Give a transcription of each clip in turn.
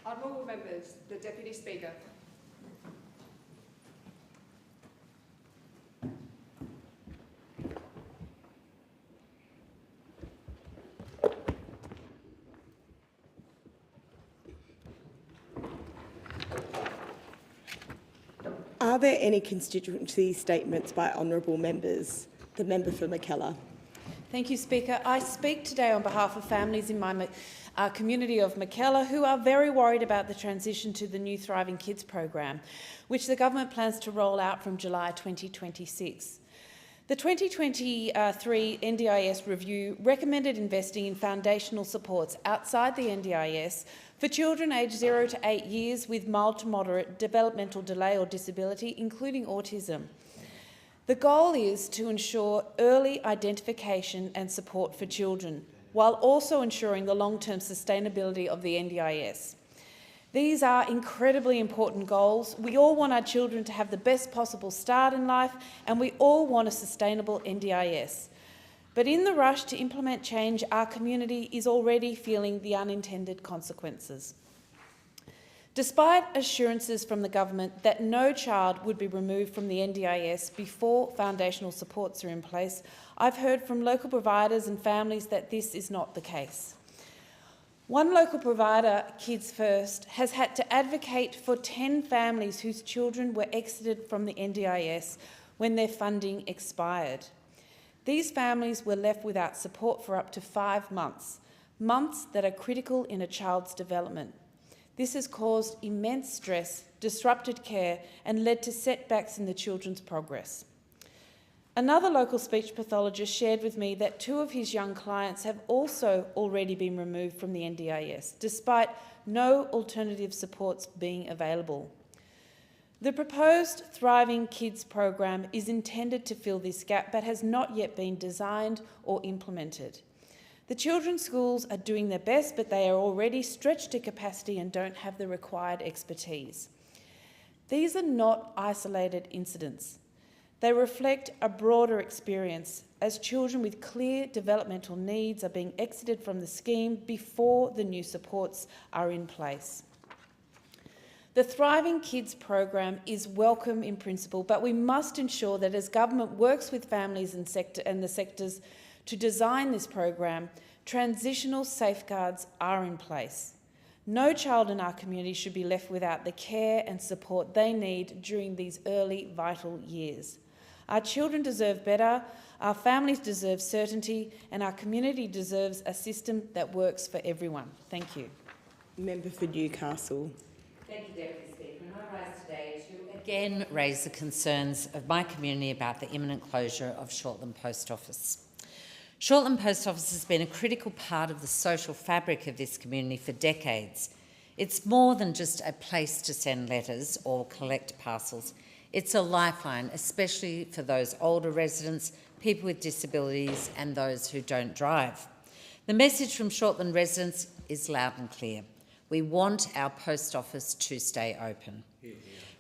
Honourable Members, the Deputy Speaker. Are there any constituency statements by honourable members? The member for Mackellar. Thank you, Speaker. I speak today on behalf of families in my community of Mackellar who are very worried about the transition to the new Thriving Kids program, which the government plans to roll out from July 2026. The 2023 NDIS review recommended investing in foundational supports outside the NDIS for children aged 0 to 8 years with mild to moderate developmental delay or disability, including autism. The goal is to ensure early identification and support for children, while also ensuring the long-term sustainability of the NDIS. These are incredibly important goals. We all want our children to have the best possible start in life, and we all want a sustainable NDIS. But in the rush to implement change, our community is already feeling the unintended consequences. Despite assurances from the government that no child would be removed from the NDIS before foundational supports are in place, I've heard from local providers and families that this is not the case. One local provider, Kids First, has had to advocate for 10 families whose children were exited from the NDIS when their funding expired. These families were left without support for up to 5 months, months that are critical in a child's development. This has caused immense stress, disrupted care, and led to setbacks in the children's progress. Another local speech pathologist shared with me that 2 of his young clients have also already been removed from the NDIS, despite no alternative supports being available. The proposed Thriving Kids program is intended to fill this gap, but has not yet been designed or implemented. The children's schools are doing their best, but they are already stretched to capacity and don't have the required expertise. These are not isolated incidents. They reflect a broader experience as children with clear developmental needs are being exited from the scheme before the new supports are in place. The Thriving Kids program is welcome in principle, but we must ensure that as government works with families and the sectors to design this program, transitional safeguards are in place. No child in our community should be left without the care and support they need during these early vital years. Our children deserve better, our families deserve certainty, and our community deserves a system that works for everyone. Thank you. Member for Newcastle. Thank you, Deputy Speaker. And I rise today to again raise the concerns of my community about the imminent closure of Shortland Post Office. Shortland Post Office has been a critical part of the social fabric of this community for decades. It's more than just a place to send letters or collect parcels. It's a lifeline, especially for those older residents, people with disabilities and those who don't drive. The message from Shortland residents is loud and clear. We want our post office to stay open.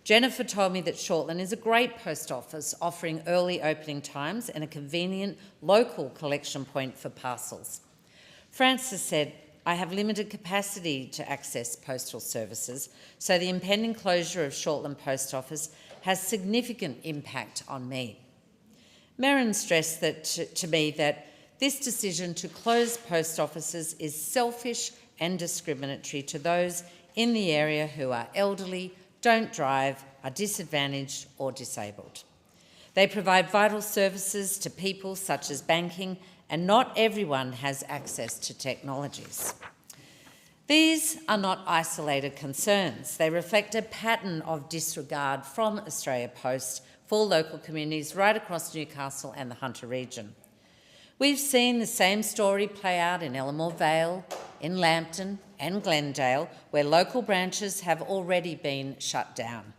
Jennifer told me that Shortland is a great post office, offering early opening times and a convenient local collection point for parcels. Frances said, I have limited capacity to access postal services, so the impending closure of Shortland Post Office has significant impact on me. Merrin stressed to me that this decision to close post offices is selfish and discriminatory to those in the area who are elderly, don't drive, are disadvantaged or disabled. They provide vital services to people such as banking, and not everyone has access to technologies. These are not isolated concerns. They reflect a pattern of disregard from Australia Post for local communities right across Newcastle and the Hunter region. We've seen the same story play out in Elmore Vale, in Lambton and Glendale, where local branches have already been shut down.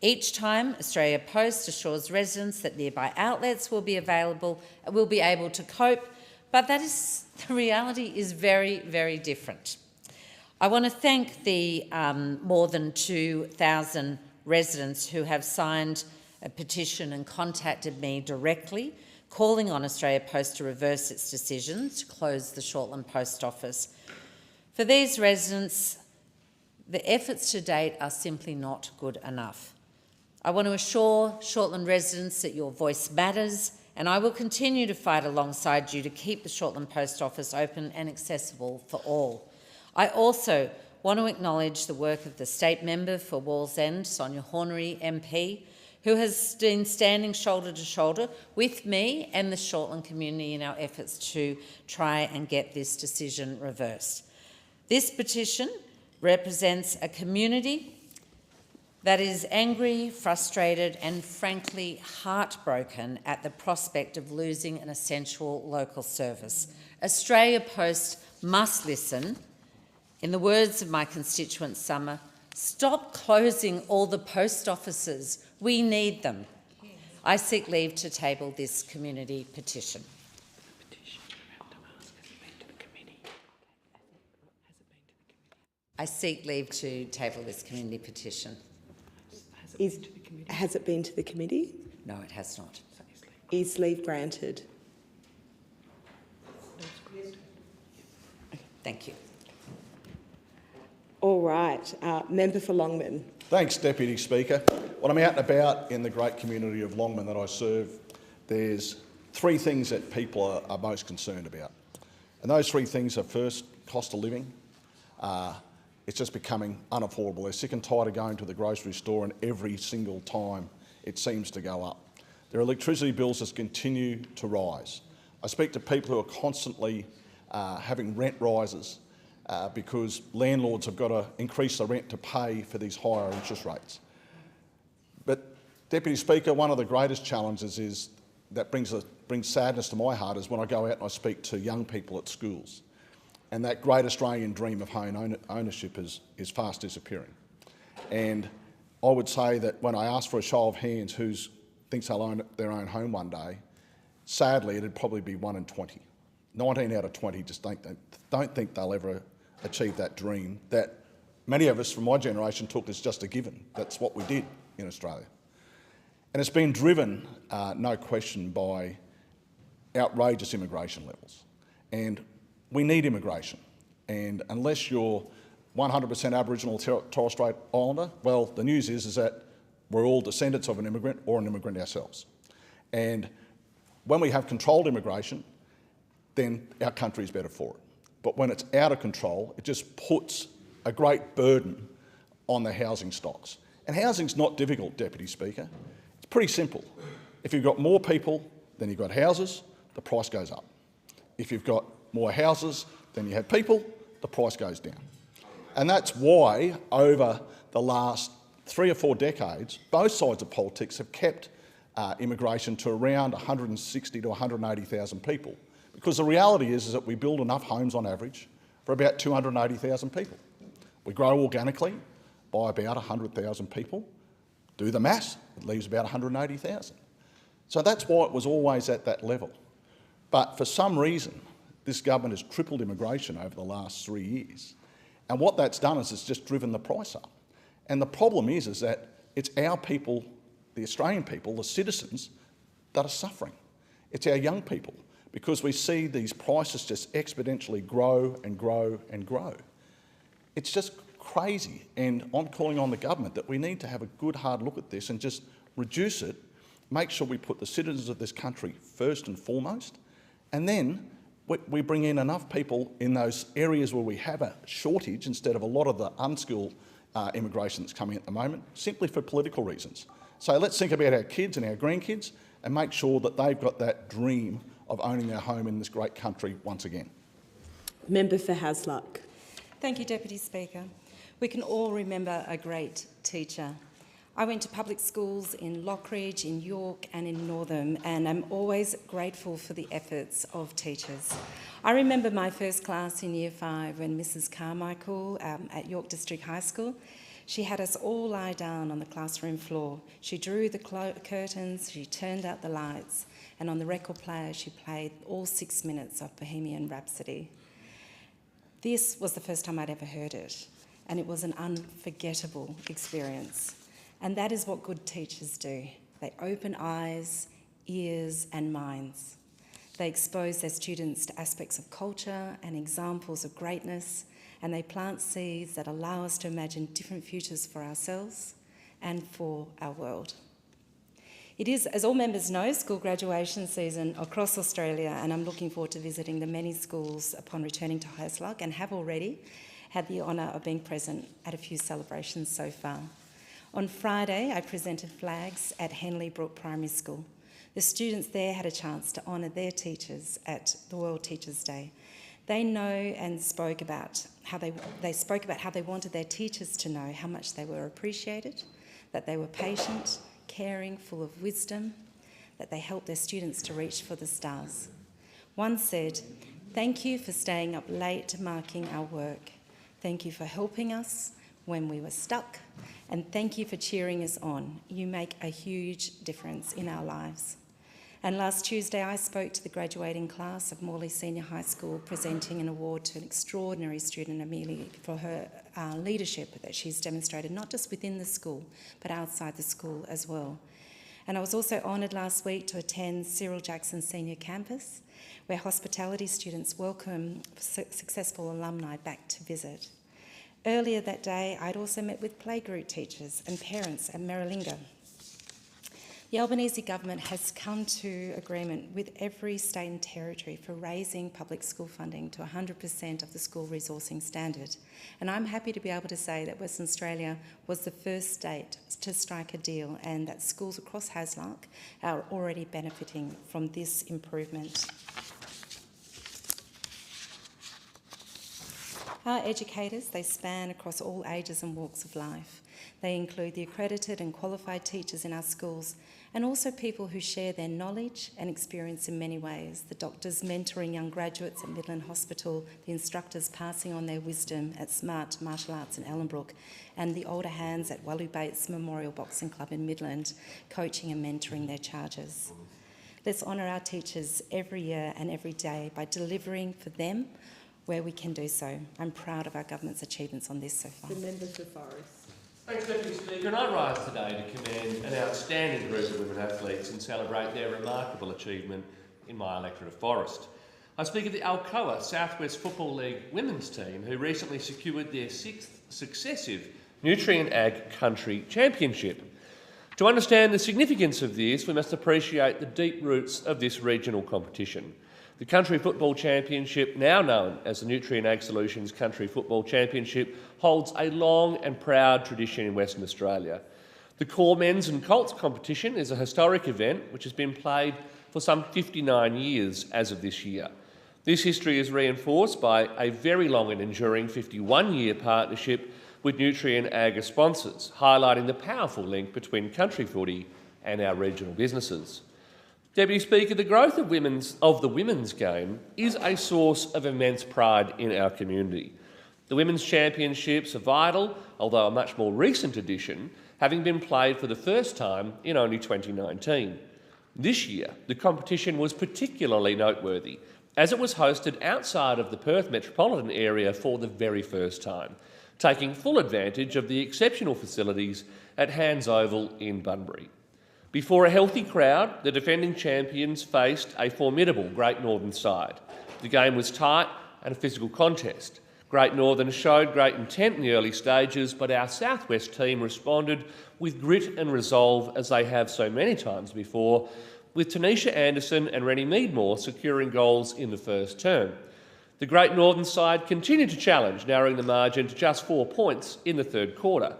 Each time, Australia Post assures residents that nearby outlets will be available, will be able to cope, but the reality is very, very different. I want to thank the more than 2,000 residents who have signed a petition and contacted me directly, calling on Australia Post to reverse its decision to close the Shortland Post Office. For these residents, the efforts to date are simply not good enough. I want to assure Shortland residents that your voice matters, and I will continue to fight alongside you to keep the Shortland Post Office open and accessible for all. I also want to acknowledge the work of the State Member for Wallsend, Sonia Hornery MP, who has been standing shoulder to shoulder with me and the Shortland community in our efforts to try and get this decision reversed. This petition represents a community that is angry, frustrated and frankly heartbroken at the prospect of losing an essential local service. Australia Post must listen. In the words of my constituent Summer, stop closing all the post offices. We need them. I seek leave to table this community petition. I seek leave to table this community petition. Has it been to the committee? No, it has not. Is leave granted? Thank you. All right. Member for Longman. Thanks, Deputy Speaker. When I'm out and about in the great community of Longman that I serve, there's three things that people are most concerned about. And those three things are, first, cost of living. It's just becoming unaffordable. They're sick and tired of going to the grocery store, and every single time it seems to go up. Their electricity bills just continue to rise. I speak to people who are constantly having rent rises because landlords have got to increase the rent to pay for these higher interest rates. But, Deputy Speaker, one of the greatest challenges is that brings sadness to my heart is when I go out and I speak to young people at schools. And that great Australian dream of home ownership is fast disappearing. And I would say that when I ask for a show of hands who thinks they'll own their own home one day, sadly it'd probably be 1 in 20. 19 out of 20 just don't think they'll ever achieve that dream that many of us from my generation took as just a given. That's what we did in Australia. And it's been driven, no question, by outrageous immigration levels. And we need immigration, and unless you're 100% Aboriginal Torres Strait Islander, well, the news is that we're all descendants of an immigrant or an immigrant ourselves. And when we have controlled immigration, then our country is better for it. But when it's out of control, it just puts a great burden on the housing stocks. And housing's not difficult, Deputy Speaker. It's pretty simple. If you've got more people than you've got houses, the price goes up. If you've got more houses than you have people, the price goes down. And that's why, over the last 3 or 4 decades, both sides of politics have kept immigration to around 160 to 180,000 people. Because the reality is that we build enough homes on average for about 280,000 people. We grow organically by about 100,000 people. Do the maths, it leaves about 180,000. So that's why it was always at that level. But for some reason, this government has tripled immigration over the last 3 years. And what that's done is it's just driven the price up. And the problem is that it's our people, the Australian people, the citizens, that are suffering. It's our young people, because we see these prices just exponentially grow and grow and grow. It's just crazy, and I'm calling on the government that we need to have a good hard look at this and just reduce it, make sure we put the citizens of this country first and foremost, and then we bring in enough people in those areas where we have a shortage instead of a lot of the unskilled immigration that's coming at the moment, simply for political reasons. So let's think about our kids and our grandkids and make sure that they've got that dream of owning their home in this great country once again. Member for Hasluck. Thank you, Deputy Speaker. We can all remember a great teacher. I went to public schools in Lockridge, in York and in Northam, and I'm always grateful for the efforts of teachers. I remember my first class in Year 5 when Mrs Carmichael at York District High School, she had us all lie down on the classroom floor. She drew the curtains, she turned out the lights, and on the record player she played all 6 minutes of Bohemian Rhapsody. This was the first time I'd ever heard it, and it was an unforgettable experience. And that is what good teachers do. They open eyes, ears and minds. They expose their students to aspects of culture and examples of greatness, and they plant seeds that allow us to imagine different futures for ourselves and for our world. It is, as all members know, school graduation season across Australia, and I'm looking forward to visiting the many schools upon returning to Hasluck, and have already had the honour of being present at a few celebrations so far. On Friday, I presented flags at Henley Brook Primary School. The students there had a chance to honour their teachers at the World Teachers' Day. They know and spoke about how they wanted their teachers to know how much they were appreciated, that they were patient, caring, full of wisdom, that they helped their students to reach for the stars. One said, "Thank you for staying up late marking our work. Thank you for helping us when we were stuck, and thank you for cheering us on. You make a huge difference in our lives." And last Tuesday, I spoke to the graduating class of Morley Senior High School, presenting an award to an extraordinary student, Amelia, for her leadership that she's demonstrated, not just within the school, but outside the school as well. And I was also honoured last week to attend Cyril Jackson Senior Campus, where hospitality students welcome successful alumni back to visit. Earlier that day, I'd also met with playgroup teachers and parents at Maralinga. The Albanese government has come to agreement with every state and territory for raising public school funding to 100% of the school resourcing standard. And I'm happy to be able to say that Western Australia was the first state to strike a deal, and that schools across Hasluck are already benefiting from this improvement. Our educators, they span across all ages and walks of life. They include the accredited and qualified teachers in our schools, and also people who share their knowledge and experience in many ways. The doctors mentoring young graduates at Midland Hospital, the instructors passing on their wisdom at Smart Martial Arts in Ellenbrook, and the older hands at Wallu Bates Memorial Boxing Club in Midland, coaching and mentoring their charges. Let's honour our teachers every year and every day by delivering for them where we can do so. I'm proud of our government's achievements on this so far. The member for Forest. Thanks, Deputy Speaker. And I rise today to commend an outstanding group of women athletes and celebrate their remarkable achievement in my electorate of Forest. I speak of the Alcoa Southwest Football League women's team, who recently secured their 6th successive Nutrient Ag Country Championship. To understand the significance of this, we must appreciate the deep roots of this regional competition. The Country Football Championship, now known as the Nutrient Ag Solutions Country Football Championship, holds a long and proud tradition in Western Australia. The core men's and colts competition is a historic event which has been played for some 59 years as of this year. This history is reinforced by a very long and enduring 51-year partnership with Nutrient Ag as sponsors, highlighting the powerful link between country footy and our regional businesses. Deputy Speaker, the growth of the women's game is a source of immense pride in our community. The Women's Championships are vital, although a much more recent addition, having been played for the first time in only 2019. This year, the competition was particularly noteworthy, as it was hosted outside of the Perth metropolitan area for the very first time, taking full advantage of the exceptional facilities at Hands Oval in Bunbury. Before a healthy crowd, the defending champions faced a formidable Great Northern side. The game was tight and a physical contest. Great Northern showed great intent in the early stages, but our Southwest team responded with grit and resolve, as they have so many times before, with Tanisha Anderson and Rennie Meadmore securing goals in the first term. The Great Northern side continued to challenge, narrowing the margin to just 4 points in the third quarter.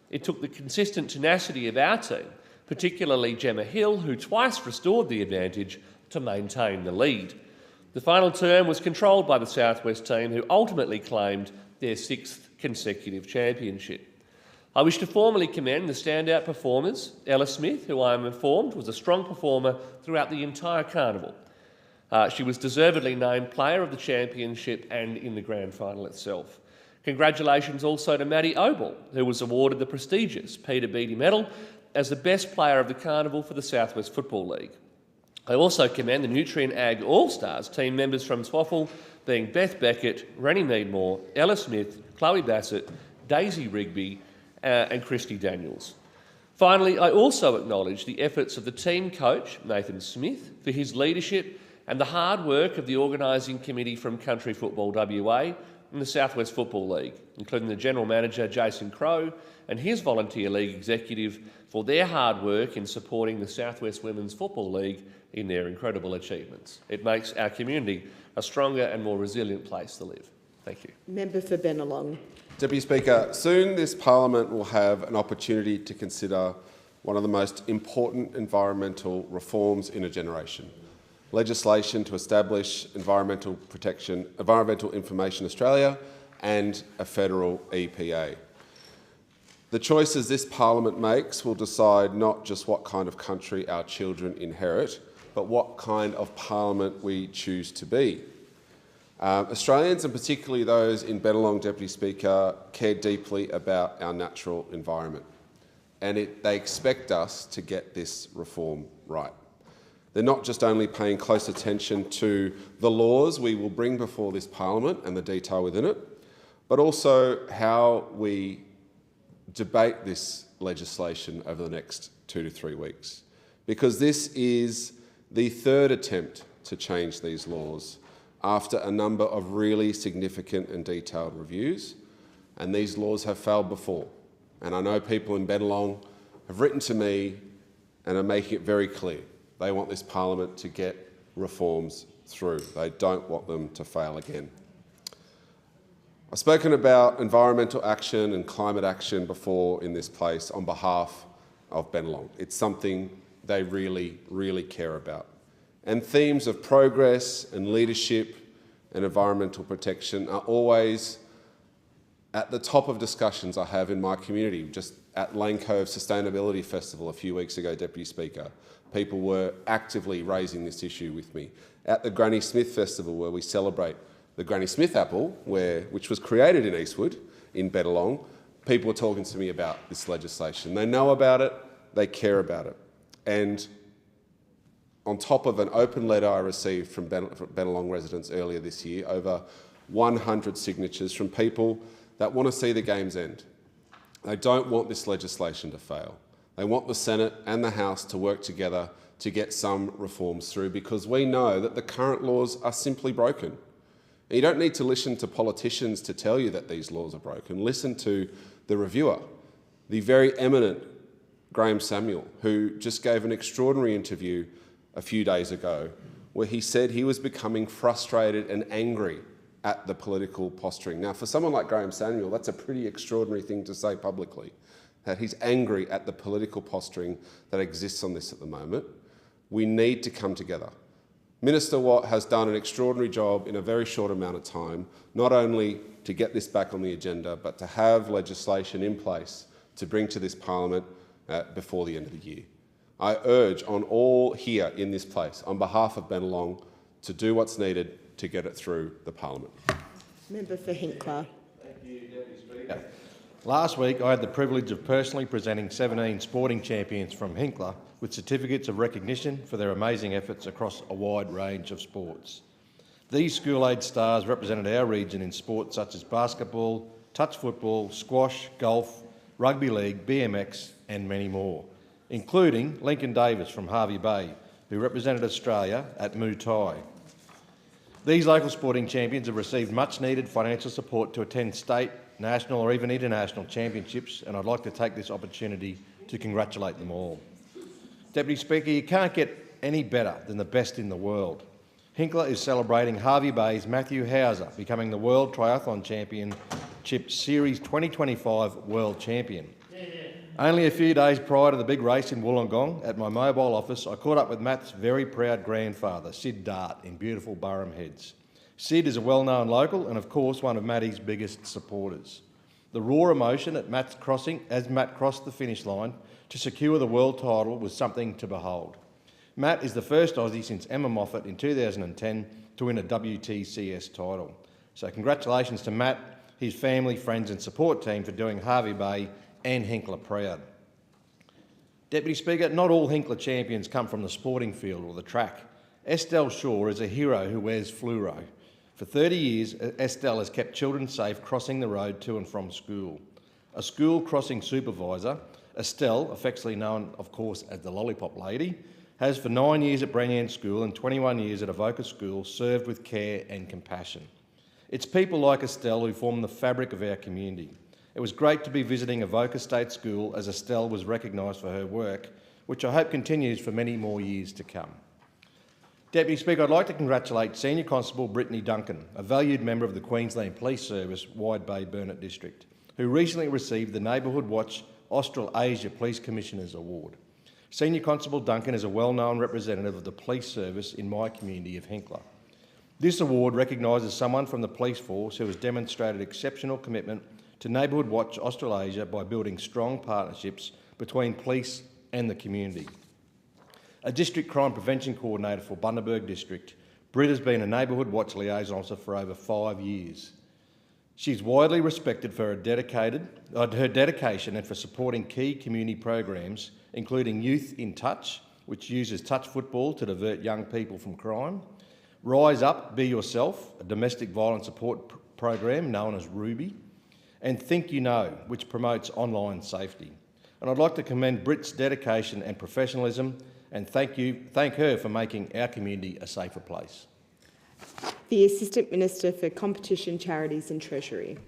It took the consistent tenacity of our team, particularly Gemma Hill, who twice restored the advantage, to maintain the lead. The final term was controlled by the Southwest team, who ultimately claimed their 6th consecutive championship. I wish to formally commend the standout performers, Ella Smith, who I am informed was a strong performer throughout the entire carnival. She was deservedly named Player of the Championship and in the grand final itself. Congratulations also to Maddie Obel, who was awarded the prestigious Peter Beattie Medal as the best player of the carnival for the Southwest Football League. I also commend the Nutrient Ag All-Stars team members from Swaffle, being Beth Beckett, Rennie Meadmore, Ella Smith, Chloe Bassett, Daisy Rigby and Christy Daniels. Finally, I also acknowledge the efforts of the team coach, Nathan Smith, for his leadership and the hard work of the organising committee from Country Football WA and the Southwest Football League, including the General Manager, Jason Crowe, and his Volunteer League executive for their hard work in supporting the Southwest Women's Football League in their incredible achievements. It makes our community a stronger and more resilient place to live. Thank you. Member for Bennelong. Deputy Speaker, soon this Parliament will have an opportunity to consider one of the most important environmental reforms in a generation. Legislation to establish Environmental Information Australia and a federal EPA. The choices this Parliament makes will decide not just what kind of country our children inherit, but what kind of Parliament we choose to be. Australians, and particularly those in Bennelong, Deputy Speaker, care deeply about our natural environment, and they expect us to get this reform right. They're not just only paying close attention to the laws we will bring before this Parliament and the detail within it, but also how we debate this legislation over the next 2 to 3 weeks, because this is the third attempt to change these laws after a number of really significant and detailed reviews, and these laws have failed before. And I know people in Bennelong have written to me and are making it very clear they want this Parliament to get reforms through. They don't want them to fail again. I've spoken about environmental action and climate action before in this place on behalf of Bennelong. It's something they really, really care about. And themes of progress and leadership and environmental protection are always at the top of discussions I have in my community. Just at Lane Cove Sustainability Festival a few weeks ago, Deputy Speaker, people were actively raising this issue with me. At the Granny Smith Festival, where we celebrate the Granny Smith apple, which was created in Eastwood, in Bennelong, people were talking to me about this legislation. They know about it, they care about it. And on top of an open letter I received from Bennelong residents earlier this year, over 100 signatures from people that want to see the games end. They don't want this legislation to fail. They want the Senate and the House to work together to get some reforms through, because we know that the current laws are simply broken. And you don't need to listen to politicians to tell you that these laws are broken. Listen to the reviewer, the very eminent Graham Samuel, who just gave an extraordinary interview a few days ago, where he said he was becoming frustrated and angry at the political posturing. Now, for someone like Graham Samuel, that's a pretty extraordinary thing to say publicly, that he's angry at the political posturing that exists on this at the moment. We need to come together. Minister Watt has done an extraordinary job in a very short amount of time, not only to get this back on the agenda, but to have legislation in place to bring to this Parliament before the end of the year. I urge on all here in this place, on behalf of Bennelong, to do what's needed to get it through the Parliament. Member for Hinkler. Thank you, Deputy Speaker. Last week I had the privilege of personally presenting 17 sporting champions from Hinkler with certificates of recognition for their amazing efforts across a wide range of sports. These school-age stars represented our region in sports such as basketball, touch football, squash, golf, rugby league, BMX and many more, including Lincoln Davis from Hervey Bay, who represented Australia at Muay Thai. These local sporting champions have received much-needed financial support to attend state, national or even international championships, and I'd like to take this opportunity to congratulate them all. Deputy Speaker, you can't get any better than the best in the world. Hinkler is celebrating Hervey Bay's Matthew Hauser becoming the World Triathlon Championship Series 2025 World Champion. Only a few days prior to the big race in Wollongong, at my mobile office, I caught up with Matt's very proud grandfather, Sid Dart, in beautiful Burham Heads. Sid is a well-known local and, of course, one of Matty's biggest supporters. The raw emotion at Matt's crossing, as Matt crossed the finish line to secure the world title, was something to behold. Matt is the first Aussie since Emma Moffat in 2010 to win a WTCS title. So congratulations to Matt, his family, friends and support team for doing Hervey Bay and Hinkler proud. Deputy Speaker, not all Hinkler champions come from the sporting field or the track. Estelle Shaw is a hero who wears fluoro. For 30 years, Estelle has kept children safe crossing the road to and from school. A school crossing supervisor, Estelle, affectionately known, of course, as the Lollipop Lady, has for 9 years at Brenyan School and 21 years at Avoca School served with care and compassion. It's people like Estelle who form the fabric of our community. It was great to be visiting Avoca State School as Estelle was recognised for her work, which I hope continues for many more years to come. Deputy Speaker, I'd like to congratulate Senior Constable Brittany Duncan, a valued member of the Queensland Police Service Wide Bay Burnett District, who recently received the Neighbourhood Watch Australasia Police Commissioners Award. Senior Constable Duncan is a well-known representative of the police service in my community of Hinkler. This award recognises someone from the police force who has demonstrated exceptional commitment to Neighbourhood Watch Australasia by building strong partnerships between police and the community. A District Crime Prevention Coordinator for Bundaberg District, Britt has been a Neighbourhood Watch Liaison Officer for over 5 years. She's widely respected for her dedication and for supporting key community programs, including Youth in Touch, which uses touch football to divert young people from crime, Rise Up, Be Yourself, a domestic violence support program known as Ruby, and Think You Know, which promotes online safety. And I'd like to commend Britt's dedication and professionalism and thank her for making our community a safer place. The Assistant Minister for Competition, Charities and Treasury.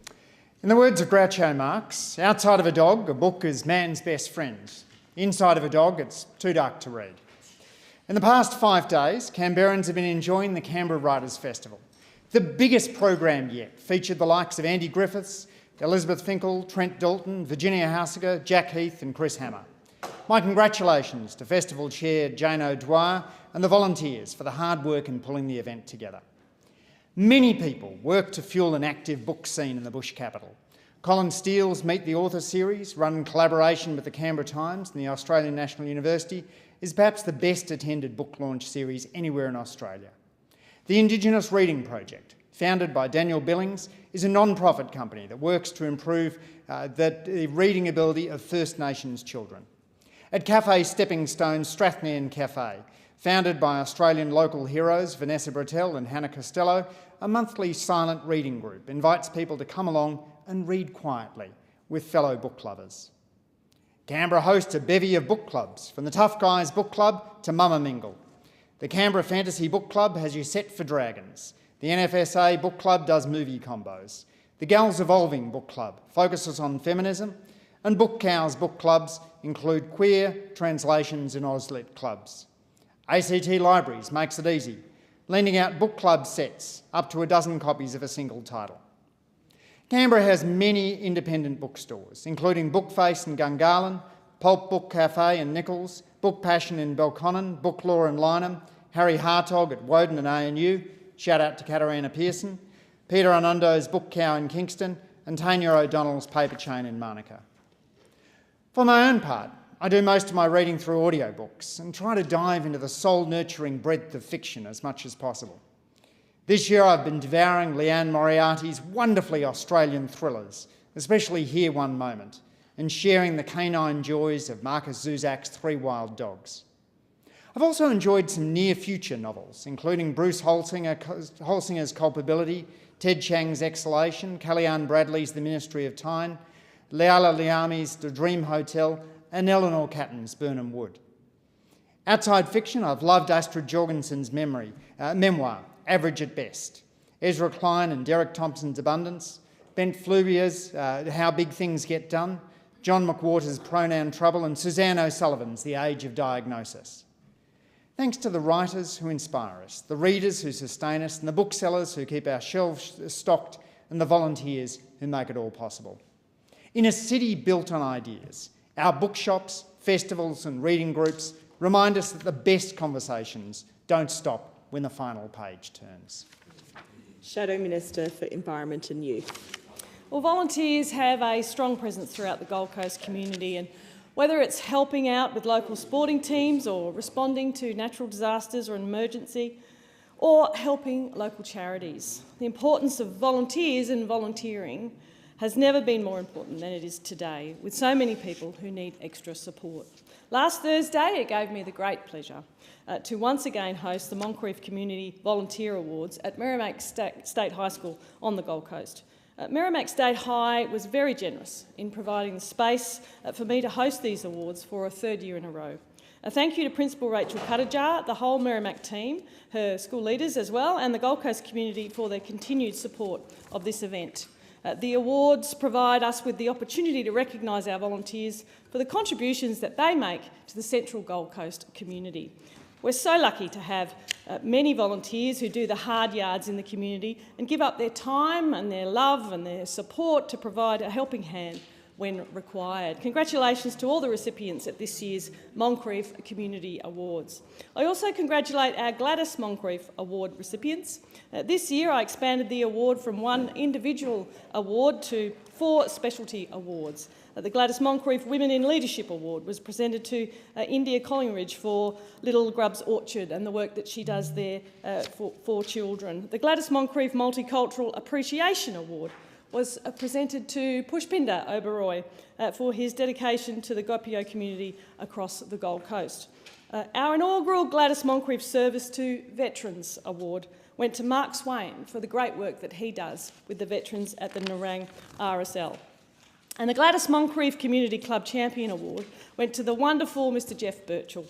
In the words of Groucho Marx, outside of a dog, a book is man's best friend. Inside of a dog, it's too dark to read. In the past 5 days, Canberrans have been enjoying the Canberra Writers' Festival. The biggest program yet featured the likes of Andy Griffiths, Elizabeth Finkel, Trent Dalton, Virginia Hausiger, Jack Heath and Chris Hammer. My congratulations to Festival Chair Jane O'Dwyer and the volunteers for the hard work in pulling the event together. Many people work to fuel an active book scene in the bush capital. Colin Steele's Meet the Author series, run in collaboration with the Canberra Times and the Australian National University, is perhaps the best attended book launch series anywhere in Australia. The Indigenous Reading Project, founded by Daniel Billings, is a non-profit company that works to improve the reading ability of First Nations children. At Cafe Stepping Stones Strathnairn Cafe, founded by Australian local heroes Vanessa Bratell and Hannah Costello, a monthly silent reading group invites people to come along and read quietly with fellow book lovers. Canberra hosts a bevy of book clubs, from the Tough Guys Book Club to Mama Mingle. The Canberra Fantasy Book Club has you set for dragons. The NFSA Book Club does movie combos. The Gals Evolving Book Club focuses on feminism, and Book Cows book clubs include queer, translations and Auslit clubs. ACT Libraries makes it easy, lending out book club sets up to 12 copies of a single title. Canberra has many independent bookstores, including Bookface in Gungahlin, Pulp Book Cafe in Nichols, Book Passion in Belconnen, Book Law in Lynham, Harry Hartog at Woden and ANU, shout out to Katarina Pearson, Peter Arnondo's Book Cow in Kingston, and Tanya O'Donnell's Paper Chain in Monica. For my own part, I do most of my reading through audiobooks and try to dive into the soul-nurturing breadth of fiction as much as possible. This year I've been devouring Leanne Moriarty's wonderfully Australian thrillers, especially Here One Moment, and sharing the canine joys of Marcus Zuzak's 3 Wild Dogs. I've also enjoyed some near-future novels, including Bruce Holsinger's Culpability, Ted Chiang's Exhalation, Kellyanne Bradley's The Ministry of Time, Leila Liami's The Dream Hotel, and Eleanor Catton's Burnham Wood. Outside fiction, I've loved Astrid Jorgenson's memoir, Average at Best, Ezra Klein and Derek Thompson's Abundance, Bent Flubier's How Big Things Get Done, John McWhorter's Pronoun Trouble, and Suzanne O'Sullivan's The Age of Diagnosis. Thanks to the writers who inspire us, the readers who sustain us, and the booksellers who keep our shelves stocked, and the volunteers who make it all possible. In a city built on ideas, our bookshops, festivals and reading groups remind us that the best conversations don't stop when the final page turns. Shadow Minister for Environment and Youth. Well, volunteers have a strong presence throughout the Gold Coast community, and whether it's helping out with local sporting teams or responding to natural disasters or an emergency, or helping local charities, the importance of volunteers and volunteering has never been more important than it is today, with so many people who need extra support. Last Thursday, it gave me the great pleasure to once again host the Moncrieff Community Volunteer Awards at Merrimack State High School on the Gold Coast. Merrimack State High was very generous in providing the space for me to host these awards for a 3rd year in a row. A thank you to Principal Rachel Cuttajar, the whole Merrimack team, her school leaders as well, and the Gold Coast community for their continued support of this event. The awards provide us with the opportunity to recognise our volunteers for the contributions that they make to the Central Gold Coast community. We're so lucky to have many volunteers who do the hard yards in the community and give up their time and their love and their support to provide a helping hand when required. Congratulations to all the recipients at this year's Moncrieff Community Awards. I also congratulate our Gladys Moncrieff Award recipients. This year I expanded the award from one individual award to 4 specialty awards. The Gladys Moncrieff Women in Leadership Award was presented to India Collingridge for Little Grub's Orchard and the work that she does there for children. The Gladys Moncrieff Multicultural Appreciation Award was presented to Pushpinder Oberoi for his dedication to the Gopio community across the Gold Coast. Our inaugural Gladys Moncrieff Service to Veterans Award went to Mark Swain for the great work that he does with the veterans at the Nerang RSL. And the Gladys Moncrieff Community Club Champion Award went to the wonderful Mr Jeff Birchall.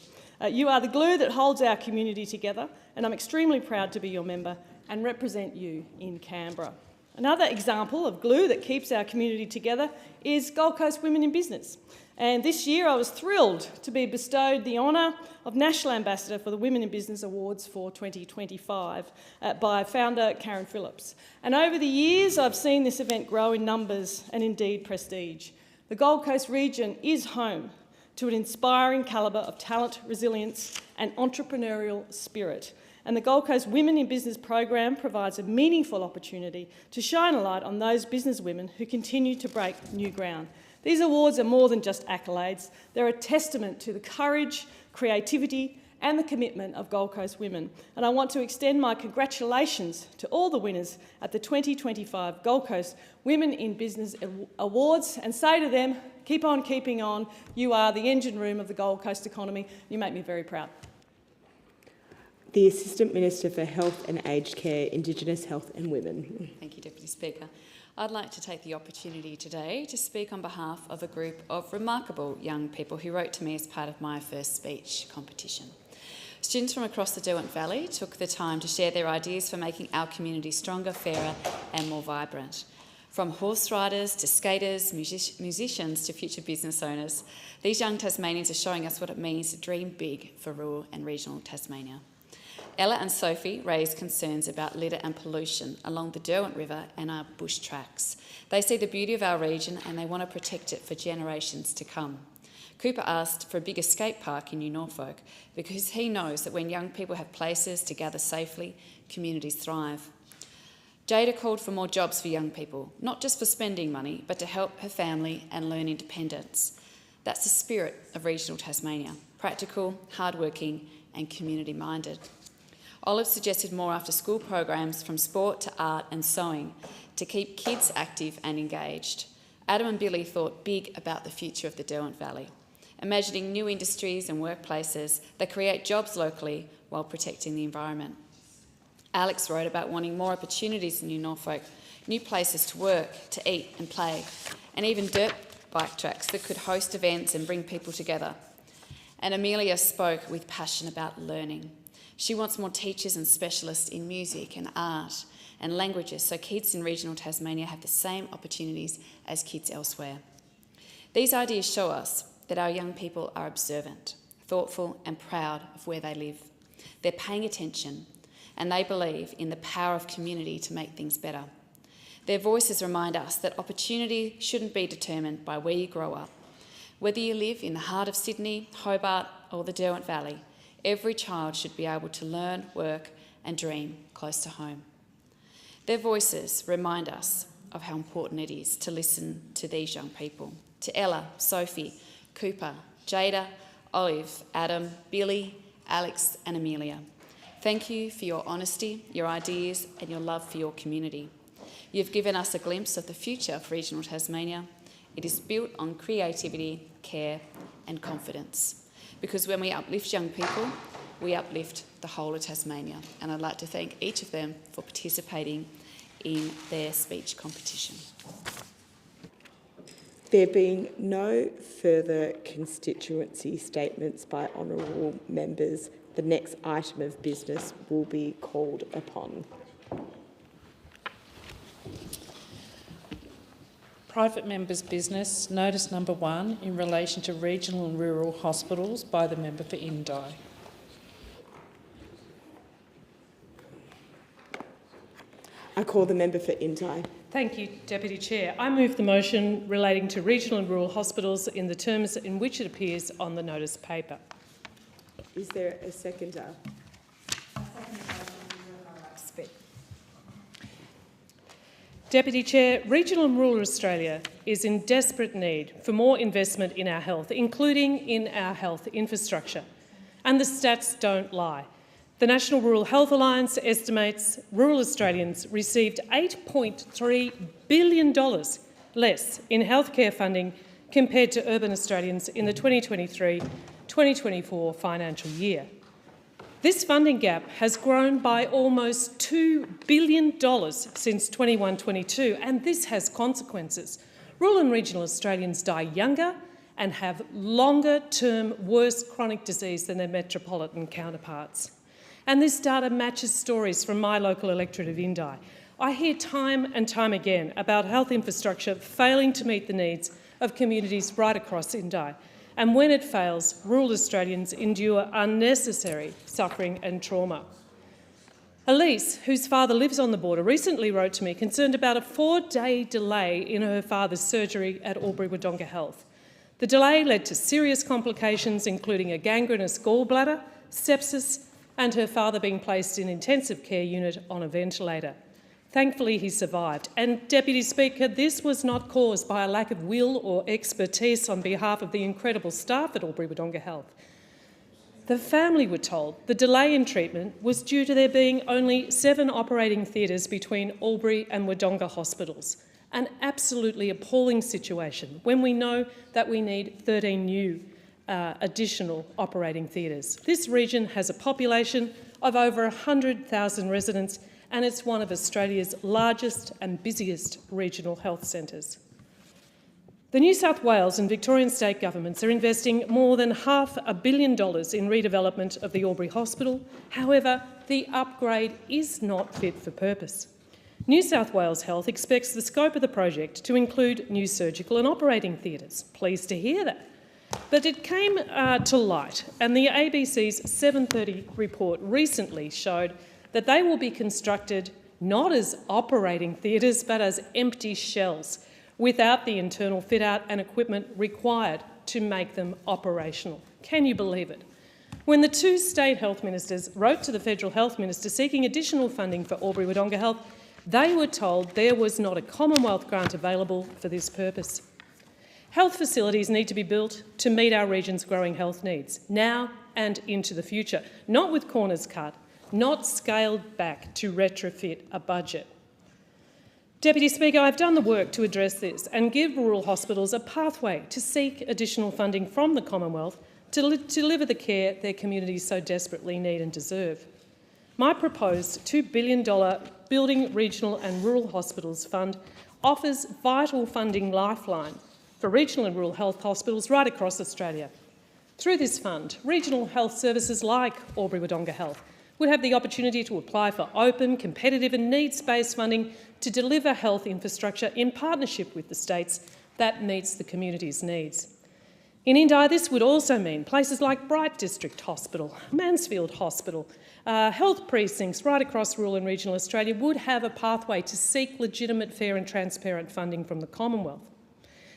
You are the glue that holds our community together, and I'm extremely proud to be your member and represent you in Canberra. Another example of glue that keeps our community together is Gold Coast Women in Business. And this year I was thrilled to be bestowed the honour of National Ambassador for the Women in Business Awards for 2025 by founder Karen Phillips. And over the years I've seen this event grow in numbers and indeed prestige. The Gold Coast region is home to an inspiring calibre of talent, resilience and entrepreneurial spirit. And the Gold Coast Women in Business program provides a meaningful opportunity to shine a light on those businesswomen who continue to break new ground. These awards are more than just accolades. They're a testament to the courage, creativity and the commitment of Gold Coast women. And I want to extend my congratulations to all the winners at the 2025 Gold Coast Women in Business Awards and say to them, keep on keeping on. You are the engine room of the Gold Coast economy. You make me very proud. The Assistant Minister for Health and Aged Care, Indigenous Health and Women. Thank you, Deputy Speaker. I'd like to take the opportunity today to speak on behalf of a group of remarkable young people who wrote to me as part of my first speech competition. Students from across the Derwent Valley took the time to share their ideas for making our community stronger, fairer and more vibrant. From horse riders to skaters, musicians to future business owners, these young Tasmanians are showing us what it means to dream big for rural and regional Tasmania. Ella and Sophie raised concerns about litter and pollution along the Derwent River and our bush tracks. They see the beauty of our region and they want to protect it for generations to come. Cooper asked for a bigger skate park in New Norfolk because he knows that when young people have places to gather safely, communities thrive. Jada called for more jobs for young people, not just for spending money, but to help her family and learn independence. That's the spirit of regional Tasmania, practical, hardworking and community-minded. Olive suggested more after-school programs from sport to art and sewing to keep kids active and engaged. Adam and Billy thought big about the future of the Derwent Valley, imagining new industries and workplaces that create jobs locally while protecting the environment. Alex wrote about wanting more opportunities in New Norfolk, new places to work, to eat and play, and even dirt bike tracks that could host events and bring people together. And Amelia spoke with passion about learning. She wants more teachers and specialists in music and art and languages so kids in regional Tasmania have the same opportunities as kids elsewhere. These ideas show us that our young people are observant, thoughtful and proud of where they live. They're paying attention and they believe in the power of community to make things better. Their voices remind us that opportunity shouldn't be determined by where you grow up. Whether you live in the heart of Sydney, Hobart or the Derwent Valley, every child should be able to learn, work and dream close to home. Their voices remind us of how important it is to listen to these young people. To Ella, Sophie, Cooper, Jada, Olive, Adam, Billy, Alex and Amelia. Thank you for your honesty, your ideas and your love for your community. You've given us a glimpse of the future of regional Tasmania. It is built on creativity, care and confidence. Because when we uplift young people, we uplift the whole of Tasmania. And I'd like to thank each of them for participating in their speech competition. There being no further constituency statements by honourable members, the next item of business will be called upon. Private members' business, notice number 1 in relation to regional and rural hospitals by the member for Indi. I call the member for Indi. Thank you, Deputy Chair. I move the motion relating to regional and rural hospitals in the terms in which it appears on the notice paper. Is there a seconder? Deputy Chair, regional and rural Australia is in desperate need for more investment in our health, including in our health infrastructure. And the stats don't lie. The National Rural Health Alliance estimates rural Australians received $8.3 billion less in healthcare funding compared to urban Australians in the 2023-2024 financial year. This funding gap has grown by almost $2 billion since 21-22, and this has consequences. Rural and regional Australians die younger and have longer-term, worse chronic disease than their metropolitan counterparts. And this data matches stories from my local electorate of Indi. I hear time and time again about health infrastructure failing to meet the needs of communities right across Indi. And when it fails, rural Australians endure unnecessary suffering and trauma. Elise, whose father lives on the border, recently wrote to me concerned about a 4-day delay in her father's surgery at Albury-Wodonga Health. The delay led to serious complications, including a gangrenous gallbladder, sepsis, and her father being placed in intensive care unit on a ventilator. Thankfully, he survived. And, Deputy Speaker, this was not caused by a lack of will or expertise on behalf of the incredible staff at Albury-Wodonga Health. The family were told the delay in treatment was due to there being only 7 operating theatres between Albury and Wodonga hospitals, an absolutely appalling situation when we know that we need 13 new additional operating theatres. This region has a population of over 100,000 residents, and it's one of Australia's largest and busiest regional health centres. The New South Wales and Victorian state governments are investing more than $500 million in redevelopment of the Albury Hospital. However, the upgrade is not fit for purpose. New South Wales Health expects the scope of the project to include new surgical and operating theatres. Pleased to hear that. But it came to light, and the ABC's 7:30 report recently showed that they will be constructed not as operating theatres but as empty shells without the internal fit-out and equipment required to make them operational. Can you believe it? When the 2 state health ministers wrote to the federal health minister seeking additional funding for Albury-Wodonga Health, they were told there was not a Commonwealth grant available for this purpose. Health facilities need to be built to meet our region's growing health needs, now and into the future, not with corners cut, not scaled back to retrofit a budget. Deputy Speaker, I've done the work to address this and give rural hospitals a pathway to seek additional funding from the Commonwealth to deliver the care their communities so desperately need and deserve. My proposed $2 billion Building Regional and Rural Hospitals Fund offers vital funding lifeline for regional and rural health hospitals right across Australia. Through this fund, regional health services like Albury-Wodonga Health would have the opportunity to apply for open, competitive and needs-based funding to deliver health infrastructure in partnership with the states that meets the community's needs. In Indi, this would also mean places like Bright District Hospital, Mansfield Hospital, health precincts right across rural and regional Australia would have a pathway to seek legitimate, fair and transparent funding from the Commonwealth.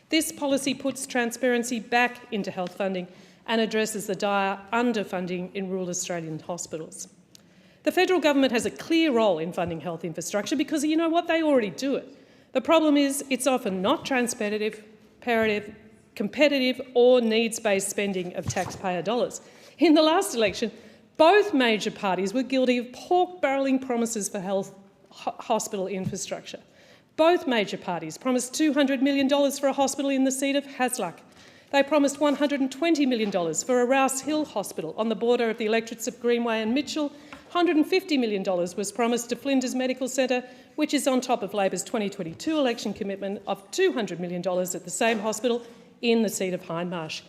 This policy puts transparency back into health funding and addresses the dire underfunding in rural Australian hospitals. The federal government has a clear role in funding health infrastructure because, you know what, they already do it. The problem is it's often not competitive or needs-based spending of taxpayer dollars. In the last election, both major parties were guilty of pork-barrelling promises for health hospital infrastructure. Both major parties promised $200 million for a hospital in the seat of Hasluck. They promised $120 million for a Rouse Hill hospital on the border of the electorates of Greenway and Mitchell. $150 million was promised to Flinders Medical Centre, which is on top of Labor's 2022 election commitment of $200 million at the same hospital in the seat of Hindmarsh.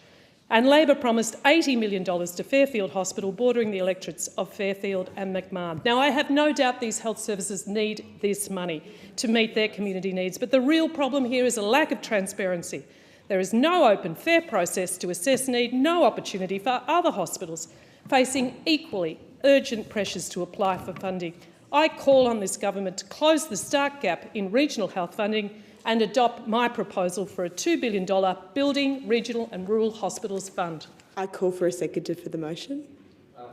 And Labor promised $80 million to Fairfield Hospital, bordering the electorates of Fairfield and McMahon. Now, I have no doubt these health services need this money to meet their community needs, but the real problem here is a lack of transparency. There is no open, fair process to assess need, no opportunity for other hospitals facing equally urgent pressures to apply for funding I call on this government to close the stark gap in regional health funding and adopt my proposal for a $2 billion Building Regional and Rural Hospitals Fund. I call for a seconder for the motion.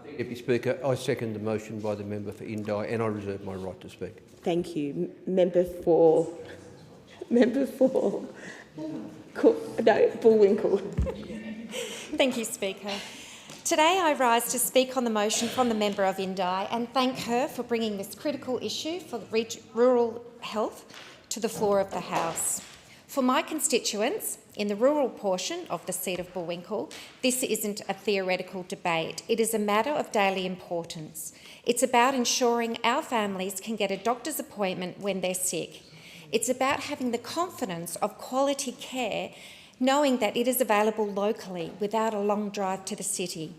Deputy Speaker, I second the motion by the member for Indi and I reserve my right to speak. Thank you. Member for Bullwinkle. Thank you, Speaker. Today I rise to speak on the motion from the member of Indi and thank her for bringing this critical issue for rural health to the floor of the House. For my constituents in the rural portion of the seat of Bullwinkle, this isn't a theoretical debate. It is a matter of daily importance. It's about ensuring our families can get a doctor's appointment when they're sick. It's about having the confidence of quality care, knowing that it is available locally without a long drive to the city.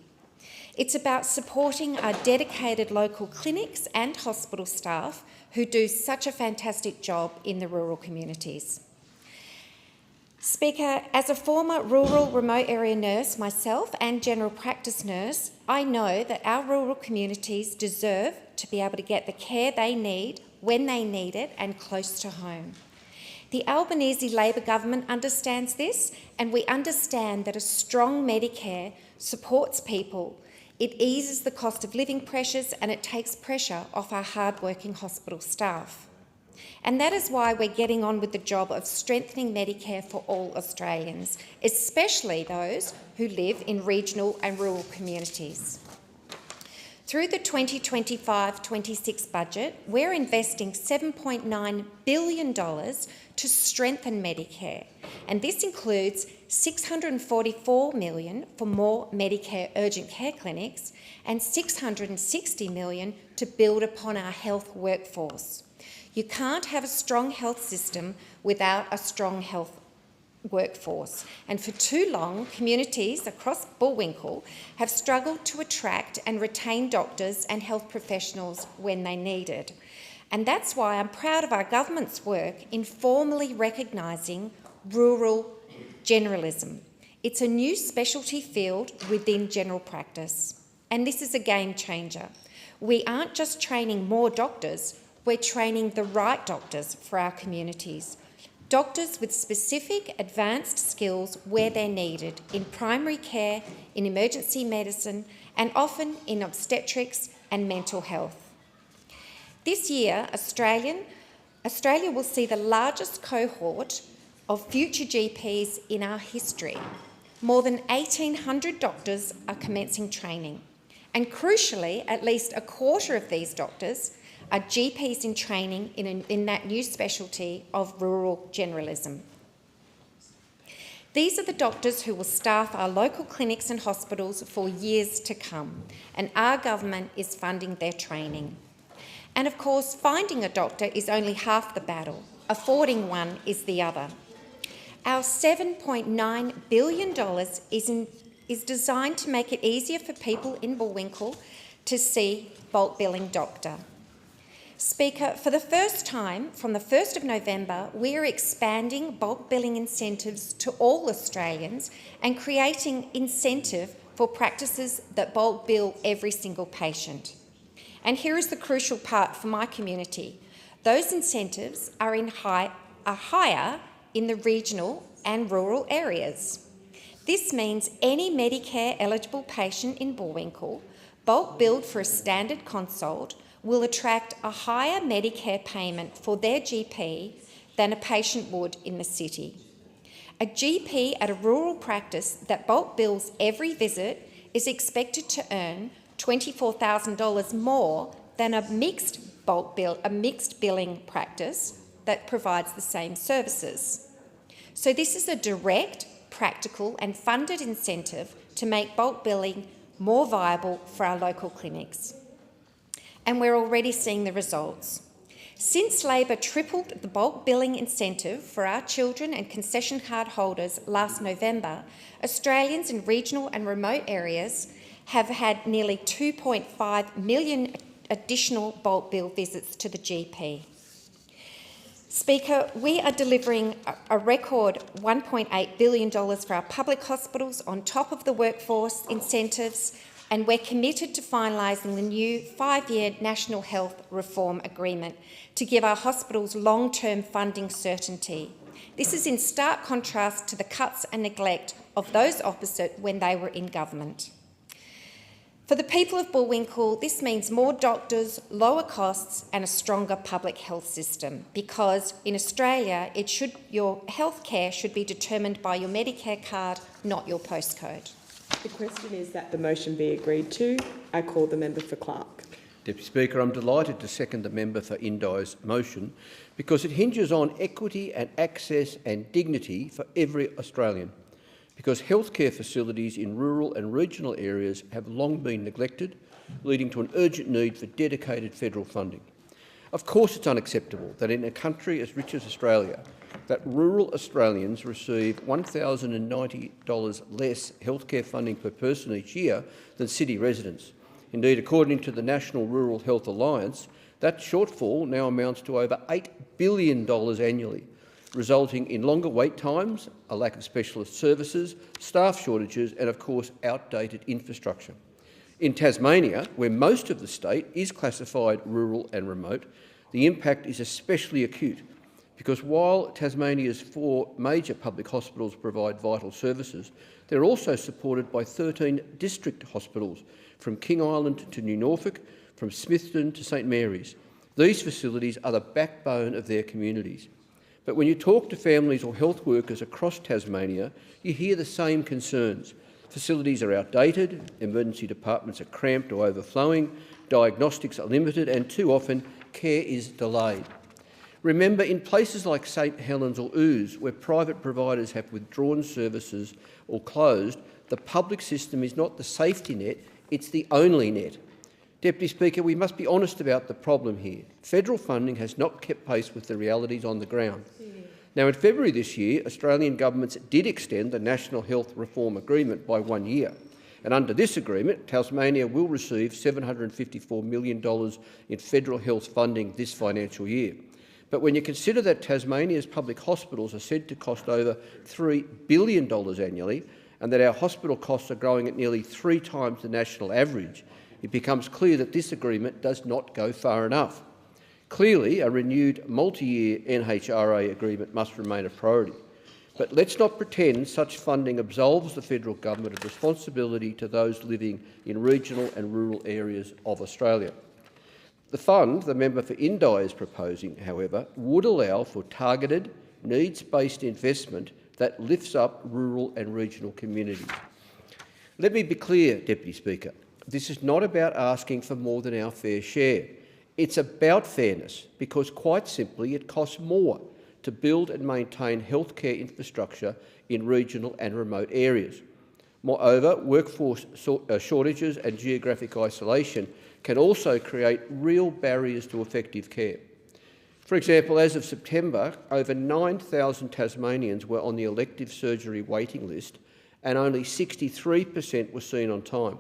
It's about supporting our dedicated local clinics and hospital staff who do such a fantastic job in the rural communities. Speaker, as a former rural remote area nurse myself and general practice nurse, I know that our rural communities deserve to be able to get the care they need when they need it and close to home. The Albanese Labor government understands this, and we understand that a strong Medicare supports people. It eases the cost of living pressures and it takes pressure off our hard-working hospital staff. And that is why we're getting on with the job of strengthening Medicare for all Australians, especially those who live in regional and rural communities. Through the 2025-26 budget, we're investing $7.9 billion to strengthen Medicare, and this includes $644 million for more Medicare urgent care clinics and $660 million to build upon our health workforce. You can't have a strong health system without a strong health workforce, and for too long, communities across Bullwinkle have struggled to attract and retain doctors and health professionals when they needed. And that's why I'm proud of our government's work in formally recognising rural generalism. It's a new specialty field within general practice, and this is a game changer. We aren't just training more doctors, we're training the right doctors for our communities. Doctors with specific advanced skills where they're needed in primary care, in emergency medicine, and often in obstetrics and mental health. This year, Australia will see the largest cohort of future GPs in our history. More than 1,800 doctors are commencing training, and crucially, at least a quarter of these doctors are GPs in training in that new specialty of rural generalism. These are the doctors who will staff our local clinics and hospitals for years to come, and our government is funding their training. And of course, finding a doctor is only half the battle. Affording one is the other. Our $7.9 billion is designed to make it easier for people in Bullwinkle to see bulk billing doctor. Speaker, for the first time, from the 1st of November, we are expanding bulk billing incentives to all Australians and creating incentive for practices that bulk bill every single patient. And here is the crucial part for my community. Those incentives are higher in the regional and rural areas. This means any Medicare eligible patient in Bullwinkle, bulk billed for a standard consult, will attract a higher Medicare payment for their GP than a patient would in the city. A GP at a rural practice that bulk bills every visit is expected to earn $24,000 more than a mixed billing practice that provides the same services. So this is a direct, practical and funded incentive to make bulk billing more viable for our local clinics. And we're already seeing the results. Since Labor tripled the bulk billing incentive for our children and concession card holders last November, Australians in regional and remote areas have had nearly 2.5 million additional bulk bill visits to the GP. Speaker, we are delivering a record $1.8 billion for our public hospitals on top of the workforce incentives and we're committed to finalising the new 5-year National Health Reform Agreement to give our hospitals long-term funding certainty. This is in stark contrast to the cuts and neglect of those opposite when they were in government. For the people of Bullwinkle, this means more doctors, lower costs and a stronger public health system, because in Australia your health care should be determined by your Medicare card, not your postcode. The question is that the motion be agreed to. I call the member for Clark. Deputy Speaker, I'm delighted to second the member for Indi's motion because it hinges on equity and access and dignity for every Australian. Because healthcare facilities in rural and regional areas have long been neglected, leading to an urgent need for dedicated federal funding. Of course, it's unacceptable that in a country as rich as Australia, that rural Australians receive $1,090 less healthcare funding per person each year than city residents. Indeed, according to the National Rural Health Alliance, that shortfall now amounts to over $8 billion annually, resulting in longer wait times, a lack of specialist services, staff shortages and, of course, outdated infrastructure. In Tasmania, where most of the state is classified rural and remote, the impact is especially acute because while Tasmania's 4 major public hospitals provide vital services, they're also supported by 13 district hospitals, from King Island to New Norfolk, from Smithton to St Mary's. These facilities are the backbone of their communities. But when you talk to families or health workers across Tasmania, you hear the same concerns. Facilities are outdated, emergency departments are cramped or overflowing, diagnostics are limited and too often care is delayed. Remember, in places like St Helens or Ouse, where private providers have withdrawn services or closed, the public system is not the safety net, it's the only net. Deputy Speaker, we must be honest about the problem here. Federal funding has not kept pace with the realities on the ground. Now, in February this year, Australian governments did extend the National Health Reform Agreement by 1 year. And under this agreement, Tasmania will receive $754 million in federal health funding this financial year. But when you consider that Tasmania's public hospitals are said to cost over $3 billion annually, and that our hospital costs are growing at nearly 3 times the national average, it becomes clear that this agreement does not go far enough. Clearly, a renewed multi-year NHRA agreement must remain a priority. But let's not pretend such funding absolves the federal government of responsibility to those living in regional and rural areas of Australia. The fund the member for Indi is proposing, however, would allow for targeted, needs-based investment that lifts up rural and regional communities. Let me be clear, Deputy Speaker. This is not about asking for more than our fair share. It's about fairness, because quite simply it costs more to build and maintain healthcare infrastructure in regional and remote areas. Moreover, workforce shortages and geographic isolation can also create real barriers to effective care. For example, as of September, over 9,000 Tasmanians were on the elective surgery waiting list and only 63% were seen on time.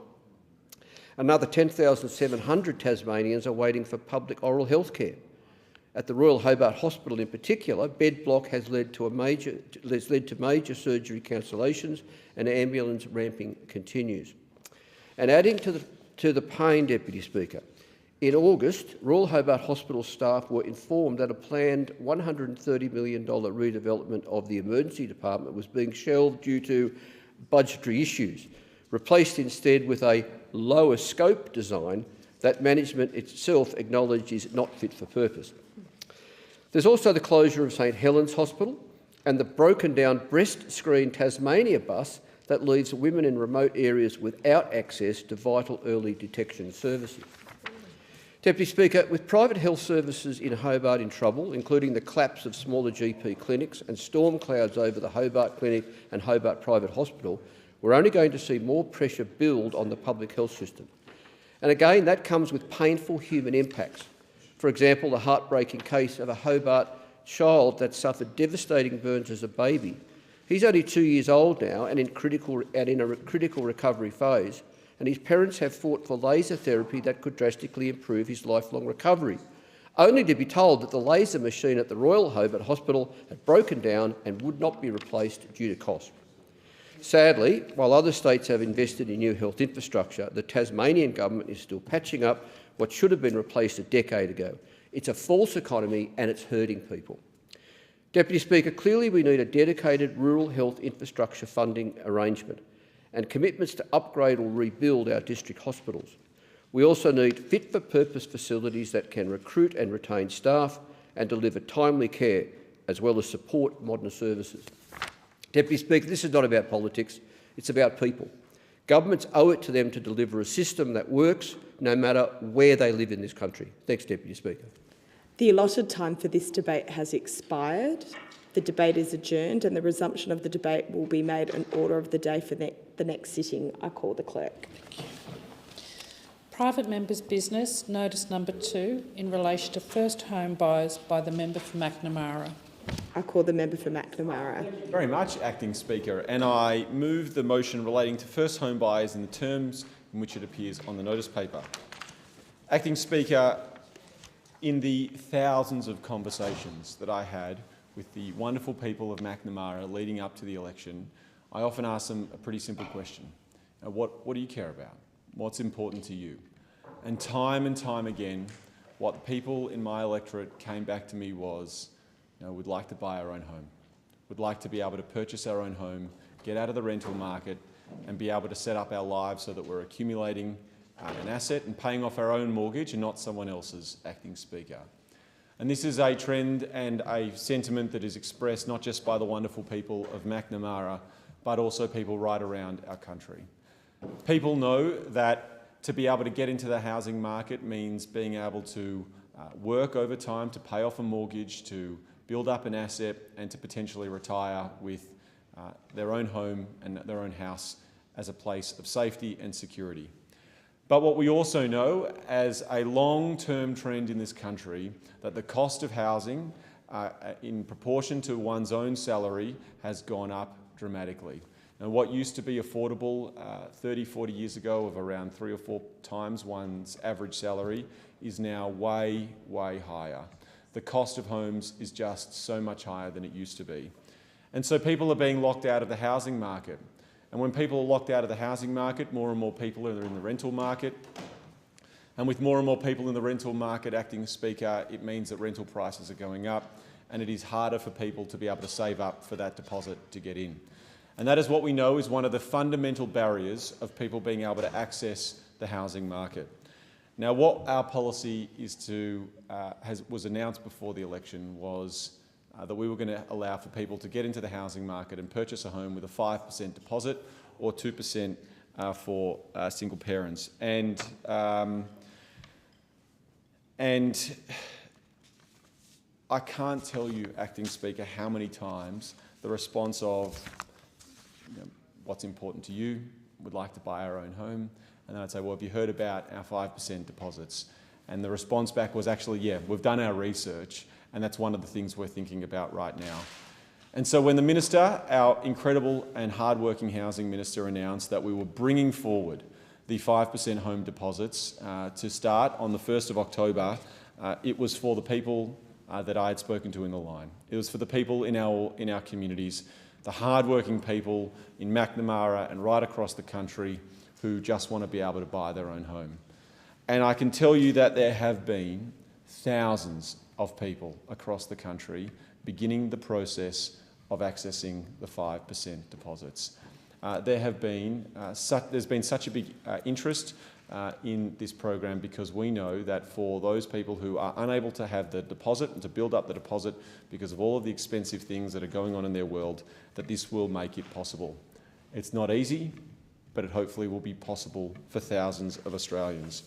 Another 10,700 Tasmanians are waiting for public oral health care. At the Royal Hobart Hospital in particular, bed block has led to major surgery cancellations and ambulance ramping continues. And adding to the pain, Deputy Speaker, in August, Royal Hobart Hospital staff were informed that a planned $130 million redevelopment of the emergency department was being shelved due to budgetary issues, replaced instead with a lower scope design that management itself acknowledged is not fit for purpose. There's also the closure of St Helens Hospital and the broken down Breast Screen Tasmania bus that leaves women in remote areas without access to vital early detection services. Deputy Speaker, with private health services in Hobart in trouble, including the collapse of smaller GP clinics and storm clouds over the Hobart Clinic and Hobart Private Hospital, we're only going to see more pressure build on the public health system. And again, that comes with painful human impacts. For example, the heartbreaking case of a Hobart child that suffered devastating burns as a baby. He's only 2 years old now and in a critical recovery phase, and his parents have fought for laser therapy that could drastically improve his lifelong recovery, only to be told that the laser machine at the Royal Hobart Hospital had broken down and would not be replaced due to cost. Sadly, while other states have invested in new health infrastructure, the Tasmanian government is still patching up what should have been replaced a decade ago. It's a false economy and it's hurting people. Deputy Speaker, clearly we need a dedicated rural health infrastructure funding arrangement and commitments to upgrade or rebuild our district hospitals. We also need fit-for-purpose facilities that can recruit and retain staff and deliver timely care, as well as support modern services. Deputy Speaker, this is not about politics, it's about people. Governments owe it to them to deliver a system that works no matter where they live in this country. Thanks, Deputy Speaker. The allotted time for this debate has expired. The debate is adjourned and the resumption of the debate will be made an order of the day for the next sitting. I call the clerk. Private members' business, notice number 2, in relation to first home buyers by the member for McNamara. I call the member for McNamara. Thank you very much, Acting Speaker, and I move the motion relating to first home buyers in the terms in which it appears on the notice paper. Acting Speaker, in the thousands of conversations that I had with the wonderful people of McNamara leading up to the election, I often ask them a pretty simple question. What do you care about? What's important to you? And time again, what the people in my electorate came back to me was, we'd like to buy our own home. We'd like to be able to purchase our own home, get out of the rental market and be able to set up our lives so that we're accumulating an asset and paying off our own mortgage and not someone else's, Acting Speaker. And this is a trend and a sentiment that is expressed not just by the wonderful people of McNamara, but also people right around our country. People know that to be able to get into the housing market means being able to work over time to pay off a mortgage, to build up an asset and to potentially retire with their own home and their own house as a place of safety and security. But what we also know as a long-term trend in this country, that the cost of housing in proportion to one's own salary has gone up dramatically. And what used to be affordable 30, 40 years ago of around 3 or 4 times one's average salary is now way, way higher. The cost of homes is just so much higher than it used to be. And so people are being locked out of the housing market. And when people are locked out of the housing market, more and more people are in the rental market. And with more and more people in the rental market, Acting Speaker, it means that rental prices are going up and it is harder for people to be able to save up for that deposit to get in. And that is what we know is one of the fundamental barriers of people being able to access the housing market. Now, what our policy is to, was announced before the election was that we were going to allow for people to get into the housing market and purchase a home with a 5% deposit or 2% for single parents. And I can't tell you, Acting Speaker, how many times the response of what's important to you, would like to buy our own home, and then I'd say, well, have you heard about our 5% deposits? And the response back was actually, yeah, we've done our research, and that's one of the things we're thinking about right now. And so when the Minister, our incredible and hard-working housing Minister, announced that we were bringing forward the 5% home deposits to start on the 1st of October, it was for the people that I had spoken to in the line. It was for the people in our communities, the hard-working people in McNamara and right across the country who just want to be able to buy their own home. And I can tell you that there have been thousands of people across the country beginning the process of accessing the 5% deposits. There's been such a big interest in this program because we know that for those people who are unable to have the deposit and to build up the deposit because of all of the expensive things that are going on in their world, that this will make it possible. It's not easy, but it hopefully will be possible for thousands of Australians.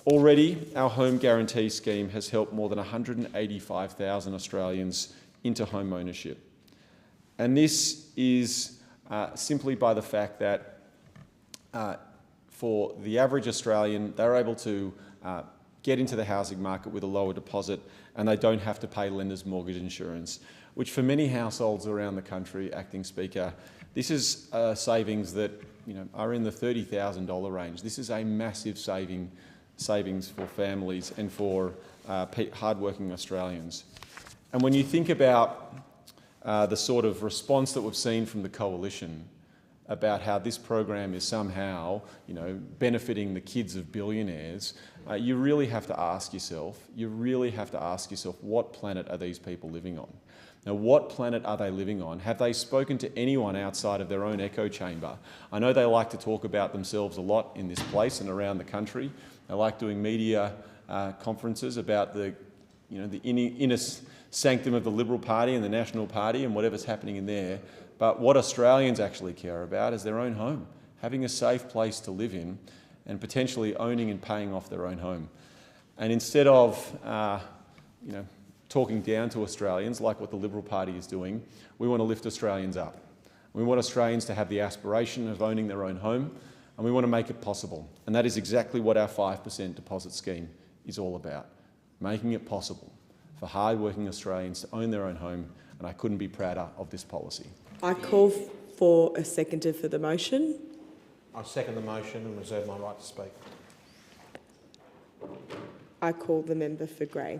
Already, our Home Guarantee Scheme has helped more than 185,000 Australians into home ownership. And this is simply by the fact that for the average Australian, they're able to get into the housing market with a lower deposit and they don't have to pay lenders' mortgage insurance, which for many households around the country, Acting Speaker, this is savings that are in the $30,000 range. This is a massive savings for families and for hard-working Australians. And when you think about the sort of response that we've seen from the Coalition, about how this program is somehow, benefiting the kids of billionaires, you really have to ask yourself, what planet are these people living on? Now, what planet are they living on? Have they spoken to anyone outside of their own echo chamber? I know they like to talk about themselves a lot in this place and around the country. They like doing media conferences about the inner sanctum of the Liberal Party and the National Party and whatever's happening in there. But what Australians actually care about is their own home, having a safe place to live in and potentially owning and paying off their own home. And instead of, talking down to Australians like what the Liberal Party is doing, we want to lift Australians up. We want Australians to have the aspiration of owning their own home, and we want to make it possible. And that is exactly what our 5% deposit scheme is all about, making it possible for hard-working Australians to own their own home, and I couldn't be prouder of this policy. I call for a seconder for the motion. I second the motion and reserve my right to speak. I call the member for Grey.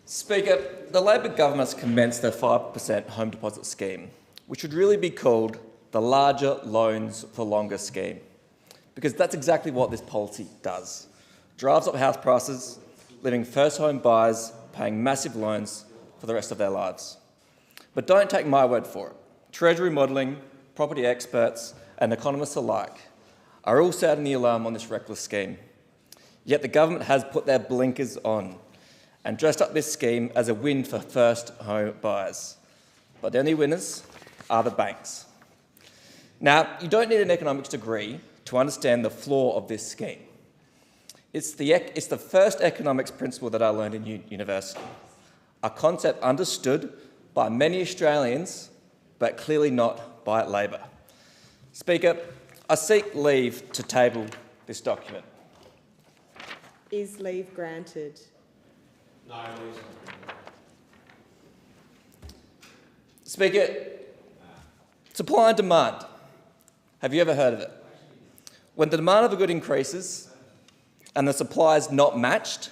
Speaker, the Labor government's commenced their 5% home deposit scheme, which should really be called the larger loans for longer scheme, because that's exactly what this policy does. Drives up house prices, leaving first home buyers paying massive loans for the rest of their lives. But don't take my word for it. Treasury modelling, property experts and economists alike are all sounding the alarm on this reckless scheme. Yet the government has put their blinkers on and dressed up this scheme as a win for first home buyers. But the only winners are the banks. Now, you don't need an economics degree to understand the flaw of this scheme. It's the first economics principle that I learned in university, a concept understood by many Australians, but clearly not by Labor. Speaker, I seek leave to table this document. Is leave granted? No, please. Speaker, supply and demand. Have you ever heard of it? When the demand of a good increases and the supply is not matched,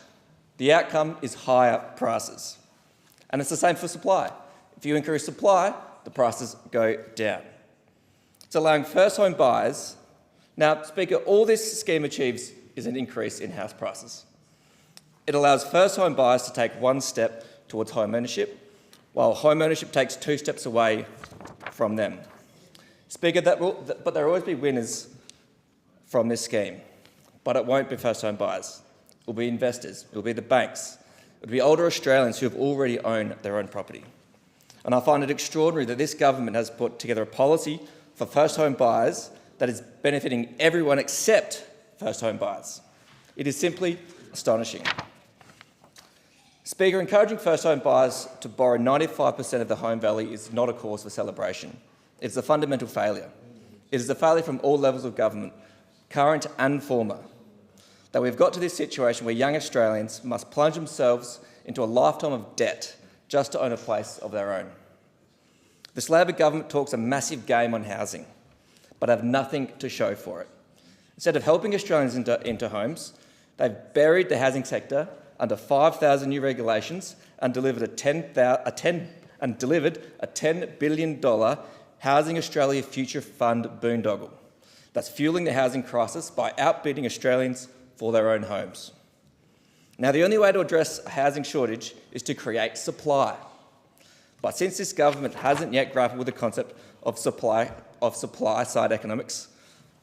the outcome is higher prices. And it's the same for supply. If you increase supply, the prices go down. It's allowing first home buyers. Now, Speaker, all this scheme achieves is an increase in house prices. It allows first home buyers to take one step towards home ownership, while home ownership takes 2 steps away from them. Speaker, but there will always be winners from this scheme, but it won't be first home buyers. It will be investors, it will be the banks, it will be older Australians who have already owned their own property. And I find it extraordinary that this government has put together a policy for first home buyers that is benefiting everyone except first home buyers. It is simply astonishing. Speaker, encouraging first home buyers to borrow 95% of the home value is not a cause for celebration. It's a fundamental failure. It is a failure from all levels of government, current and former, that we've got to this situation where young Australians must plunge themselves into a lifetime of debt just to own a place of their own. This Labor government talks a massive game on housing, but have nothing to show for it. Instead of helping Australians into homes, they've buried the housing sector under 5,000 new regulations and delivered a $10 billion Housing Australia Future Fund boondoggle that's fuelling the housing crisis by outbidding Australians for their own homes. Now, the only way to address a housing shortage is to create supply. But since this government hasn't yet grappled with the concept of supply-side economics,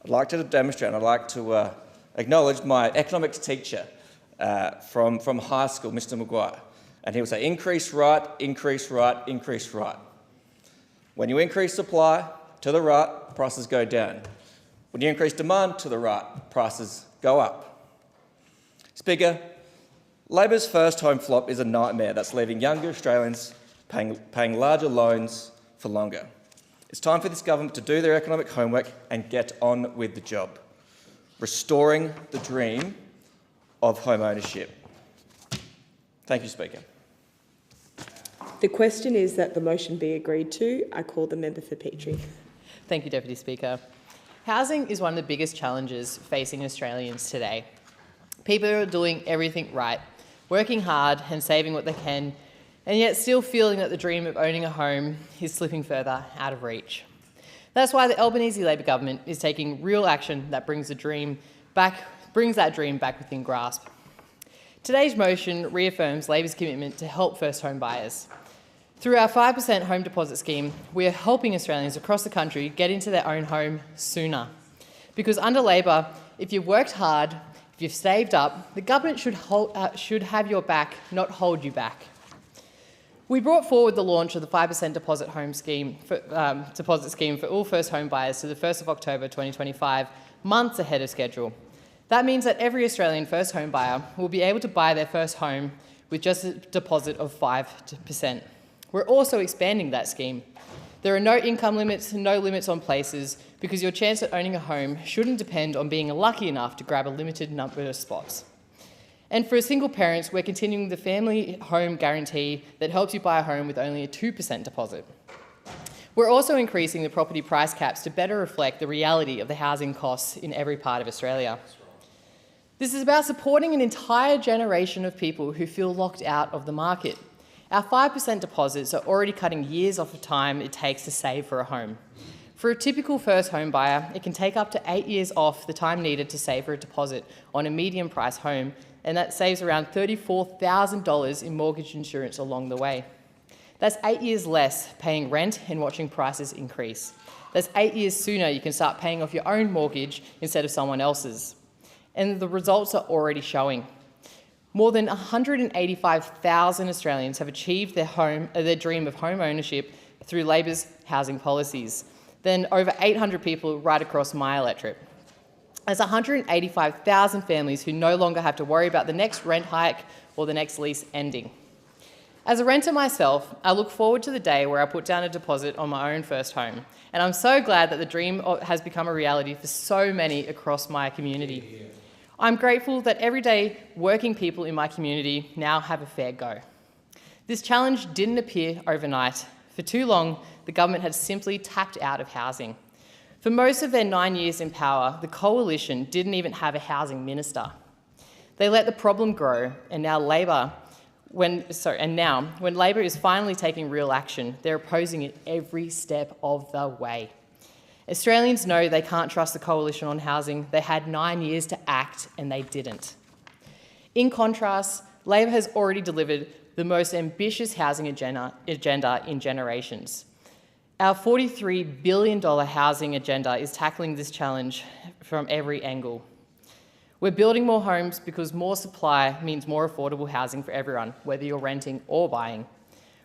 I'd like to demonstrate and I'd like to acknowledge my economics teacher from high school, Mr. Maguire. And he would say, increase right, increase right, increase right. When you increase supply to the right, prices go down. When you increase demand to the right, prices go up. Speaker, Labor's first home flop is a nightmare that's leaving younger Australians paying larger loans for longer. It's time for this government to do their economic homework and get on with the job, restoring the dream of home ownership. Thank you, Speaker. The question is that the motion be agreed to. I call the member for Petrie. Thank you, Deputy Speaker. Housing is one of the biggest challenges facing Australians today. People are doing everything right, working hard and saving what they can, and yet still feeling that the dream of owning a home is slipping further out of reach. That's why the Albanese Labor government is taking real action that brings that dream back within grasp. Today's motion reaffirms Labor's commitment to help first home buyers. Through our 5% home deposit scheme, we are helping Australians across the country get into their own home sooner. Because under Labor, if you've worked hard, if you've saved up, the government should have your back, not hold you back. We brought forward the launch of the 5% deposit scheme for all first home buyers to the 1st of October 2025, months ahead of schedule. That means that every Australian first home buyer will be able to buy their first home with just a deposit of 5%. We're also expanding that scheme. There are no income limits, no limits on places, because your chance at owning a home shouldn't depend on being lucky enough to grab a limited number of spots. And for single parents, we're continuing the family home guarantee that helps you buy a home with only a 2% deposit. We're also increasing the property price caps to better reflect the reality of the housing costs in every part of Australia. This is about supporting an entire generation of people who feel locked out of the market. Our 5% deposits are already cutting years off the time it takes to save for a home. For a typical first home buyer, it can take up to 8 years off the time needed to save for a deposit on a medium price home, and that saves around $34,000 in mortgage insurance along the way. That's 8 years less paying rent and watching prices increase. That's 8 years sooner you can start paying off your own mortgage instead of someone else's. And the results are already showing. More than 185,000 Australians have achieved their dream of home ownership through Labor's housing policies. Then over 800 people right across my electorate. There's 185,000 families who no longer have to worry about the next rent hike or the next lease ending. As a renter myself, I look forward to the day where I put down a deposit on my own first home, and I'm so glad that the dream has become a reality for so many across my community. I'm grateful that everyday working people in my community now have a fair go. This challenge didn't appear overnight. For too long, the government had simply tapped out of housing. For most of their 9 years in power, the coalition didn't even have a housing minister. They let the problem grow, and now when Labor is finally taking real action, they're opposing it every step of the way. Australians know they can't trust the coalition on housing. They had 9 years to act, and they didn't. In contrast, Labor has already delivered the most ambitious housing agenda in generations. Our $43 billion housing agenda is tackling this challenge from every angle. We're building more homes because more supply means more affordable housing for everyone, whether you're renting or buying.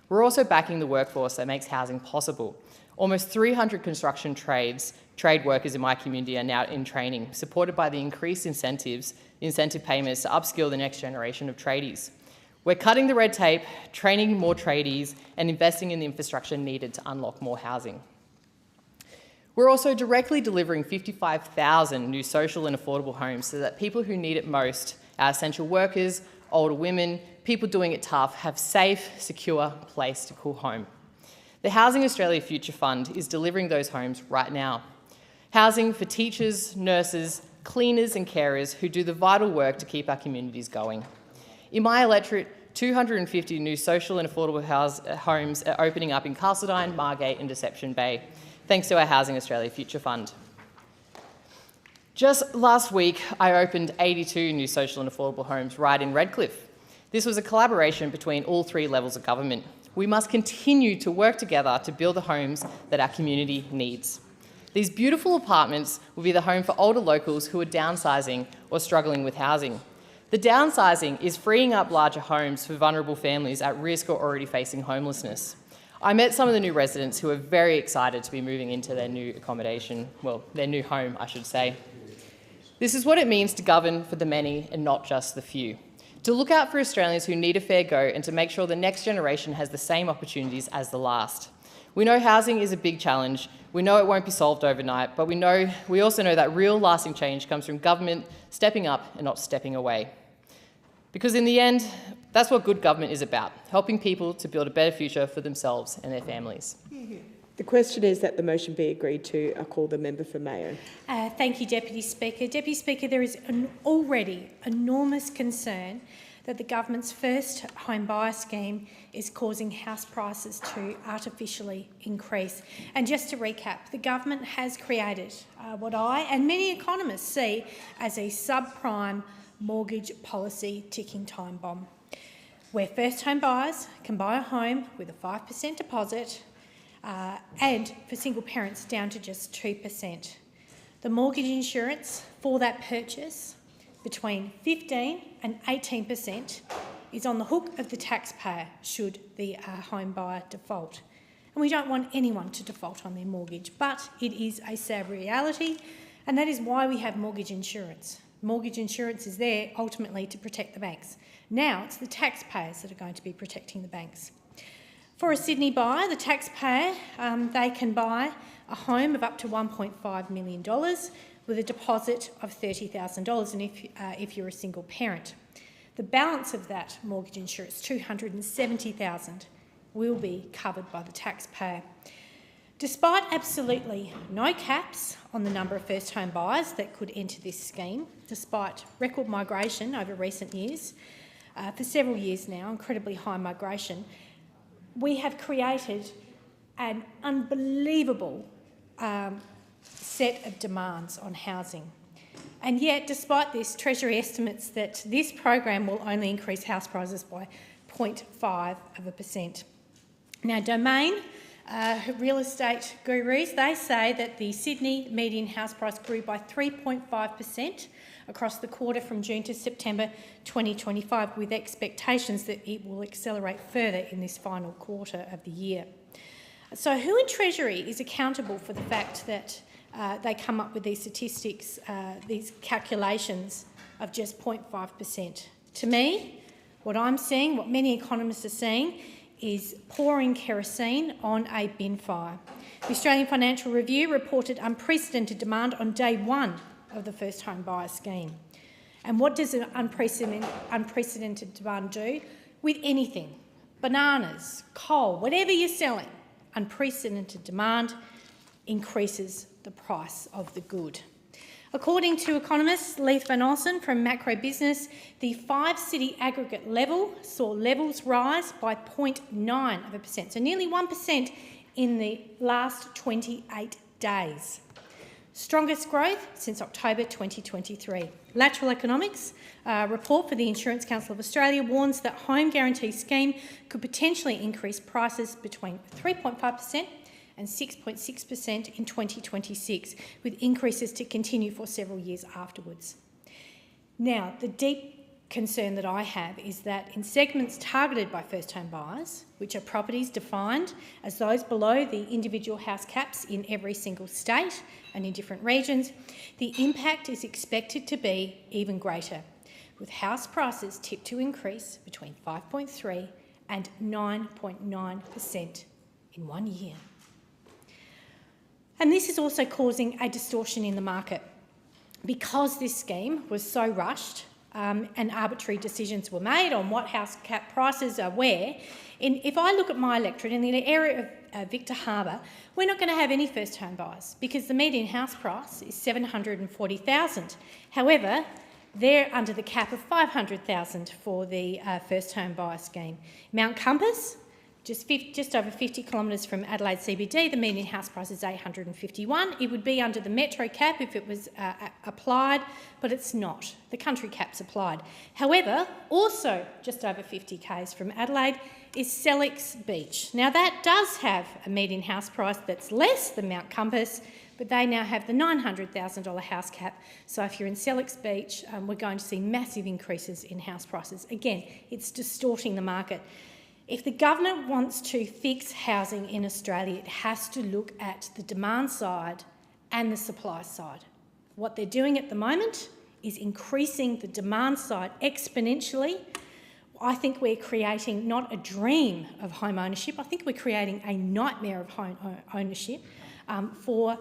We're also backing the workforce that makes housing possible. Almost 300 construction trade workers in my community are now in training, supported by the increased incentive payments to upskill the next generation of tradies. We're cutting the red tape, training more tradies, and investing in the infrastructure needed to unlock more housing. We're also directly delivering 55,000 new social and affordable homes so that people who need it most, our essential workers, older women, people doing it tough, have a safe, secure place to call home. The Housing Australia Future Fund is delivering those homes right now. Housing for teachers, nurses, cleaners and carers who do the vital work to keep our communities going. In my electorate, 250 new social and affordable homes are opening up in Castledine, Margate and Deception Bay, thanks to our Housing Australia Future Fund. Just last week, I opened 82 new social and affordable homes right in Redcliffe. This was a collaboration between all three levels of government. We must continue to work together to build the homes that our community needs. These beautiful apartments will be the home for older locals who are downsizing or struggling with housing. The downsizing is freeing up larger homes for vulnerable families at risk or already facing homelessness. I met some of the new residents who are very excited to be moving into their new accommodation, well, their new home, I should say. This is what it means to govern for the many and not just the few. To look out for Australians who need a fair go and to make sure the next generation has the same opportunities as the last. We know housing is a big challenge. We know it won't be solved overnight, but we also know that real lasting change comes from government stepping up and not stepping away. Because in the end, that's what good government is about, helping people to build a better future for themselves and their families. The question is that the motion be agreed to. I call the member for Mayo. Thank you, Deputy Speaker. Deputy Speaker, there is an already enormous concern that the government's first home buyer scheme is causing house prices to artificially increase. And just to recap, the government has created what I and many economists see as a subprime mortgage policy ticking time bomb, where first home buyers can buy a home with a 5% deposit and for single parents down to just 2%. The mortgage insurance for that purchase between 15 and 18% is on the hook of the taxpayer should the home buyer default. And we don't want anyone to default on their mortgage, but it is a sad reality, and that is why we have mortgage insurance. Mortgage insurance is there ultimately to protect the banks. Now it's the taxpayers that are going to be protecting the banks. For a Sydney buyer, the taxpayer, they can buy a home of up to $1.5 million with a deposit of $30,000, and if you're a single parent. The balance of that mortgage insurance, $270,000, will be covered by the taxpayer. Despite absolutely no caps on the number of first home buyers that could enter this scheme, despite record migration over recent years, for several years now, incredibly high migration, we have created an unbelievable set of demands on housing. And yet, despite this, Treasury estimates that this program will only increase house prices by 0.5%. Now, Domain real estate gurus, they say that the Sydney median house price grew by 3.5% across the quarter from June to September 2025, with expectations that it will accelerate further in this final quarter of the year. So who in Treasury is accountable for the fact that they come up with these statistics, these calculations of just 0.5%? To me, what I'm seeing, what many economists are seeing, is pouring kerosene on a bin fire. The Australian Financial Review reported unprecedented demand on day one of the first home buyer scheme. And what does an unprecedented demand do with anything? Bananas, coal, whatever you're selling, unprecedented demand increases the price of the good. According to economist Leith Van Olsen from Macro Business, the 5-city aggregate level saw levels rise by 0.9%, so nearly 1% in the last 28 days. Strongest growth since October 2023. Lateral Economics report for the Insurance Council of Australia warns that home guarantee scheme could potentially increase prices between 3.5% and 6.6% in 2026, with increases to continue for several years afterwards. Now, the deep concern that I have is that in segments targeted by first home buyers, which are properties defined as those below the individual house caps in every single state and in different regions, the impact is expected to be even greater, with house prices tipped to increase between 5.3% and 9.9% in 1 year. And this is also causing a distortion in the market. Because this scheme was so rushed and arbitrary decisions were made on what house cap prices are where, if I look at my electorate in the area of Victor Harbour, we're not going to have any first home buyers because the median house price is $740,000. However, they're under the cap of $500,000 for the first home buyer scheme. Mount Compass, just over 50 kilometres from Adelaide CBD, the median house price is $851. It would be under the metro cap if it was applied, but it's not. The country cap's applied. However, also just over 50 k's from Adelaide is Sellex Beach. Now that does have a median house price that's less than Mount Compass, but they now have the $900,000 house cap. So if you're in Sellex Beach, we're going to see massive increases in house prices. Again, it's distorting the market. If the government wants to fix housing in Australia, it has to look at the demand side and the supply side. What they're doing at the moment is increasing the demand side exponentially. I think we're creating not a dream of home ownership, I think we're creating a nightmare of home ownership for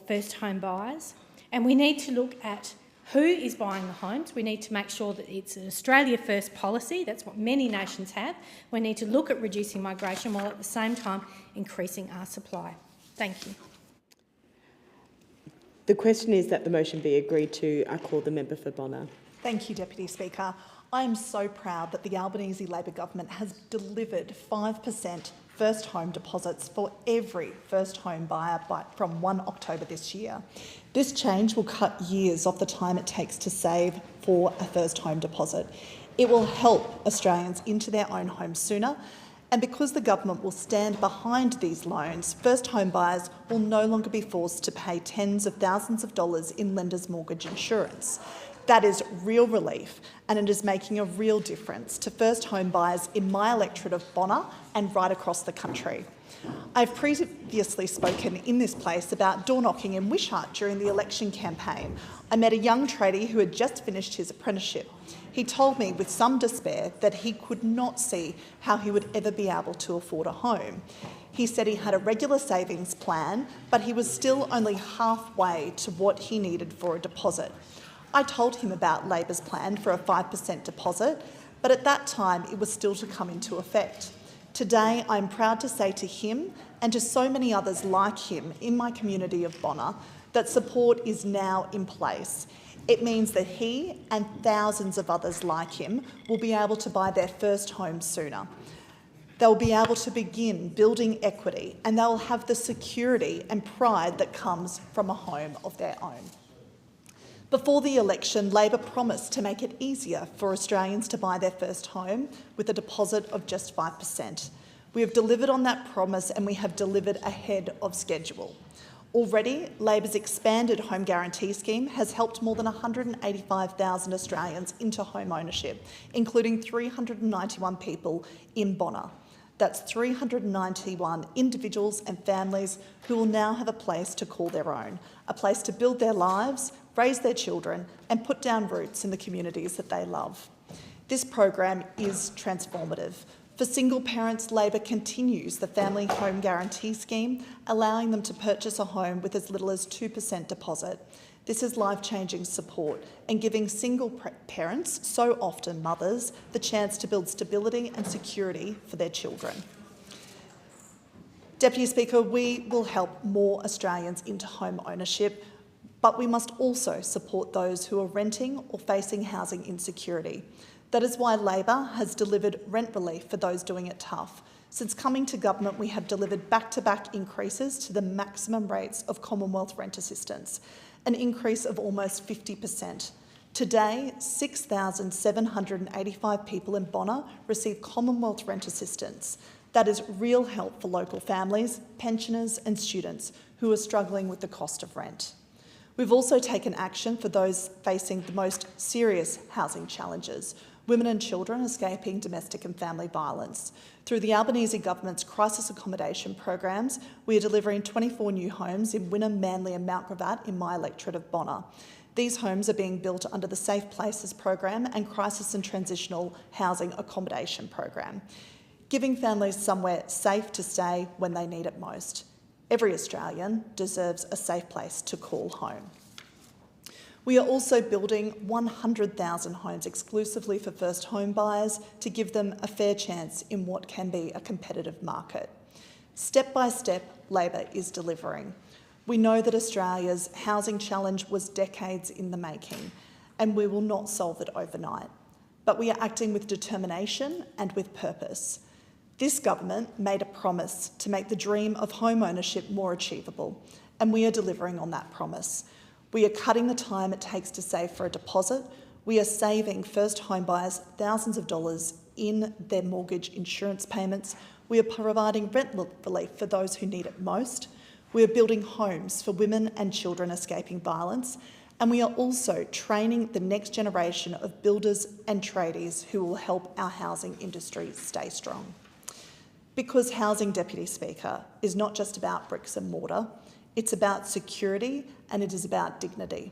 first home buyers. And we need to look at who is buying the homes. We need to make sure that it's an Australia First policy. That's what many nations have. We need to look at reducing migration while at the same time increasing our supply. Thank you. The question is that the motion be agreed to. I call the member for Bonner. Thank you, Deputy Speaker. I am so proud that the Albanese Labor government has delivered 5% first home deposits for every first home buyer from 1 October this year. This change will cut years off the time it takes to save for a first home deposit. It will help Australians into their own home sooner, and because the government will stand behind these loans, first home buyers will no longer be forced to pay tens of thousands of dollars in lender's mortgage insurance. That is real relief, and it is making a real difference to first home buyers in my electorate of Bonner and right across the country. I've previously spoken in this place about door knocking in Wishart during the election campaign. I met a young tradie who had just finished his apprenticeship. He told me with some despair that he could not see how he would ever be able to afford a home. He said he had a regular savings plan, but he was still only halfway to what he needed for a deposit. I told him about Labor's plan for a 5% deposit, but at that time it was still to come into effect. Today, I'm proud to say to him and to so many others like him in my community of Bonner that support is now in place. It means that he and thousands of others like him will be able to buy their first home sooner. They'll be able to begin building equity, and they'll have the security and pride that comes from a home of their own. Before the election, Labor promised to make it easier for Australians to buy their first home with a deposit of just 5%. We have delivered on that promise, and we have delivered ahead of schedule. Already, Labor's expanded home guarantee scheme has helped more than 185,000 Australians into home ownership, including 391 people in Bonner. That's 391 individuals and families who will now have a place to call their own, a place to build their lives, raise their children and put down roots in the communities that they love. This program is transformative. For single parents, Labor continues the Family Home Guarantee Scheme, allowing them to purchase a home with as little as 2% deposit. This is life-changing support and giving single parents, so often mothers, the chance to build stability and security for their children. Deputy Speaker, we will help more Australians into home ownership, but we must also support those who are renting or facing housing insecurity. That is why Labor has delivered rent relief for those doing it tough. Since coming to government, we have delivered back-to-back increases to the maximum rates of Commonwealth rent assistance, an increase of almost 50%. Today, 6,785 people in Bonner receive Commonwealth rent assistance. That is real help for local families, pensioners and students who are struggling with the cost of rent. We've also taken action for those facing the most serious housing challenges, women and children escaping domestic and family violence. Through the Albanese government's crisis accommodation programs, we are delivering 24 new homes in Wynnum, Manly and Mount Gravatt in my electorate of Bonner. These homes are being built under the Safe Places program and Crisis and Transitional Housing Accommodation program, giving families somewhere safe to stay when they need it most. Every Australian deserves a safe place to call home. We are also building 100,000 homes exclusively for first home buyers to give them a fair chance in what can be a competitive market. Step by step, Labor is delivering. We know that Australia's housing challenge was decades in the making, and we will not solve it overnight. But we are acting with determination and with purpose. This government made a promise to make the dream of home ownership more achievable, and we are delivering on that promise. We are cutting the time it takes to save for a deposit. We are saving first home buyers thousands of dollars in their mortgage insurance payments. We are providing rent relief for those who need it most. We are building homes for women and children escaping violence. And we are also training the next generation of builders and tradies who will help our housing industry stay strong. Because housing, Deputy Speaker, is not just about bricks and mortar, it's about security and it is about dignity.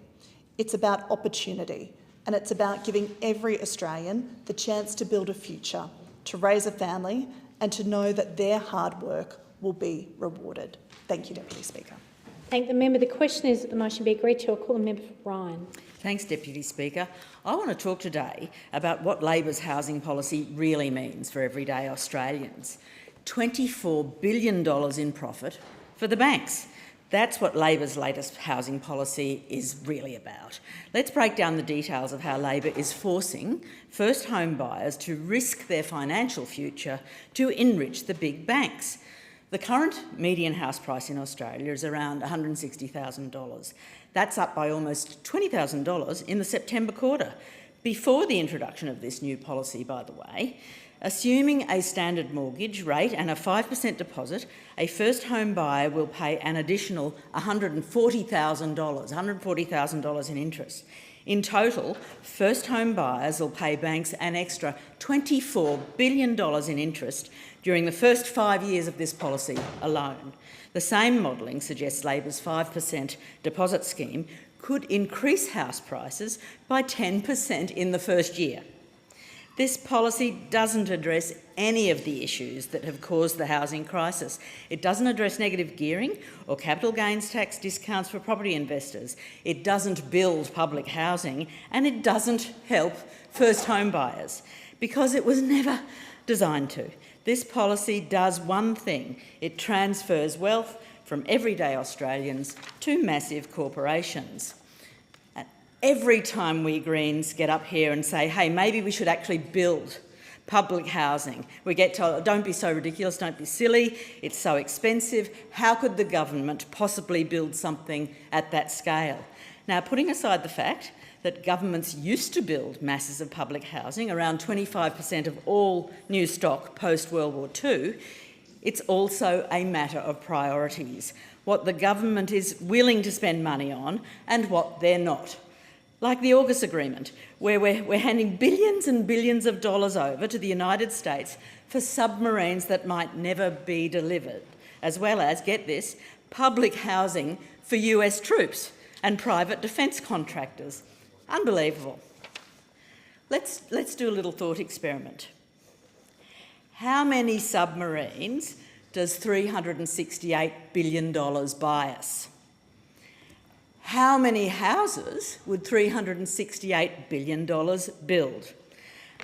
It's about opportunity and it's about giving every Australian the chance to build a future, to raise a family and to know that their hard work will be rewarded. Thank you, Deputy Speaker. Thank the member. The question is that the motion be agreed to. I'll call the member for Ryan. Thanks, Deputy Speaker. I want to talk today about what Labor's housing policy really means for everyday Australians. $24 billion in profit for the banks. That's what Labor's latest housing policy is really about. Let's break down the details of how Labor is forcing first home buyers to risk their financial future to enrich the big banks. The current median house price in Australia is around $160,000. That's up by almost $20,000 in the September quarter. Before the introduction of this new policy, by the way, assuming a standard mortgage rate and a 5% deposit, a first home buyer will pay an additional $140,000 in interest. In total, first home buyers will pay banks an extra $24 billion in interest during the first 5 years of this policy alone. The same modelling suggests Labor's 5% deposit scheme could increase house prices by 10% in the first year. This policy doesn't address any of the issues that have caused the housing crisis. It doesn't address negative gearing or capital gains tax discounts for property investors. It doesn't build public housing, and it doesn't help first home buyers because it was never designed to. This policy does one thing: it transfers wealth from everyday Australians to massive corporations. Every time we Greens get up here and say, hey, maybe we should actually build public housing, we get told, don't be so ridiculous, don't be silly, it's so expensive. How could the government possibly build something at that scale? Now, putting aside the fact that governments used to build masses of public housing, around 25% of all new stock post-World War II, it's also a matter of priorities, what the government is willing to spend money on and what they're not. Like the AUKUS agreement, where we're handing billions and billions of dollars over to the United States for submarines that might never be delivered, as well as, get this, public housing for US troops and private defence contractors. Unbelievable. Let's do a little thought experiment. How many submarines does $368 billion buy us? How many houses would $368 billion build?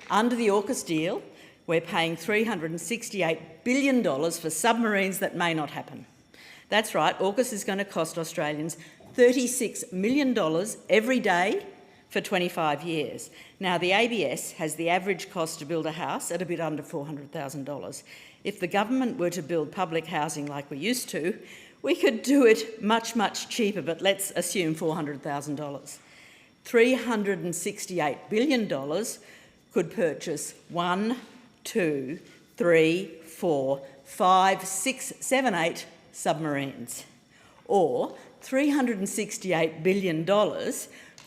Under the AUKUS deal, we're paying $368 billion for submarines that may not happen. That's right, AUKUS is going to cost Australians $36 million every day for 25 years. Now, the ABS has the average cost to build a house at a bit under $400,000. If the government were to build public housing like we used to, we could do it much, much cheaper, but let's assume $400,000. $368 billion could purchase 1, 2, 3, 4, 5, 6, 7, 8 submarines. Or $368 billion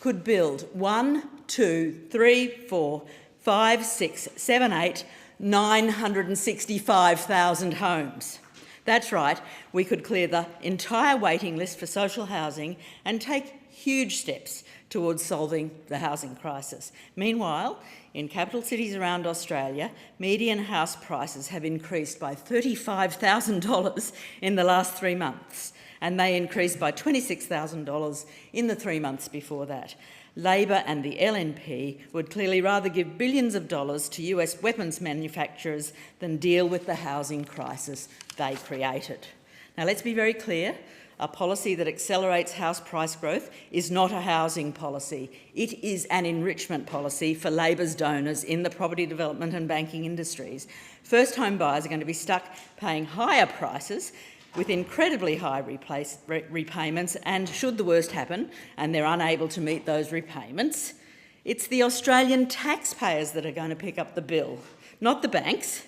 could build 1, 2, 3, 4, 5, 6, 7, 8, 965,000 homes. That's right, we could clear the entire waiting list for social housing and take huge steps towards solving the housing crisis. Meanwhile, in capital cities around Australia, median house prices have increased by $35,000 in the last 3 months, and they increased by $26,000 in the 3 months before that. Labor and the LNP would clearly rather give billions of dollars to US weapons manufacturers than deal with the housing crisis they created. Now, let's be very clear. A policy that accelerates house price growth is not a housing policy. It is an enrichment policy for Labor's donors in the property development and banking industries. First home buyers are going to be stuck paying higher prices with incredibly high repayments, and should the worst happen and they're unable to meet those repayments, it's the Australian taxpayers that are going to pick up the bill, not the banks.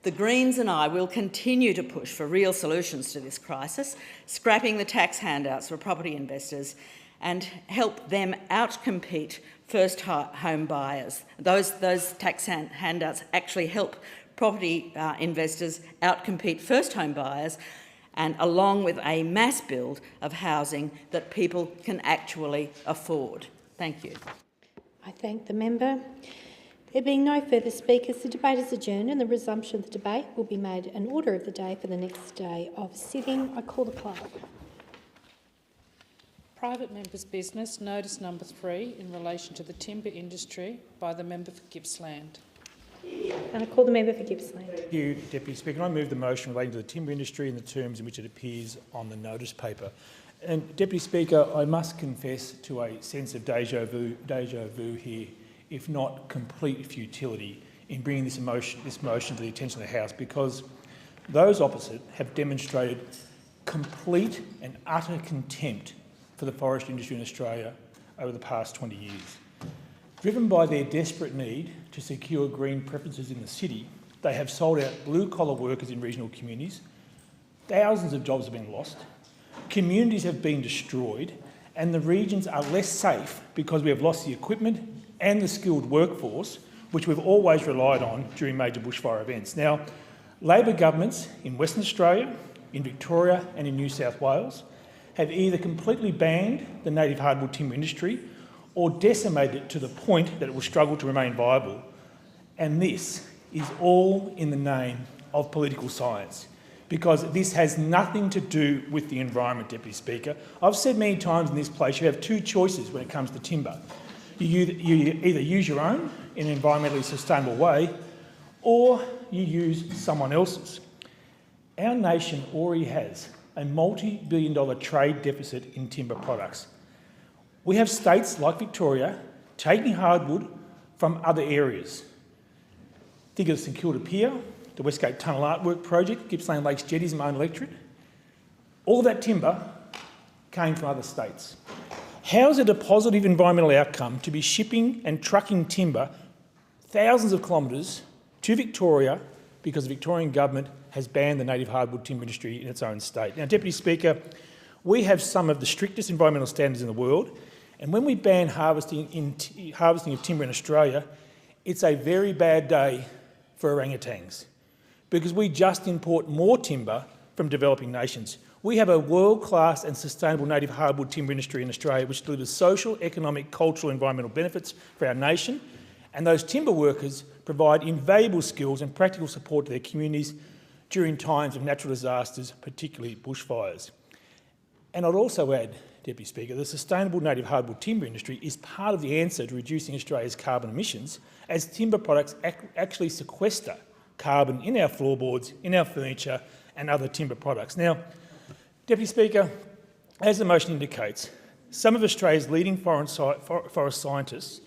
The Greens and I will continue to push for real solutions to this crisis, scrapping the tax handouts for property investors and help them outcompete first home buyers. Those tax handouts actually help property investors outcompete first home buyers, and along with a mass build of housing that people can actually afford. Thank you. I thank the member. There being no further speakers, the debate is adjourned and the resumption of the debate will be made an order of the day for the next day of sitting. I call the clerk. Private members' business, notice number 3 in relation to the timber industry by the member for Gippsland. And I call the member for Gippsland. Thank you, Deputy Speaker. I move the motion relating to the timber industry in the terms in which it appears on the notice paper. And Deputy Speaker, I must confess to a sense of deja vu here, if not complete futility, in bringing this motion to the attention of the House, because those opposite have demonstrated complete and utter contempt for the forest industry in Australia over the past 20 years. Driven by their desperate need to secure green preferences in the city, they have sold out blue-collar workers in regional communities. Thousands of jobs have been lost. Communities have been destroyed, and the regions are less safe because we have lost the equipment and the skilled workforce, which we've always relied on during major bushfire events. Now, Labor governments in Western Australia, in Victoria and in New South Wales have either completely banned the native hardwood timber industry or decimated it to the point that it will struggle to remain viable. And this is all in the name of political science, because this has nothing to do with the environment, Deputy Speaker. I've said many times in this place, you have two choices when it comes to timber. You either use your own in an environmentally sustainable way, or you use someone else's. Our nation already has a multi-billion-dollar trade deficit in timber products. We have states like Victoria taking hardwood from other areas. Think of the St Kilda Pier, the Westgate Tunnel Artwork Project, Gippsland Lakes Jetties and Mine Electorate. All that timber came from other states. How is it a positive environmental outcome to be shipping and trucking timber thousands of kilometres to Victoria because the Victorian government has banned the native hardwood timber industry in its own state? Now, Deputy Speaker, we have some of the strictest environmental standards in the world, and when we ban harvesting of timber in Australia, it's a very bad day for orangutans, because we just import more timber from developing nations. We have a world-class and sustainable native hardwood timber industry in Australia which delivers social, economic, cultural, environmental benefits for our nation, and those timber workers provide invaluable skills and practical support to their communities during times of natural disasters, particularly bushfires. And I'd also add, Deputy Speaker, the sustainable native hardwood timber industry is part of the answer to reducing Australia's carbon emissions, as timber products actually sequester carbon in our floorboards, in our furniture and other timber products. Now, Deputy Speaker, as the motion indicates, some of Australia's leading forest scientists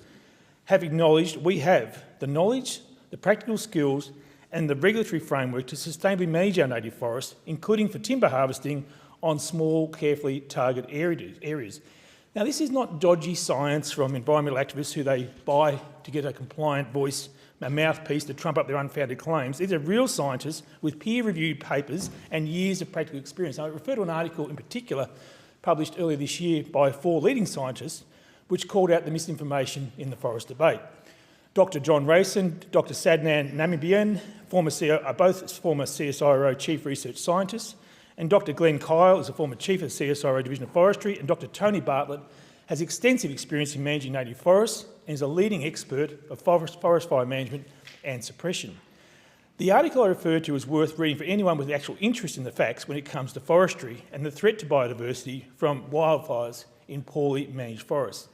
have acknowledged we have the knowledge, the practical skills and the regulatory framework to sustainably manage our native forests, including for timber harvesting on small, carefully targeted areas. Now, this is not dodgy science from environmental activists who they buy to get a compliant voice, a mouthpiece to trump up their unfounded claims. These are real scientists with peer-reviewed papers and years of practical experience. Now, I refer to an article in particular published earlier this year by 4 leading scientists which called out the misinformation in the forest debate. Dr John Rayson, Dr Sadnan Namibian, are both former CSIRO Chief Research Scientists, and Dr Glenn Kyle is a former Chief of the CSIRO Division of Forestry, and Dr Tony Bartlett has extensive experience in managing native forests and is a leading expert of forest fire management and suppression. The article I referred to is worth reading for anyone with actual interest in the facts when it comes to forestry and the threat to biodiversity from wildfires in poorly managed forests.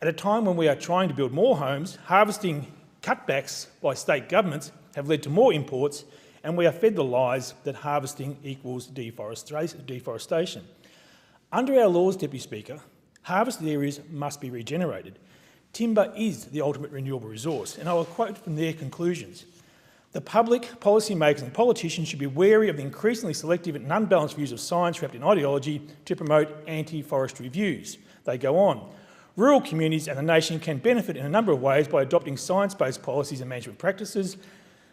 At a time when we are trying to build more homes, harvesting cutbacks by state governments have led to more imports, and we are fed the lies that harvesting equals deforestation. Under our laws, Deputy Speaker, harvested areas must be regenerated. Timber is the ultimate renewable resource, and I will quote from their conclusions. The public, policymakers and politicians should be wary of the increasingly selective and unbalanced views of science wrapped in ideology to promote anti-forestry views. They go on. Rural communities and the nation can benefit in a number of ways by adopting science-based policies and management practices.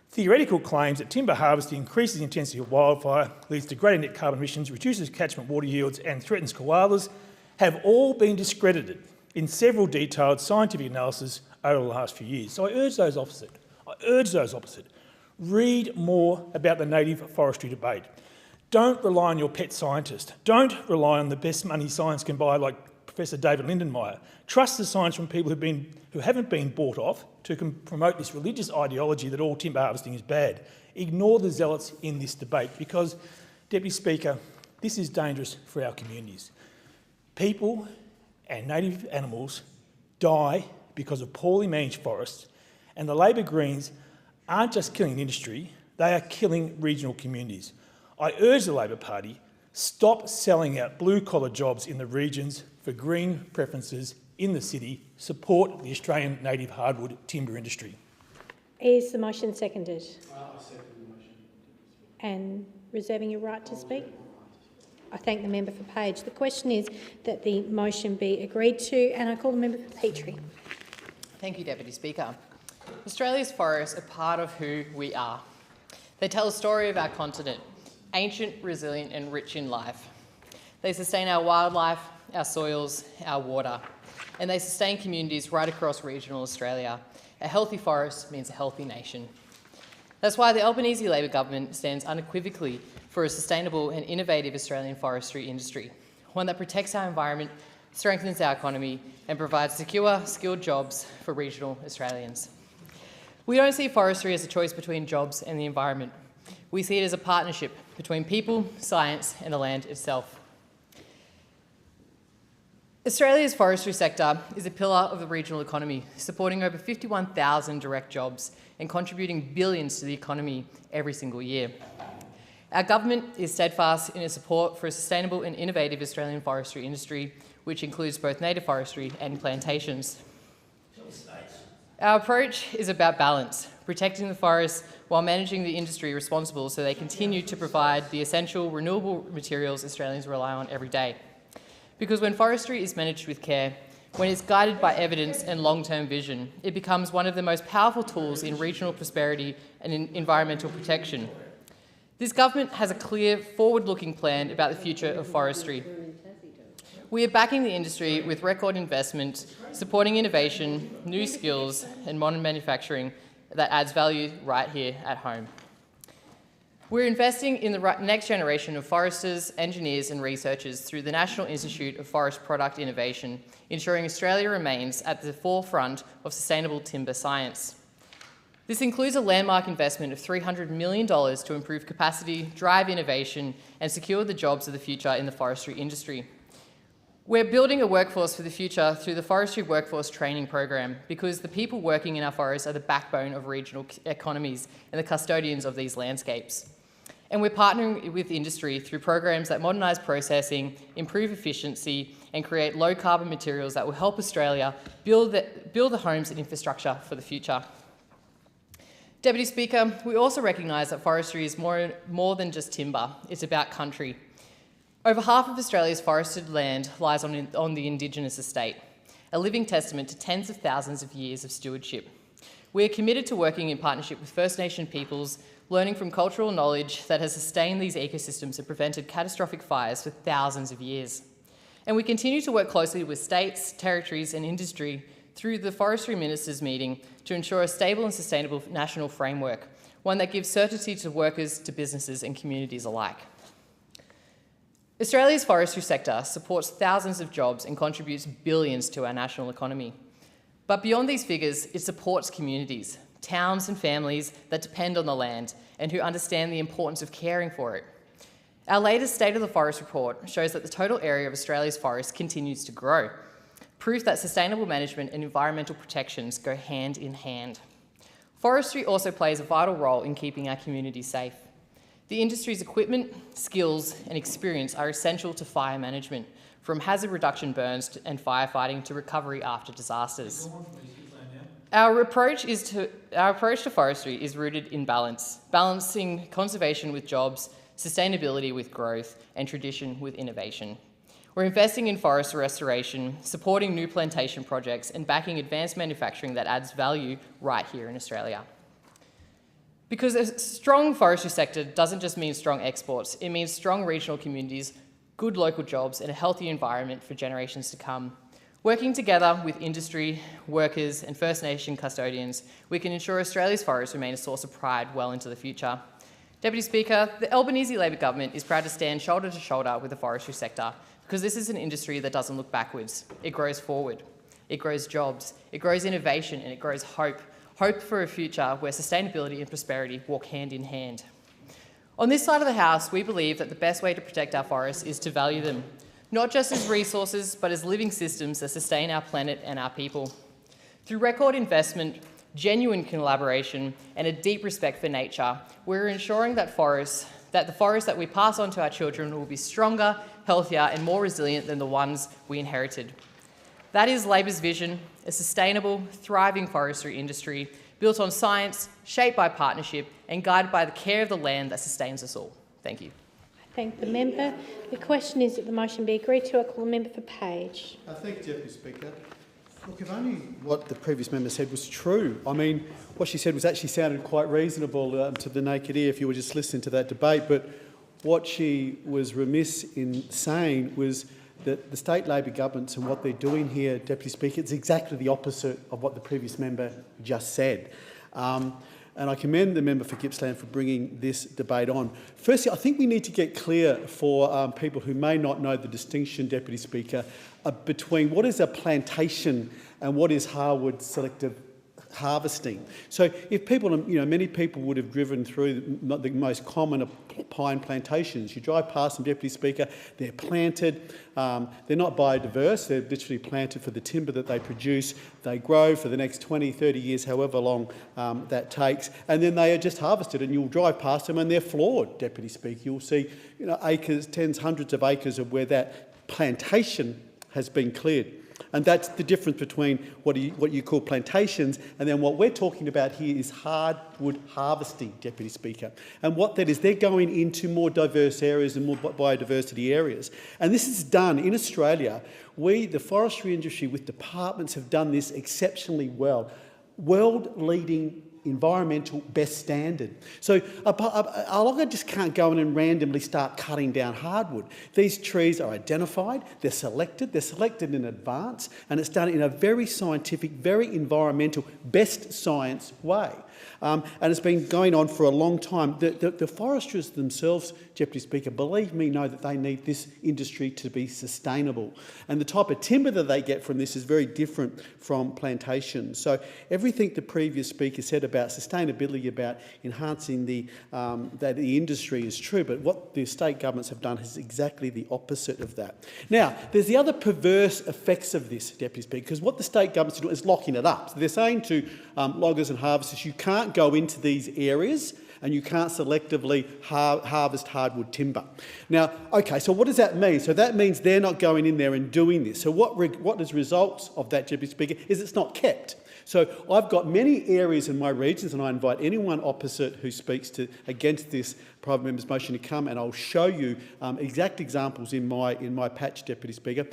Theoretical claims that timber harvesting increases the intensity of wildfire, leads to greater net carbon emissions, reduces catchment water yields and threatens koalas have all been discredited in several detailed scientific analyses over the last few years. So I urge those opposite, read more about the native forestry debate. Don't rely on your pet scientist. Don't rely on the best money science can buy like Professor David Lindenmayer. Trust the science from people who haven't been bought off to promote this religious ideology that all timber harvesting is bad. Ignore the zealots in this debate because, Deputy Speaker, this is dangerous for our communities. People and native animals die because of poorly managed forests, and the Labor Greens aren't just killing industry, they are killing regional communities. I urge the Labor Party, stop selling out blue-collar jobs in the regions for green preferences in the city. Support the Australian native hardwood timber industry. Is the motion seconded? I second the motion. And reserving your right to speak? I thank the member for Page. The question is that the motion be agreed to, and I call the member for Petrie. Thank you, Deputy Speaker. Australia's forests are part of who we are. They tell a story of our continent, ancient, resilient and rich in life. They sustain our wildlife, our soils, our water, and they sustain communities right across regional Australia. A healthy forest means a healthy nation. That's why the Albanese Labor government stands unequivocally for a sustainable and innovative Australian forestry industry, one that protects our environment, strengthens our economy and provides secure, skilled jobs for regional Australians. We don't see forestry as a choice between jobs and the environment. We see it as a partnership between people, science and the land itself. Australia's forestry sector is a pillar of the regional economy, supporting over 51,000 direct jobs and contributing billions to the economy every single year. Our government is steadfast in its support for a sustainable and innovative Australian forestry industry, which includes both native forestry and plantations. Our approach is about balance, protecting the forests while managing the industry responsible so they continue to provide the essential renewable materials Australians rely on every day. Because when forestry is managed with care, when it's guided by evidence and long-term vision, it becomes one of the most powerful tools in regional prosperity and in environmental protection. This government has a clear, forward-looking plan about the future of forestry. We are backing the industry with record investment, supporting innovation, new skills and modern manufacturing that adds value right here at home. We're investing in the next generation of foresters, engineers and researchers through the National Institute of Forest Product Innovation, ensuring Australia remains at the forefront of sustainable timber science. This includes a landmark investment of $300 million to improve capacity, drive innovation and secure the jobs of the future in the forestry industry. We're building a workforce for the future through the Forestry Workforce Training Program because the people working in our forests are the backbone of regional economies and the custodians of these landscapes. And we're partnering with industry through programs that modernise processing, improve efficiency and create low-carbon materials that will help Australia build the homes and infrastructure for the future. Deputy Speaker, we also recognise that forestry is more than just timber. It's about country. Over half of Australia's forested land lies on the Indigenous estate, a living testament to tens of thousands of years of stewardship. We are committed to working in partnership with First Nation peoples, learning from cultural knowledge that has sustained these ecosystems and prevented catastrophic fires for thousands of years. And we continue to work closely with states, territories and industry through the Forestry Ministers' meeting to ensure a stable and sustainable national framework, one that gives certainty to workers, to businesses and communities alike. Australia's forestry sector supports thousands of jobs and contributes billions to our national economy. But beyond these figures, it supports communities, towns and families that depend on the land and who understand the importance of caring for it. Our latest State of the Forest report shows that the total area of Australia's forests continues to grow, proof that sustainable management and environmental protections go hand in hand. Forestry also plays a vital role in keeping our communities safe. The industry's equipment, skills and experience are essential to fire management, from hazard reduction burns and firefighting to recovery after disasters. Our approach to forestry is rooted in balance, balancing conservation with jobs, sustainability with growth, and tradition with innovation. We're investing in forest restoration, supporting new plantation projects, and backing advanced manufacturing that adds value right here in Australia. Because a strong forestry sector doesn't just mean strong exports, it means strong regional communities, good local jobs, and a healthy environment for generations to come. Working together with industry, workers, and First Nation custodians, we can ensure Australia's forests remain a source of pride well into the future. Deputy Speaker, the Albanese Labor government is proud to stand shoulder to shoulder with the forestry sector because this is an industry that doesn't look backwards. It grows forward. It grows jobs. It grows innovation, and it grows hope. Hope for a future where sustainability and prosperity walk hand in hand. On this side of the House, we believe that the best way to protect our forests is to value them, not just as resources, but as living systems that sustain our planet and our people. Through record investment, genuine collaboration, and a deep respect for nature, we're ensuring that the forests that we pass on to our children will be stronger, healthier, and more resilient than the ones we inherited. That is Labor's vision: a sustainable, thriving forestry industry built on science, shaped by partnership, and guided by the care of the land that sustains us all. Thank you. I thank the member. The question is that the motion be agreed to. I call the member for Page. Thank you, Deputy Speaker. Look, if only what the previous member said was true. I mean, what she said was actually sounded quite reasonable to the naked ear if you were just listening to that debate, but what she was remiss in saying was that the state Labor governments and what they're doing here, Deputy Speaker, it's exactly the opposite of what the previous member just said. And I commend the member for Gippsland for bringing this debate on. Firstly, I think we need to get clear for people who may not know the distinction, Deputy Speaker, between what is a plantation and what is hardwood selective harvesting. So if people, many people would have driven through the most common of pine plantations. You drive past them, Deputy Speaker, they're planted, they're not biodiverse, they're literally planted for the timber that they produce. They grow for the next 20, 30 years, however long that takes, and then they are just harvested, and you'll drive past them and they're floored, Deputy Speaker. You'll see acres, tens, hundreds of acres of where that plantation has been cleared. And that's the difference between what you call plantations and then what we're talking about here is hardwood harvesting, Deputy Speaker. And what that is, they're going into more diverse areas and more biodiversity areas. And this is done in Australia. We, the forestry industry, with departments, have done this exceptionally well. World-leading environmental best standard. So I just can't go in and randomly start cutting down hardwood. These trees are identified, they're selected in advance, and it's done in a very scientific, very environmental, best science way. And it's been going on for a long time. The foresters themselves, Deputy Speaker, believe me, know that they need this industry to be sustainable. And the type of timber that they get from this is very different from plantations. So everything the previous speaker said about sustainability, about enhancing the industry is true, but what the state governments have done is exactly the opposite of that. Now, there's the other perverse effects of this, Deputy Speaker, because what the state governments are doing is locking it up. So they're saying to loggers and harvesters, you can't go into these areas and you can't selectively harvest hardwood timber. Now, okay, so what does that mean? So that means they're not going in there and doing this. So what is results of that, Deputy Speaker, is it's not kept. So I've got many areas in my regions, and I invite anyone opposite who speaks against this private member's motion to come, and I'll show you exact examples in my patch, Deputy Speaker.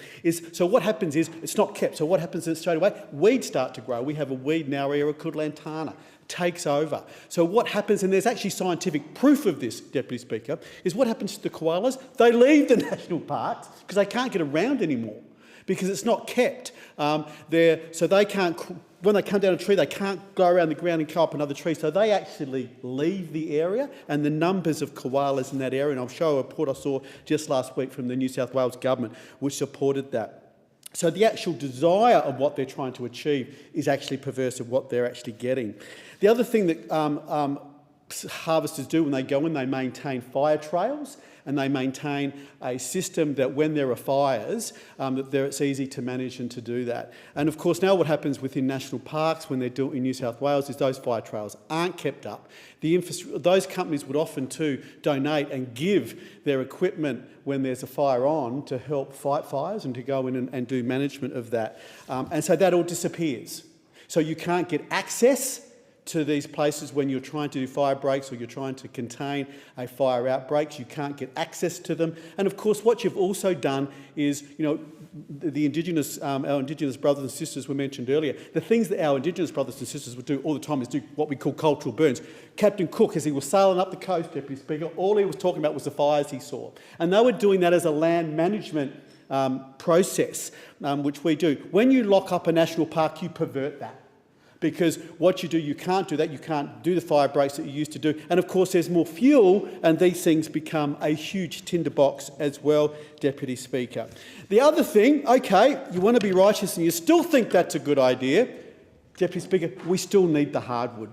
So what happens is it's not kept. So what happens is straight away, weeds start to grow. We have a weed in our area called lantana. Takes over. So what happens, and there's actually scientific proof of this, Deputy Speaker, is what happens to the koalas? They leave the national parks because they can't get around anymore because it's not kept. So they can't, when they come down a tree, they can't go around the ground and go up another tree. So they actually leave the area, and the numbers of koalas in that area, and I'll show a report I saw just last week from the New South Wales government, which supported that. So the actual desire of what they're trying to achieve is actually perverse of what they're actually getting. The other thing that harvesters do when they go in, they maintain fire trails, and they maintain a system that when there are fires, it's easy to manage and to do that. And of course, now what happens within national parks when they're doing in New South Wales is those fire trails aren't kept up. Those companies would often too donate and give their equipment when there's a fire on to help fight fires and to go in and do management of that. And so that all disappears. So you can't get access to these places when you're trying to do fire breaks or you're trying to contain a fire outbreaks. You can't get access to them. And of course, what you've also done is, the Indigenous, our Indigenous brothers and sisters were mentioned earlier. The things that our Indigenous brothers and sisters would do all the time is do what we call cultural burns. Captain Cook, as he was sailing up the coast, Deputy Speaker, all he was talking about was the fires he saw. And they were doing that as a land management process, which we do. When you lock up a national park, you pervert that. Because what you do, you can't do that. You can't do the fire breaks that you used to do. And of course, there's more fuel, and these things become a huge tinderbox as well, Deputy Speaker. The other thing, okay, you want to be righteous and you still think that's a good idea, Deputy Speaker, we still need the hardwood.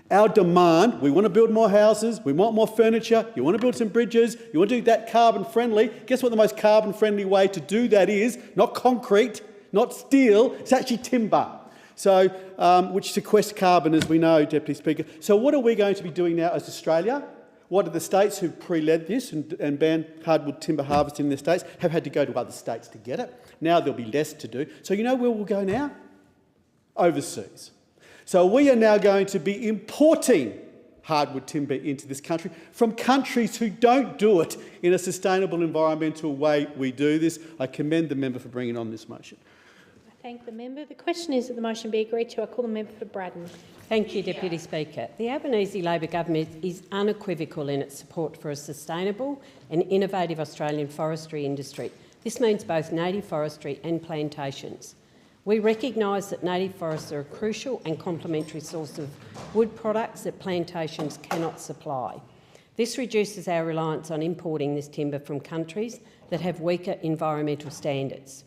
Our demand, we want to build more houses, we want more furniture, you want to build some bridges, you want to do that carbon friendly. Guess what the most carbon friendly way to do that is? Not concrete, not steel, it's actually timber. So, which sequester carbon, as we know, Deputy Speaker. So what are we going to be doing now as Australia? What are the states who pre-led this and banned hardwood timber harvesting in their states have had to go to other states to get it? Now there'll be less to do. So you know where we'll go now? Overseas. So we are now going to be importing hardwood timber into this country from countries who don't do it in a sustainable environmental way. We do this. I commend the member for bringing on this motion. I thank the member. The question is that the motion be agreed to. I call the member for Braddon. Thank you, Deputy Speaker. The Albanese Labor government is unequivocal in its support for a sustainable and innovative Australian forestry industry. This means both native forestry and plantations. We recognise that native forests are a crucial and complementary source of wood products that plantations cannot supply. This reduces our reliance on importing this timber from countries that have weaker environmental standards.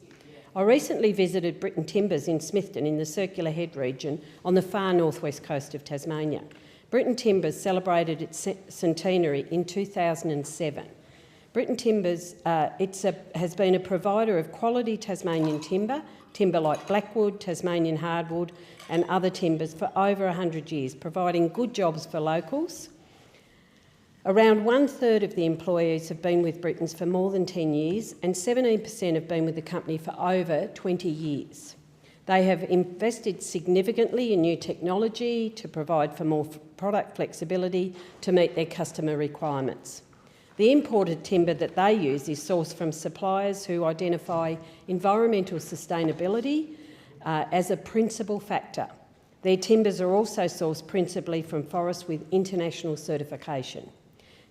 I recently visited Britain Timbers in Smithton in the Circular Head region on the far northwest coast of Tasmania. Britain Timbers celebrated its centenary in 2007. Britain Timbers has been a provider of quality Tasmanian timber like blackwood, Tasmanian hardwood and other timbers for over 100 years, providing good jobs for locals. Around 1/3 of the employees have been with Britons for more than 10 years and 17% have been with the company for over 20 years. They have invested significantly in new technology to provide for more product flexibility to meet their customer requirements. The imported timber that they use is sourced from suppliers who identify environmental sustainability as a principal factor. Their timbers are also sourced principally from forests with international certification.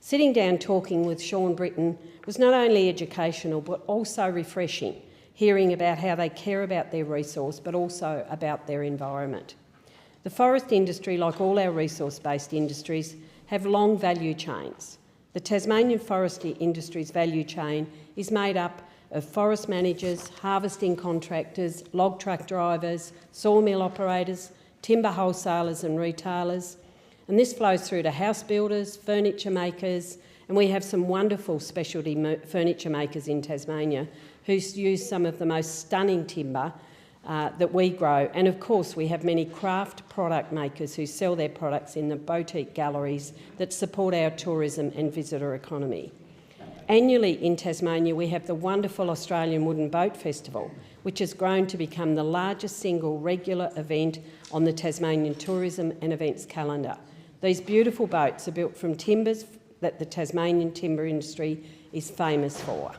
Sitting down talking with Sean Britton was not only educational but also refreshing, hearing about how they care about their resource but also about their environment. The forest industry, like all our resource-based industries, have long value chains. The Tasmanian forestry industry's value chain is made up of forest managers, harvesting contractors, log truck drivers, sawmill operators, timber wholesalers and retailers, and this flows through to house builders, furniture makers, and we have some wonderful specialty furniture makers in Tasmania who use some of the most stunning timber that we grow. And of course we have many craft product makers who sell their products in the boutique galleries that support our tourism and visitor economy. Annually in Tasmania we have the wonderful Australian Wooden Boat Festival, which has grown to become the largest single regular event on the Tasmanian tourism and events calendar. These beautiful boats are built from timbers that the Tasmanian timber industry is famous for.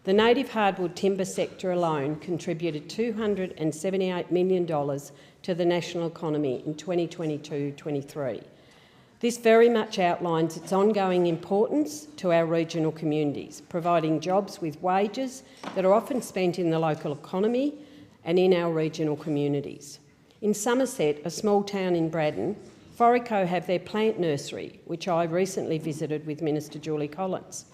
The native hardwood timber sector alone contributed $278 million to the national economy in 2022-23. This very much outlines its ongoing importance to our regional communities, providing jobs with wages that are often spent in the local economy and in our regional communities. In Somerset, a small town in Braddon, Forico have their plant nursery, which I recently visited with Minister Julie Collins.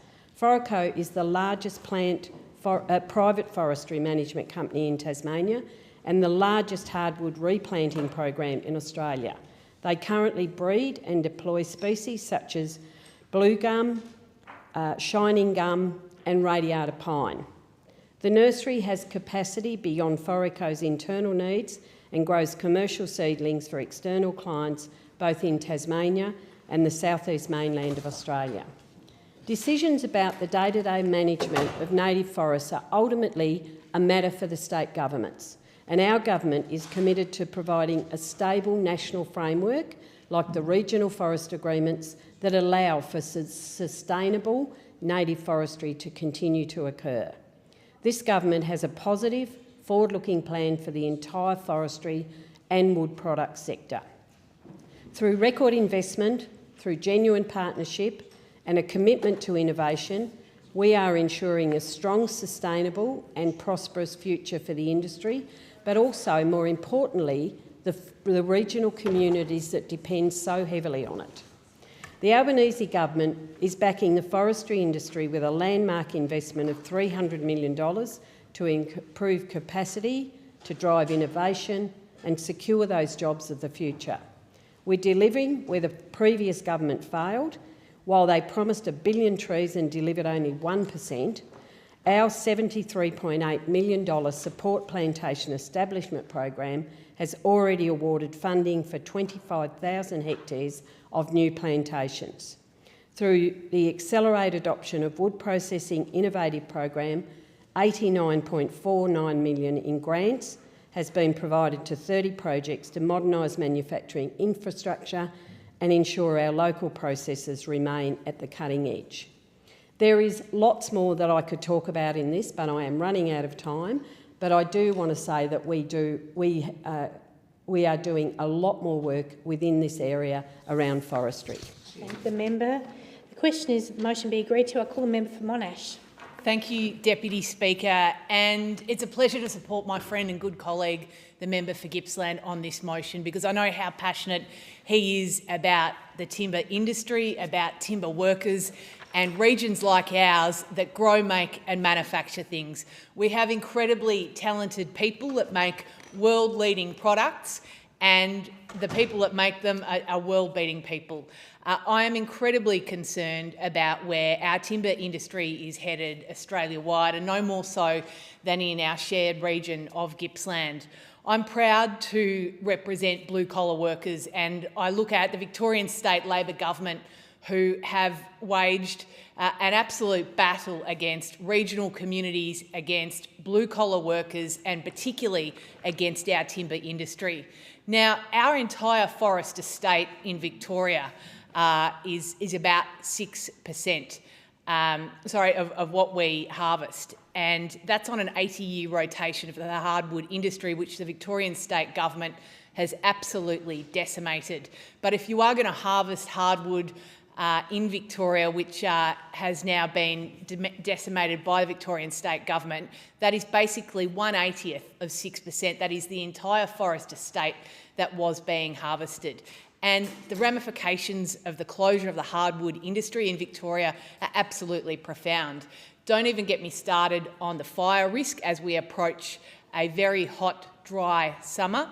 Forico is the largest private forestry management company in Tasmania and the largest hardwood replanting program in Australia. They currently breed and deploy species such as blue gum, shining gum and radiata pine. The nursery has capacity beyond Forico's internal needs and grows commercial seedlings for external clients both in Tasmania and the southeast mainland of Australia. Decisions about the day-to-day management of native forests are ultimately a matter for the state governments, and our government is committed to providing a stable national framework like the regional forest agreements that allow for sustainable native forestry to continue to occur. This government has a positive, forward-looking plan for the entire forestry and wood product sector. Through record investment, through genuine partnership and a commitment to innovation, we are ensuring a strong, sustainable and prosperous future for the industry, but also, more importantly, the regional communities that depend so heavily on it. The Albanese government is backing the forestry industry with a landmark investment of $300 million to improve capacity, to drive innovation and secure those jobs of the future. We're delivering where the previous government failed. While they promised 1 billion trees and delivered only 1%, Our $73.8 million support plantation establishment program has already awarded funding for 25,000 hectares of new plantations. Through the accelerated adoption of wood processing innovative program, $89.49 million in grants has been provided to 30 projects to modernise manufacturing infrastructure and ensure our local processors remain at the cutting edge. There is lots more that I could talk about in this, but I am running out of time. But I do want to say that we are doing a lot more work within this area around forestry. Thank the member. The question is, motion be agreed to. I call the member for Monash. Thank you, Deputy Speaker, and it's a pleasure to support my friend and good colleague, the member for Gippsland, on this motion, because I know how passionate he is about the timber industry, about timber workers and regions like ours that grow, make and manufacture things. We have incredibly talented people that make world-leading products, and the people that make them are world-beating people. I am incredibly concerned about where our timber industry is headed Australia-wide, and no more so than in our shared region of Gippsland. I'm proud to represent blue-collar workers, and I look at the Victorian State Labor Government, who have waged an absolute battle against regional communities, against blue-collar workers, and particularly against our timber industry. Now, our entire forest estate in Victoria is about 6% of what we harvest, and that's on an 80-year rotation of the hardwood industry, which the Victorian State Government has absolutely decimated. But if you are going to harvest hardwood in Victoria, which has now been decimated by the Victorian State Government, that is basically 1/80th of 6%. That is the entire forest estate that was being harvested. And the ramifications of the closure of the hardwood industry in Victoria are absolutely profound. Don't even get me started on the fire risk as we approach a very hot, dry summer.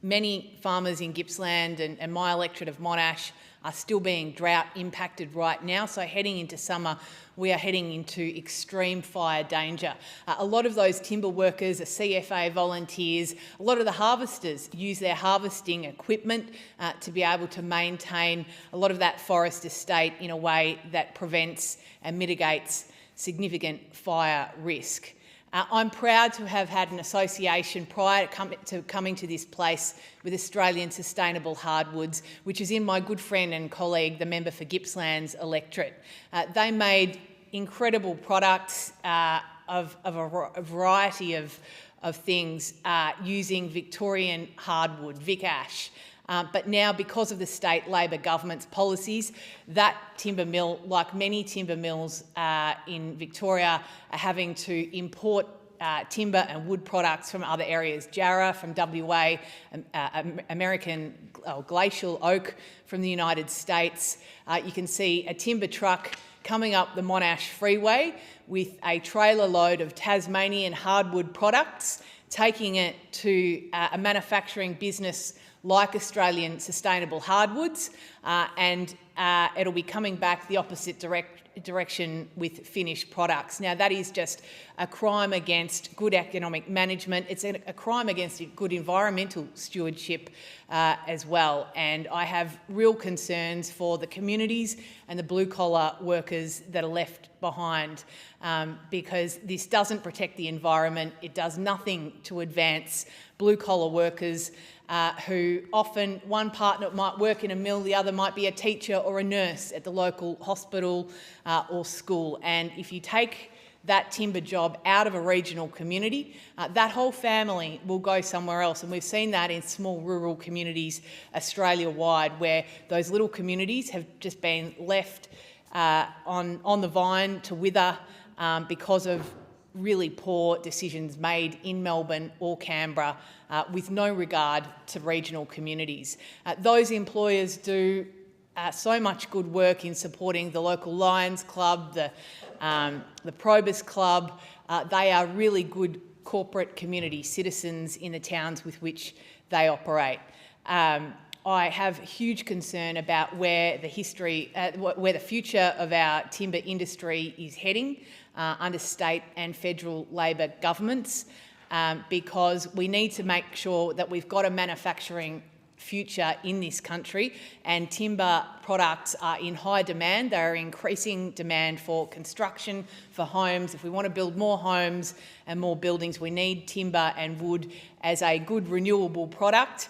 Many farmers in Gippsland and my electorate of Monash are still being drought impacted right now. So heading into summer, we are heading into extreme fire danger. A lot of those timber workers are CFA volunteers. A lot of the harvesters use their harvesting equipment to be able to maintain a lot of that forest estate in a way that prevents and mitigates significant fire risk. I'm proud to have had an association prior to coming to this place with Australian Sustainable Hardwoods, which is in my good friend and colleague, the member for Gippsland's electorate. They made incredible products of a variety of things using Victorian hardwood, Vic Ash. But now, because of the state Labor government's policies, that timber mill, like many timber mills in Victoria, are having to import timber and wood products from other areas. Jarrah from WA, American glacial oak from the United States. You can see a timber truck coming up the Monash Freeway with a trailer load of Tasmanian hardwood products, taking it to a manufacturing business like Australian Sustainable Hardwoods, and it'll be coming back the opposite direction with finished products. Now, that is just a crime against good economic management. It's a crime against good environmental stewardship as well. And I have real concerns for the communities and the blue-collar workers that are left behind because this doesn't protect the environment. It does nothing to advance blue-collar workers who often one partner might work in a mill, the other might be a teacher or a nurse at the local hospital or school. And if you take that timber job out of a regional community, that whole family will go somewhere else. And we've seen that in small rural communities Australia-wide, where those little communities have just been left on the vine to wither because of really poor decisions made in Melbourne or Canberra with no regard to regional communities. Those employers do so much good work in supporting the local Lions Club, the Probus Club. They are really good corporate community citizens in the towns with which they operate. I have huge concern about where the future of our timber industry is heading under state and federal Labor governments, because we need to make sure that we've got a manufacturing future in this country, and timber products are in high demand. They are increasing demand for construction, for homes. If we want to build more homes and more buildings, we need timber and wood as a good renewable product.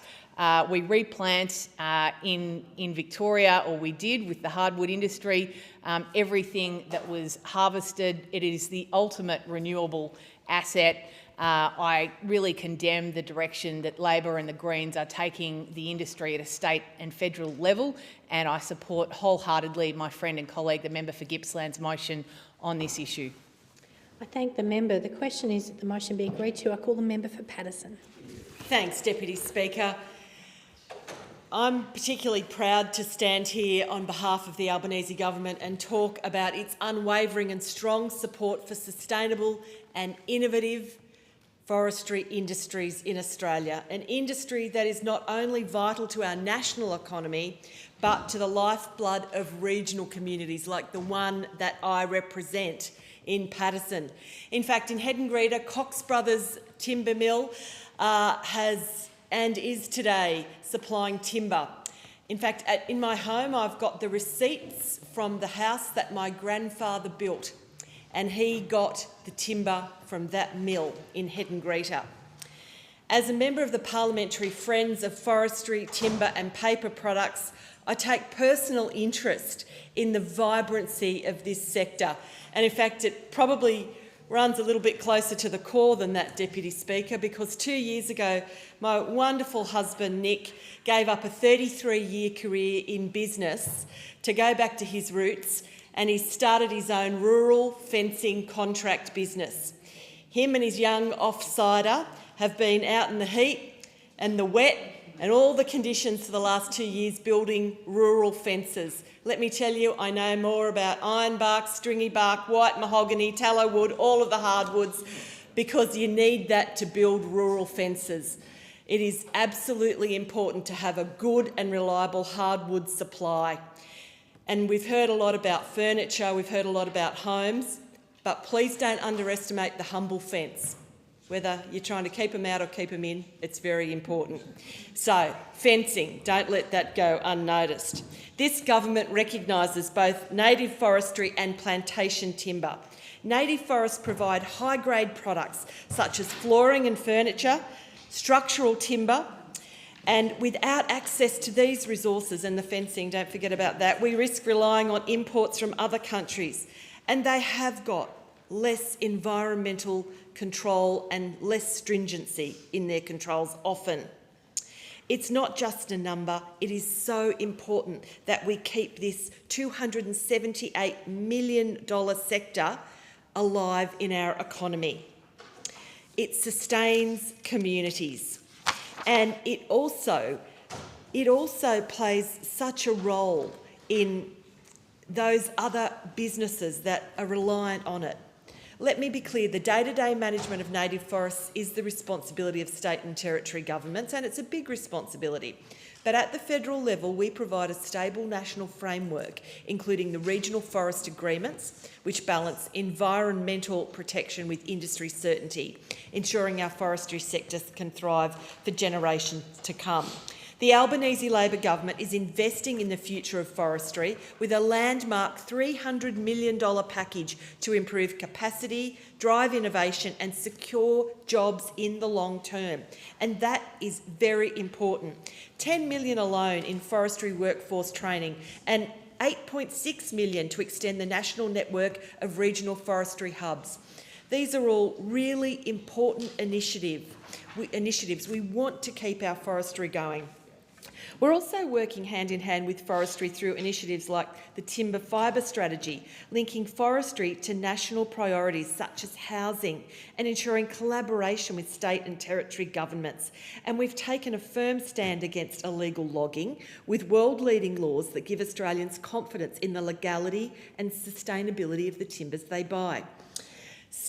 We replant in Victoria, or we did with the hardwood industry, everything that was harvested. It is the ultimate renewable asset. I really condemn the direction that Labor and the Greens are taking the industry at a state and federal level, and I support wholeheartedly my friend and colleague, the member for Gippsland's motion on this issue. I thank the member. The question is that the motion be agreed to. I call the member for Paterson. Thanks, Deputy Speaker. I'm particularly proud to stand here on behalf of the Albanese government and talk about its unwavering and strong support for sustainable and innovative forestry industries in Australia, an industry that is not only vital to our national economy, but to the lifeblood of regional communities like the one that I represent in Paterson. In fact, in Hedengreta, Cox Brothers Timber Mill has and is today supplying timber. In fact, in my home, I've got the receipts from the house that my grandfather built, and he got the timber from that mill in Hedengreta. As a member of the Parliamentary Friends of Forestry, Timber and Paper Products, I take personal interest in the vibrancy of this sector. And in fact, it probably runs a little bit closer to the core than that, Deputy Speaker, because 2 years ago, my wonderful husband, Nick, gave up a 33-year career in business to go back to his roots, and he started his own rural fencing contract business. Him and his young offsider have been out in the heat and the wet and all the conditions for the last 2 years building rural fences. Let me tell you, I know more about ironbark, stringy bark, white mahogany, tallow wood, all of the hardwoods, because you need that to build rural fences. It is absolutely important to have a good and reliable hardwood supply. And we've heard a lot about furniture, we've heard a lot about homes, but please don't underestimate the humble fence. Whether you're trying to keep them out or keep them in, it's very important. So, fencing, don't let that go unnoticed. This government recognises both native forestry and plantation timber. Native forests provide high-grade products such as flooring and furniture, structural timber, and without access to these resources and the fencing, don't forget about that, we risk relying on imports from other countries, and they have got less environmental control and less stringency in their controls often. It's not just a number, it is so important that we keep this $278 million sector alive in our economy. It sustains communities, and it also plays such a role in those other businesses that are reliant on it. Let me be clear, the day-to-day management of native forests is the responsibility of state and territory governments, and it's a big responsibility. But at the federal level, we provide a stable national framework, including the regional forest agreements, which balance environmental protection with industry certainty, ensuring our forestry sector can thrive for generations to come. The Albanese Labor government is investing in the future of forestry with a landmark $300 million package to improve capacity, drive innovation and secure jobs in the long term. And that is very important. $10 million alone in forestry workforce training and $8.6 million to extend the national network of regional forestry hubs. These are all really important initiatives. We want to keep our forestry going. We're also working hand in hand with forestry through initiatives like the Timber Fibre Strategy, linking forestry to national priorities such as housing and ensuring collaboration with state and territory governments. And we've taken a firm stand against illegal logging with world-leading laws that give Australians confidence in the legality and sustainability of the timbers they buy.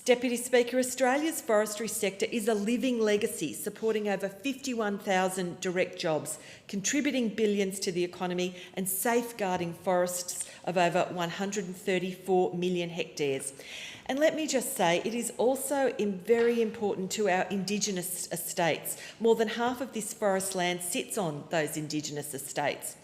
Deputy Speaker, Australia's forestry sector is a living legacy, supporting over 51,000 direct jobs, contributing billions to the economy and safeguarding forests of over 134 million hectares. And let me just say, it is also very important to our Indigenous estates. More than half of this forest land sits on those Indigenous estates.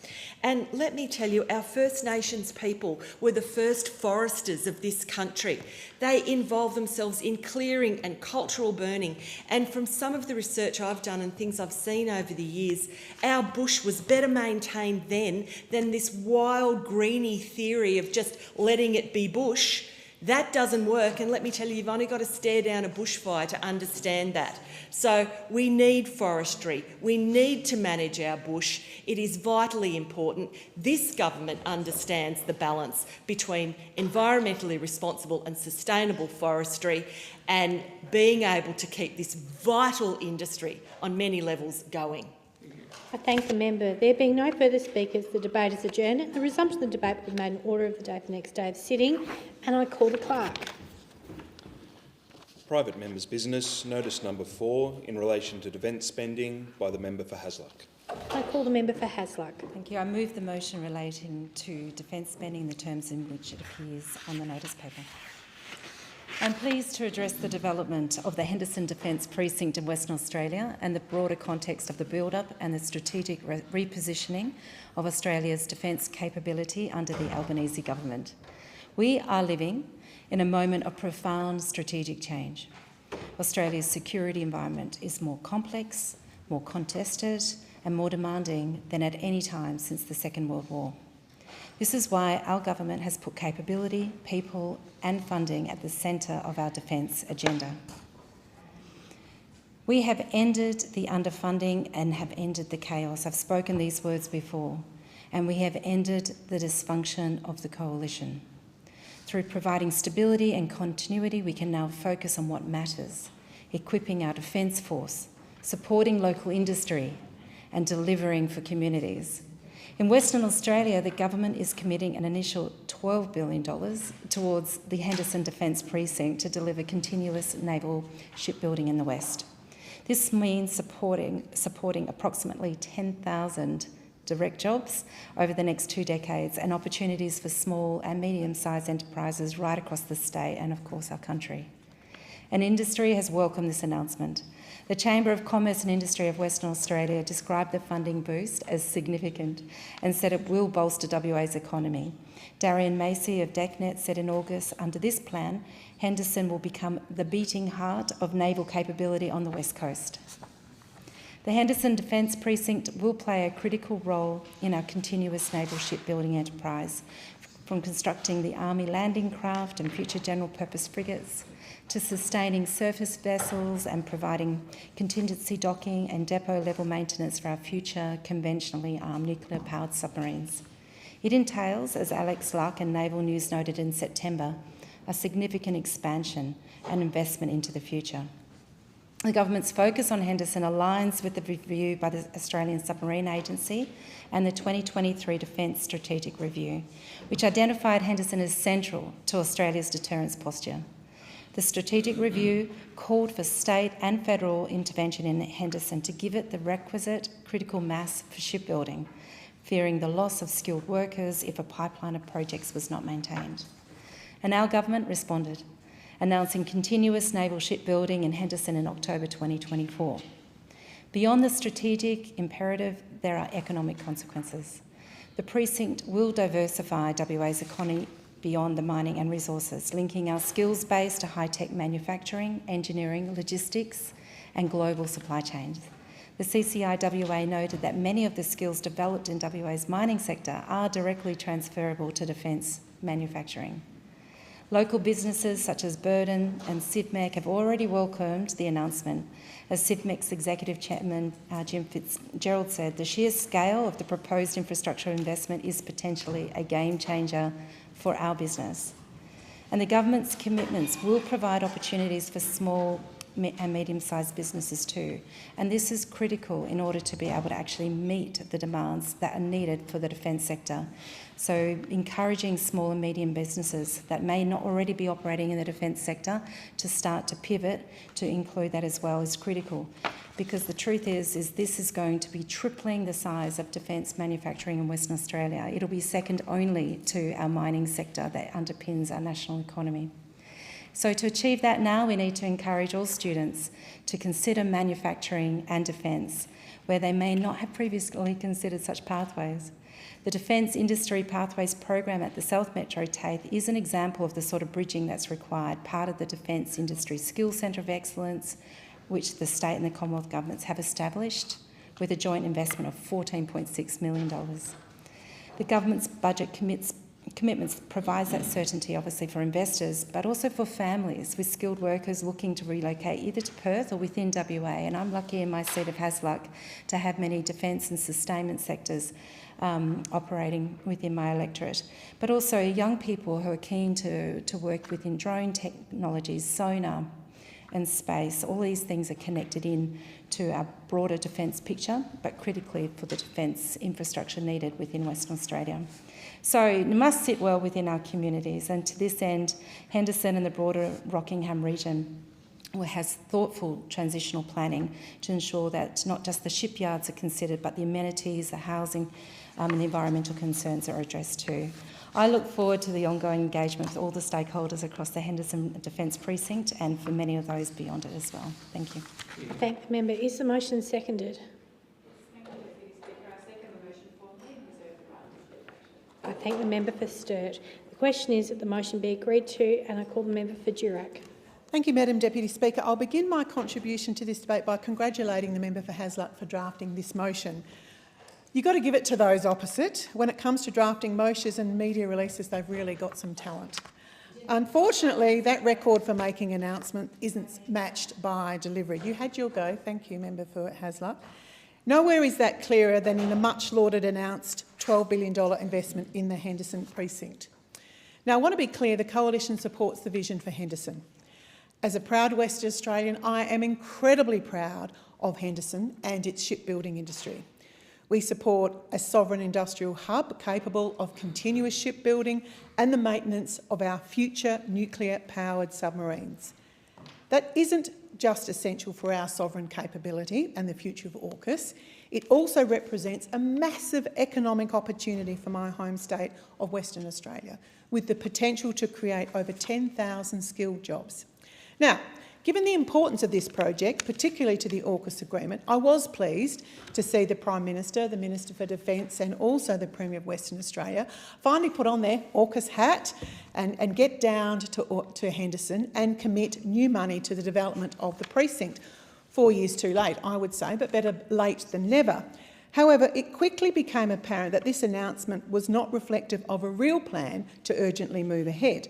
And let me tell you, our First Nations people were the first foresters of this country. They involved themselves in clearing and cultural burning. And from some of the research I've done and things I've seen over the years, our bush was better maintained then than this wild greeny theory of just letting it be bush. That doesn't work, and let me tell you, you've only got to stare down a bushfire to understand that. So we need forestry. We need to manage our bush. It is vitally important. This government understands the balance between environmentally responsible and sustainable forestry and being able to keep this vital industry on many levels going. I thank the member. There being no further speakers, the debate is adjourned. The resumption of the debate will be made in order of the day for the next day of sitting, and I call the clerk. Private members' business, notice number 4 in relation to defence spending by the member for Hasluck. I call the member for Hasluck. Thank you. I move the motion relating to defence spending in the terms in which it appears on the notice paper. I'm pleased to address the development of the Henderson Defence Precinct in Western Australia and the broader context of the build-up and the strategic repositioning of Australia's defence capability under the Albanese government. We are living in a moment of profound strategic change. Australia's security environment is more complex, more contested and more demanding than at any time since the Second World War. This is why our government has put capability, people and funding at the centre of our defence agenda. We have ended the underfunding and have ended the chaos. I've spoken these words before. And we have ended the dysfunction of the coalition. Through providing stability and continuity, we can now focus on what matters, equipping our defence force, supporting local industry and delivering for communities. In Western Australia, the government is committing an initial $12 billion towards the Henderson Defence Precinct to deliver continuous naval shipbuilding in the West. This means supporting approximately 10,000 direct jobs over the next 2 decades and opportunities for small and medium-sized enterprises right across the state and, of course, our country. And industry has welcomed this announcement. The Chamber of Commerce and Industry of Western Australia described the funding boost as significant and said it will bolster WA's economy. Darian Macy of DECnet said in August, under this plan, Henderson will become the beating heart of naval capability on the West Coast. The Henderson Defence Precinct will play a critical role in our continuous naval shipbuilding enterprise, from constructing the Army landing craft and future general purpose frigates, to sustaining surface vessels and providing contingency docking and depot-level maintenance for our future conventionally armed nuclear-powered submarines. It entails, as Alex Luck and Naval News noted in September, a significant expansion and investment into the future. The government's focus on Henderson aligns with the review by the Australian Submarine Agency and the 2023 Defence Strategic Review, which identified Henderson as central to Australia's deterrence posture. The strategic review called for state and federal intervention in Henderson to give it the requisite critical mass for shipbuilding, fearing the loss of skilled workers if a pipeline of projects was not maintained. And our government responded, announcing continuous naval shipbuilding in Henderson in October 2024. Beyond the strategic imperative, there are economic consequences. The precinct will diversify WA's economy beyond the mining and resources, linking our skills base to high-tech manufacturing, engineering, logistics and global supply chains. The CCI WA noted that many of the skills developed in WA's mining sector are directly transferable to defence manufacturing. Local businesses such as Burden and CIVMEC have already welcomed the announcement. As CIVMEC's Executive Chairman Jim Fitzgerald said, the sheer scale of the proposed infrastructure investment is potentially a game changer for our business. And the government's commitments will provide opportunities for small and medium-sized businesses too. And this is critical in order to be able to actually meet the demands that are needed for the defence sector. So encouraging small and medium businesses that may not already be operating in the defence sector to start to pivot to include that as well is critical. Because the truth is this is going to be tripling the size of defence manufacturing in Western Australia. It'll be second only to our mining sector that underpins our national economy. So to achieve that now, we need to encourage all students to consider manufacturing and defence, where they may not have previously considered such pathways. The Defence Industry Pathways program at the South Metro TAFE is an example of the sort of bridging that's required, part of the Defence Industry Skills Centre of Excellence, which the state and the Commonwealth governments have established with a joint investment of $14.6 million. The government's budget commitments provides that certainty, obviously, for investors, but also for families with skilled workers looking to relocate either to Perth or within WA. And I'm lucky in my seat of Hasluck to have many defence and sustainment sectors operating within my electorate, but also young people who are keen to work within drone technologies, sonar and space. All these things are connected in to our broader defence picture, but critically for the defence infrastructure needed within Western Australia. So it must sit well within our communities, and to this end, Henderson and the broader Rockingham region has thoughtful transitional planning to ensure that not just the shipyards are considered, but the amenities, the housing and the environmental concerns are addressed too. I look forward to the ongoing engagement with all the stakeholders across the Henderson Defence Precinct and for many of those beyond it as well. Thank you. Thank the member. Is the motion seconded? I thank the member for Sturt. The question is that the motion be agreed to, and I call the member for Durack. Thank you, Madam Deputy Speaker. I'll begin my contribution to this debate by congratulating the member for Hasluck for drafting this motion. You've got to give it to those opposite. When it comes to drafting motions and media releases, they've really got some talent. Unfortunately, that record for making announcements isn't matched by delivery. You had your go. Thank you, member for Hasluck. Nowhere is that clearer than in the much-lauded announced $12 billion investment in the Henderson precinct. Now, I want to be clear, the Coalition supports the vision for Henderson. As a proud Western Australian, I am incredibly proud of Henderson and its shipbuilding industry. We support a sovereign industrial hub capable of continuous shipbuilding and the maintenance of our future nuclear-powered submarines. That isn't just essential for our sovereign capability and the future of AUKUS, it also represents a massive economic opportunity for my home state of Western Australia, with the potential to create over 10,000 skilled jobs. Now, given the importance of this project, particularly to the AUKUS agreement, I was pleased to see the Prime Minister, the Minister for Defence and also the Premier of Western Australia finally put on their AUKUS hat and get down to Henderson and commit new money to the development of the precinct. 4 years too late, I would say, but better late than never. However, it quickly became apparent that this announcement was not reflective of a real plan to urgently move ahead.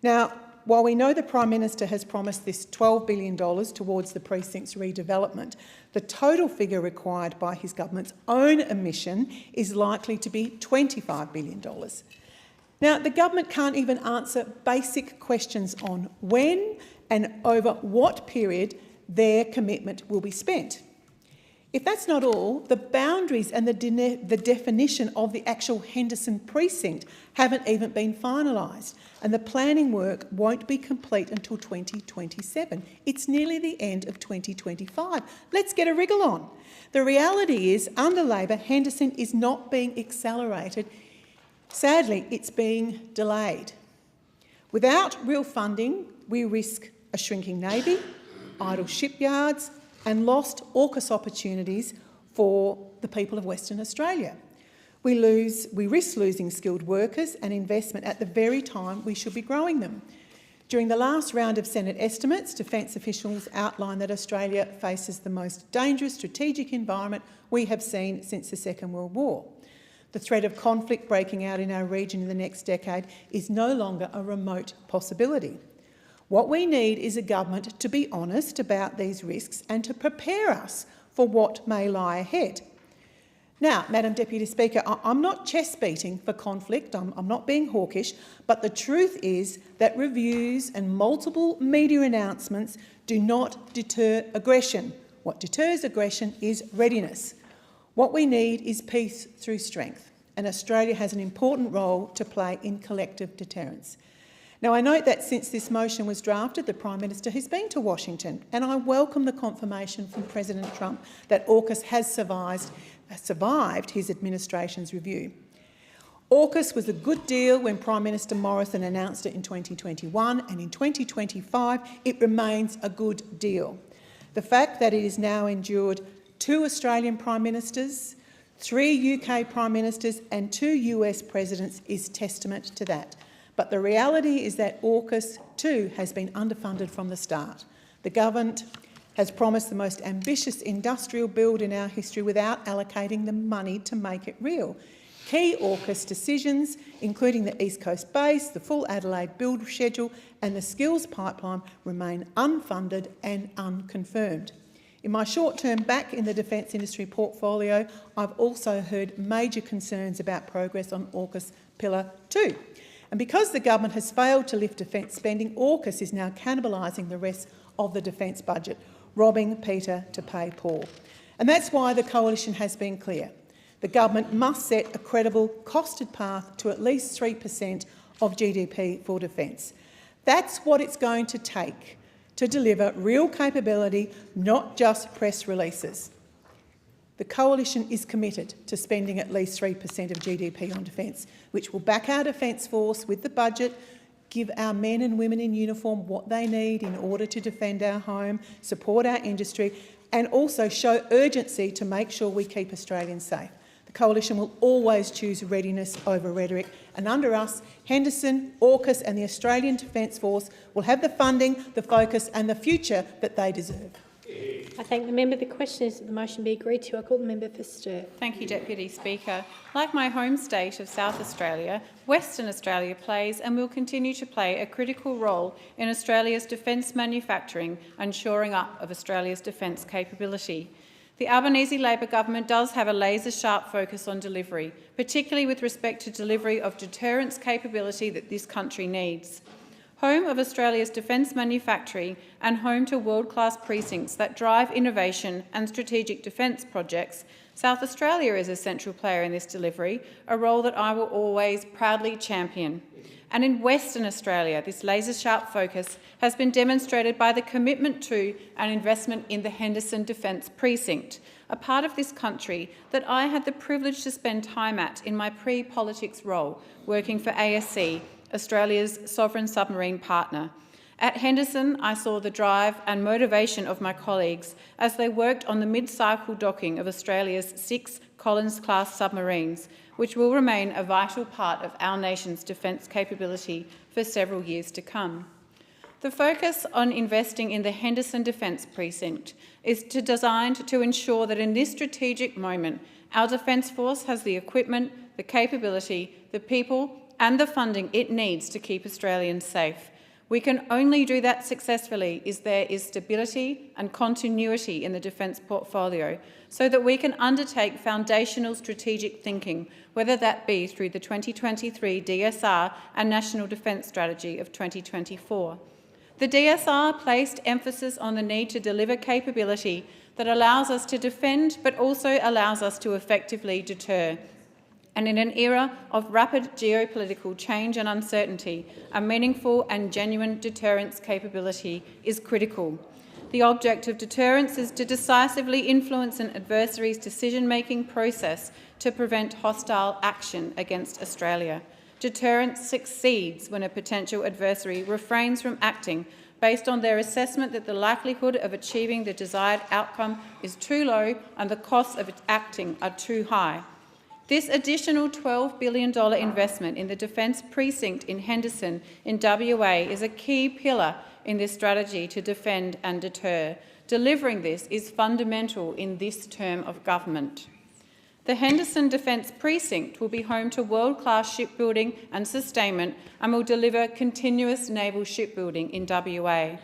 Now, while we know the Prime Minister has promised this $12 billion towards the precinct's redevelopment, the total figure required by his government's own admission is likely to be $25 billion. Now, the government can't even answer basic questions on when and over what period their commitment will be spent. If that's not all, the boundaries and the definition of the actual Henderson precinct haven't even been finalised, and the planning work won't be complete until 2027. It's nearly the end of 2025. Let's get a wriggle on. The reality is, under Labor, Henderson is not being accelerated. Sadly, it's being delayed. Without real funding, we risk a shrinking Navy, idle shipyards, and lost AUKUS opportunities for the people of Western Australia. We risk losing skilled workers and investment at the very time we should be growing them. During the last round of Senate estimates, defence officials outlined that Australia faces the most dangerous strategic environment we have seen since the Second World War. The threat of conflict breaking out in our region in the next decade is no longer a remote possibility. What we need is a government to be honest about these risks and to prepare us for what may lie ahead. Now, Madam Deputy Speaker, I'm not chest-beating for conflict, I'm not being hawkish, but the truth is that reviews and multiple media announcements do not deter aggression. What deters aggression is readiness. What we need is peace through strength, and Australia has an important role to play in collective deterrence. Now, I note that since this motion was drafted, the Prime Minister has been to Washington, and I welcome the confirmation from President Trump that AUKUS has survived his administration's review. AUKUS was a good deal when Prime Minister Morrison announced it in 2021, and in 2025 it remains a good deal. The fact that it has now endured 2 Australian Prime Ministers, 3 UK Prime Ministers and 2 US Presidents is testament to that. But the reality is that AUKUS too has been underfunded from the start. The government has promised the most ambitious industrial build in our history without allocating the money to make it real. Key AUKUS decisions, including the East Coast base, the full Adelaide build schedule and the skills pipeline, remain unfunded and unconfirmed. In my short term back in the defence industry portfolio, I've also heard major concerns about progress on AUKUS Pillar 2. And because the government has failed to lift defence spending, AUKUS is now cannibalising the rest of the defence budget, robbing Peter to pay Paul. And that's why the Coalition has been clear. The government must set a credible, costed path to at least 3% of GDP for defence. That's what it's going to take to deliver real capability, not just press releases. The Coalition is committed to spending at least 3% of GDP on defence, which will back our Defence Force with the budget, give our men and women in uniform what they need in order to defend our home, support our industry, and also show urgency to make sure we keep Australians safe. The Coalition will always choose readiness over rhetoric, and under us, Henderson, AUKUS and the Australian Defence Force will have the funding, the focus and the future that they deserve. I thank the member. The question is that the motion be agreed to. I call the member for Sturt. Thank you, Deputy Speaker. Like my home state of South Australia, Western Australia plays and will continue to play a critical role in Australia's defence manufacturing and shoring up of Australia's defence capability. The Albanese Labor government does have a laser-sharp focus on delivery, particularly with respect to delivery of deterrence capability that this country needs. Home of Australia's defence manufacturing and home to world-class precincts that drive innovation and strategic defence projects, South Australia is a central player in this delivery, a role that I will always proudly champion. And in Western Australia, this laser-sharp focus has been demonstrated by the commitment to and investment in the Henderson Defence Precinct, a part of this country that I had the privilege to spend time at in my pre-politics role, working for ASC, Australia's sovereign submarine partner. At Henderson, I saw the drive and motivation of my colleagues as they worked on the mid-cycle docking of Australia's 6 Collins-class submarines, which will remain a vital part of our nation's defence capability for several years to come. The focus on investing in the Henderson Defence Precinct is designed to ensure that in this strategic moment, our Defence Force has the equipment, the capability, the people and the funding it needs to keep Australians safe. We can only do that successfully if there is stability and continuity in the defence portfolio so that we can undertake foundational strategic thinking, whether that be through the 2023 DSR and National Defence Strategy of 2024. The DSR placed emphasis on the need to deliver capability that allows us to defend but also allows us to effectively deter. And in an era of rapid geopolitical change and uncertainty, a meaningful and genuine deterrence capability is critical. The object of deterrence is to decisively influence an adversary's decision-making process to prevent hostile action against Australia. Deterrence succeeds when a potential adversary refrains from acting based on their assessment that the likelihood of achieving the desired outcome is too low and the costs of acting are too high. This additional $12 billion investment in the Defence Precinct in Henderson in WA is a key pillar in this strategy to defend and deter. Delivering this is fundamental in this term of government. The Henderson Defence Precinct will be home to world-class shipbuilding and sustainment and will deliver continuous naval shipbuilding in WA.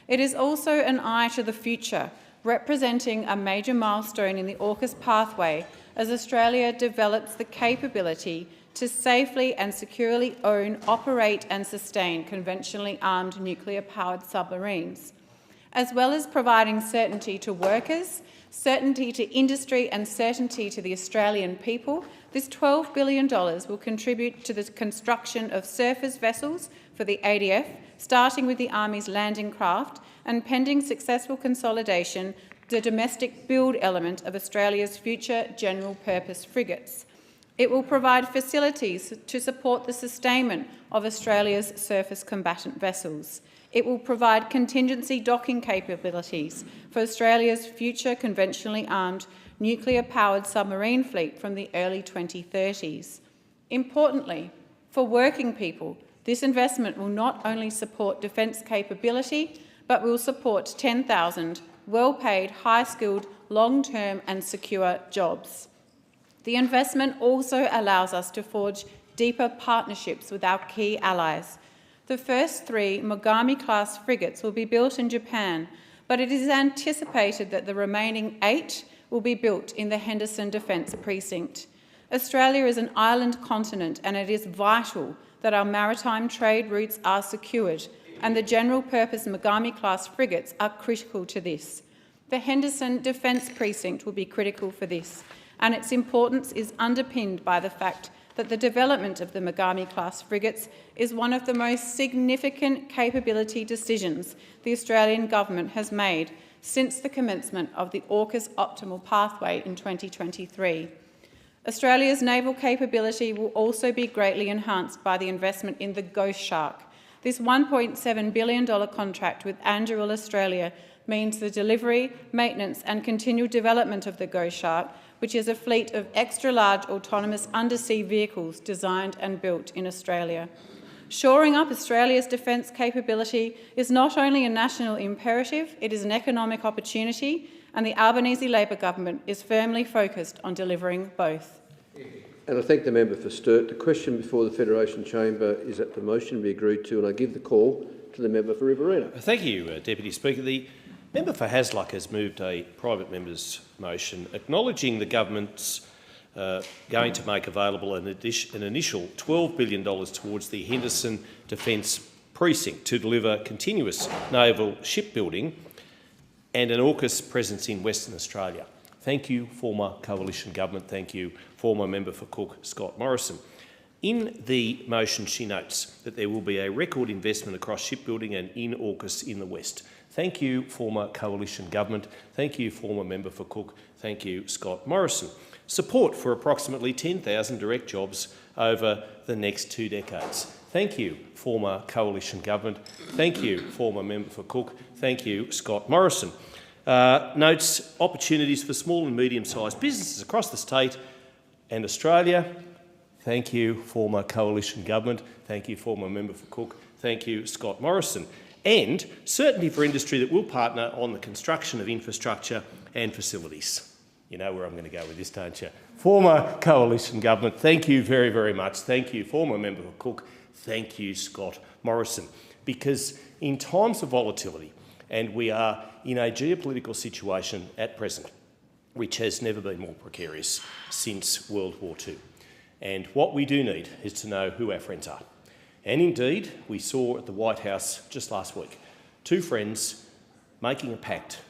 It is also an eye to the future, representing a major milestone in the AUKUS pathway as Australia develops the capability to safely and securely own, operate and sustain conventionally armed nuclear-powered submarines. as well as providing certainty to workers, certainty to industry and certainty to the Australian people, this $12 billion will contribute to the construction of surface vessels for the ADF, starting with the Army's landing craft, and pending successful consolidation, the domestic build element of Australia's future general purpose frigates. It will provide facilities to support the sustainment of Australia's surface combatant vessels. It will provide contingency docking capabilities for Australia's future conventionally armed nuclear-powered submarine fleet from the early 2030s. Importantly, for working people, this investment will not only support defence capability, but will support 10,000 well-paid, high-skilled, long-term and secure jobs. The investment also allows us to forge deeper partnerships with our key allies. The first 3 Mogami-class frigates will be built in Japan, but it is anticipated that the remaining 8 will be built in the Henderson Defence Precinct. Australia is an island continent, and it is vital that our maritime trade routes are secured, and the general-purpose Mogami-class frigates are critical to this. The Henderson Defence Precinct will be critical for this, and its importance is underpinned by the fact that the development of the Mogami-class frigates is one of the most significant capability decisions the Australian government has made since the commencement of the AUKUS Optimal Pathway in 2023. Australia's naval capability will also be greatly enhanced by the investment in the Ghost Shark. This $1.7 billion contract with Anduril Australia means the delivery, maintenance and continued development of the Ghost Shark, which is a fleet of extra-large autonomous undersea vehicles designed and built in Australia. Shoring up Australia's defence capability is not only a national imperative, it is an economic opportunity, and the Albanese Labor government is firmly focused on delivering both. And I thank the member for Sturt. The question before the Federation Chamber is that the motion be agreed to, and I give the call to the member for Riverina. Thank you, Deputy Speaker. The member for Hasluck has moved a private member's motion acknowledging the government's going to make available an initial $12 billion towards the Henderson Defence Precinct to deliver continuous naval shipbuilding and an AUKUS presence in Western Australia. Thank you, former Coalition Government. Thank you, former member for Cook, Scott Morrison. In the motion, she notes that there will be a record investment across shipbuilding and in AUKUS in the West. Thank you, former Coalition Government. Thank you, former member for Cook. Thank you, Scott Morrison. Support for approximately 10,000 direct jobs over the next 2 decades. Thank you, former Coalition Government. Thank you, former member for Cook. Thank you, Scott Morrison. Notes opportunities for small and medium-sized businesses across the state and Australia. Thank you, former Coalition Government. Thank you, former member for Cook. Thank you, Scott Morrison. And certainty for industry that will partner on the construction of infrastructure and facilities. You know where I'm going to go with this, don't you? Former Coalition Government, thank you very, very much. Thank you, former member for Cook. Thank you, Scott Morrison. Because in times of volatility, and we are in a geopolitical situation at present, which has never been more precarious since World War II. And what we do need is to know who our friends are. And indeed, we saw at the White House just last week, 2 friends making a pact,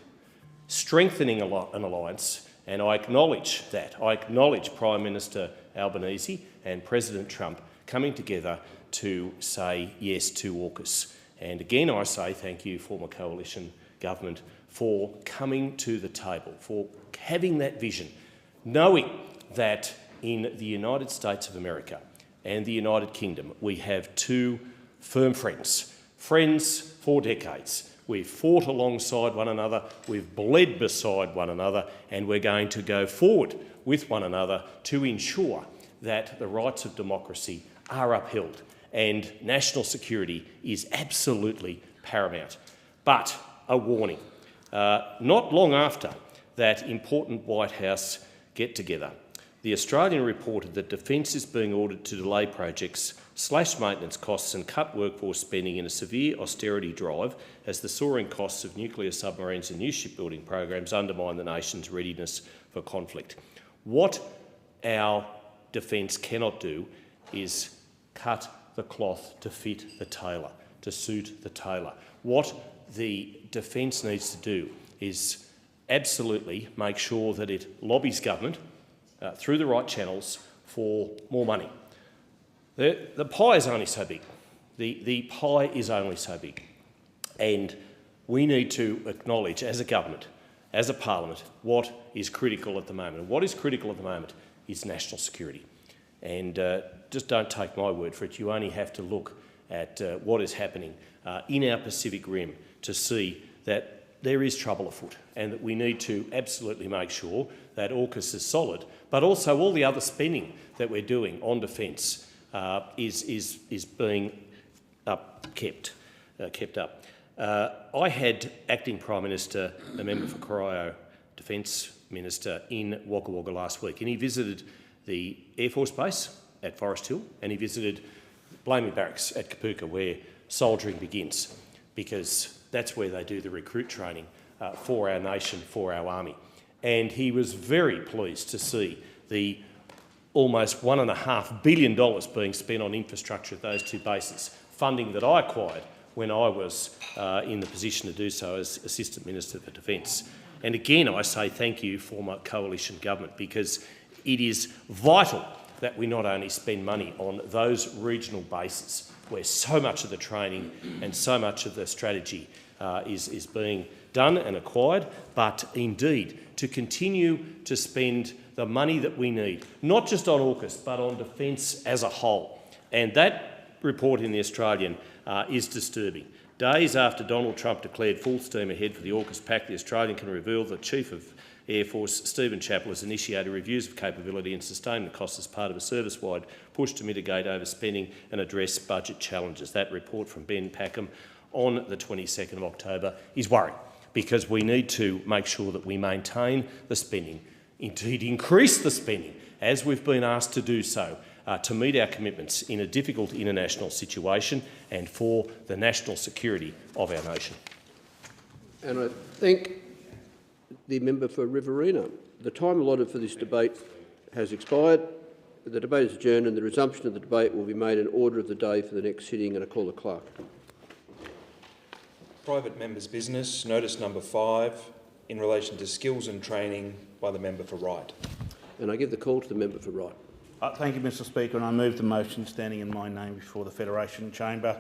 strengthening an alliance, and I acknowledge that. I acknowledge Prime Minister Albanese and President Trump coming together to say yes to AUKUS. And again, I say thank you, former Coalition Government, for coming to the table, for having that vision, knowing that in the United States of America and the United Kingdom, we have 2 firm friends for decades. We've fought alongside one another, we've bled beside one another, and we're going to go forward with one another to ensure that the rights of democracy are upheld and national security is absolutely paramount. But a warning, not long after that important White House get-together, the Australian reported that Defence is being ordered to delay projects, slash maintenance costs and cut workforce spending in a severe austerity drive as the soaring costs of nuclear submarines and new shipbuilding programs undermine the nation's readiness for conflict. What our defence cannot do is cut the cloth to fit the tailor, to suit the tailor. What the Defence needs to do is absolutely make sure that it lobbies government through the right channels for more money. The pie is only so big. The pie is only so big. And we need to acknowledge as a government, as a parliament, what is critical at the moment. And what is critical at the moment is national security. And just don't take my word for it. You only have to look at what is happening in our Pacific Rim to see that there is trouble afoot and that we need to absolutely make sure that AUKUS is solid, but also all the other spending that we're doing on defence is being kept up. I had Acting Prime Minister, the member for Corio, Defence Minister, in Wagga Wagga last week, and he visited the Air Force Base at Forest Hill and he visited Blamey Barracks at Kapooka, where soldiering begins, because that's where they do the recruit training for our nation, for our army. And he was very pleased to see the almost $1.5 billion being spent on infrastructure at those two bases, funding that I acquired when I was in the position to do so as Assistant Minister for Defence. And again, I say thank you, former coalition government, because it is vital that we not only spend money on those regional bases where so much of the training and so much of the strategy is being done and acquired, but indeed to continue to spend the money that we need, not just on AUKUS, but on defence as a whole. And that report in The Australian is disturbing. Days after Donald Trump declared full steam ahead for the AUKUS pact, The Australian can reveal the Chief of Air Force, Stephen Chappell, has initiated reviews of capability and sustainment costs as part of a service-wide push to mitigate overspending and address budget challenges. That report from Ben Packham on the 22nd of October is worrying, because we need to make sure that we maintain the spending, indeed increase the spending, as we've been asked to do so, to meet our commitments in a difficult international situation and for the national security of our nation. And I thank the member for Riverina. The time allotted for this debate has expired. The debate is adjourned and the resumption of the debate will be made in order of the day for the next sitting, and I call the clerk. Private members' business, notice number 5, in relation to skills and training by the member for Wright. And I give the call to the member for Wright. Thank you, Mr Speaker, and I move the motion standing in my name before the Federation Chamber.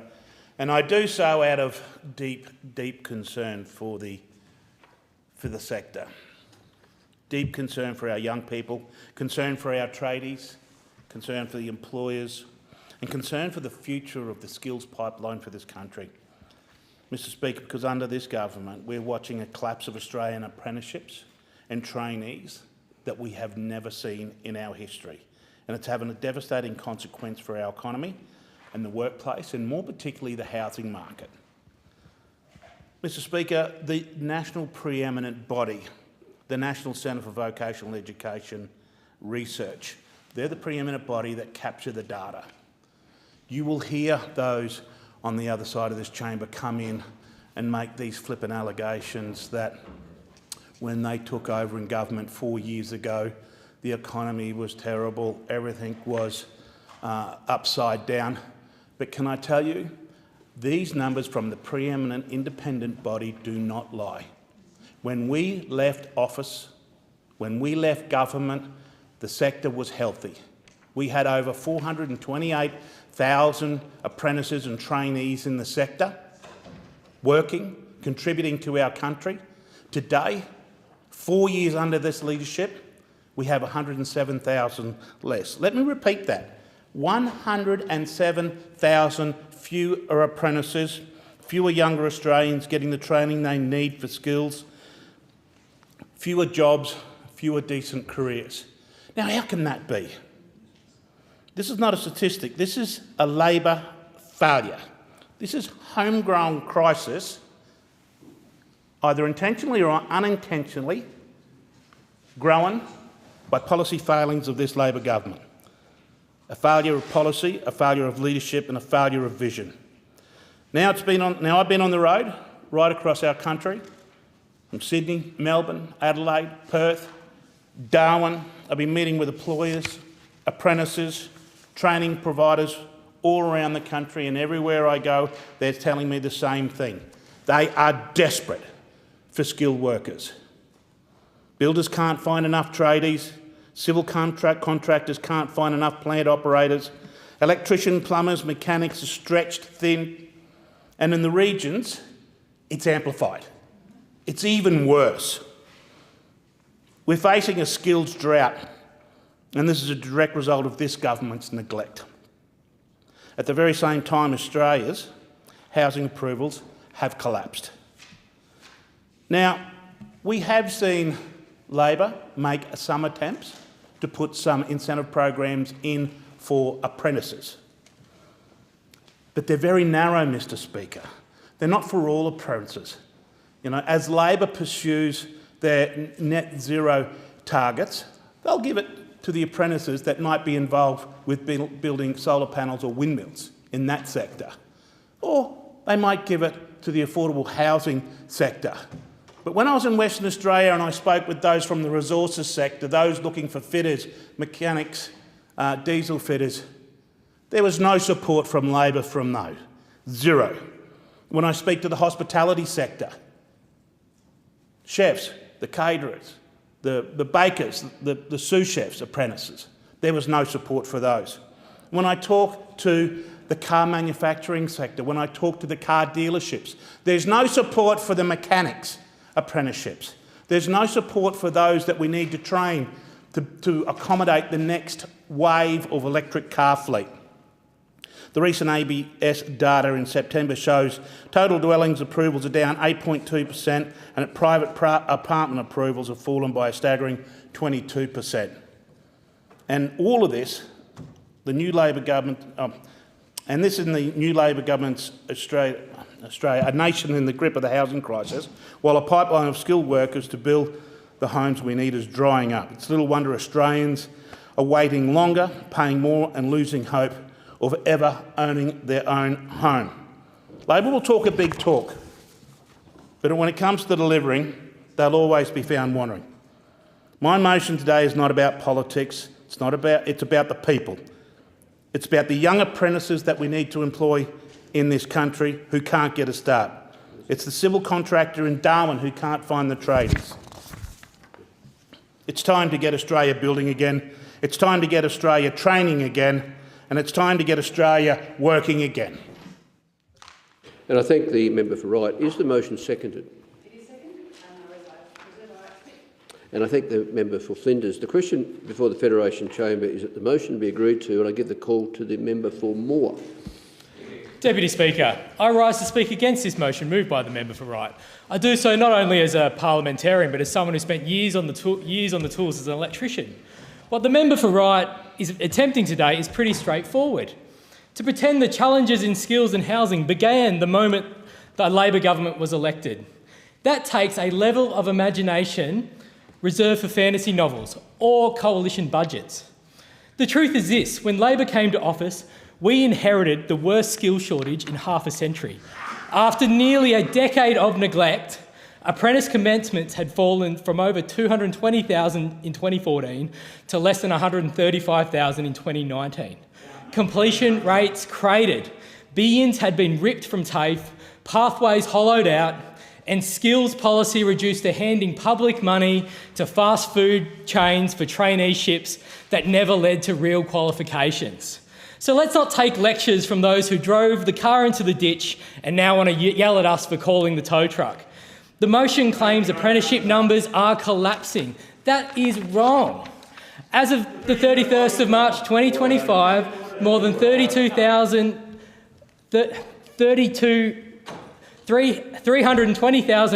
And I do so out of deep concern for the sector. Deep concern for our young people, concern for our tradies, concern for the employers, and concern for the future of the skills pipeline for this country. Mr Speaker, because under this government we're watching a collapse of Australian apprenticeships and trainees that we have never seen in our history. And it's having a devastating consequence for our economy and the workplace, and more particularly the housing market. Mr Speaker, the national preeminent body, the National Centre for Vocational Education Research, they're the preeminent body that capture the data. You will hear those on the other side of this chamber come in and make these flippant allegations that when they took over in government 4 years ago, the economy was terrible, everything was upside down. But can I tell you, these numbers from the preeminent independent body do not lie. When we left office, when we left government, the sector was healthy. We had over 428,000 apprentices and trainees in the sector, working, contributing to our country. Today, 4 years under this leadership, we have 107,000 less. Let me repeat that. 107,000 fewer apprentices, fewer younger Australians getting the training they need for skills, fewer jobs, fewer decent careers. Now, how can that be? This is not a statistic. This is a Labor failure. This is homegrown crisis, either intentionally or unintentionally, grown by policy failings of this Labor government. A failure of policy, a failure of leadership and a failure of vision. Now I've been on the road right across our country, from Sydney, Melbourne, Adelaide, Perth, Darwin. I've been meeting with employers, apprentices, training providers all around the country, and everywhere I go they're telling me the same thing. They are desperate for skilled workers. Builders can't find enough tradies, civil contractors can't find enough plant operators, electricians, plumbers, mechanics are stretched thin, and in the regions, it's amplified. It's even worse. We're facing a skills drought, and this is a direct result of this government's neglect. At the very same time, Australia's housing approvals have collapsed. Now, we have seen Labor make some attempts to put some incentive programs in for apprentices. But they're very narrow, Mr Speaker. They're not for all apprentices. You know, as Labor pursues their net zero targets, they'll give it to the apprentices that might be involved with building solar panels or windmills in that sector. Or they might give it to the affordable housing sector. But when I was in Western Australia and I spoke with those from the resources sector, those looking for fitters, mechanics, diesel fitters, there was no support from Labor from those. Zero. When I speak to the hospitality sector, chefs, the caterers, the bakers, the sous chefs, apprentices, there was no support for those. When I talk to the car manufacturing sector, when I talk to the car dealerships, there's no support for the mechanics apprenticeships. There's no support for those that we need to train to accommodate the next wave of electric car fleet. The recent ABS data in September shows total dwellings approvals are down 8.2% and private apartment approvals have fallen by a staggering 22%. And all of this, the new Labor government, and this is in the new Labor government's Australia, a nation in the grip of the housing crisis, while a pipeline of skilled workers to build the homes we need is drying up. It's little wonder Australians are waiting longer, paying more and losing hope of ever owning their own home. Labor will talk a big talk, but when it comes to delivering, they'll always be found wandering. My motion today is not about politics, it's about the people. It's about the young apprentices that we need to employ in this country who can't get a start. It's the civil contractor in Darwin who can't find the tradies. It's time to get Australia building again. It's time to get Australia training again. And it's time to get Australia working again. And I thank the member for Wright. Is the motion seconded? It is seconded. And I thank the member for Flinders. The question before the Federation Chamber is that the motion be agreed to, and I give the call to the member for Moore. Deputy Speaker, I rise to speak against this motion moved by the member for Wright. I do so not only as a parliamentarian, but as someone who spent years on the tools as an electrician. What the member for Wright is attempting today is pretty straightforward. To pretend the challenges in skills and housing began the moment the Labor government was elected. That takes a level of imagination reserved for fantasy novels or coalition budgets. The truth is this: when Labor came to office, we inherited the worst skills shortage in half a century. After nearly a decade of neglect, apprentice commencements had fallen from over 220,000 in 2014 to less than 135,000 in 2019. Completion rates cratered, billions had been ripped from TAFE, pathways hollowed out, and skills policy reduced to handing public money to fast food chains for traineeships that never led to real qualifications. So let's not take lectures from those who drove the car into the ditch and now want to yell at us for calling the tow truck. The motion claims apprenticeship numbers are collapsing. That is wrong. As of the 31st of March 2025, more than 320,000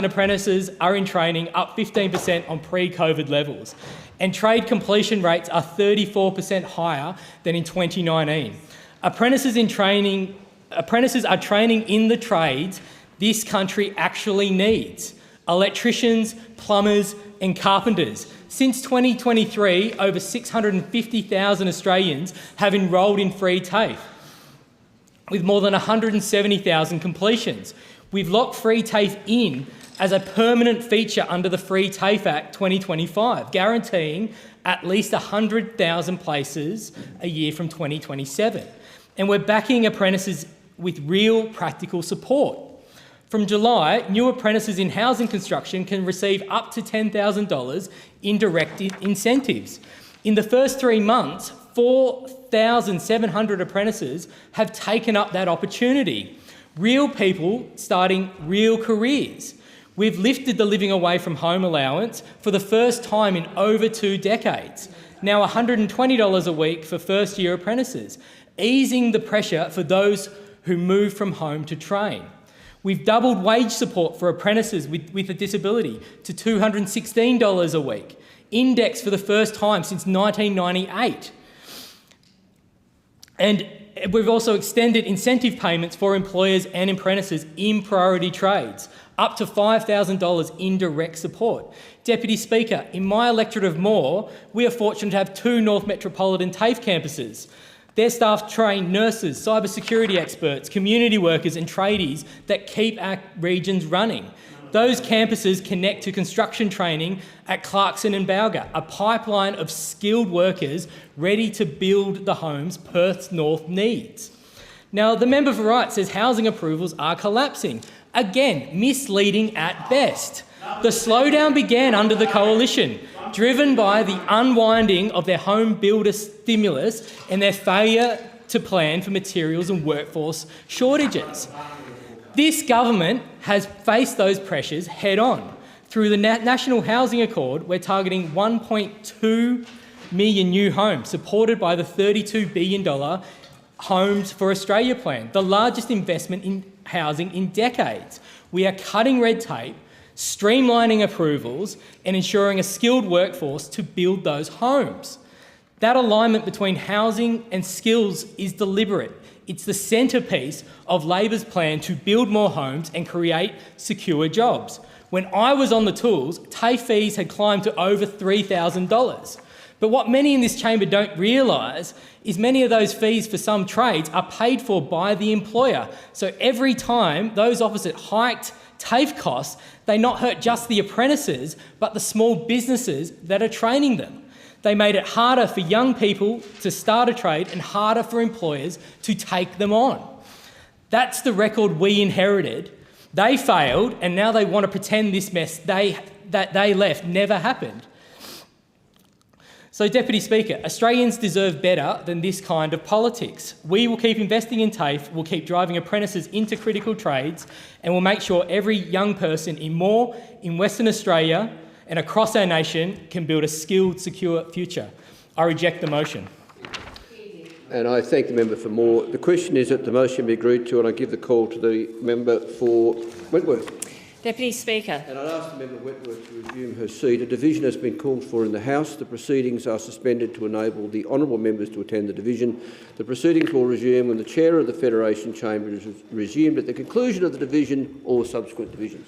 apprentices are in training, up 15% on pre-COVID levels. And trade completion rates are 34% higher than in 2019. Apprentices are training in the trades this country actually needs: electricians, plumbers and carpenters. Since 2023, over 650,000 Australians have enrolled in free TAFE, with more than 170,000 completions. We've locked free TAFE in as a permanent feature under the Free TAFE Act 2025, guaranteeing at least 100,000 places a year from 2027. And we're backing apprentices with real practical support. From July, new apprentices in housing construction can receive up to $10,000 in direct incentives. In the first 3 months, 4,700 apprentices have taken up that opportunity. Real people starting real careers. We've lifted the living away from home allowance for the first time in over 2 decades. Now $120 a week for first-year apprentices, easing the pressure for those who move from home to train. We've doubled wage support for apprentices with a disability to $216 a week, indexed for the first time since 1998. And we've also extended incentive payments for employers and apprentices in priority trades, up to $5,000 in direct support. Deputy Speaker, in my electorate of Moore, we are fortunate to have 2 North Metropolitan TAFE campuses. Their staff train nurses, cybersecurity experts, community workers and tradies that keep our regions running. Those campuses connect to construction training at Clarkson and Balga, a pipeline of skilled workers ready to build the homes Perth's North needs. Now, the member for Wright says housing approvals are collapsing. Again, misleading at best. The slowdown began under the Coalition, driven by the unwinding of their home builder stimulus and their failure to plan for materials and workforce shortages. This government has faced those pressures head on. Through the National Housing Accord, we're targeting 1.2 million new homes, supported by the $32 billion Homes for Australia plan, the largest investment in housing in decades. We are cutting red tape, streamlining approvals and ensuring a skilled workforce to build those homes. That alignment between housing and skills is deliberate. It's the centrepiece of Labor's plan to build more homes and create secure jobs. When I was on the tools, TAFE fees had climbed to over $3,000. But what many in this chamber don't realise is many of those fees for some trades are paid for by the employer. So every time those opposite hiked TAFE costs, they not hurt just the apprentices, but the small businesses that are training them. They made it harder for young people to start a trade and harder for employers to take them on. That's the record we inherited. They failed, and now they want to pretend this mess that they left never happened. So, Deputy Speaker, Australians deserve better than this kind of politics. We will keep investing in TAFE, we'll keep driving apprentices into critical trades, and we'll make sure every young person in Moore, in Western Australia and across our nation can build a skilled, secure future. I reject the motion. And I thank the member for Moore. The question is that the motion be agreed to, and I give the call to the member for Wentworth. Deputy Speaker. And I'd ask the member Wentworth to resume her seat. A division has been called for in the House. The proceedings are suspended to enable the honourable members to attend the division. The proceedings will resume when the Chair of the Federation Chamber is resumed at the conclusion of the division or subsequent divisions.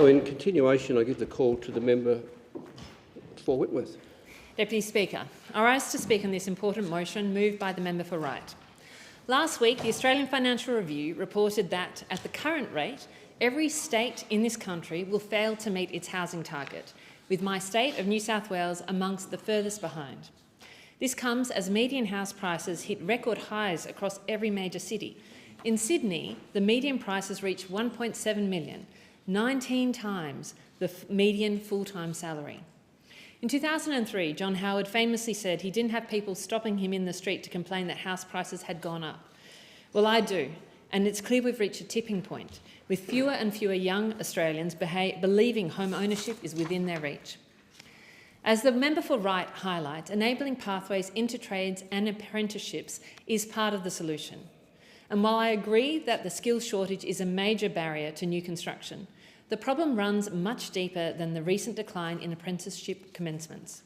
So in continuation, I give the call to the member for Whitworth. Deputy Speaker, I rise to speak on this important motion moved by the member for Wright. Last week, the Australian Financial Review reported that, at the current rate, every state in this country will fail to meet its housing target, with my state of New South Wales amongst the furthest behind. This comes as median house prices hit record highs across every major city. In Sydney, the median prices reached 1.7 million, 19 times the median full-time salary. In 2003, John Howard famously said he didn't have people stopping him in the street to complain that house prices had gone up. Well, I do, and it's clear we've reached a tipping point, with fewer and fewer young Australians believing home ownership is within their reach. As the member for Wright highlights, enabling pathways into trades and apprenticeships is part of the solution. And while I agree that the skills shortage is a major barrier to new construction, the problem runs much deeper than the recent decline in apprenticeship commencements.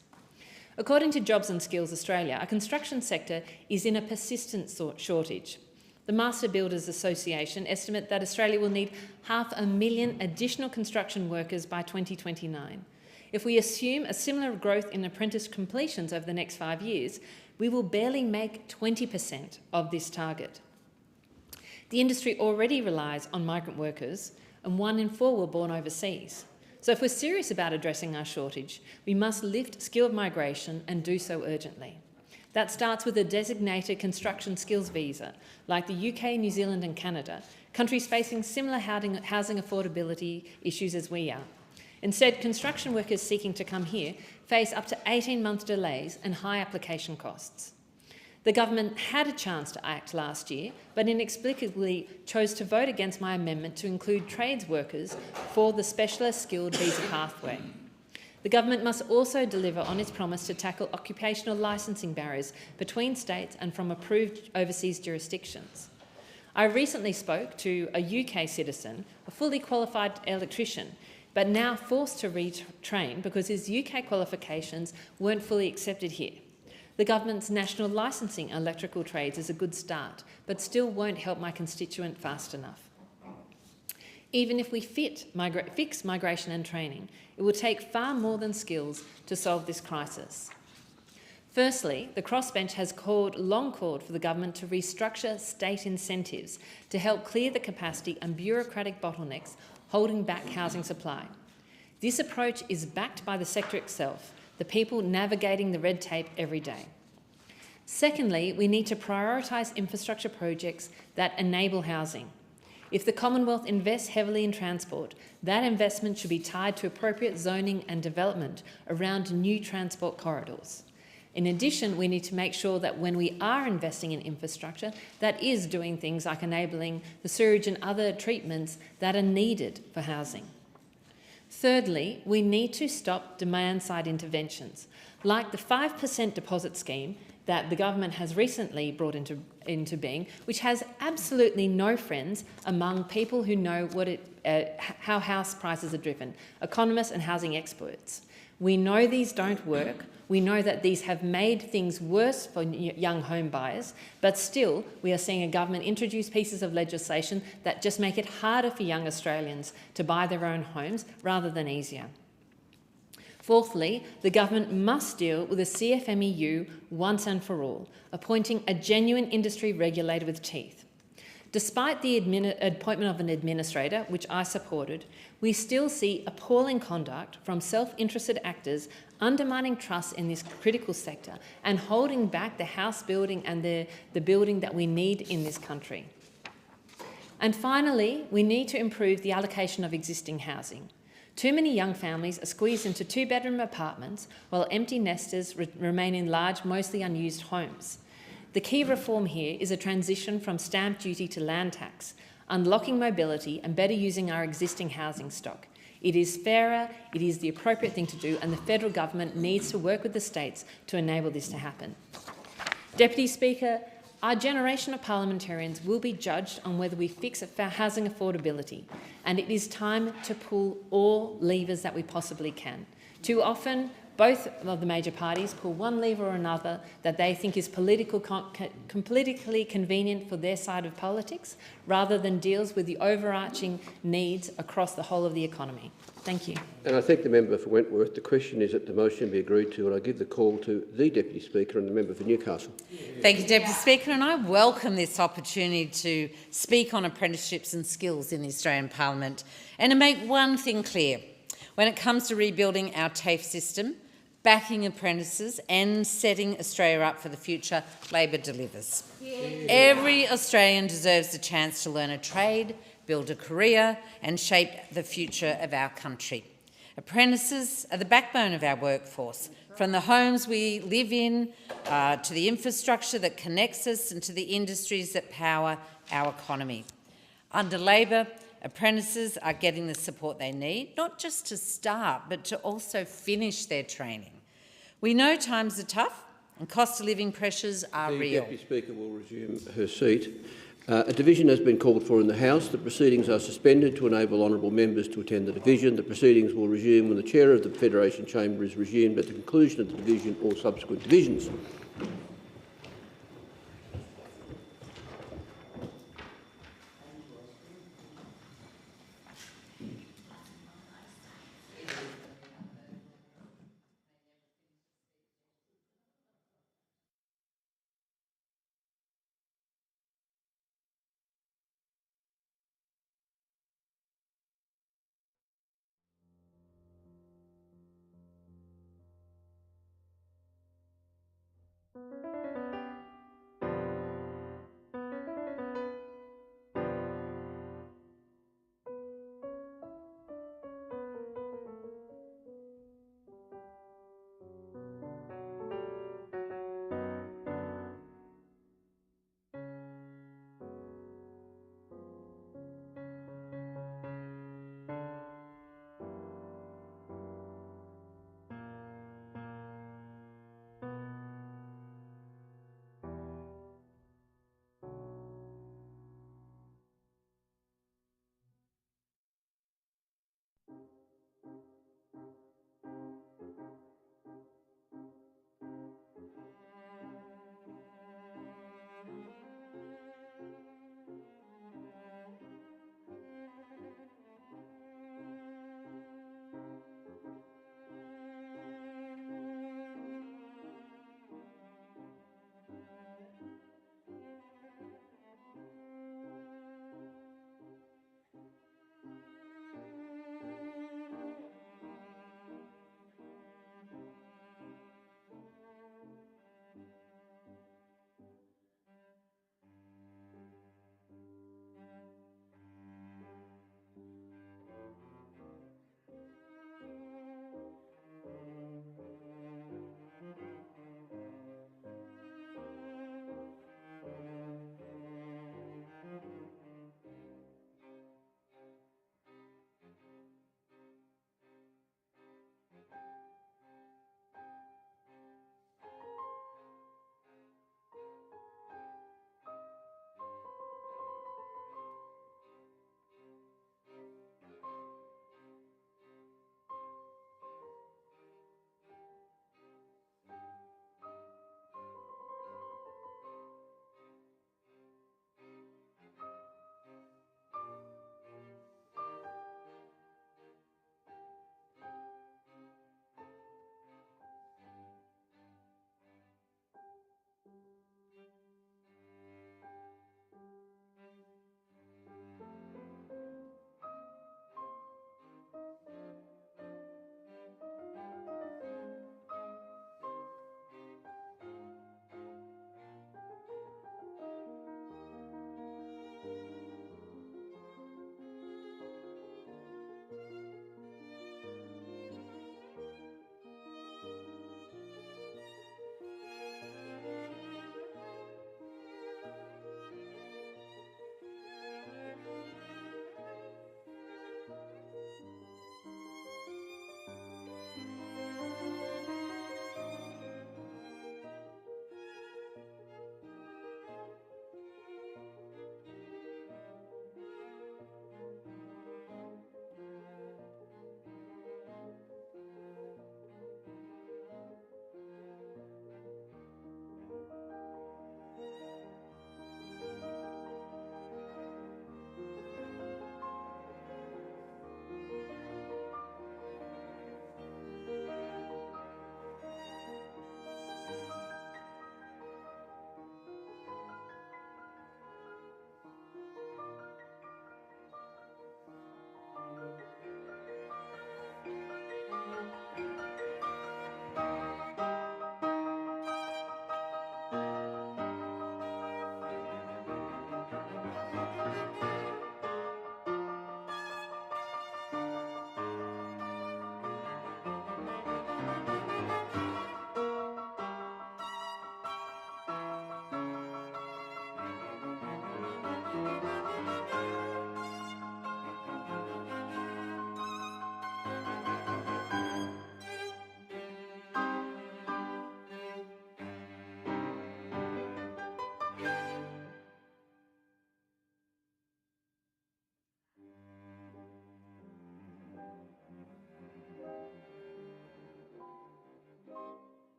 According to Jobs and Skills Australia, our construction sector is in a persistent shortage. The Master Builders Association estimate that Australia will need 500,000 additional construction workers by 2029. If we assume a similar growth in apprentice completions over the next 5 years, we will barely make 20% of this target. The industry already relies on migrant workers, and 1 in 4 were born overseas. So if we're serious about addressing our shortage, we must lift skilled migration and do so urgently. That starts with a designated construction skills visa, like the UK, New Zealand and Canada, countries facing similar housing affordability issues as we are. Instead, construction workers seeking to come here face up to 18-month delays and high application costs. The government had a chance to act last year, but inexplicably chose to vote against my amendment to include trades workers for the specialist skilled visa pathway. The government must also deliver on its promise to tackle occupational licensing barriers between states and from approved overseas jurisdictions. I recently spoke to a UK citizen, a fully qualified electrician, but now forced to retrain because his UK qualifications weren't fully accepted here. The government's national licensing electrical trades is a good start, but still won't help my constituent fast enough. Even if we fix migration and training, it will take far more than skills to solve this crisis. Firstly, the crossbench has long called for the government to restructure state incentives to help clear the capacity and bureaucratic bottlenecks holding back housing supply. This approach is backed by the sector itself, the people navigating the red tape every day. Secondly, we need to prioritise infrastructure projects that enable housing. If the Commonwealth invests heavily in transport, that investment should be tied to appropriate zoning and development around new transport corridors. In addition, we need to make sure that when we are investing in infrastructure, that is doing things like enabling the sewage and other treatments that are needed for housing. Thirdly, we need to stop demand-side interventions, like the 5% deposit scheme that the government has recently brought into being, which has absolutely no friends among people who know how house prices are driven, economists and housing experts. We know these don't work. We know that these have made things worse for young home buyers, but still we are seeing a government introduce pieces of legislation that just make it harder for young Australians to buy their own homes rather than easier. Fourthly, the government must deal with the CFMEU once and for all, appointing a genuine industry regulator with teeth. Despite the appointment of an administrator, which I supported, we still see appalling conduct from self-interested actors undermining trust in this critical sector and holding back the house building and the building that we need in this country. And finally, we need to improve the allocation of existing housing. Too many young families are squeezed into 2-bedroom apartments while empty nesters remain in large, mostly unused homes. The key reform here is a transition from stamp duty to land tax, unlocking mobility and better using our existing housing stock. It is fairer, it is the appropriate thing to do, and the federal government needs to work with the states to enable this to happen. Deputy Speaker, our generation of parliamentarians will be judged on whether we fix housing affordability, and it is time to pull all levers that we possibly can. Too often, Both of the major parties pull one lever or another that they think is politically convenient for their side of politics, rather than deals with the overarching needs across the whole of the economy. Thank you. And I thank the member for Wentworth. The question is that the motion be agreed to, and I give the call to the Deputy Speaker and the member for Newcastle. Thank you, Deputy Speaker, and I welcome this opportunity to speak on apprenticeships and skills in the Australian Parliament and to make one thing clear. When it comes to rebuilding our TAFE system, backing apprentices and setting Australia up for the future, Labor delivers. Every Australian deserves the chance to learn a trade, build a career and shape the future of our country. Apprentices are the backbone of our workforce, from the homes we live in to the infrastructure that connects us and to the industries that power our economy. Under Labor, apprentices are getting the support they need, not just to start, but to also finish their training. We know times are tough and cost of living pressures are real. The Deputy Speaker will resume her seat. A division has been called for in the House. The proceedings are suspended to enable honourable members to attend the division. The proceedings will resume when the Chair of the Federation Chamber is resumed at the conclusion of the division or subsequent divisions.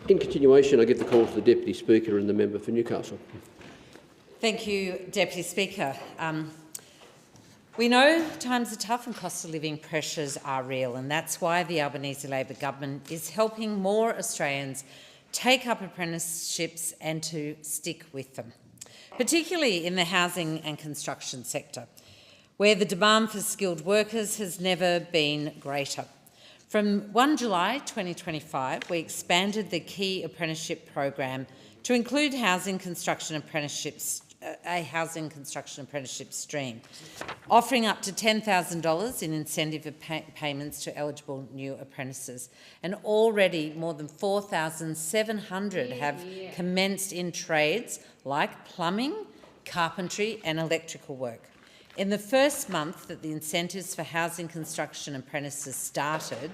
In continuation, I give the call to the Deputy Speaker and the member for Newcastle. Thank you, Deputy Speaker. We know times are tough and cost of living pressures are real, and that's why the Albanese Labor government is helping more Australians take up apprenticeships and to stick with them, particularly in the housing and construction sector, where the demand for skilled workers has never been greater. From 1 July 2025, we expanded the key apprenticeship program to include housing construction apprenticeships, a housing construction apprenticeship stream, offering up to $10,000 in incentive payments to eligible new apprentices. And already more than 4,700 have commenced in trades like plumbing, carpentry and electrical work. In the first month that the incentives for housing construction apprentices started,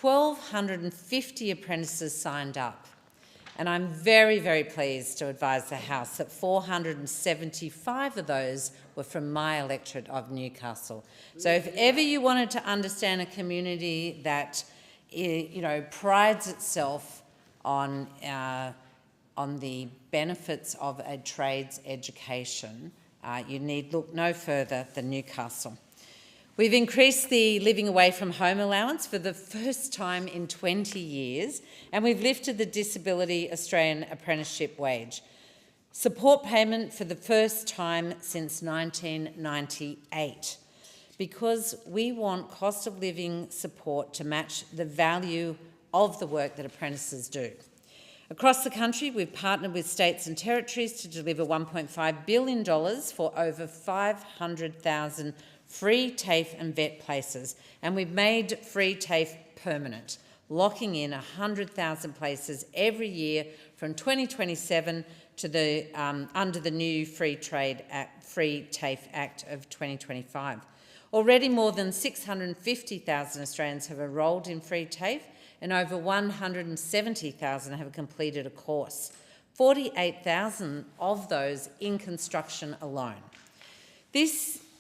1,250 apprentices signed up. And I'm very, very pleased to advise the House that 475 of those were from my electorate of Newcastle. So if ever you wanted to understand a community that, prides itself on the benefits of a trades education, you need look no further than Newcastle. We've increased the living away from home allowance for the first time in 20 years, and we've lifted the Disability Australian Apprenticeship Wage support payment for the first time since 1998, because we want cost of living support to match the value of the work that apprentices do. Across the country, we've partnered with states and territories to deliver $1.5 billion for over 500,000 free TAFE and VET places, and we've made free TAFE permanent, locking in 100,000 places every year from 2027 to the under the new Free TAFE Act of 2025. Already more than 650,000 Australians have enrolled in free TAFE, and over 170,000 have completed a course, 48,000 of those in construction alone.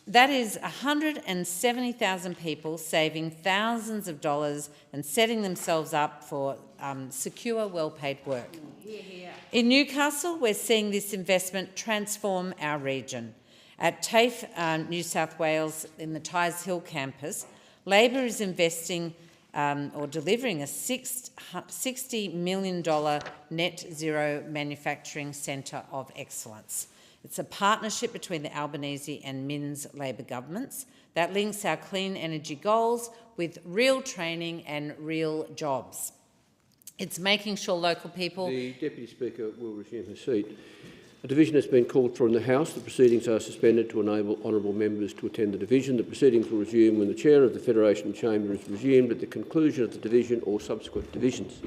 That is 170,000 people saving thousands of dollars and setting themselves up for secure, well-paid work. In Newcastle, we're seeing this investment transform our region. At TAFE New South Wales in the Tyers Hill campus, Labor is investing or delivering a $60 million net zero manufacturing centre of excellence. It's a partnership between the Albanese and Minns Labor governments that links our clean energy goals with real training and real jobs. It's making sure local people... The Deputy Speaker will resume her seat. A division has been called for in the House. The proceedings are suspended to enable honourable members to attend the division. The proceedings will resume when the Chair of the Federation Chamber is resumed at the conclusion of the division or subsequent divisions.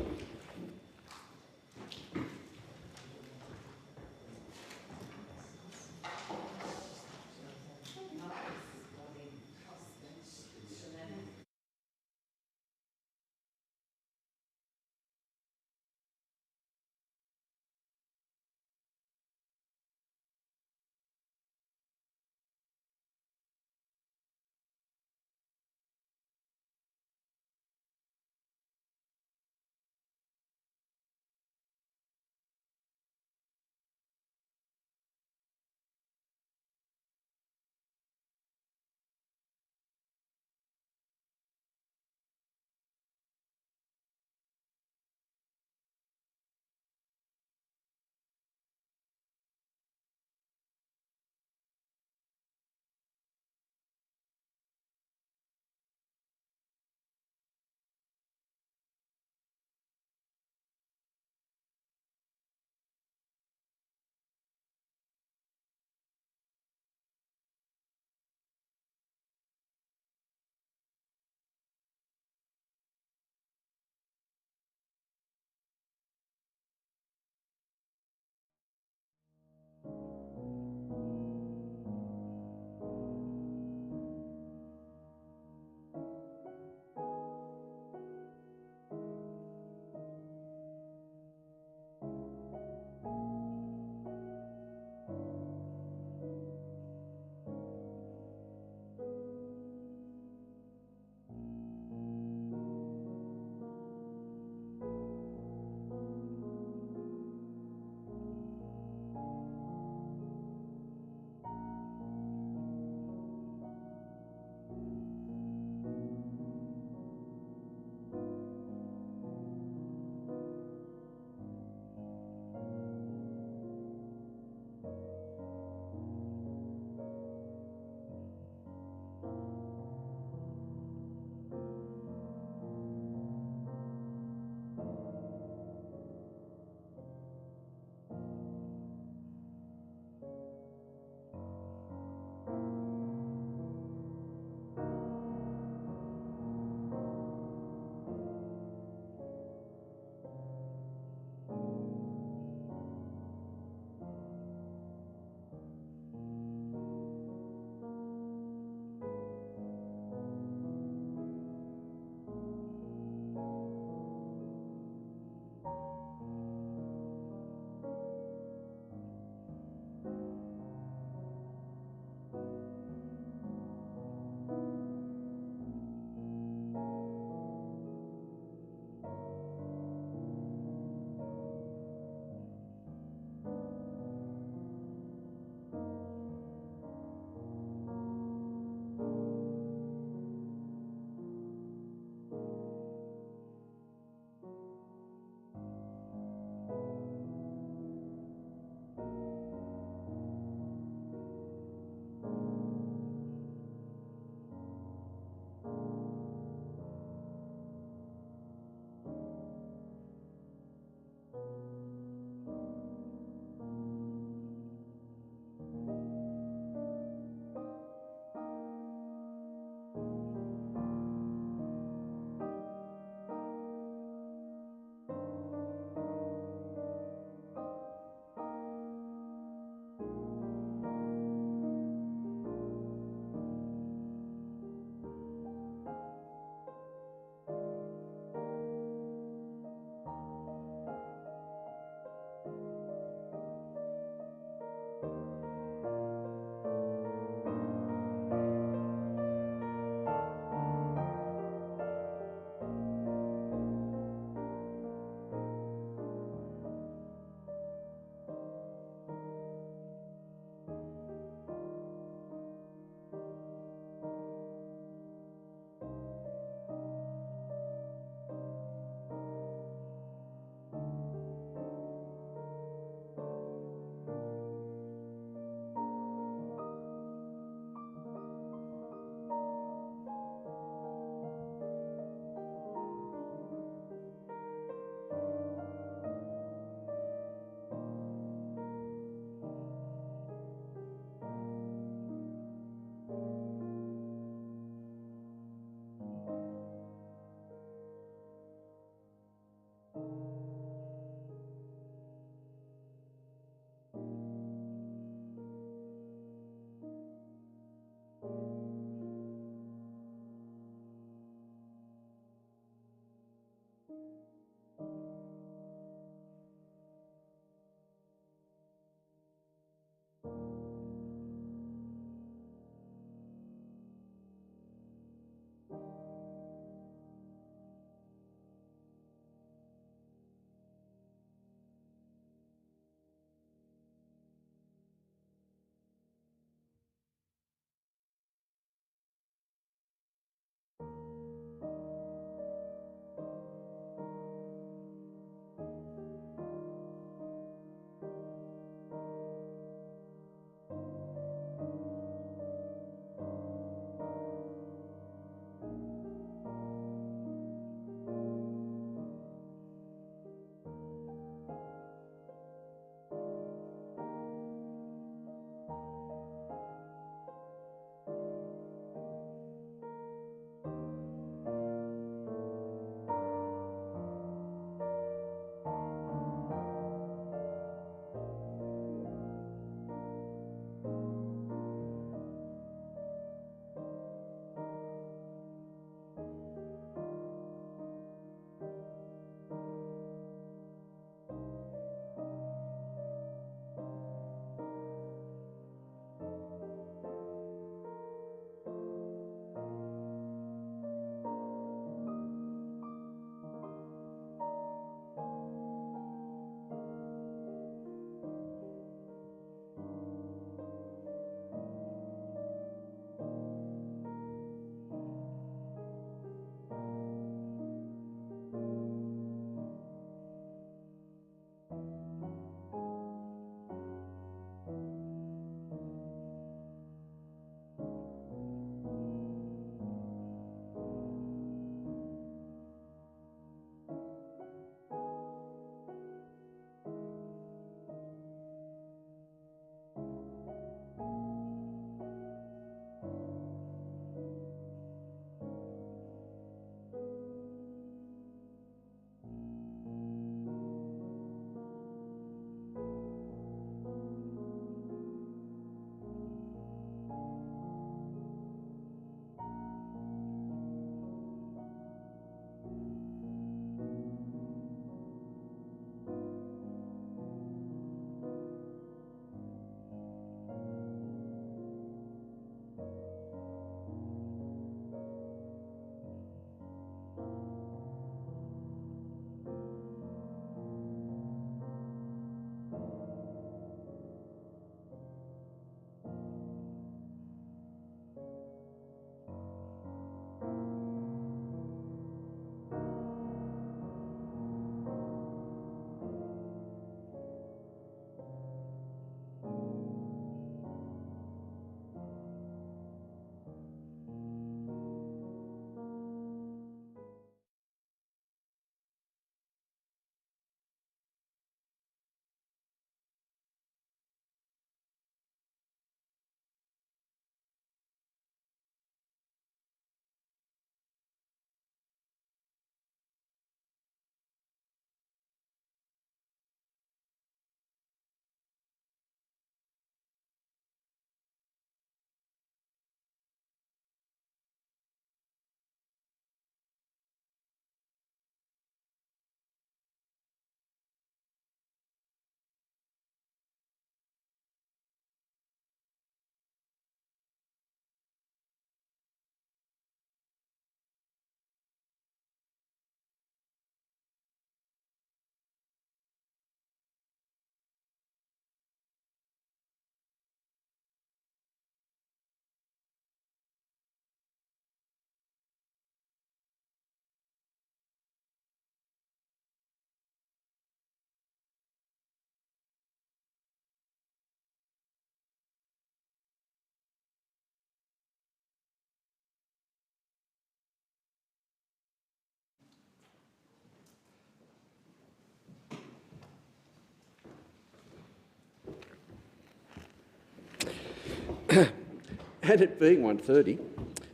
and it being 1:30,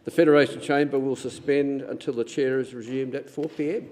the Federation Chamber will suspend until the chair is resumed at 4 p.m.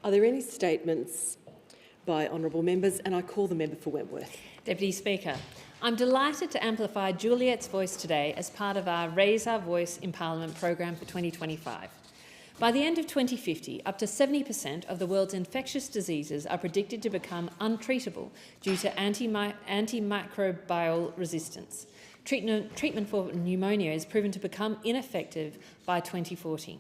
Are there any statements by honourable members? And I call the member for Wentworth. Deputy Speaker, I'm delighted to amplify Juliet's voice today as part of our Raise Our Voice in Parliament programme for 2025. By the end of 2050, up to 70% of the world's infectious diseases are predicted to become untreatable due to antimicrobial resistance. Treatment for pneumonia is proven to become ineffective by 2040.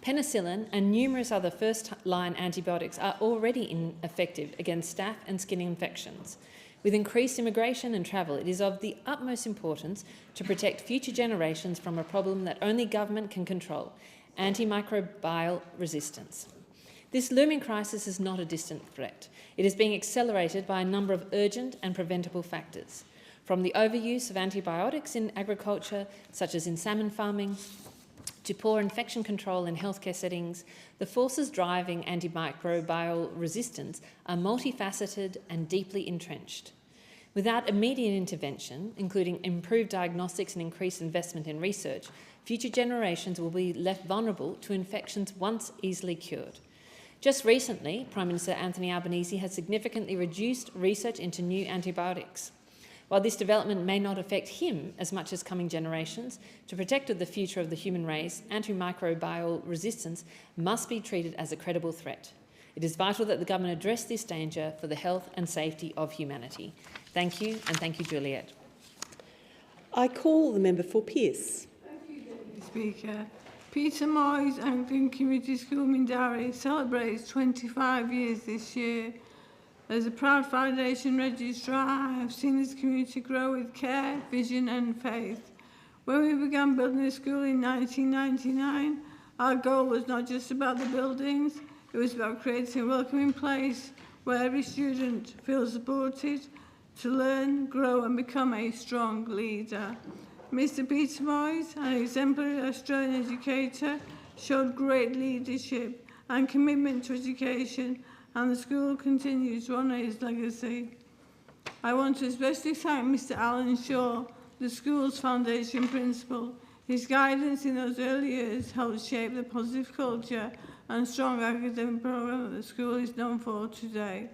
Penicillin and numerous other first-line antibiotics are already ineffective against staph and skin infections. With increased immigration and travel, it is of the utmost importance to protect future generations from a problem that only government can control: antimicrobial resistance. This looming crisis is not a distant threat. It is being accelerated by a number of urgent and preventable factors, from the overuse of antibiotics in agriculture, such as in salmon farming, to poor infection control in healthcare settings. The forces driving antimicrobial resistance are multifaceted and deeply entrenched. Without immediate intervention, including improved diagnostics and increased investment in research, future generations will be left vulnerable to infections once easily cured. Just recently, Prime Minister Anthony Albanese has significantly reduced research into new antibiotics. While this development may not affect him as much as coming generations, to protect the future of the human race, antimicrobial resistance must be treated as a credible threat. It is vital that the government address this danger for the health and safety of humanity. Thank you, and thank you, Juliet. I call the member for Pearce. Speaker. Peter Moyes Anglican Community School Mindarie celebrates 25 years this year. As a proud Foundation Registrar, I have seen this community grow with care, vision and faith. When we began building the school in 1999, our goal was not just about the buildings, it was about creating a welcoming place where every student feels supported to learn, grow and become a strong leader. Mr. Peter Moyes, an exemplary Australian educator, showed great leadership and commitment to education, and the school continues to honour his legacy. I want to especially thank Mr. Alan Shaw, the school's foundation principal. His guidance in those early years helped shape the positive culture and strong academic programme that the school is known for today.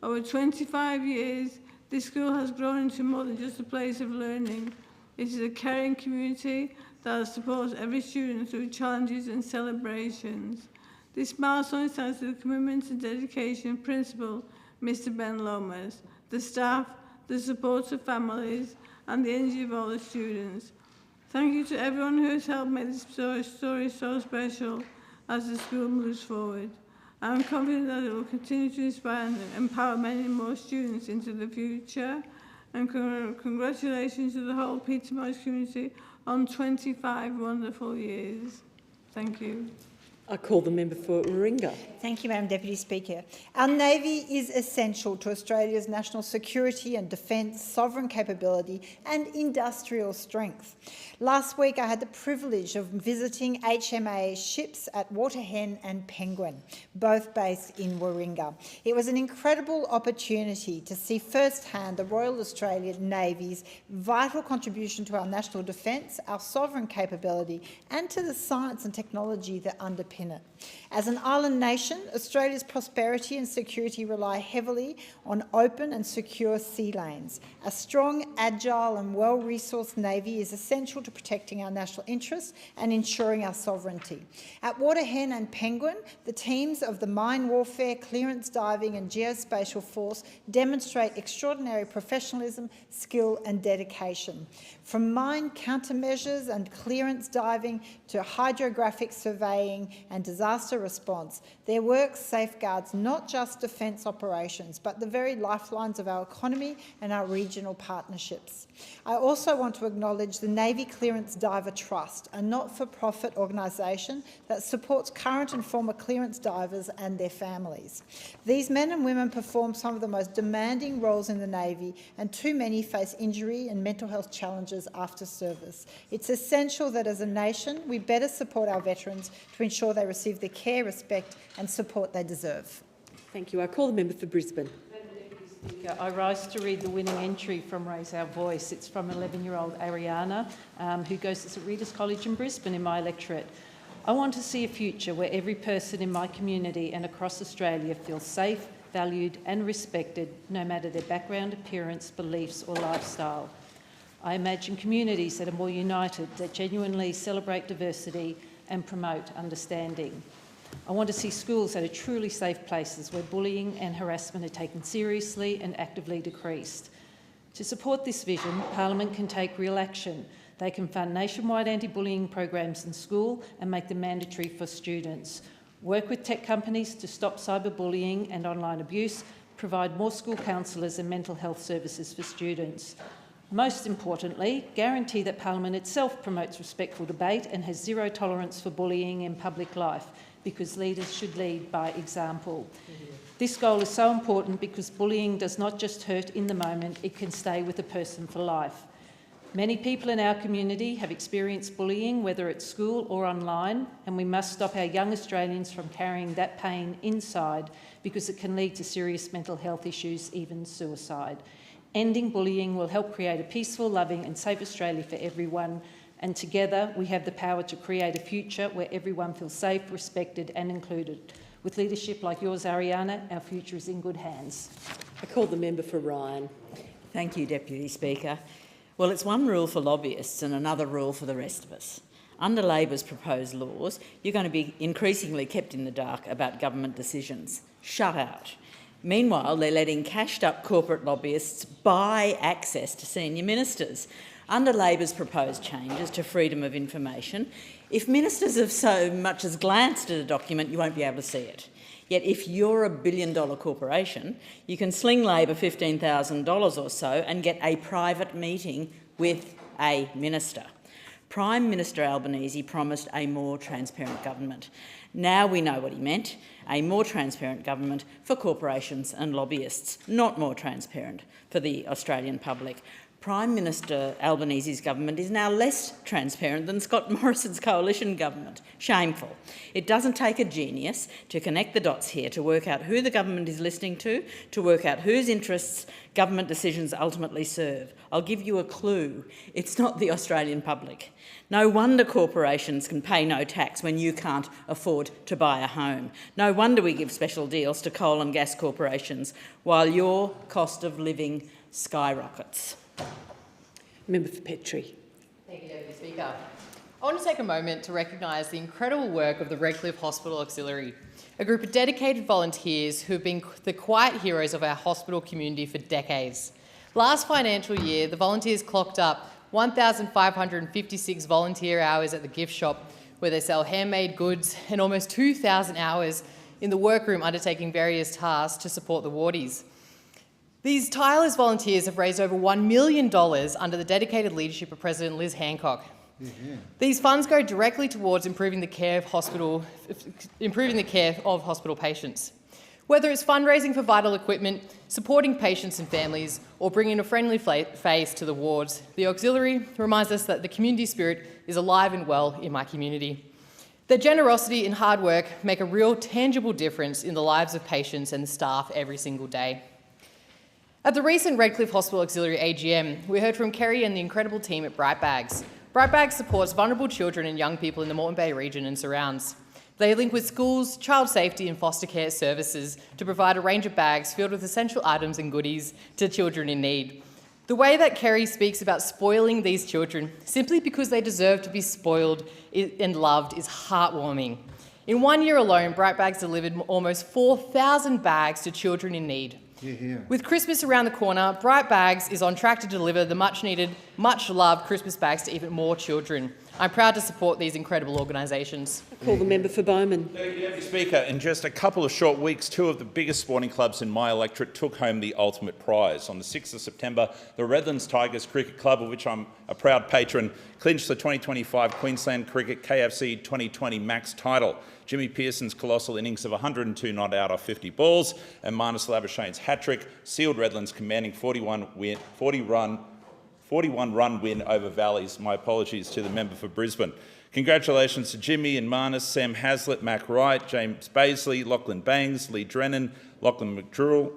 Over 25 years, this school has grown into more than just a place of learning. It is a caring community that supports every student through challenges and celebrations. This milestone is thanks to the commitment and dedication of Principal Mr. Ben Lomas, the staff, the support of families, and the energy of all the students. Thank you to everyone who has helped make this story so special as the school moves forward. I am confident that it will continue to inspire and empower many more students into the future. And congratulations to the whole Peter Moyes community on 25 wonderful years. Thank you. I call the member for Warringah. Thank you, Madam Deputy Speaker. Our Navy is essential to Australia's national security and defence, sovereign capability and industrial strength. Last week I had the privilege of visiting HMAS ships at Waterhen and Penguin, both based in Warringah. It was an incredible opportunity to see firsthand the Royal Australian Navy's vital contribution to our national defence, our sovereign capability and to the science and technology that underpin it. As an island nation, Australia's prosperity and security rely heavily on open and secure sea lanes. A strong, agile and well-resourced Navy is essential to protecting our national interests and ensuring our sovereignty. At Waterhen and Penguin, the teams of the Mine Warfare, Clearance Diving and Geospatial Force demonstrate extraordinary professionalism, skill and dedication. From mine countermeasures and clearance diving to hydrographic surveying and disaster response, their work safeguards not just defence operations, but the very lifelines of our economy and our regional partnerships. I also want to acknowledge the Navy Clearance Diver Trust, a not-for-profit organisation that supports current and former clearance divers and their families. These men and women perform some of the most demanding roles in the Navy, and too many face injury and mental health challenges after service. It's essential that as a nation we better support our veterans to ensure they receive the care, respect and support they deserve. Thank you. I call the member for Brisbane. Speaker, I rise to read the winning entry from Raise Our Voice. It's from 11-year-old Ariana, who goes to St Rita's College in Brisbane in my electorate. I want to see a future where every person in my community and across Australia feels safe, valued and respected, no matter their background, appearance, beliefs or lifestyle. I imagine communities that are more united, that genuinely celebrate diversity and promote understanding. I want to see schools that are truly safe places where bullying and harassment are taken seriously and actively decreased. To support this vision, Parliament can take real action. They can fund nationwide anti-bullying programs in school and make them mandatory for students. Work with tech companies to stop cyberbullying and online abuse, provide more school counsellors and mental health services for students. Most importantly, guarantee that Parliament itself promotes respectful debate and has zero tolerance for bullying in public life, because leaders should lead by example. This goal is so important because bullying does not just hurt in the moment, it can stay with a person for life. Many people in our community have experienced bullying, whether at school or online, and we must stop our young Australians from carrying that pain inside because it can lead to serious mental health issues, even suicide. Ending bullying will help create a peaceful, loving and safe Australia for everyone, and together we have the power to create a future where everyone feels safe, respected and included. With leadership like yours, Ariana, our future is in good hands. I call the member for Ryan. Thank you, Deputy Speaker. Well, it's one rule for lobbyists and another rule for the rest of us. Under Labor's proposed laws, you're going to be increasingly kept in the dark about government decisions. Shut out. Meanwhile, they're letting cashed-up corporate lobbyists buy access to senior ministers. Under Labor's proposed changes to freedom of information, if ministers have so much as glanced at a document, you won't be able to see it. Yet if you're a billion-dollar corporation, you can sling Labor $15,000 or so and get a private meeting with a minister. Prime Minister Albanese promised a more transparent government. Now we know what he meant, a more transparent government for corporations and lobbyists, not more transparent for the Australian public. Prime Minister Albanese's government is now less transparent than Scott Morrison's coalition government. Shameful. It doesn't take a genius to connect the dots here to work out who the government is listening to work out whose interests government decisions ultimately serve. I'll give you a clue. It's not the Australian public. No wonder corporations can pay no tax when you can't afford to buy a home. No wonder we give special deals to coal and gas corporations while your cost of living skyrockets. Member for Petrie. Thank you, Deputy Speaker. I want to take a moment to recognise the incredible work of the Redcliffe Hospital Auxiliary, a group of dedicated volunteers who have been the quiet heroes of our hospital community for decades. Last financial year, the volunteers clocked up 1,556 volunteer hours at the gift shop, where they sell handmade goods, and almost 2,000 hours in the workroom undertaking various tasks to support the wardies. These tireless volunteers have raised over $1 million under the dedicated leadership of President Liz Hancock. These funds go directly towards improving the care of hospital patients. Whether it's fundraising for vital equipment, supporting patients and families, or bringing a friendly face to the wards, the auxiliary reminds us that the community spirit is alive and well in my community. Their generosity and hard work make a real tangible difference in the lives of patients and the staff every single day. At the recent Redcliffe Hospital Auxiliary AGM, we heard from Kerry and the incredible team at Bright Bags. Bright Bags supports vulnerable children and young people in the Moreton Bay region and surrounds. They link with schools, child safety and foster care services to provide a range of bags filled with essential items and goodies to children in need. The way that Kerry speaks about spoiling these children simply because they deserve to be spoiled and loved is heartwarming. In 1 year alone, Bright Bags delivered almost 4,000 bags to children in need. With Christmas around the corner, Bright Bags is on track to deliver the much-needed, much-loved Christmas bags to even more children. I'm proud to support these incredible organisations. I call the member for Bowman. Thank you, Deputy Speaker. In just a couple of short weeks, two of the biggest sporting clubs in my electorate took home the ultimate prize. On the 6th of September, the Redlands Tigers Cricket Club, of which I'm a proud patron, clinched the 2025 Queensland Cricket KFC 2020 Max title. Jimmy Pearson's colossal innings of 102 not out off 50 balls and Marnus Labuschagne's hat-trick sealed Redlands' commanding 41-run win over Valleys. My apologies to the member for Brisbane. Congratulations to Jimmy and Marnus, Sam Hazlitt, Mac Wright, James Baisley, Lachlan Bangs, Lee Drennan, Lachlan McDrewell,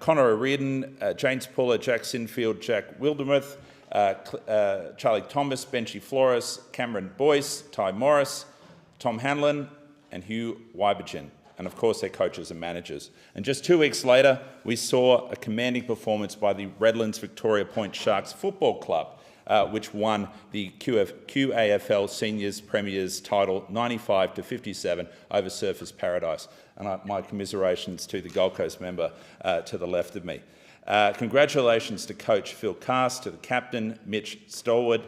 Connor O'Riordan, James Puller, Jack Sinfield, Jack Wildermuth, Charlie Thomas, Benchy Flores, Cameron Boyce, Ty Morris, Tom Hanlon and Hugh Wybergen, and of course their coaches and managers. And just 2 weeks later, we saw a commanding performance by the Redlands Victoria Point Sharks Football Club, which won the QAFL Seniors Premiers title 95-57 over Surfers Paradise. And my commiserations to the Gold Coast member to the left of me. Congratulations to coach Phil Cast, to the captain Mitch Stolward,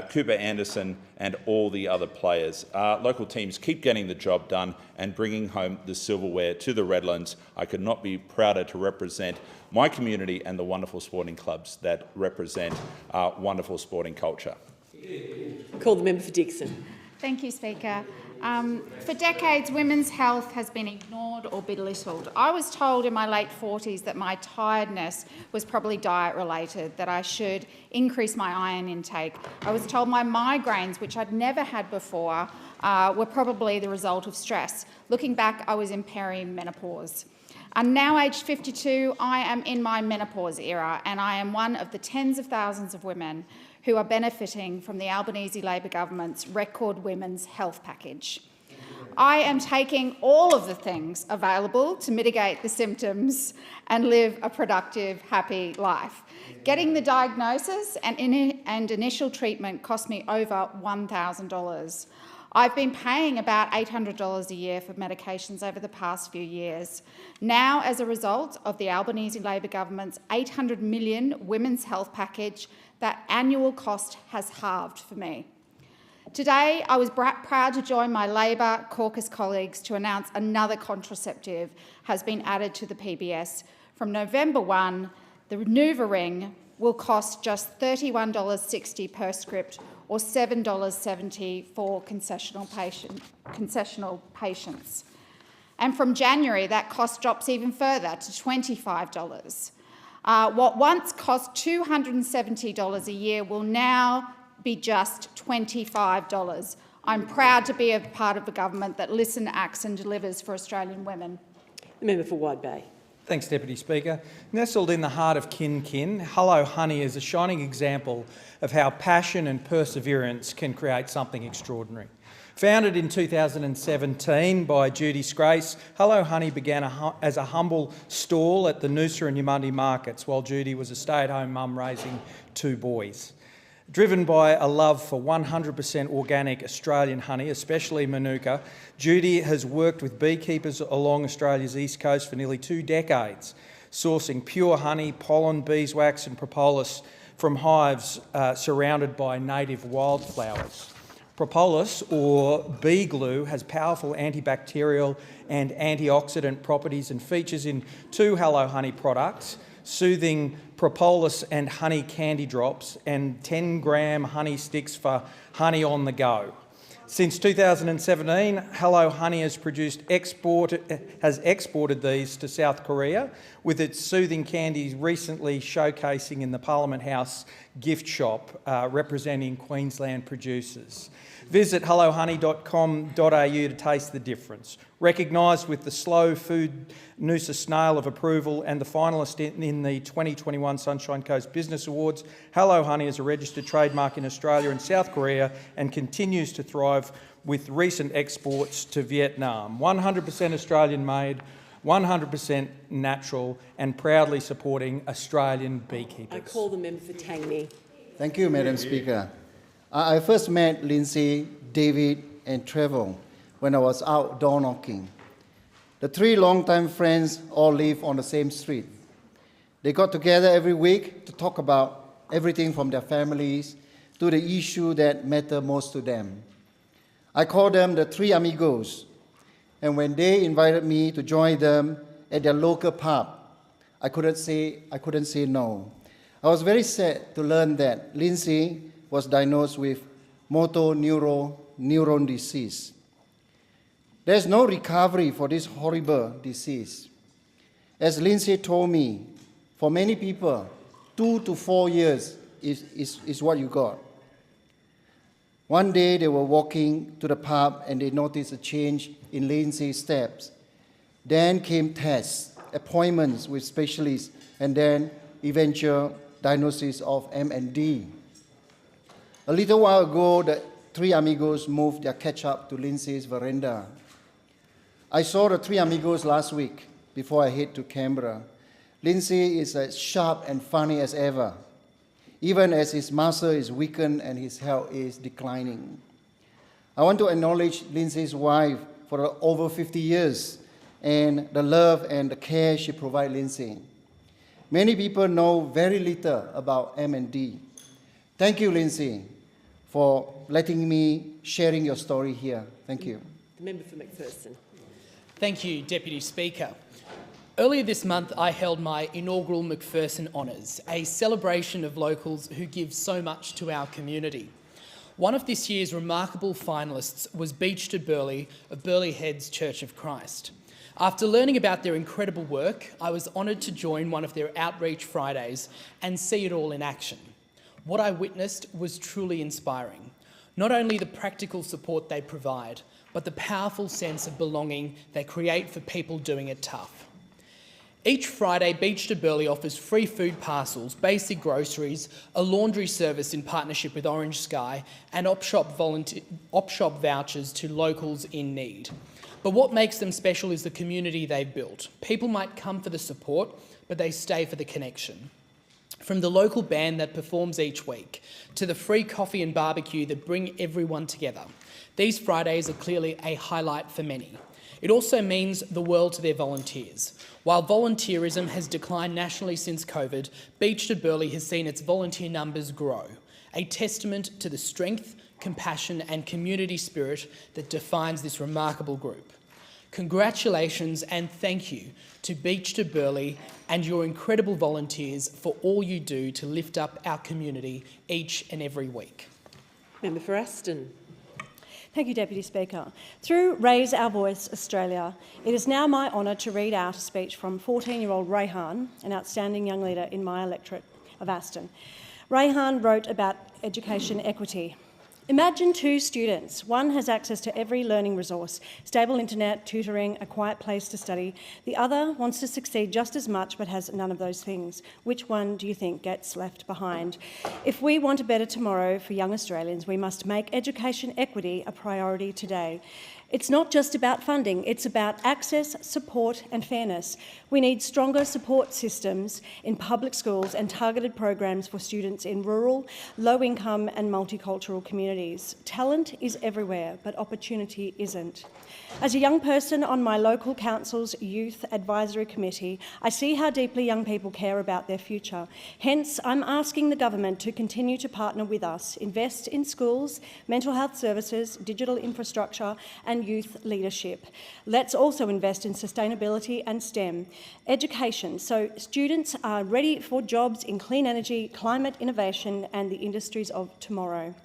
Cooper Anderson and all the other players. Local teams keep getting the job done and bringing home the silverware to the Redlands. I could not be prouder to represent my community and the wonderful sporting clubs that represent our wonderful sporting culture. Call the member for Dixon. Thank you, Speaker. For decades, women's health has been ignored or belittled. I was told in my late 40s that my tiredness was probably diet-related, that I should increase my iron intake. I was told my migraines, which I'd never had before, were probably the result of stress. Looking back, I was in perimenopause. I'm now aged 52. I am in my menopause era, and I am one of the tens of thousands of women who are benefiting from the Albanese Labor government's record women's health package. I am taking all of the things available to mitigate the symptoms and live a productive, happy life. Getting the diagnosis and initial treatment cost me over $1,000. I've been paying about $800 a year for medications over the past few years. Now, as a result of the Albanese Labor government's $800 million women's health package, that annual cost has halved for me. Today, I was proud to join my Labor caucus colleagues to announce another contraceptive has been added to the PBS. From November 1, the NuvaRing will cost just $31.60 per script or $7.70 for concessional patients. And from January, that cost drops even further to $25. What once cost $270 a year will now be just $25. I'm proud to be a part of a government that listens, acts and delivers for Australian women. The member for Wide Bay. Thanks, Deputy Speaker. Nestled in the heart of Kin, Hello Honey is a shining example of how passion and perseverance can create something extraordinary. Founded in 2017 by Judy Scrace, Hello Honey began as a humble stall at the Noosa and Yamundi markets while Judy was a stay-at-home mum raising 2 boys. Driven by a love for 100% organic Australian honey, especially Manuka, Judy has worked with beekeepers along Australia's east coast for nearly 2 decades, sourcing pure honey, pollen, beeswax and propolis from hives surrounded by native wildflowers. Propolis, or bee glue, has powerful antibacterial and antioxidant properties and features in 2 Hello Honey products, soothing propolis and honey candy drops and 10-gram honey sticks for honey on the go. Since 2017, Hello Honey has exported these to South Korea, with its soothing candies recently showcasing in the Parliament House gift shop, representing Queensland producers. Visit hellohoney.com.au to taste the difference. Recognised with the Slow Food Noosa Snail of Approval and the finalist in the 2021 Sunshine Coast Business Awards, Hello Honey is a registered trademark in Australia and South Korea and continues to thrive with recent exports to Vietnam. 100% Australian made, 100% natural and proudly supporting Australian beekeepers. I call the member for Tangney. Thank you, Madam Speaker. I first met Lindsay, David and Trevor when I was out door knocking. The 3 longtime friends all live on the same street. They got together every week to talk about everything from their families to the issue that matter most to them. I call them the 3 amigos, and when they invited me to join them at their local pub, I couldn't say no. I was very sad to learn that Lindsay was diagnosed with motor neuron disease. There's no recovery for this horrible disease. As Lindsay told me, for many people, 2 to 4 years is what you got. One day they were walking to the pub and they noticed a change in Lindsay's steps. Then came tests, appointments with specialists, and then eventual diagnosis of MND. A little while ago, the three amigos moved their ketchup to Lindsay's veranda. I saw the three amigos last week before I head to Canberra. Lindsay is as sharp and funny as ever, even as his muscle is weakened and his health is declining. I want to acknowledge Lindsay's wife for over 50 years and the love and the care she provides Lindsay. Many people know very little about M&D. Thank you, Lindsay, for letting me sharing your story here. Thank you. The member for McPherson. Thank you, Deputy Speaker. Earlier this month, I held my inaugural McPherson Honours, a celebration of locals who give so much to our community. One of this year's remarkable finalists was Beach to Burleigh of Burleigh Heads Church of Christ. After learning about their incredible work, I was honoured to join one of their Outreach Fridays and see it all in action. What I witnessed was truly inspiring. Not only the practical support they provide, but the powerful sense of belonging they create for people doing it tough. Each Friday, Beach to Burleigh offers free food parcels, basic groceries, a laundry service in partnership with Orange Sky, and op shop vouchers to locals in need. But what makes them special is the community they've built. People might come for the support, but they stay for the connection. From the local band that performs each week, to the free coffee and barbecue that bring everyone together, these Fridays are clearly a highlight for many. It also means the world to their volunteers. While volunteerism has declined nationally since COVID, Beach to Burleigh has seen its volunteer numbers grow, a testament to the strength, compassion and community spirit that defines this remarkable group. Congratulations and thank you to Beach to Burleigh and your incredible volunteers for all you do to lift up our community each and every week. Member for Aston. Thank you, Deputy Speaker. Through Raise Our Voice Australia, it is now my honour to read out a speech from 14-year-old Rayhan, an outstanding young leader in my electorate of Aston. Rayhan wrote about education equity. Imagine two students. One has access to every learning resource, stable internet, tutoring, a quiet place to study. The other wants to succeed just as much but has none of those things. Which one do you think gets left behind? If we want a better tomorrow for young Australians, we must make education equity a priority today. It's not just about funding, it's about access, support and fairness. We need stronger support systems in public schools and targeted programs for students in rural, low-income and multicultural communities. Talent is everywhere, but opportunity isn't. As a young person on my local council's Youth Advisory Committee, I see how deeply young people care about their future. Hence, I'm asking the government to continue to partner with us, invest in schools, mental health services, digital infrastructure and youth leadership. Let's also invest in sustainability and STEM education so students are ready for jobs in clean energy, climate innovation and the industries of tomorrow.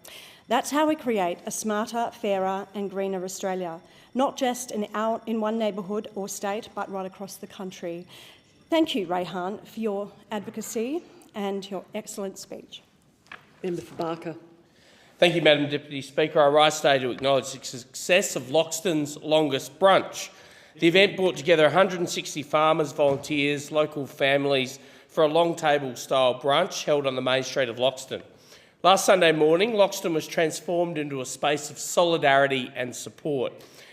That's how we create a smarter, fairer and greener Australia, not just in one neighbourhood or state, but right across the country. Thank you, Rayhan, for your advocacy and your excellent speech. Member for Barker. Thank you, Madam Deputy Speaker. I rise today to acknowledge the success of Loxton's Longest Brunch. The event brought together 160 farmers, volunteers, local families for a long table-style brunch held on the main street of Loxton. Last Sunday morning, Loxton was transformed into a space of solidarity and support.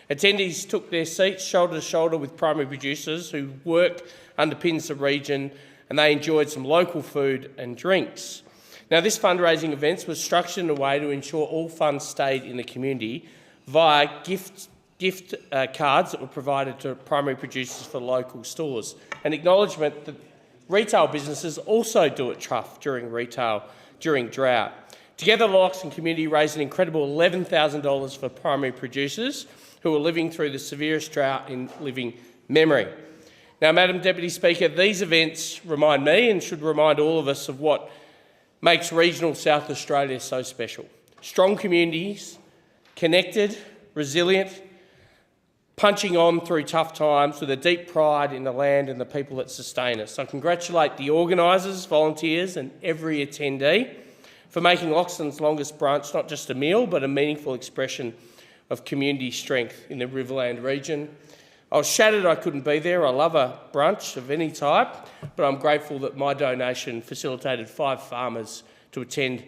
Attendees took their seats shoulder to shoulder with primary producers whose work underpins the region, and they enjoyed some local food and drinks. Now, this fundraising event was structured in a way to ensure all funds stayed in the community via gift cards that were provided to primary producers for local stores. An acknowledgement that retail businesses also do it tough during drought. Together, the Loxton community raised an incredible $11,000 for primary producers who are living through the severest drought in living memory. Now, Madam Deputy Speaker, these events remind me and should remind all of us of what makes regional South Australia so special. Strong communities, connected, resilient, punching on through tough times with a deep pride in the land and the people that sustain us. I congratulate the organisers, volunteers and every attendee for making Loxton's Longest Brunch not just a meal but a meaningful expression of community strength in the Riverland region. I was shattered I couldn't be there. I love a brunch of any type, but I'm grateful that my donation facilitated 5 farmers to attend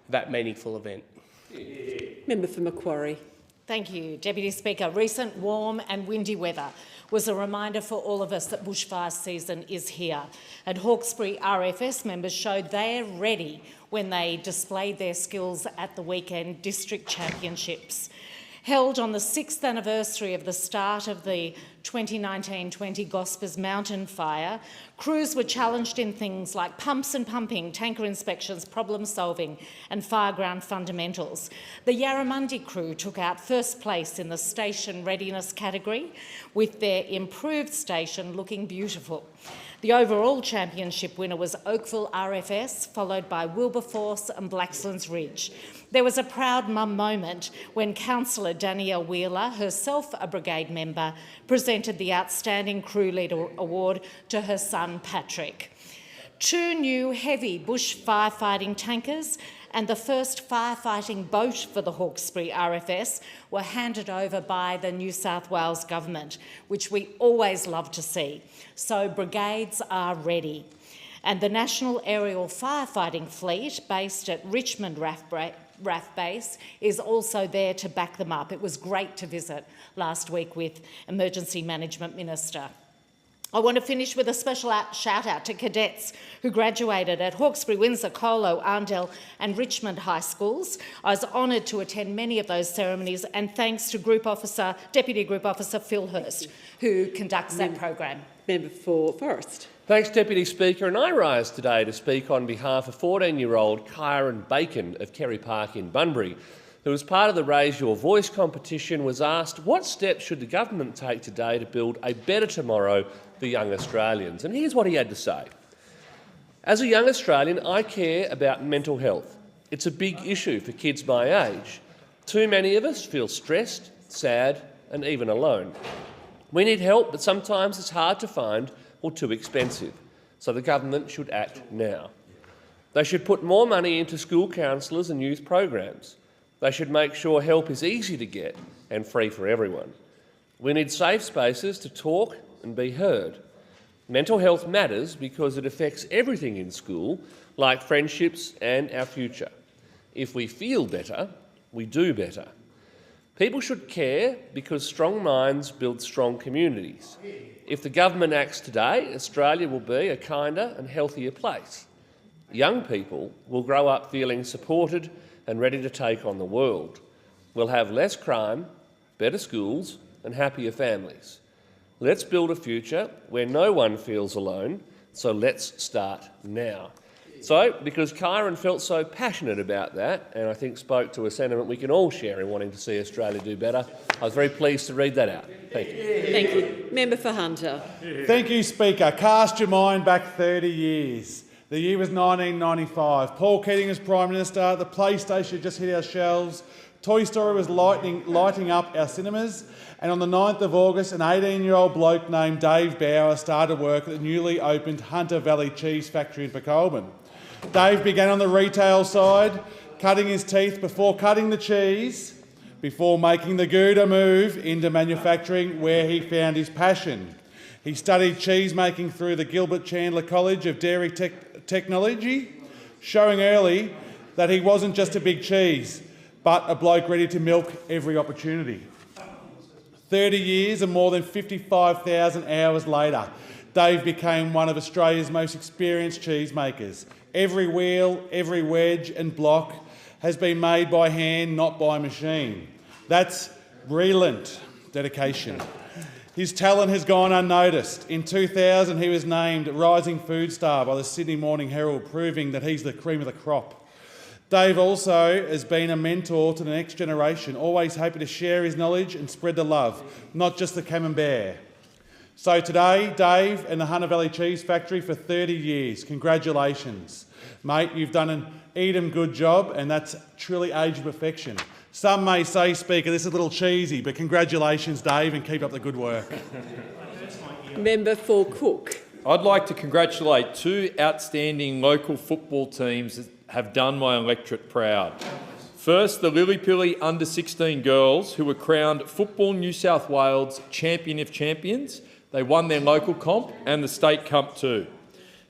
that meaningful event. Member for Macquarie. Thank you, Deputy Speaker. Recent warm and windy weather was a reminder for all of us that bushfire season is here. And Hawkesbury RFS members showed they're ready when they displayed their skills at the weekend District Championships. Held on the 6th anniversary of the start of the 2019-20 Gospers Mountain Fire, crews were challenged in things like pumps and pumping, tanker inspections, problem solving and fireground fundamentals. The Yarramundi crew took out first place in the station readiness category, with their improved station looking beautiful. The overall championship winner was Oakville RFS, followed by Wilberforce and Blaxlands Ridge. There was a proud mum moment when Councillor Danielle Wheeler, herself a brigade member, presented the Outstanding Crew Leader Award to her son Patrick. 2 new heavy bush firefighting tankers and the first firefighting boat for the Hawkesbury RFS were handed over by the New South Wales Government, which we always love to see. So brigades are ready. And the National Aerial Firefighting Fleet, based at Richmond RAF Base, is also there to back them up. It was great to visit last week with Emergency Management Minister. I want to finish with a special shout out to cadets who graduated at Hawkesbury, Windsor, Colo, Arndell and Richmond High Schools. I was honoured to attend many of those ceremonies, and thanks to Deputy Group Officer Phil Hurst, who conducts that program. Member for Forrest. Thanks, Deputy Speaker. And I rise today to speak on behalf of 14-year-old Kyron Bacon of Kerry Park in Bunbury, who, as part of the Raise Your Voice competition, was asked what steps should the government take today to build a better tomorrow for young Australians. And here's what he had to say. As a young Australian, I care about mental health. It's a big issue for kids my age. Too many of us feel stressed, sad and even alone. We need help, but sometimes it's hard to find or too expensive. So the government should act now. They should put more money into school counsellors and youth programs. They should make sure help is easy to get and free for everyone. We need safe spaces to talk and be heard. Mental health matters because it affects everything in school, like friendships and our future. If we feel better, we do better. People should care because strong minds build strong communities. If the government acts today, Australia will be a kinder and healthier place. Young people will grow up feeling supported and ready to take on the world. We'll have less crime, better schools and happier families. Let's build a future where no one feels alone, so let's start now. So, because Kyron felt so passionate about that, and I think spoke to a sentiment we can all share in wanting to see Australia do better, I was very pleased to read that out. Thank you. Thank you. Member for Hunter. Thank you, Speaker. Cast your mind back 30 years. The year was 1995. Paul Keating was Prime Minister. The PlayStation just hit our shelves. Toy Story was lighting up our cinemas. And on the 9th of August, an 18-year-old bloke named Dave Bauer started work at the newly opened Hunter Valley Cheese Factory in Peckolman. Dave began on the retail side, cutting his teeth before cutting the cheese, before making the Gouda move into manufacturing, where he found his passion. He studied cheese making through the Gilbert Chandler College of Dairy Technology, showing early that he wasn't just a big cheese, but a bloke ready to milk every opportunity. 30 years and more than 55,000 hours later, Dave became one of Australia's most experienced cheesemakers. Every wheel, every wedge and block has been made by hand, not by machine. That's brilliant dedication. His talent has gone unnoticed. In 2000, he was named Rising Food Star by the Sydney Morning Herald, proving that he's the cream of the crop. Dave also has been a mentor to the next generation, always happy to share his knowledge and spread the love, not just the camembert. So today, Dave and the Hunter Valley Cheese Factory for 30 years. Congratulations. Mate, you've done an Edam good job, and that's truly age of perfection. Some may say, Speaker, this is a little cheesy, but congratulations, Dave, and keep up the good work. Member for Cook. I'd like to congratulate 2 outstanding local football teams that have done my electorate proud. First, the Lillipilly under-16 girls, who were crowned Football New South Wales Champion of Champions. They won their local comp and the state comp too.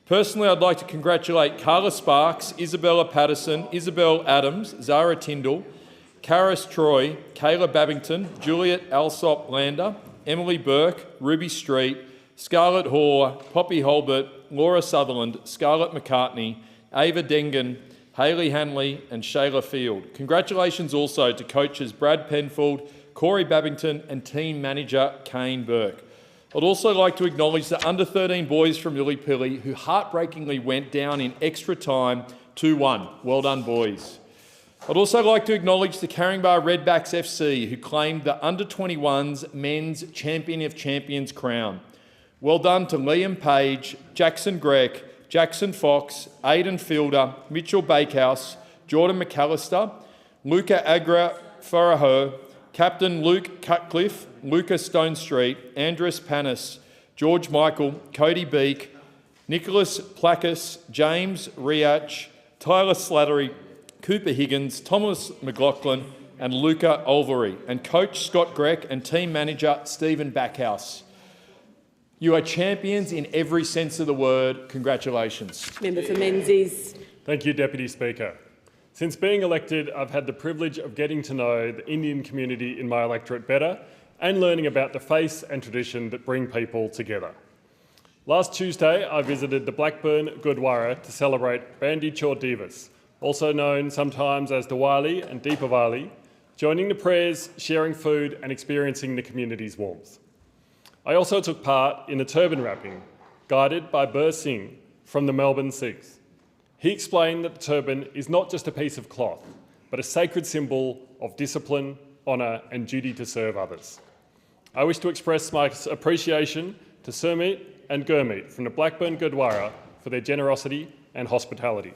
Personally, I'd like to congratulate Carla Sparks, Isabella Patterson, Isabel Adams, Zara Tyndall, Karis Troy, Kayla Babington, Juliet Alsop Lander, Emily Burke, Ruby Street, Scarlett Hoare, Poppy Holbert, Laura Sutherland, Scarlett McCartney, Ava Dengan, Hayley Hanley and Shayla Field. Congratulations also to coaches Brad Penfold, Corey Babington and team manager Kane Burke. I'd also like to acknowledge the under-13 boys from Lillypilly who heartbreakingly went down in extra time 2-1. Well done, boys. I'd also like to acknowledge the Caringbah Redbacks FC who claimed the under-21s men's champion of champions crown. Well done to Liam Page, Jackson Grech, Jackson Fox, Aidan Fielder, Mitchell Bakehouse, Jordan McAllister, Luca Agra Faraho, Captain Luke Cutcliffe, Lucas Stonestreet, Andres Panis, George Michael, Cody Beek, Nicholas Placus, James Riach, Tyler Slattery, Cooper Higgins, Thomas McLaughlin and Luca Olvery, and coach Scott Grech and team manager Stephen Backhouse. You are champions in every sense of the word. Congratulations. Member for Menzies. Thank you, Deputy Speaker. Since being elected, I've had the privilege of getting to know the Indian community in my electorate better and learning about the faith and tradition that bring people together. Last Tuesday, I visited the Blackburn Gurdwara to celebrate Bandi Chor Divas, also known sometimes as Diwali and Deepavali, joining the prayers, sharing food and experiencing the community's warmth. I also took part in a turban wrapping, guided by Burr Singh from the Melbourne Sikhs. He explained that the turban is not just a piece of cloth, but a sacred symbol of discipline, honour and duty to serve others. I wish to express my appreciation to Surmeet and Gurmeet from the Blackburn Gurdwara for their generosity and hospitality.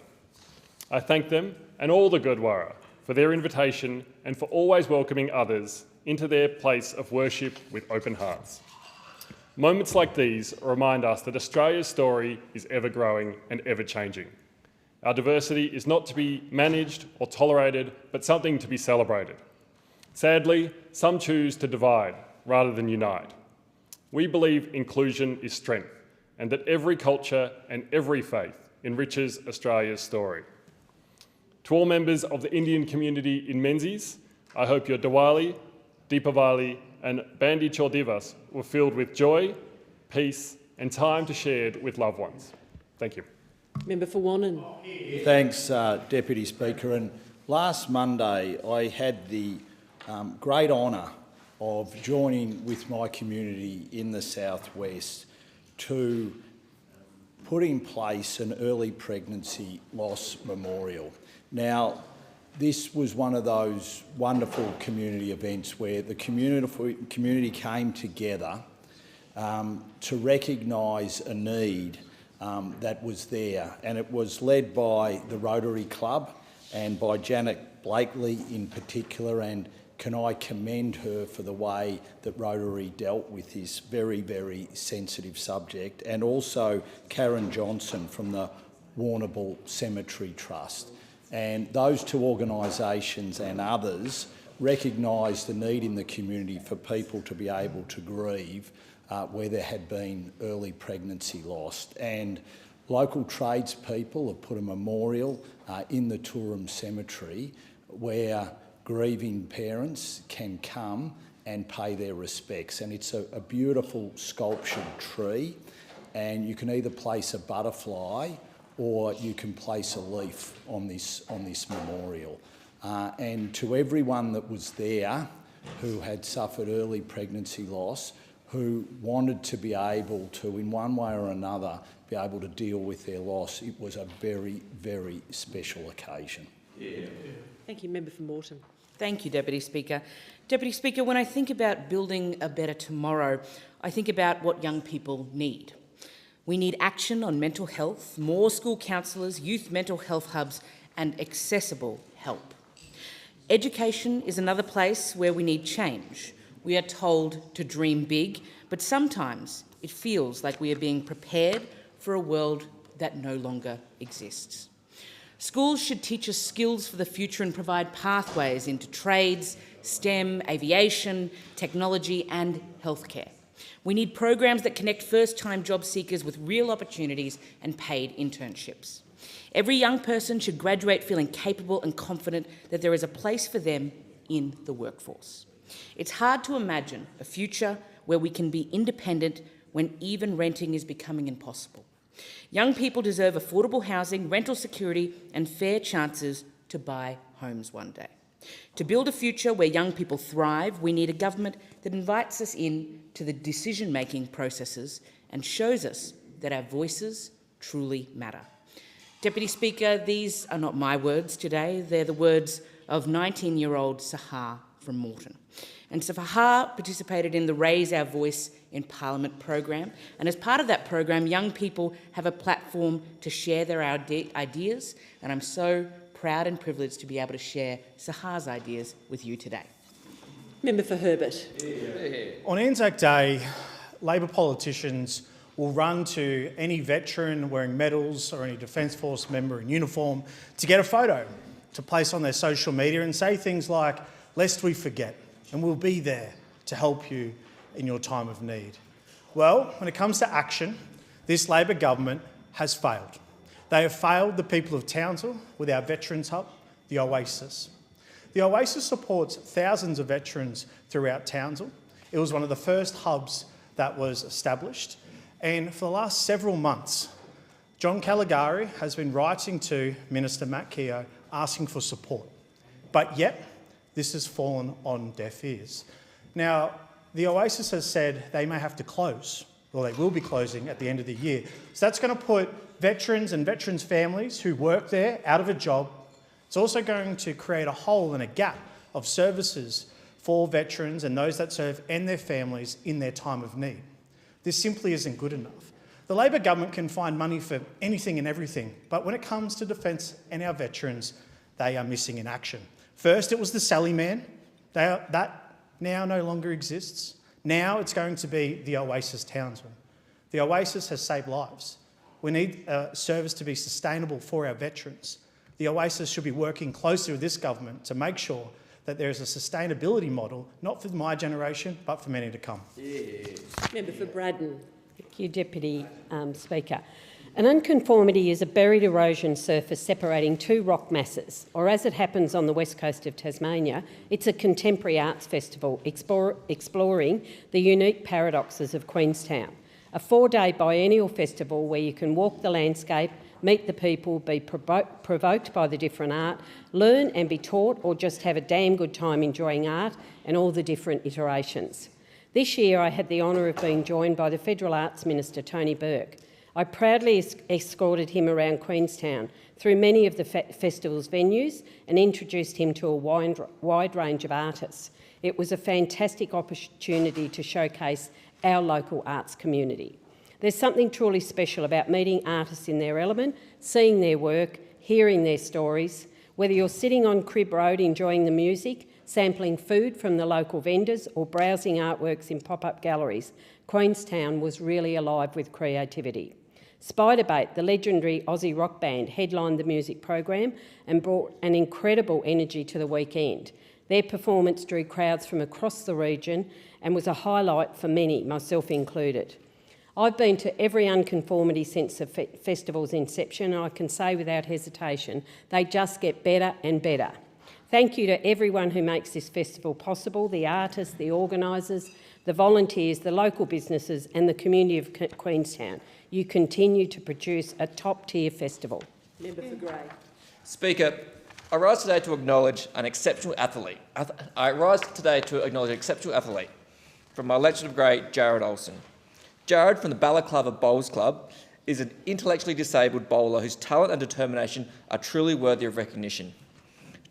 I thank them and all the Gurdwara for their invitation and for always welcoming others into their place of worship with open hearts. Moments like these remind us that Australia's story is ever growing and ever changing. Our diversity is not to be managed or tolerated, but something to be celebrated. Sadly, some choose to divide rather than unite. We believe inclusion is strength and that every culture and every faith enriches Australia's story. To all members of the Indian community in Menzies, I hope your Diwali, Deepavali and Bandi Chor Divas were filled with joy, peace and time to share with loved ones. Thank you. Member for Wannon. Thanks, Deputy Speaker. And last Monday, I had the great honour of joining with my community in the southwest to put in place an early pregnancy loss memorial. Now, this was one of those wonderful community events where the community came together to recognise a need that was there, and it was led by the Rotary Club and by Janet Blakely in particular, and can I commend her for the way that Rotary dealt with this very, very sensitive subject, and also Karen Johnson from the Warrnambool Cemetery Trust. And those two organisations and others recognised the need in the community for people to be able to grieve where there had been early pregnancy lost. And local tradespeople have put a memorial in the Turum Cemetery where grieving parents can come and pay their respects. And it's a beautiful sculptured tree, and you can either place a butterfly or you can place a leaf on this memorial. And to everyone that was there who had suffered early pregnancy loss, who wanted to be able to, in one way or another, be able to deal with their loss, it was a very, very special occasion. Thank you. Member for Moreton. Thank you, Deputy Speaker. Deputy Speaker, when I think about building a better tomorrow, I think about what young people need. We need action on mental health, more school counsellors, youth mental health hubs and accessible help. Education is another place where we need change. We are told to dream big, but sometimes it feels like we are being prepared for a world that no longer exists. Schools should teach us skills for the future and provide pathways into trades, STEM, aviation, technology and healthcare. We need programs that connect first-time job seekers with real opportunities and paid internships. Every young person should graduate feeling capable and confident that there is a place for them in the workforce. It's hard to imagine a future where we can be independent when even renting is becoming impossible. Young people deserve affordable housing, rental security, and fair chances to buy homes one day. To build a future where young people thrive, we need a government that invites us in to the decision-making processes and shows us that our voices truly matter. Deputy Speaker, these are not my words today. They're the words of 19-year-old Sahar from Moreton. And Sahar participated in the Raise Our Voice in Parliament program. And as part of that program, young people have a platform to share their ideas. And I'm so proud and privileged to be able to share Sahar's ideas with you today. Member for Herbert. On Anzac Day, Labor politicians will run to any veteran wearing medals or any Defence Force member in uniform to get a photo to place on their social media and say things like, "Lest we forget, and we'll be there to help you in your time of need." Well, when it comes to action, this Labor government has failed. They have failed the people of Townsville with our Veterans Hub, the Oasis. The Oasis supports thousands of veterans throughout Townsville. It was one of the first hubs that was established. And for the last several months, John Caligari has been writing to Minister Matt Keogh asking for support. But yet, this has fallen on deaf ears. Now, the Oasis has said they may have to close, or they will be closing at the end of the year. So that's going to put veterans and veterans' families who work there out of a job. It's also going to create a hole and a gap of services for veterans and those that serve and their families in their time of need. This simply isn't good enough. The Labor government can find money for anything and everything, but when it comes to defence and our veterans, they are missing in action. First, it was the Sally Man. That now no longer exists. Now it's going to be the Oasis Townsville. The Oasis has saved lives. We need a service to be sustainable for our veterans. The Oasis should be working closely with this government to make sure that there is a sustainability model, not for my generation, but for many to come. Member for Braddon. Thank you, Deputy Speaker. An unconformity is a buried erosion surface separating two rock masses, or as it happens on the west coast of Tasmania, it's a contemporary arts festival exploring the unique paradoxes of Queenstown. A 4-day biennial festival where you can walk the landscape, meet the people, be provoked by the different art, learn and be taught, or just have a damn good time enjoying art and all the different iterations. This year I had the honour of being joined by the Federal Arts Minister, Tony Burke. I proudly escorted him around Queenstown through many of the festival's venues and introduced him to a wide range of artists. It was a fantastic opportunity to showcase our local arts community. There's something truly special about meeting artists in their element, seeing their work, hearing their stories. Whether you're sitting on Crib Road enjoying the music, sampling food from the local vendors or browsing artworks in pop-up galleries, Queenstown was really alive with creativity. Spiderbait, the legendary Aussie rock band, headlined the music program and brought an incredible energy to the weekend. Their performance drew crowds from across the region and was a highlight for many, myself included. I've been to every unconformity since the festival's inception, and I can say without hesitation, they just get better and better. Thank you to everyone who makes this festival possible, the artists, the organisers, the volunteers, the local businesses and the community of Queenstown. You continue to produce a top-tier festival. Member for Grey. Speaker, I rise today to acknowledge an exceptional athlete. From my electorate of Grey, Jared Olsen. Jared from the Balaclava Bowls Club is an intellectually disabled bowler whose talent and determination are truly worthy of recognition.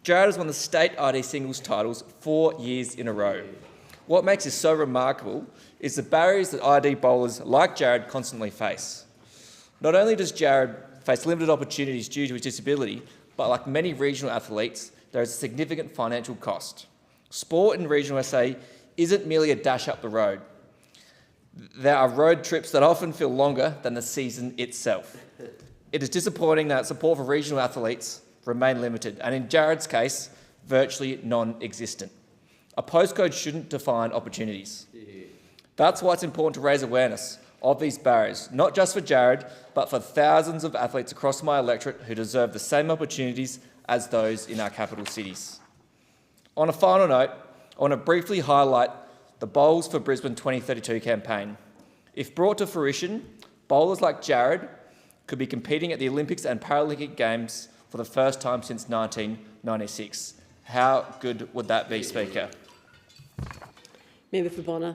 Jared has won the state ID singles titles 4 years in a row. What makes this so remarkable is the barriers that ID bowlers like Jared constantly face. Not only does Jared face limited opportunities due to his disability, but like many regional athletes, there is a significant financial cost. Sport in regional SA isn't merely a dash up the road. There are road trips that often feel longer than the season itself. It is disappointing that support for regional athletes remain limited, and in Jared's case, virtually non-existent. A postcode shouldn't define opportunities. That's why it's important to raise awareness of these barriers, not just for Jared, but for thousands of athletes across my electorate who deserve the same opportunities as those in our capital cities. On a final note, I want to briefly highlight the Bowls for Brisbane 2032 campaign. If brought to fruition, bowlers like Jared could be competing at the Olympics and Paralympic Games for the first time since 1996. How good would that be, Speaker? Member for Bonner.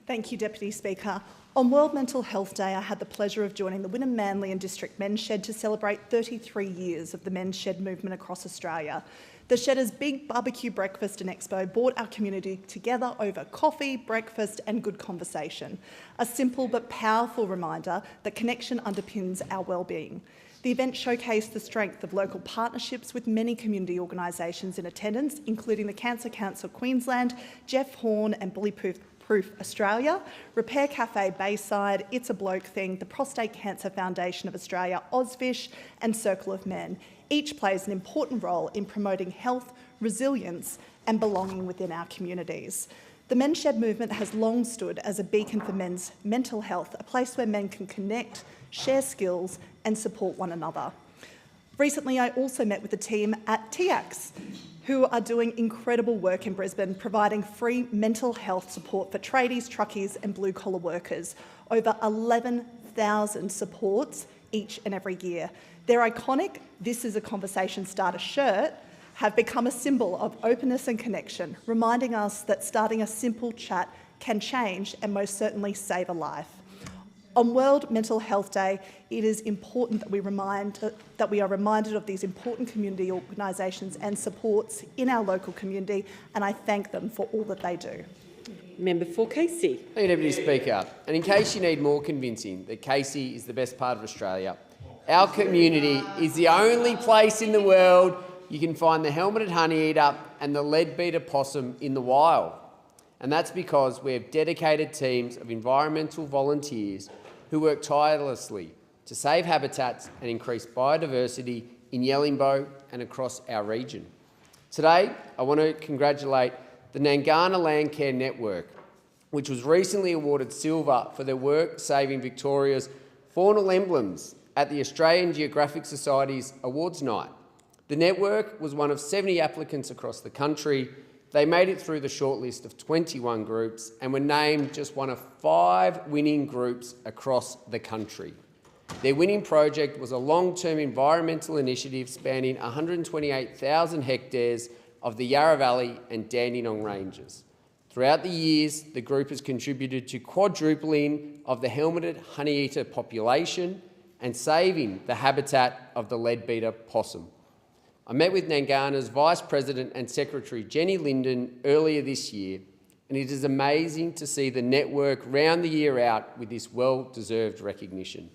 Thank you, Deputy Speaker. On World Mental Health Day, I had the pleasure of joining the Wynnum Manly and District Men's Shed to celebrate 33 years of the Men's Shed movement across Australia. The Shedders' big barbecue breakfast and expo brought our community together over coffee, breakfast and good conversation. A simple but powerful reminder that connection underpins our well-being. The event showcased the strength of local partnerships with many community organisations in attendance, including the Cancer Council Queensland, Jeff Horn and Bullyproof Australia, Repair Cafe Bayside, It's a Bloke Thing, the Prostate Cancer Foundation of Australia, Ozfish and Circle of Men. Each plays an important role in promoting health, resilience and belonging within our communities. The Men's Shed movement has long stood as a beacon for men's mental health, a place where men can connect, share skills and support one another. Recently, I also met with the team at TIAX, who are doing incredible work in Brisbane, providing free mental health support for tradies, truckies and blue-collar workers. Over 11,000 supports each and every year. Their iconic "This is a Conversation Starter" shirt have become a symbol of openness and connection, reminding us that starting a simple chat can change and most certainly save a life. On World Mental Health Day, it is important that we are reminded of these important community organisations and supports in our local community, and I thank them for all that they do. Member for Casey. Thank you, Deputy Speaker. And in case you need more convincing that Casey is the best part of Australia, our community is the only place in the world you can find the helmeted honeyeater and the leadbeater possum in the wild. And that's because we have dedicated teams of environmental volunteers who work tirelessly to save habitats and increase biodiversity in Yellingbo and across our region. Today, I want to congratulate the Nangana Landcare Network, which was recently awarded silver for their work saving Victoria's faunal emblems at the Australian Geographic Society's Awards Night. The network was one of 70 applicants across the country. They made it through the shortlist of 21 groups and were named just one of 5 winning groups across the country. Their winning project was a long-term environmental initiative spanning 128,000 hectares of the Yarra Valley and Dandenong Ranges. Throughout the years, the group has contributed to quadrupling of the helmeted honeyeater population and saving the habitat of the leadbeater possum. I met with Nangana's Vice President and Secretary Jenny Linden earlier this year, and it is amazing to see the network round the year out with this well-deserved recognition.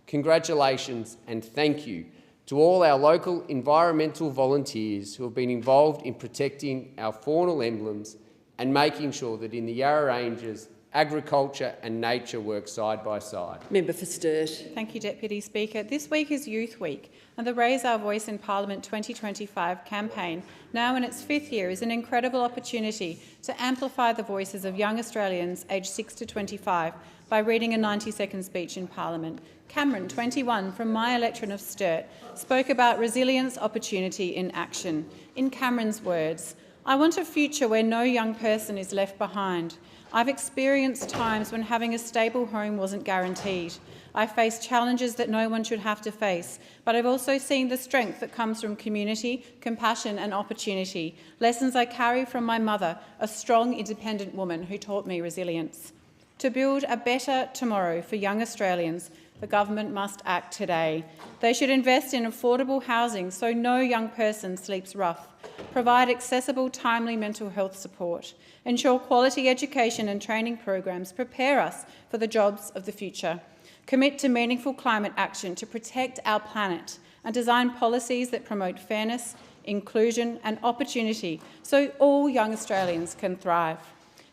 Congratulations and thank you to all our local environmental volunteers who have been involved in protecting our faunal emblems and making sure that in the Yarra Ranges, agriculture and nature work side by side. Member for Sturt. Thank you, Deputy Speaker. This week is Youth Week, and the Raise Our Voice in Parliament 2025 campaign, now in its 5th year, is an incredible opportunity to amplify the voices of young Australians aged 6 to 25 by reading a 90-second speech in Parliament. Cameron, 21, from my electorate of Sturt, spoke about resilience, opportunity in action. In Cameron's words, "I want a future where no young person is left behind. I've experienced times when having a stable home wasn't guaranteed. I faced challenges that no one should have to face, but I've also seen the strength that comes from community, compassion and opportunity, lessons I carry from my mother, a strong, independent woman who taught me resilience. To build a better tomorrow for young Australians, the government must act today. They should invest in affordable housing so no young person sleeps rough, provide accessible, timely mental health support, ensure quality education and training programs prepare us for the jobs of the future, commit to meaningful climate action to protect our planet, and design policies that promote fairness, inclusion and opportunity so all young Australians can thrive.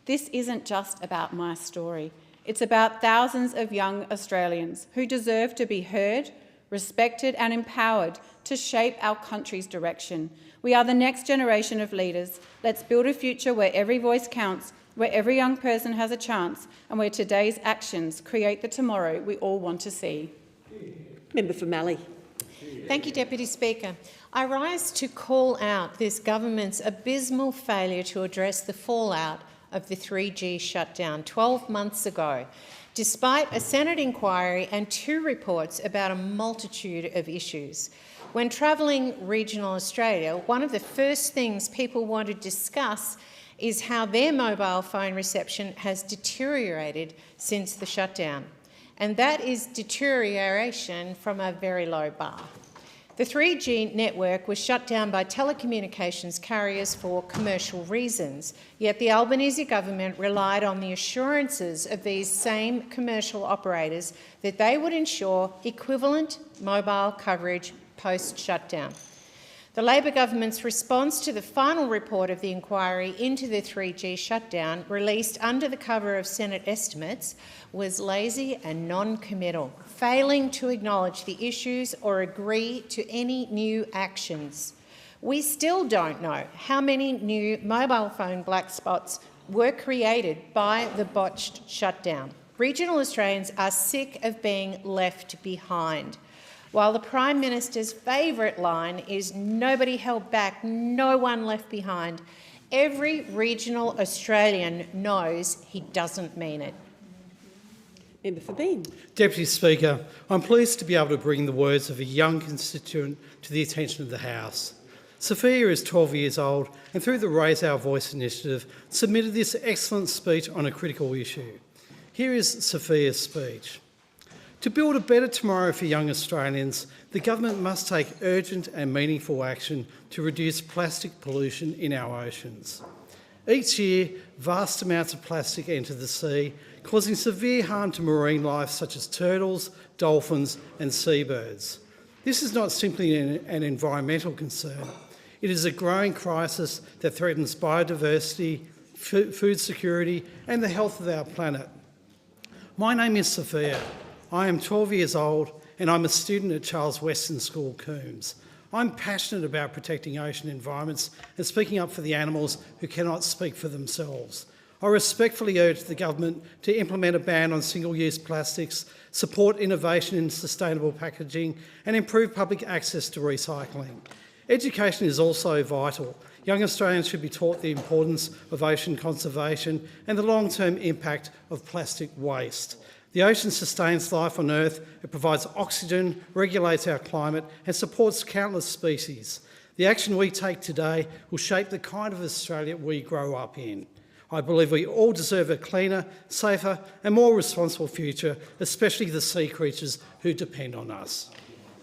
This isn't just about my story. It's about thousands of young Australians who deserve to be heard, respected and empowered to shape our country's direction. We are the next generation of leaders. Let's build a future where every voice counts, where every young person has a chance, and where today's actions create the tomorrow we all want to see." Member for Mallee. Thank you, Deputy Speaker. I rise to call out this government's abysmal failure to address the fallout of the 3G shutdown 12 months ago, despite a Senate inquiry and 2 reports about a multitude of issues. When travelling regional Australia, one of the first things people want to discuss is how their mobile phone reception has deteriorated since the shutdown. And that is deterioration from a very low bar. The 3G network was shut down by telecommunications carriers for commercial reasons, yet the Albanese government relied on the assurances of these same commercial operators that they would ensure equivalent mobile coverage post-shutdown. The Labor government's response to the final report of the inquiry into the 3G shutdown, released under the cover of Senate estimates, was lazy and non-committal, failing to acknowledge the issues or agree to any new actions. We still don't know how many new mobile phone black spots were created by the botched shutdown. Regional Australians are sick of being left behind. While the Prime Minister's favourite line is "nobody held back, no one left behind," every regional Australian knows he doesn't mean it. Member for Bean. Deputy Speaker, I'm pleased to be able to bring the words of a young constituent to the attention of the House. Sophia is 12 years old and through the Raise Our Voice initiative submitted this excellent speech on a critical issue. Here is Sophia's speech. To build a better tomorrow for young Australians, the government must take urgent and meaningful action to reduce plastic pollution in our oceans. Each year, vast amounts of plastic enter the sea, causing severe harm to marine life such as turtles, dolphins and seabirds. This is not simply an environmental concern. It is a growing crisis that threatens biodiversity, food security and the health of our planet. My name is Sophia. I am 12 years old and I'm a student at Charles Weston School, Coombs. I'm passionate about protecting ocean environments and speaking up for the animals who cannot speak for themselves. I respectfully urge the government to implement a ban on single-use plastics, support innovation in sustainable packaging and improve public access to recycling. Education is also vital. Young Australians should be taught the importance of ocean conservation and the long-term impact of plastic waste. The ocean sustains life on Earth, it provides oxygen, regulates our climate and supports countless species. The action we take today will shape the kind of Australia we grow up in. I believe we all deserve a cleaner, safer and more responsible future, especially the sea creatures who depend on us.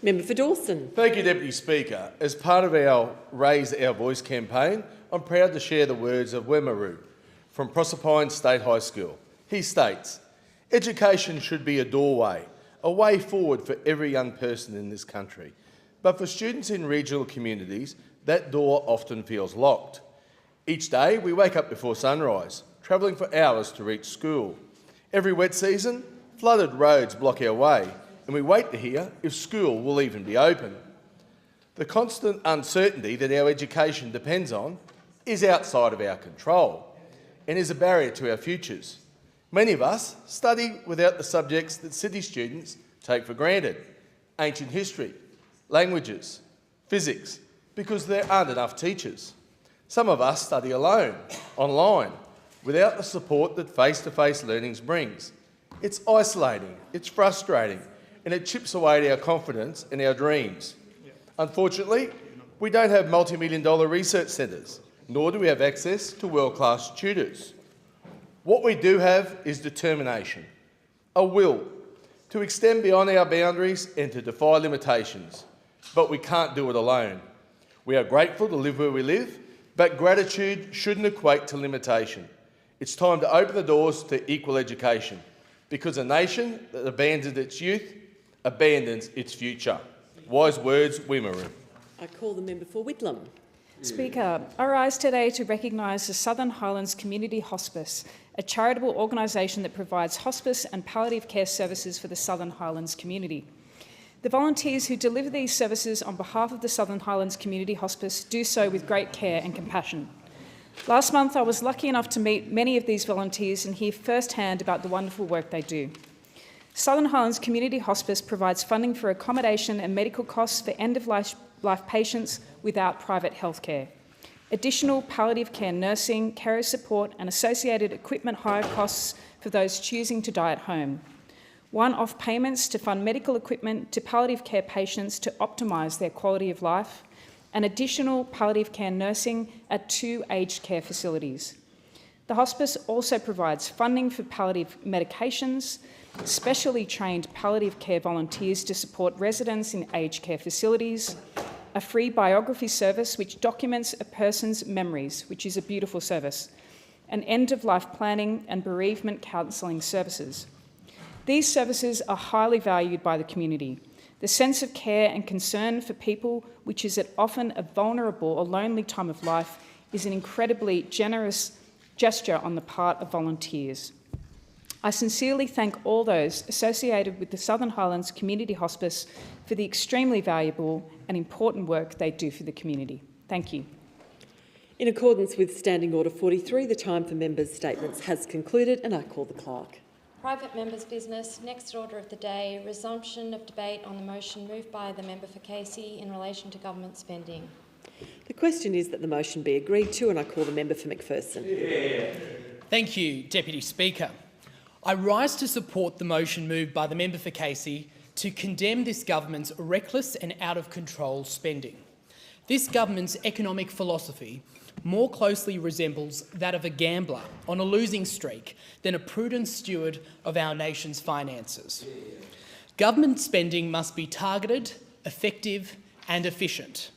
Member for Dawson. Thank you, Deputy Speaker. As part of our Raise Our Voice campaign, I'm proud to share the words of Wemaru from Proserpine State High School. He states, "Education should be a doorway, a way forward for every young person in this country. But for students in regional communities, that door often feels locked. Each day we wake up before sunrise, travelling for hours to reach school. Every wet season, flooded roads block our way, and we wait to hear if school will even be open. The constant uncertainty that our education depends on is outside of our control and is a barrier to our futures. Many of us study without the subjects that city students take for granted: ancient history, languages, physics, because there aren't enough teachers. Some of us study alone, online, without the support that face-to-face learning brings. It's isolating, it's frustrating, and it chips away at our confidence and our dreams. Unfortunately, we don't have multi-million-dollar research centres, nor do we have access to world-class tutors. What we do have is determination, a will to extend beyond our boundaries and to defy limitations. But we can't do it alone. We are grateful to live where we live, but gratitude shouldn't equate to limitation. It's time to open the doors to equal education, because a nation that abandons its youth abandons its future." Wise words, Wimaru. I call the member for Whitlam. Speaker, I rise today to recognise the Southern Highlands Community Hospice, a charitable organisation that provides hospice and palliative care services for the Southern Highlands community. The volunteers who deliver these services on behalf of the Southern Highlands Community Hospice do so with great care and compassion. Last month, I was lucky enough to meet many of these volunteers and hear firsthand about the wonderful work they do. Southern Highlands Community Hospice provides funding for accommodation and medical costs for end-of-life patients without private healthcare. Additional palliative care nursing, carer support and associated equipment hire costs for those choosing to die at home. One-off payments to fund medical equipment to palliative care patients to optimise their quality of life, and additional palliative care nursing at 2 aged care facilities. The hospice also provides funding for palliative medications, specially trained palliative care volunteers to support residents in aged care facilities, a free biography service which documents a person's memories, which is a beautiful service, and end-of-life planning and bereavement counselling services. These services are highly valued by the community. The sense of care and concern for people, which is at often a vulnerable or lonely time of life, is an incredibly generous gesture on the part of volunteers. I sincerely thank all those associated with the Southern Highlands Community Hospice for the extremely valuable and important work they do for the community. Thank you. In accordance with Standing Order 43, the time for members' statements has concluded and I call the clerk. Private members' business. Next order of the day, resumption of debate on the motion moved by the member for Casey in relation to government spending. The question is that the motion be agreed to and I call the member for McPherson. Yeah. Thank you, Deputy Speaker. I rise to support the motion moved by the member for Casey to condemn this government's reckless and out-of-control spending. This government's economic philosophy more closely resembles that of a gambler on a losing streak than a prudent steward of our nation's finances. Government spending must be targeted, effective and efficient.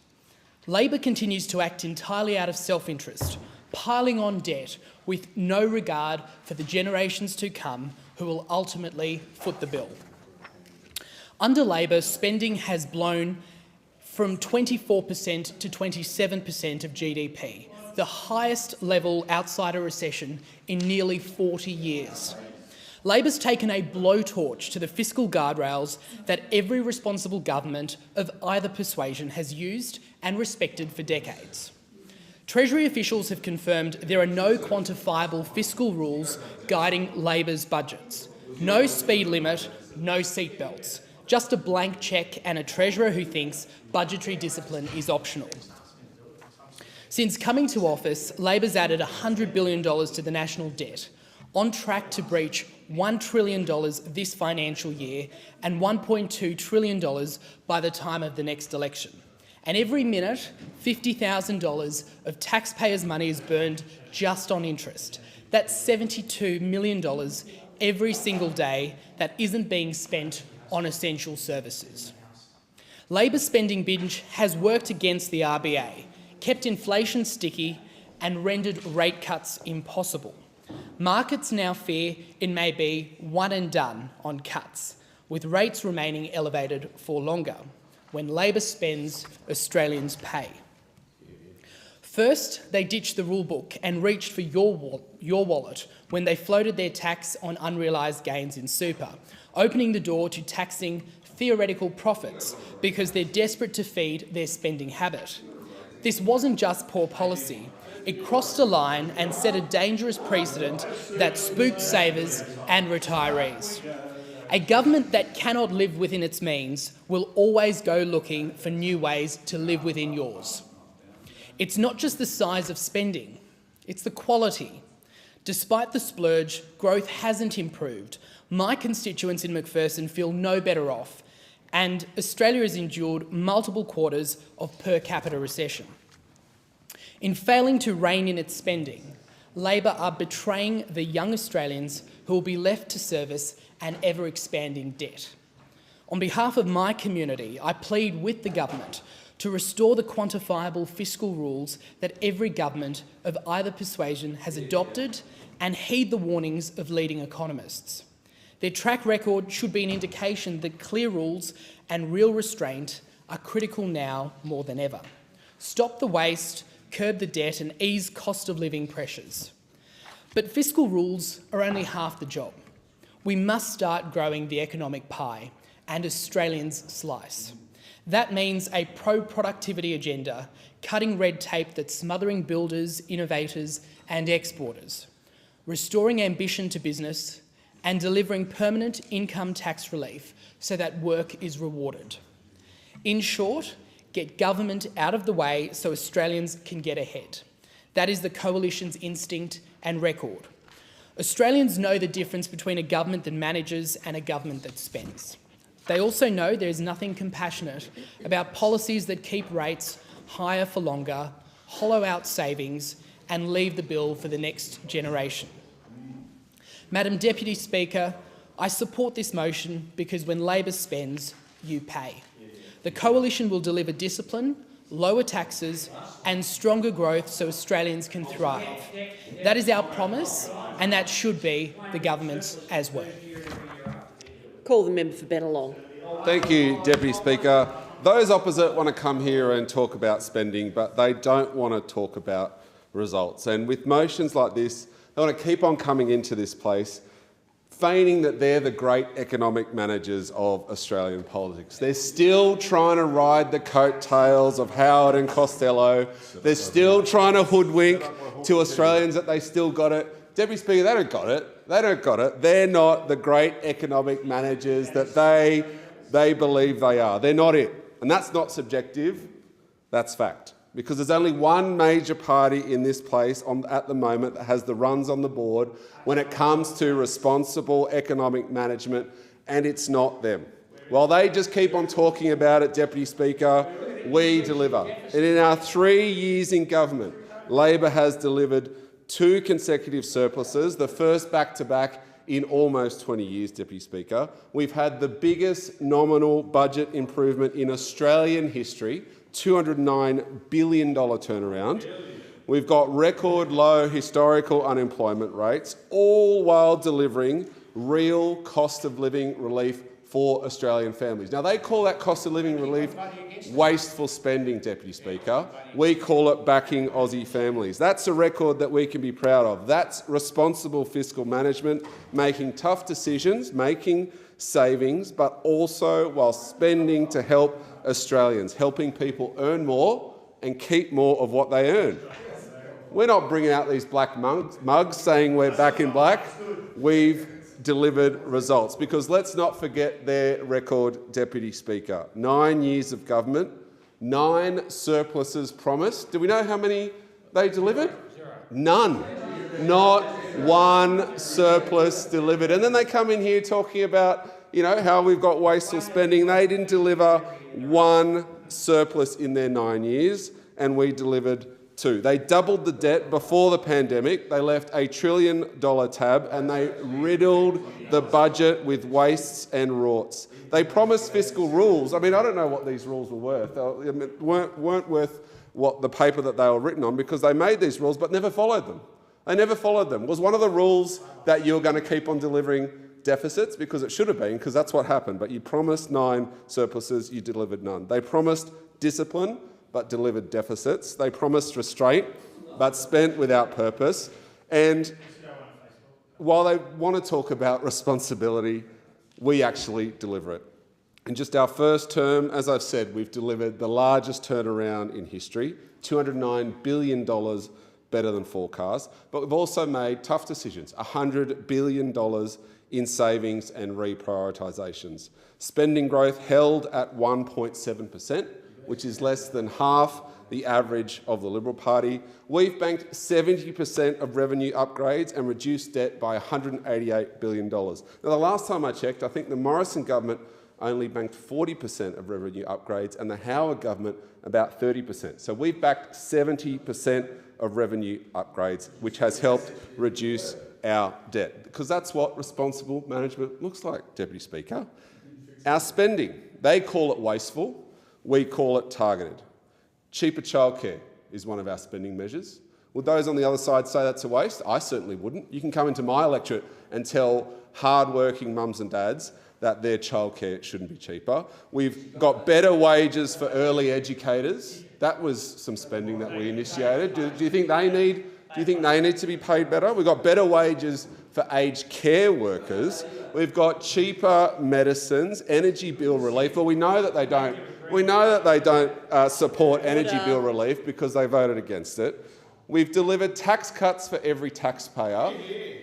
Labor continues to act entirely out of self-interest, piling on debt with no regard for the generations to come who will ultimately foot the bill. Under Labor, spending has blown from 24% to 27% of GDP, the highest level outside a recession in nearly 40 years. Labor's taken a blowtorch to the fiscal guardrails that every responsible government of either persuasion has used and respected for decades. Treasury officials have confirmed there are no quantifiable fiscal rules guiding Labor's budgets. No speed limit, no seatbelts, just a blank cheque and a treasurer who thinks budgetary discipline is optional. Since coming to office, Labor's added $100 billion to the national debt, on track to breach $1 trillion this financial year and $1.2 trillion by the time of the next election. And every minute, $50,000 of taxpayers' money is burned just on interest. That's $72 million every single day that isn't being spent on essential services. Labor's spending binge has worked against the RBA, kept inflation sticky and rendered rate cuts impossible. Markets now fear it may be one and done on cuts, with rates remaining elevated for longer. When Labor spends, Australians pay. First, they ditched the rule book and reached for your wallet when they floated their tax on unrealised gains in super, opening the door to taxing theoretical profits because they're desperate to feed their spending habit. This wasn't just poor policy. It crossed a line and set a dangerous precedent that spooked savers and retirees. A government that cannot live within its means will always go looking for new ways to live within yours. It's not just the size of spending, it's the quality. Despite the splurge, growth hasn't improved. My constituents in McPherson feel no better off, and Australia has endured multiple quarters of per capita recession. In failing to rein in its spending, Labor are betraying the young Australians who will be left to service an ever-expanding debt. On behalf of my community, I plead with the government to restore the quantifiable fiscal rules that every government of either persuasion has adopted and heed the warnings of leading economists. Their track record should be an indication that clear rules and real restraint are critical now more than ever. Stop the waste, curb the debt and ease cost of living pressures. But fiscal rules are only half the job. We must start growing the economic pie and Australians' slice. That means a pro-productivity agenda, cutting red tape that's smothering builders, innovators and exporters, restoring ambition to business and delivering permanent income tax relief so that work is rewarded. In short, get government out of the way so Australians can get ahead. That is the Coalition's instinct and record. Australians know the difference between a government that manages and a government that spends. They also know there is nothing compassionate about policies that keep rates higher for longer, hollow out savings, and leave the bill for the next generation. Madam Deputy Speaker, I support this motion because when Labor spends, you pay. The Coalition will deliver discipline, lower taxes and stronger growth so Australians can thrive. That is our promise, and that should be the government's as well. Call the member for Bennelong. Thank you, Deputy Speaker. Those opposite want to come here and talk about spending, but they don't want to talk about results. And with motions like this, they want to keep on coming into this place, feigning that they're the great economic managers of Australian politics. They're still trying to ride the coattails of Howard and Costello. They're still trying to hoodwink to Australians that they still got it. Deputy Speaker, they don't got it. They don't got it. They're not the great economic managers that they believe they are. They're not it. And that's not subjective, that's fact. Because there's only one major party in this place at the moment that has the runs on the board when it comes to responsible economic management, and it's not them. While they just keep on talking about it, Deputy Speaker, we deliver. And in our 3 years in government, Labor has delivered 2 consecutive surpluses, the first back-to-back in almost 20 years, Deputy Speaker. We've had the biggest nominal budget improvement in Australian history, $209 billion turnaround. We've got record low historical unemployment rates, all while delivering real cost of living relief for Australian families. Now, they call that cost of living relief wasteful spending, Deputy Speaker. We call it backing Aussie families. That's a record that we can be proud of. That's responsible fiscal management, making tough decisions, making savings, but also while spending to help Australians, helping people earn more and keep more of what they earn. We're not bringing out these black mugs saying we're back in black. We've delivered results, because let's not forget their record, Deputy Speaker. 9 years of government, 9 surpluses promised. Do we know how many they delivered? None. Not one surplus delivered. And then they come in here talking about, how we've got wasteful spending. They didn't deliver one surplus in their 9 years, and we delivered 2. They doubled the debt before the pandemic. They left a $1 trillion tab, and they riddled the budget with wastes and rorts. They promised fiscal rules. I don't know what these rules were worth. They weren't worth what the paper that they were written on, because they made these rules but never followed them. They never followed them. Was one of the rules that you're going to keep on delivering deficits? Because it should have been, because that's what happened. But you promised 9 surpluses, you delivered none. They promised discipline, but delivered deficits. They promised restraint, but spent without purpose. And while they want to talk about responsibility, we actually deliver it. In just our first term, as I've said, we've delivered the largest turnaround in history, $209 billion better than forecast. But we've also made tough decisions, $100 billion in savings and reprioritisations. Spending growth held at 1.7%, which is less than half the average of the Liberal Party. We've banked 70% of revenue upgrades and reduced debt by $188 billion. Now, the last time I checked, I think the Morrison government only banked 40% of revenue upgrades, and the Howard government about 30%. So we've backed 70% of revenue upgrades, which has helped reduce our debt, because that's what responsible management looks like, Deputy Speaker. Our spending, they call it wasteful. We call it targeted. Cheaper childcare is one of our spending measures. Would those on the other side say that's a waste? I certainly wouldn't. You can come into my electorate and tell hard-working mums and dads that their childcare shouldn't be cheaper. We've got better wages for early educators. That was some spending that we initiated. Do you think they need to be paid better? We've got better wages for aged care workers. We've got cheaper medicines, energy bill relief. Well, we know that they don't support energy bill relief because they voted against it. We've delivered tax cuts for every taxpayer,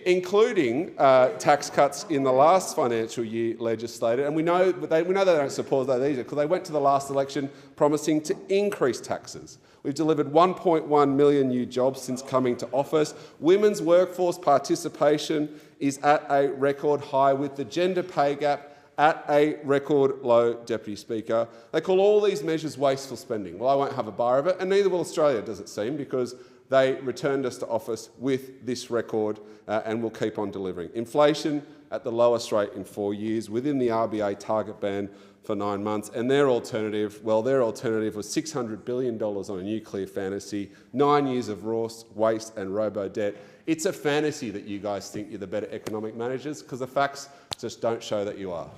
including tax cuts in the last financial year legislated. And we know they don't support that either because they went to the last election promising to increase taxes. We've delivered 1.1 million new jobs since coming to office. Women's workforce participation is at a record high, with the gender pay gap at a record low, Deputy Speaker. They call all these measures wasteful spending. Well, I won't have a bar of it, and neither will Australia, does it seem, because they returned us to office with this record and will keep on delivering. Inflation at the lowest rate in 4 years, within the RBA target band for 9 months, and their alternative was $600 billion on a nuclear fantasy, 9 years of waste and robo-debt. It's a fantasy that you guys think you're the better economic managers, because the facts just don't show that you are.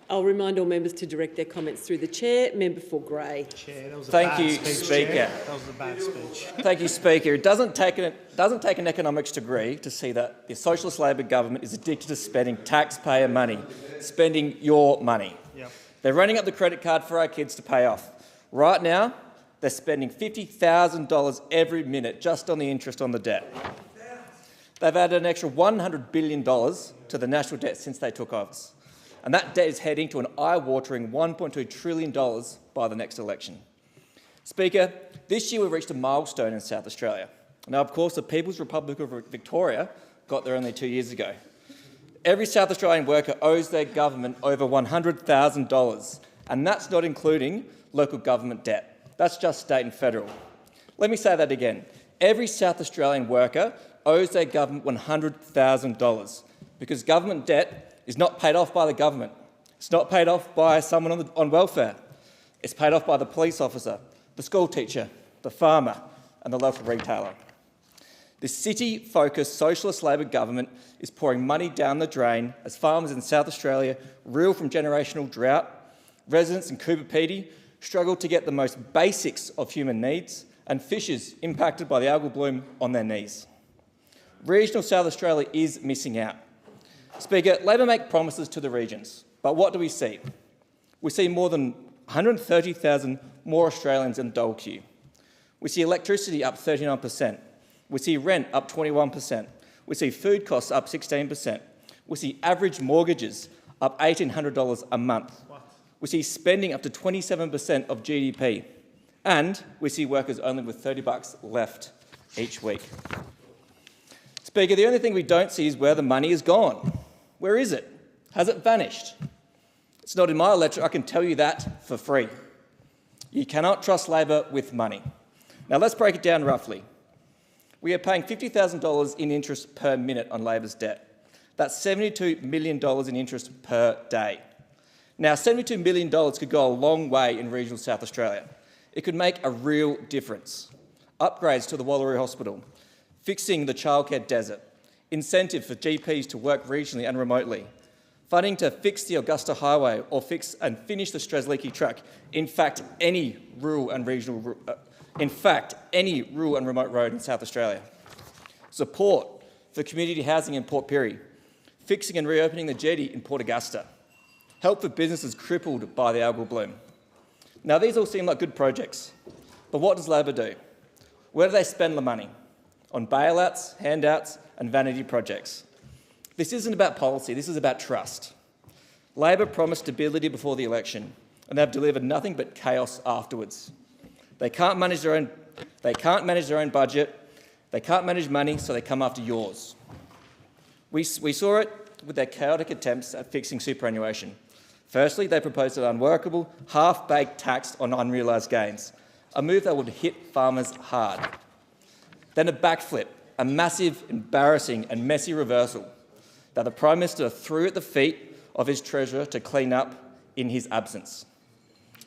I'll remind all members to direct their comments through the chair. Member for Grey. Chair, that was a Thank bad you, speech, Speaker. Chair. That was a bad speech. Thank you, Speaker. It doesn't take an economics degree to see that the Socialist Labor government is addicted to spending taxpayer money, spending your money. Yep. They're running up the credit card for our kids to pay off. Right now, they're spending $50,000 every minute just on the interest on the debt. They've added an extra $100 billion to the national debt since they took office. And that debt is heading to an eye-watering $1.2 trillion by the next election. Speaker, this year we reached a milestone in South Australia. Now, of course, the People's Republic of Victoria got there only 2 years ago. Every South Australian worker owes their government over $100,000, and that's not including local government debt. That's just state and federal. Let me say that again. Every South Australian worker owes their government $100,000 because government debt is not paid off by the government. It's not paid off by someone on welfare. It's paid off by the police officer, the school teacher, the farmer and the local retailer. This city-focused Socialist Labor government is pouring money down the drain as farmers in South Australia reel from generational drought, residents in Cooper Pedy struggle to get the most basics of human needs, and fishers impacted by the algal bloom on their knees. Regional South Australia is missing out. Speaker, Labor make promises to the regions, but what do we see? We see more than 130,000 more Australians in the dole queue. We see electricity up 39%. We see rent up 21%. We see food costs up 16%. We see average mortgages up $1,800 a month. We see spending up to 27% of GDP. And we see workers only with $30 left each week. Speaker, the only thing we don't see is where the money is gone. Where is it? Has it vanished? It's not in my electorate, I can tell you that for free. You cannot trust Labor with money. Now let's break it down roughly. We are paying $50,000 in interest per minute on Labor's debt. That's $72 million in interest per day. Now, $72 million could go a long way in regional South Australia. It could make a real difference. Upgrades to the Wallaroo Hospital, fixing the childcare desert, incentive for GPs to work regionally and remotely, funding to fix the Augusta Highway or fix and finish the Strzelecki track. In fact, any rural and remote road in South Australia. Support for community housing in Port Pirie, fixing and reopening the jetty in Port Augusta, help for businesses crippled by the algal bloom. Now, these all seem like good projects, but what does Labor do? Where do they spend the money? On bailouts, handouts and vanity projects. This isn't about policy, this is about trust. Labor promised stability before the election, and they've delivered nothing but chaos afterwards. They can't manage their own budget, they can't manage money, so they come after yours. We saw it with their chaotic attempts at fixing superannuation. Firstly, they proposed an unworkable, half-baked tax on unrealised gains, a move that would hit farmers hard. Then a backflip, a massive, embarrassing and messy reversal that the Prime Minister threw at the feet of his Treasurer to clean up in his absence.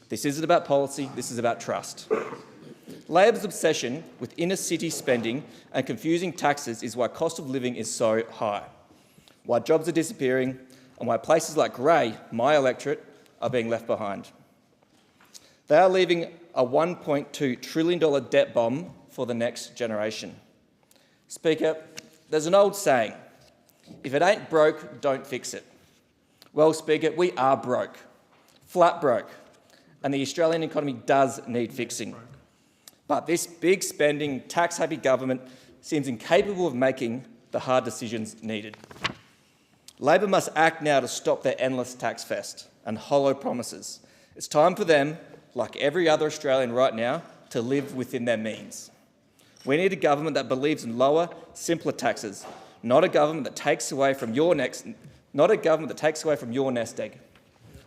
This isn't about policy, this is about trust. Labor's obsession with inner-city spending and confusing taxes is why cost of living is so high, why jobs are disappearing and why places like Grey, my electorate, are being left behind. They are leaving a $1.2 trillion debt bomb for the next generation. Speaker, there's an old saying, if it ain't broke, don't fix it. Well, Speaker, we are broke, flat broke, and the Australian economy does need fixing. But this big spending, tax-happy government seems incapable of making the hard decisions needed. Labor must act now to stop their endless tax fest and hollow promises. It's time for them, like every other Australian right now, to live within their means. We need a government that believes in lower, simpler taxes, not a government that takes away from your nest egg,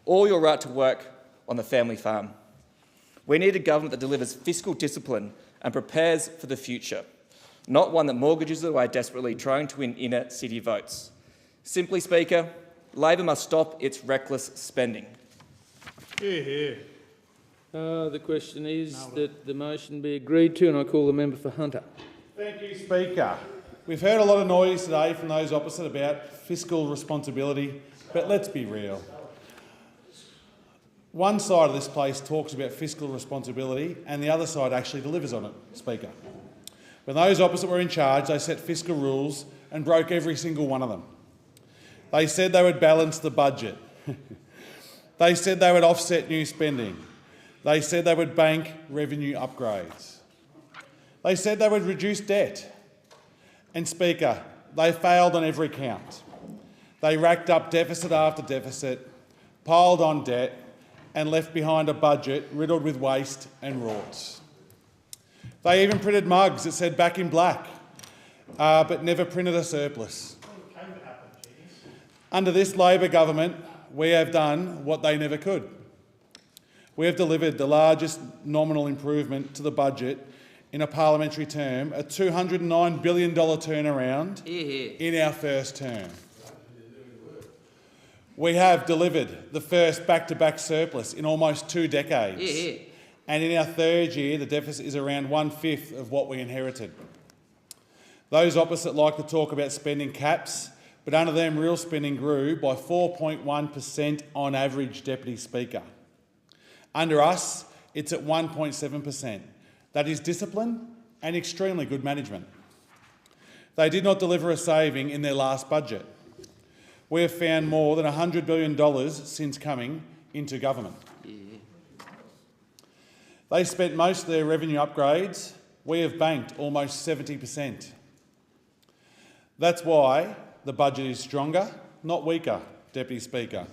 or your right to work on the family farm. We need a government that delivers fiscal discipline and prepares for the future, not one that mortgages away desperately trying to win inner city votes. Simply, Speaker, Labor must stop its reckless spending. Hear, hear. The question is that the motion be agreed to, and I call the member for Hunter. Thank you, Speaker. We've heard a lot of noise today from those opposite about fiscal responsibility, but let's be real. One side of this place talks about fiscal responsibility and the other side actually delivers on it, Speaker. When those opposite were in charge, they set fiscal rules and broke every single one of them. They said they would balance the budget. They said they would offset new spending. They said they would bank revenue upgrades. They said they would reduce debt. And, Speaker, they failed on every count. They racked up deficit after deficit, piled on debt, and left behind a budget riddled with waste and rorts. They even printed mugs that said "Back in Black," but never printed a surplus. Under this Labor government, we have done what they never could. We have delivered the largest nominal improvement to the budget in a parliamentary term, a $209 billion turnaround in our first term. We have delivered the first back-to-back surplus in almost 2 decades. And in our third year, the deficit is around 1/5 of what we inherited. Those opposite like to talk about spending caps, but under them real spending grew by 4.1% on average, Deputy Speaker. Under us, it's at 1.7%. That is discipline and extremely good management. They did not deliver a saving in their last budget. We have found more than $100 billion since coming into government. They spent most of their revenue upgrades. We have banked almost 70%. That's why the budget is stronger, not weaker, Deputy Speaker.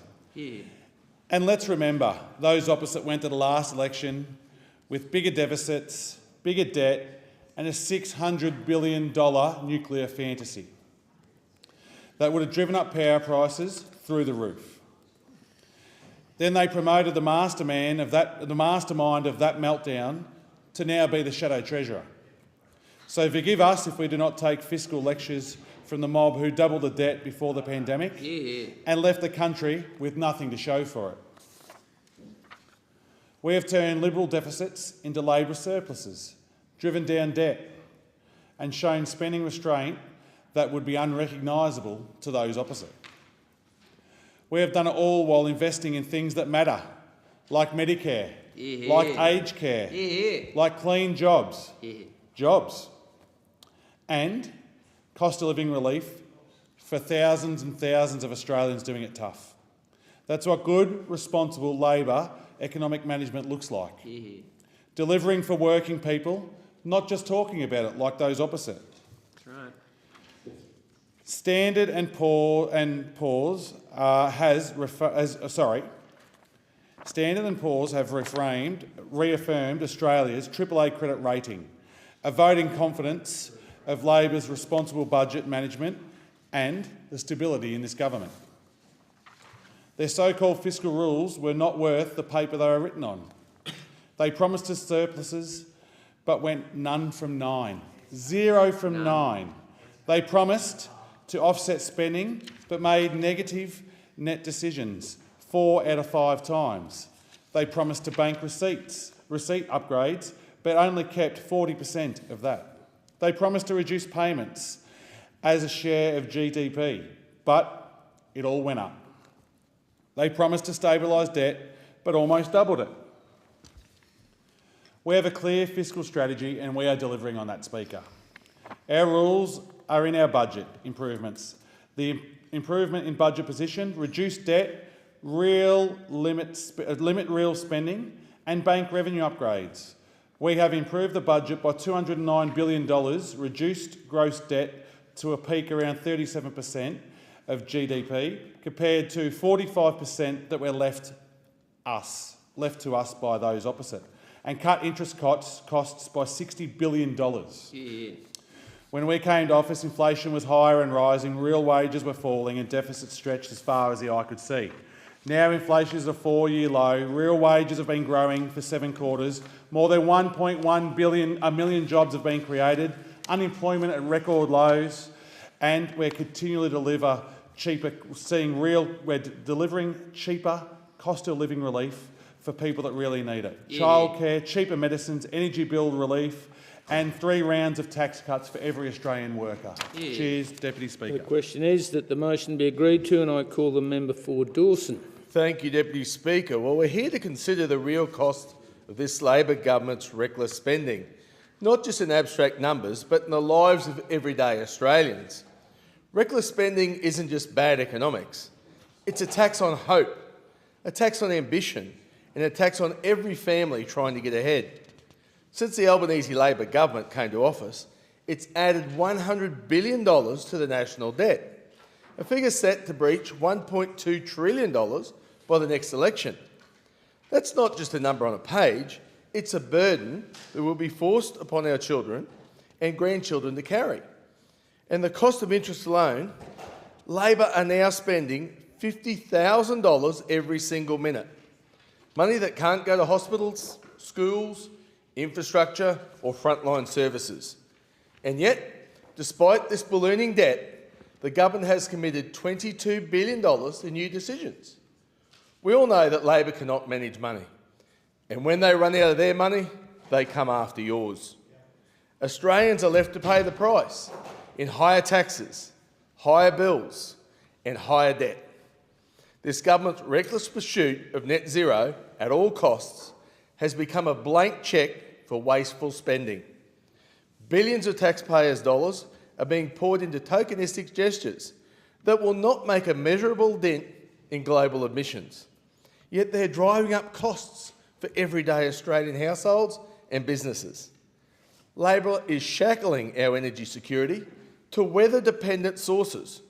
And let's remember, those opposite went to the last election with bigger deficits, bigger debt, and a $600 billion nuclear fantasy that would have driven up power prices through the roof. Then they promoted the mastermind of that meltdown to now be the shadow treasurer. So forgive us if we do not take fiscal lectures from the mob who doubled the debt before the pandemic and left the country with nothing to show for it. We have turned Liberal deficits into Labor surpluses, driven down debt, and shown spending restraint that would be unrecognisable to those opposite. We have done it all while investing in things that matter, like Medicare, like aged care, like clean jobs, and cost of living relief for thousands and thousands of Australians doing it tough. That's what good, responsible Labor economic management looks like. Delivering for working people, not just talking about it like those opposite. That's right. Standard and Poor's have reaffirmed Australia's AAA credit rating, a voting confidence of Labor's responsible budget management and the stability in this government. Their so-called fiscal rules were not worth the paper they were written on. They promised us surpluses, but went none from 9. 0 from 9. They promised to offset spending, but made negative net decisions 4 out of 5 times. They promised to bank receipt upgrades, but only kept 40% of that. They promised to reduce payments as a share of GDP, but it all went up. They promised to stabilise debt, but almost doubled it. We have a clear fiscal strategy and we are delivering on that, Speaker. Our rules are in our budget improvements. The improvement in budget position, reduce debt, limit real spending and bank revenue upgrades. We have improved the budget by $209 billion, reduced gross debt to a peak around 37% of GDP, compared to 45% that were left to us by those opposite, and cut interest costs by $60 billion. Yeah. When we came to office, inflation was higher and rising, real wages were falling and deficits stretched as far as the eye could see. Now inflation is a 4-year low, real wages have been growing for 7 quarters, more than 1.1 million jobs have been created, unemployment at record lows, and we're continually delivering cheaper cost of living relief for people that really need it. Yeah. Childcare, cheaper medicines, energy bill relief, and 3 rounds of tax cuts for every Australian worker. Yeah. Cheers, Deputy Speaker. The question is that the motion be agreed to, and I call the member for Dawson. Thank you, Deputy Speaker. Well, we're here to consider the real cost of this Labor government's reckless spending, not just in abstract numbers, but in the lives of everyday Australians. Reckless spending isn't just bad economics. It's a tax on hope, a tax on ambition, and a tax on every family trying to get ahead. Since the Albanese Labor government came to office, it's added $100 billion to the national debt, a figure set to breach $1.2 trillion by the next election. That's not just a number on a page, it's a burden that will be forced upon our children and grandchildren to carry. And the cost of interest alone, Labor are now spending $50,000 every single minute. Money that can't go to hospitals, schools, infrastructure or frontline services. And yet, despite this ballooning debt, the government has committed $22 billion to new decisions. We all know that Labor cannot manage money. And when they run out of their money, they come after yours. Australians are left to pay the price in higher taxes, higher bills and higher debt. This government's reckless pursuit of net zero at all costs has become a blank cheque for wasteful spending. Billions of taxpayers' dollars are being poured into tokenistic gestures that will not make a measurable dent in global emissions. Yet they're driving up costs for everyday Australian households and businesses. Labor is shackling our energy security to weather-dependent sources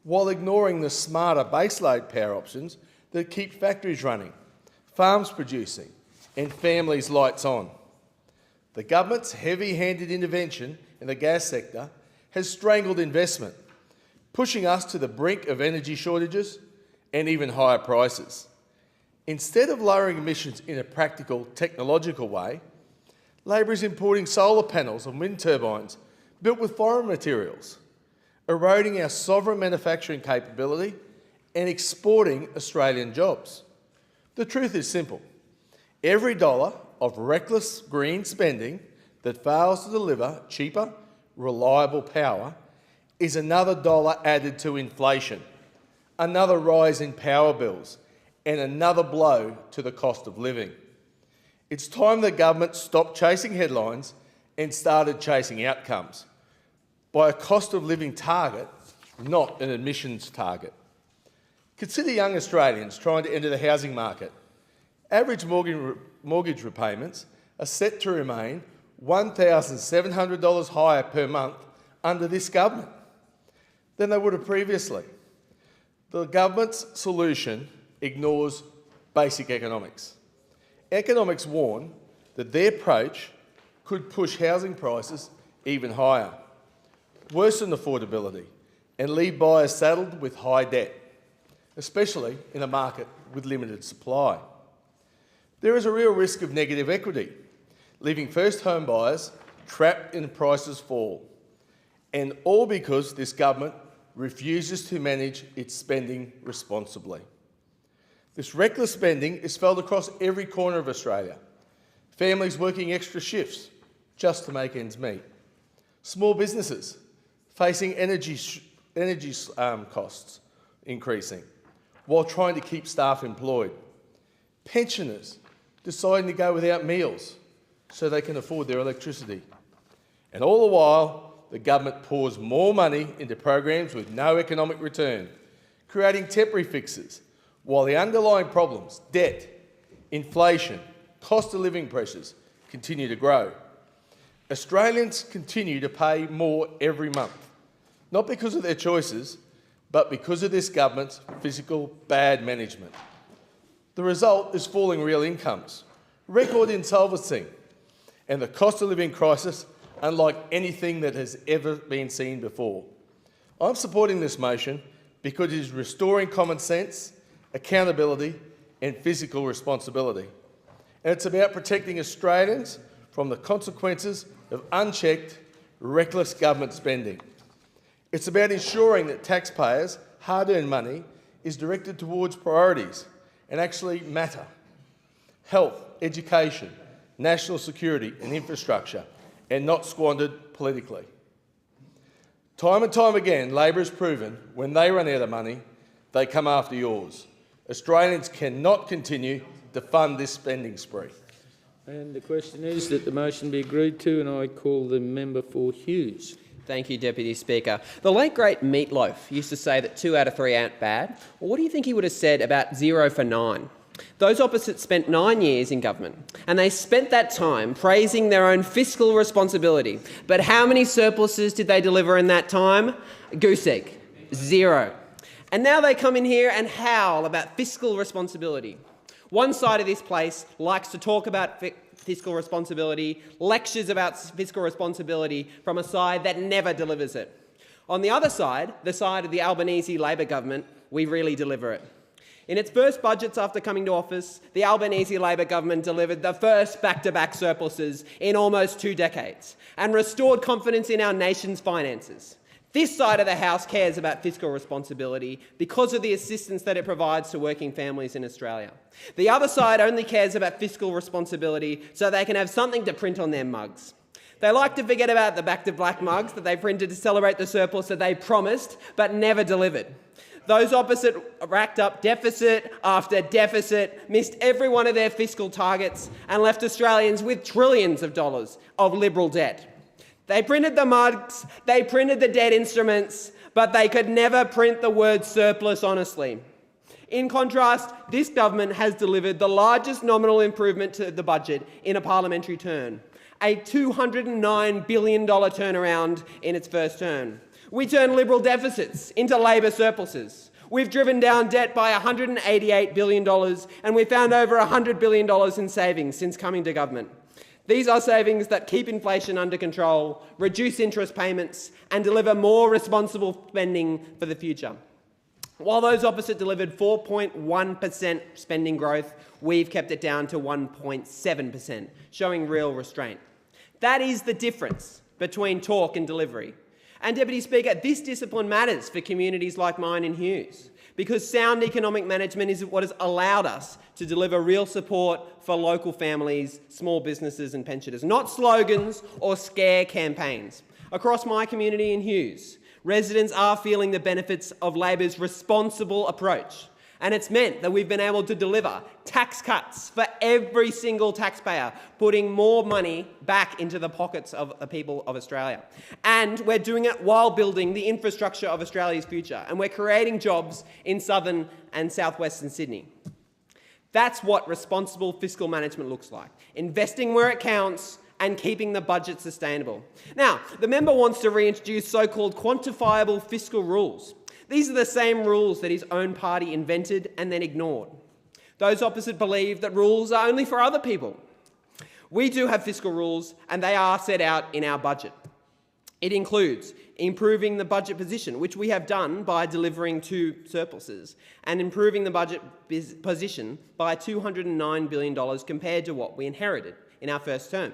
while ignoring the smarter baseload power options that keep factories running, farms producing and families' lights on. The government's heavy-handed intervention in the gas sector has strangled investment, pushing us to the brink of energy shortages and even higher prices. Instead of lowering emissions in a practical, technological way, Labor is importing solar panels and wind turbines built with foreign materials, eroding our sovereign manufacturing capability and exporting Australian jobs. The truth is simple. Every dollar of reckless green spending that fails to deliver cheaper, reliable power is another dollar added to inflation, another rise in power bills, and another blow to the cost of living. It's time the government stopped chasing headlines and started chasing outcomes by a cost of living target, not an emissions target. Consider young Australians trying to enter the housing market. Average mortgage repayments are set to remain $1,700 higher per month under this government than they would have previously. The government's solution ignores basic economics. Economics warn that their approach could push housing prices even higher, worsen affordability and leave buyers saddled with high debt, especially in a market with limited supply. There is a real risk of negative equity, leaving first home buyers trapped in prices fall, and all because this government refuses to manage its spending responsibly. This reckless spending is felt across every corner of Australia. Families working extra shifts just to make ends meet. Small businesses facing energy costs increasing while trying to keep staff employed. Pensioners deciding to go without meals so they can afford their electricity. And all the while, the government pours more money into programs with no economic return, creating temporary fixes, while the underlying problems, debt, inflation, cost of living pressures continue to grow. Australians continue to pay more every month, not because of their choices, but because of this government's fiscal bad management. The result is falling real incomes, record insolvency, and the cost of living crisis unlike anything that has ever been seen before. I'm supporting this motion because it is restoring common sense, accountability and fiscal responsibility. And it's about protecting Australians from the consequences of unchecked, reckless government spending. It's about ensuring that taxpayers' hard-earned money is directed towards priorities and actually matter: health, education, national security and infrastructure, and not squandered politically. Time and time again, Labor has proven when they run out of money, they come after yours. Australians cannot continue to fund this spending spree. And the question is that the motion be agreed to, and I call the member for Hughes. Thank you, Deputy Speaker. The late great Meatloaf used to say that 2 out of 3 aren't bad. Well, what do you think he would have said about 0 for 9? Those opposite spent 9 years in government, and they spent that time praising their own fiscal responsibility. But how many surpluses did they deliver in that time? Goose egg, 0. And now they come in here and howl about fiscal responsibility. One side of this place likes to talk about fiscal responsibility, lectures about fiscal responsibility from a side that never delivers it. On the other side, the side of the Albanese Labor government, we really deliver it. In its first budgets after coming to office, the Albanese Labor government delivered the first back-to-back surpluses in almost 2 decades and restored confidence in our nation's finances. This side of the House cares about fiscal responsibility because of the assistance that it provides to working families in Australia. The other side only cares about fiscal responsibility so they can have something to print on their mugs. They like to forget about the back-to-black mugs that they printed to celebrate the surplus that they promised but never delivered. Those opposite racked up deficit after deficit, missed every one of their fiscal targets and left Australians with trillions of dollars of Liberal debt. They printed the mugs, they printed the debt instruments, but they could never print the word surplus honestly. In contrast, this government has delivered the largest nominal improvement to the budget in a parliamentary term, a $209 billion turnaround in its first term. We turned Liberal deficits into Labor surpluses. We've driven down debt by $188 billion and we found over $100 billion in savings since coming to government. These are savings that keep inflation under control, reduce interest payments and deliver more responsible spending for the future. While those opposite delivered 4.1% spending growth, we've kept it down to 1.7%, showing real restraint. That is the difference between talk and delivery. And Deputy Speaker, this discipline matters for communities like mine in Hughes, because sound economic management is what has allowed us to deliver real support for local families, small businesses and pensioners, not slogans or scare campaigns. Across my community in Hughes, residents are feeling the benefits of Labor's responsible approach, and it's meant that we've been able to deliver tax cuts for every single taxpayer, putting more money back into the pockets of the people of Australia. And we're doing it while building the infrastructure of Australia's future, and we're creating jobs in southern and southwestern Sydney. That's what responsible fiscal management looks like: investing where it counts and keeping the budget sustainable. Now, the member wants to reintroduce so-called quantifiable fiscal rules. These are the same rules that his own party invented and then ignored. Those opposite believe that rules are only for other people. We do have fiscal rules and they are set out in our budget. It includes improving the budget position, which we have done by delivering 2 surpluses, and improving the budget position by $209 billion compared to what we inherited in our first term.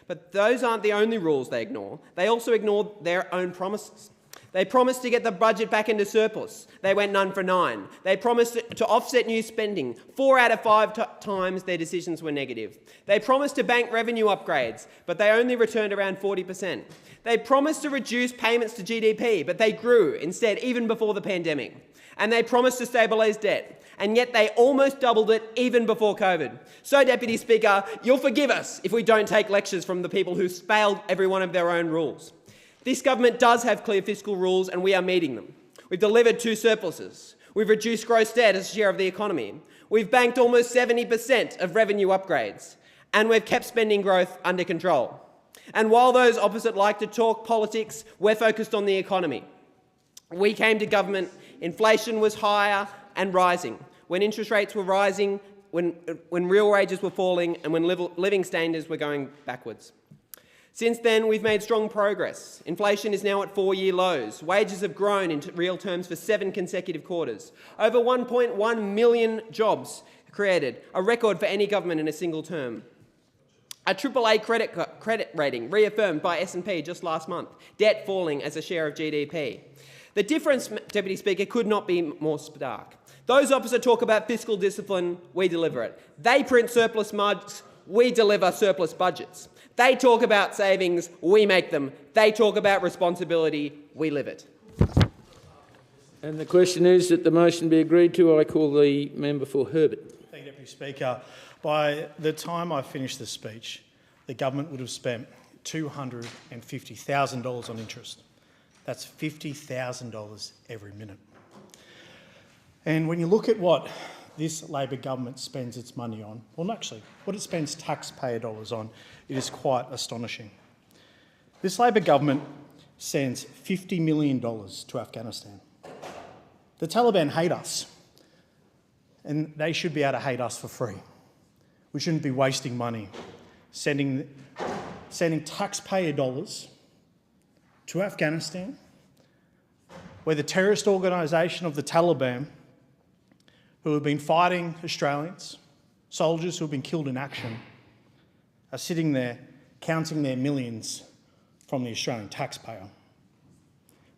But those aren't the only rules they ignore. They also ignore their own promises. They promised to get the budget back into surplus. They went none for 9. They promised to offset new spending. 4 out of 5 times their decisions were negative. They promised to bank revenue upgrades, but they only returned around 40%. They promised to reduce payments to GDP, but they grew instead, even before the pandemic. And they promised to stabilise debt, and yet they almost doubled it even before COVID. So, Deputy Speaker, you'll forgive us if we don't take lectures from the people who failed every one of their own rules. This government does have clear fiscal rules and we are meeting them. We've delivered 2 surpluses. We've reduced gross debt as a share of the economy. We've banked almost 70% of revenue upgrades. And we've kept spending growth under control. And while those opposite like to talk politics, we're focused on the economy. We came to government, inflation was higher and rising. When interest rates were rising, when real wages were falling, and when living standards were going backwards. Since then, we've made strong progress. Inflation is now at 4-year lows. Wages have grown in real terms for 7 consecutive quarters. Over 1.1 million jobs created, a record for any government in a single term. A AAA credit rating reaffirmed by S&P just last month. Debt falling as a share of GDP. The difference, Deputy Speaker, could not be more stark. Those opposite talk about fiscal discipline, we deliver it. They print surplus mugs, we deliver surplus budgets. They talk about savings, we make them. They talk about responsibility, we live it. And the question is that the motion be agreed to. I call the member for Herbert. Thank you, Deputy Speaker. By the time I finish the speech, the government would have spent $250,000 on interest. That's $50,000 every minute. And when you look at what this Labor government spends its money on, well, actually, what it spends taxpayer dollars on, it is quite astonishing. This Labor government sends $50 million to Afghanistan. The Taliban hate us, and they should be able to hate us for free. We shouldn't be wasting money sending taxpayer dollars to Afghanistan, where the terrorist organisation of the Taliban, who have been fighting Australians, soldiers who have been killed in action, are sitting there counting their millions from the Australian taxpayer.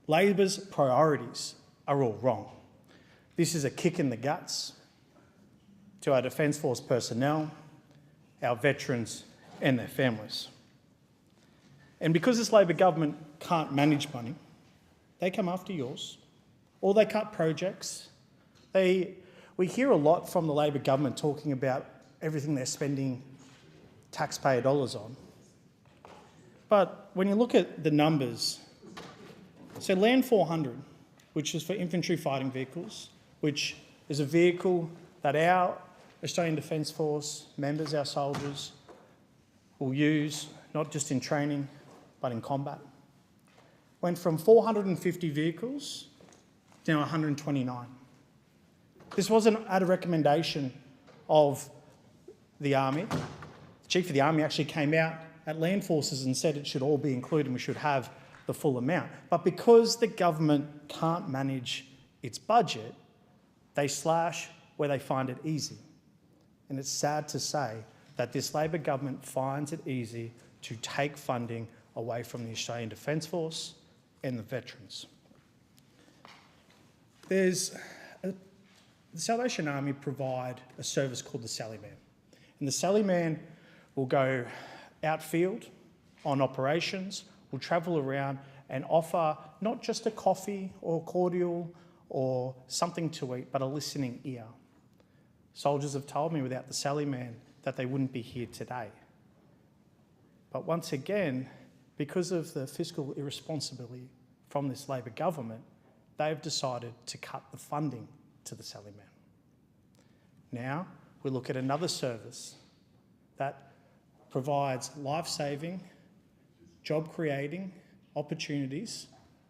Labor's priorities are all wrong. This is a kick in the guts to our Defence Force personnel, our veterans and their families. And because this Labor government can't manage money, they come after yours, or they cut projects. We hear a lot from the Labor government talking about everything they're spending taxpayer dollars on. But when you look at the numbers, so Land 400, which is for infantry fighting vehicles, which is a vehicle that our Australian Defence Force members, our soldiers, will use not just in training but in combat, went from 450 vehicles to now 129. This wasn't at a recommendation of the Army. The Chief of the Army actually came out at Land Forces and said it should all be included and we should have the full amount. But because the government can't manage its budget, they slash where they find it easy. And it's sad to say that this Labor government finds it easy to take funding away from the Australian Defence Force and the veterans. The Salvation Army provide a service called the Sally Man. And the Sally Man will go outfield on operations, will travel around and offer not just a coffee or cordial or something to eat, but a listening ear. Soldiers have told me without the Sally Man that they wouldn't be here today. But once again, because of the fiscal irresponsibility from this Labor government, they've decided to cut the funding to the Sally Man. Now we look at another service that provides life-saving, job-creating opportunities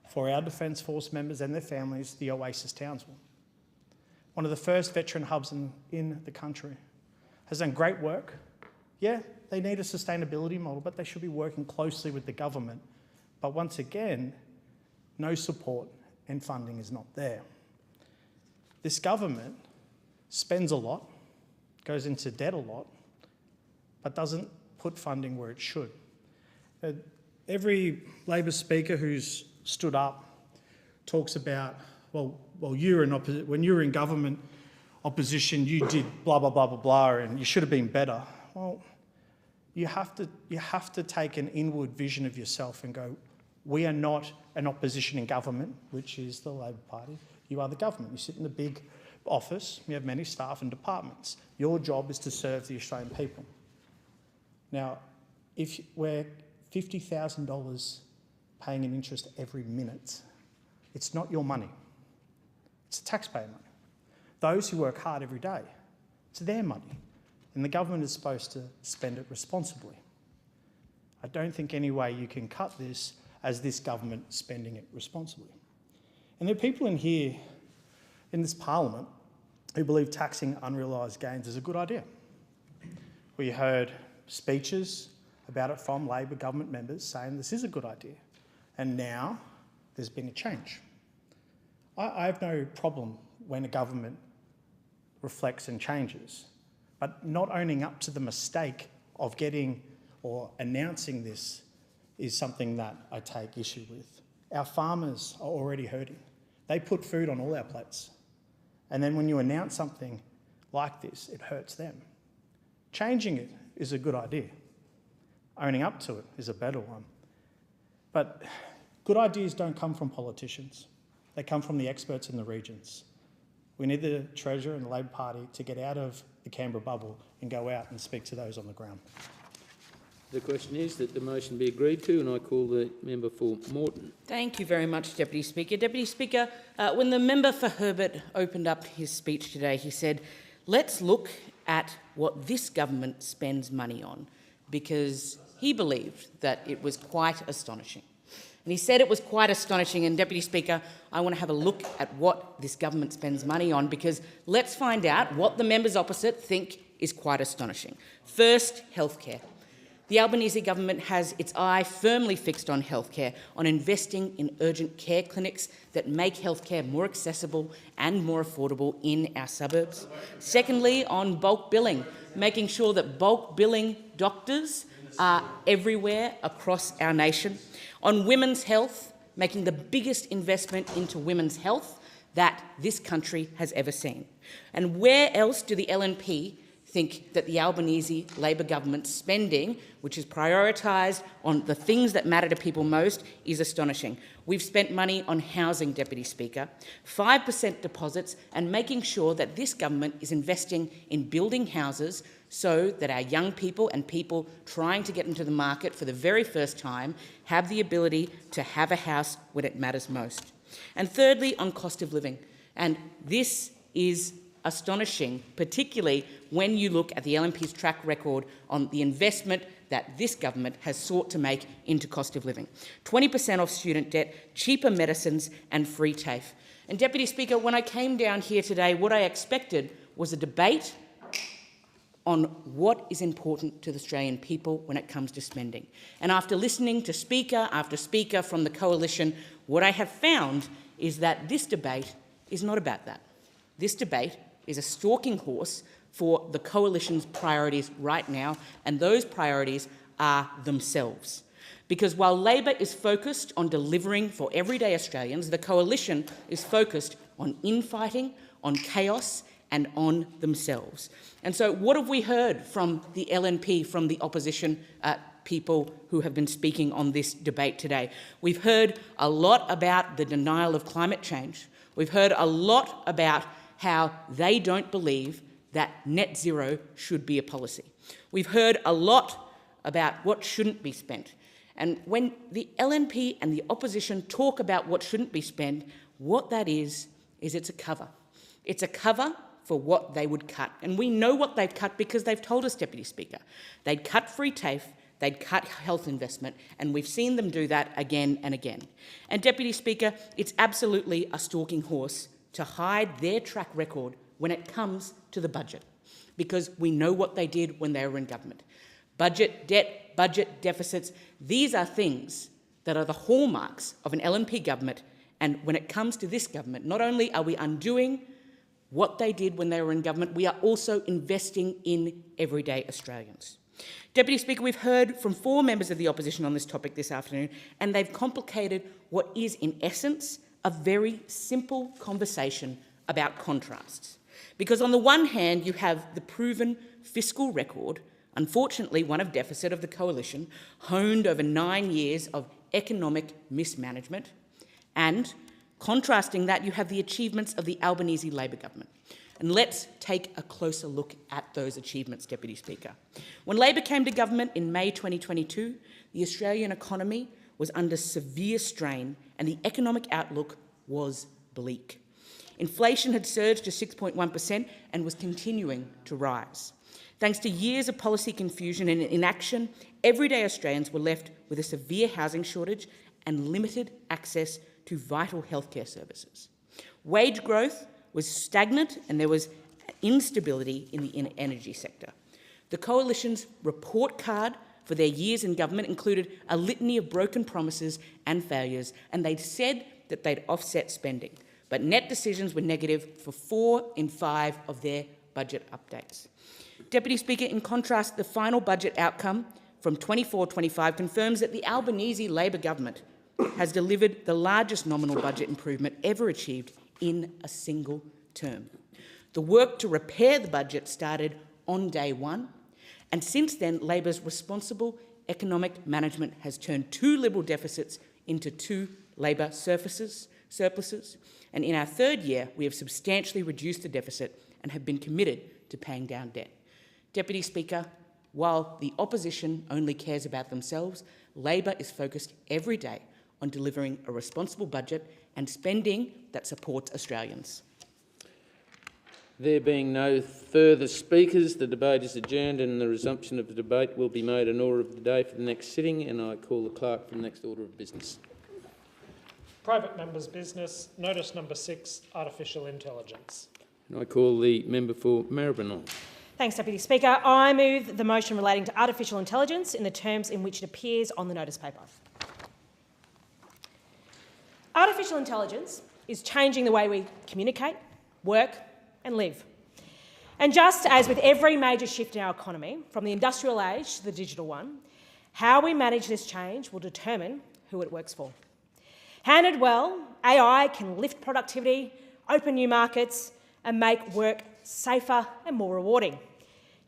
for our Defence Force members and their families, the Oasis Townsville. One of the first veteran hubs in the country. Has done great work. Yeah, they need a sustainability model, but they should be working closely with the government. But once again, no support and funding is not there. This government spends a lot, goes into debt a lot, but doesn't put funding where it should. Every Labor speaker who's stood up talks about, well, when you were in government opposition, you did blah, blah, blah, blah, blah, and you should have been better. Well, you have to take an inward vision of yourself and go, we are not an opposition in government, which is the Labor Party. You are the government. You sit in a big office, you have many staff and departments. Your job is to serve the Australian people. Now, if we're $50,000 paying an interest every minute, it's not your money. It's taxpayer money. Those who work hard every day, it's their money. and the government is supposed to spend it responsibly. I don't think any way you can cut this as this government spending it responsibly. And there are people in here, in this parliament, who believe taxing unrealised gains is a good idea. We heard speeches about it from Labor government members saying this is a good idea. And now there's been a change. I have no problem when a government reflects and changes, but not owning up to the mistake of getting or announcing this is something that I take issue with. Our farmers are already hurting. They put food on all our plates. And then when you announce something like this, it hurts them. Changing it is a good idea. Owning up to it is a better one. But good ideas don't come from politicians. They come from the experts in the regions. We need the Treasurer and the Labor Party to get out of the Canberra bubble and go out and speak to those on the ground. The question is that the motion be agreed to, and I call the member for Moreton. Thank you very much, Deputy Speaker. Deputy Speaker, when the member for Herbert opened up his speech today, he said, let's look at what this government spends money on, because he believed that it was quite astonishing. And he said it was quite astonishing, and Deputy Speaker, I want to have a look at what this government spends money on, because let's find out what the members opposite think is quite astonishing. First, healthcare. The Albanese government has its eye firmly fixed on healthcare, on investing in urgent care clinics that make healthcare more accessible and more affordable in our suburbs. Secondly, on bulk billing, making sure that bulk billing doctors are everywhere across our nation. On women's health, making the biggest investment into women's health that this country has ever seen. And where else do the LNP think that the Albanese Labor government's spending, which is prioritised on the things that matter to people most, is astonishing? We've spent money on housing, Deputy Speaker, 5% deposits, and making sure that this government is investing in building houses so that our young people and people trying to get into the market for the very first time have the ability to have a house when it matters most. And thirdly, on cost of living. And this is astonishing, particularly when you look at the LNP's track record on the investment that this government has sought to make into cost of living. 20% off student debt, cheaper medicines and free TAFE. And Deputy Speaker, when I came down here today, what I expected was a debate on what is important to the Australian people when it comes to spending. And after listening to speaker after speaker from the coalition, what I have found is that this debate is not about that. This debate is a stalking horse for the coalition's priorities right now, and those priorities are themselves. Because while Labor is focused on delivering for everyday Australians, the coalition is focused on infighting, on chaos and on themselves. And so what have we heard from the LNP, from the opposition people who have been speaking on this debate today? We've heard a lot about the denial of climate change. We've heard a lot about how they don't believe that net zero should be a policy. We've heard a lot about what shouldn't be spent. And when the LNP and the opposition talk about what shouldn't be spent, what that is it's a cover. It's a cover for what they would cut. And we know what they've cut because they've told us, Deputy Speaker. They'd cut free TAFE, they'd cut health investment, and we've seen them do that again and again. And Deputy Speaker, it's absolutely a stalking horse to hide their track record when it comes to the budget, because we know what they did when they were in government. Budget debt, budget deficits, these are things that are the hallmarks of an LNP government, and when it comes to this government, not only are we undoing what they did when they were in government, we are also investing in everyday Australians. Deputy Speaker, we've heard from 4 members of the opposition on this topic this afternoon, and they've complicated what is, in essence, a very simple conversation about contrasts. Because on the one hand, you have the proven fiscal record, unfortunately one of deficit, of the coalition, honed over 9 years of economic mismanagement, and contrasting that, you have the achievements of the Albanese Labor government. And let's take a closer look at those achievements, Deputy Speaker. When Labor came to government in May 2022, the Australian economy was under severe strain and the economic outlook was bleak. Inflation had surged to 6.1% and was continuing to rise. Thanks to years of policy confusion and inaction, everyday Australians were left with a severe housing shortage and limited access to vital healthcare services. Wage growth was stagnant and there was instability in the energy sector. The Coalition's report card for their years in government included a litany of broken promises and failures, and they'd said that they'd offset spending, but net decisions were negative for 4 in 5 of their budget updates. Deputy Speaker, in contrast, the final budget outcome from 24-25 confirms that the Albanese Labor government has delivered the largest nominal budget improvement ever achieved in a single term. The work to repair the budget started on day one, and since then, Labor's responsible economic management has turned 2 Liberal deficits into 2 Labor surpluses, and in our 3rd year, we have substantially reduced the deficit and have been committed to paying down debt. Deputy Speaker, while the opposition only cares about themselves, Labor is focused every day on delivering a responsible budget and spending that supports Australians. There being no further speakers, the debate is adjourned and the resumption of the debate will be made an order of the day for the next sitting, and I call the clerk for the next order of business. Private members' business, notice number 6, artificial intelligence. And I call the member for Maribyrnong. Thanks, Deputy Speaker. I move the motion relating to artificial intelligence in the terms in which it appears on the notice paper. Artificial intelligence is changing the way we communicate, work and live. And just as with every major shift in our economy, from the industrial age to the digital one, how we manage this change will determine who it works for. Handled well, AI can lift productivity, open new markets and make work safer and more rewarding.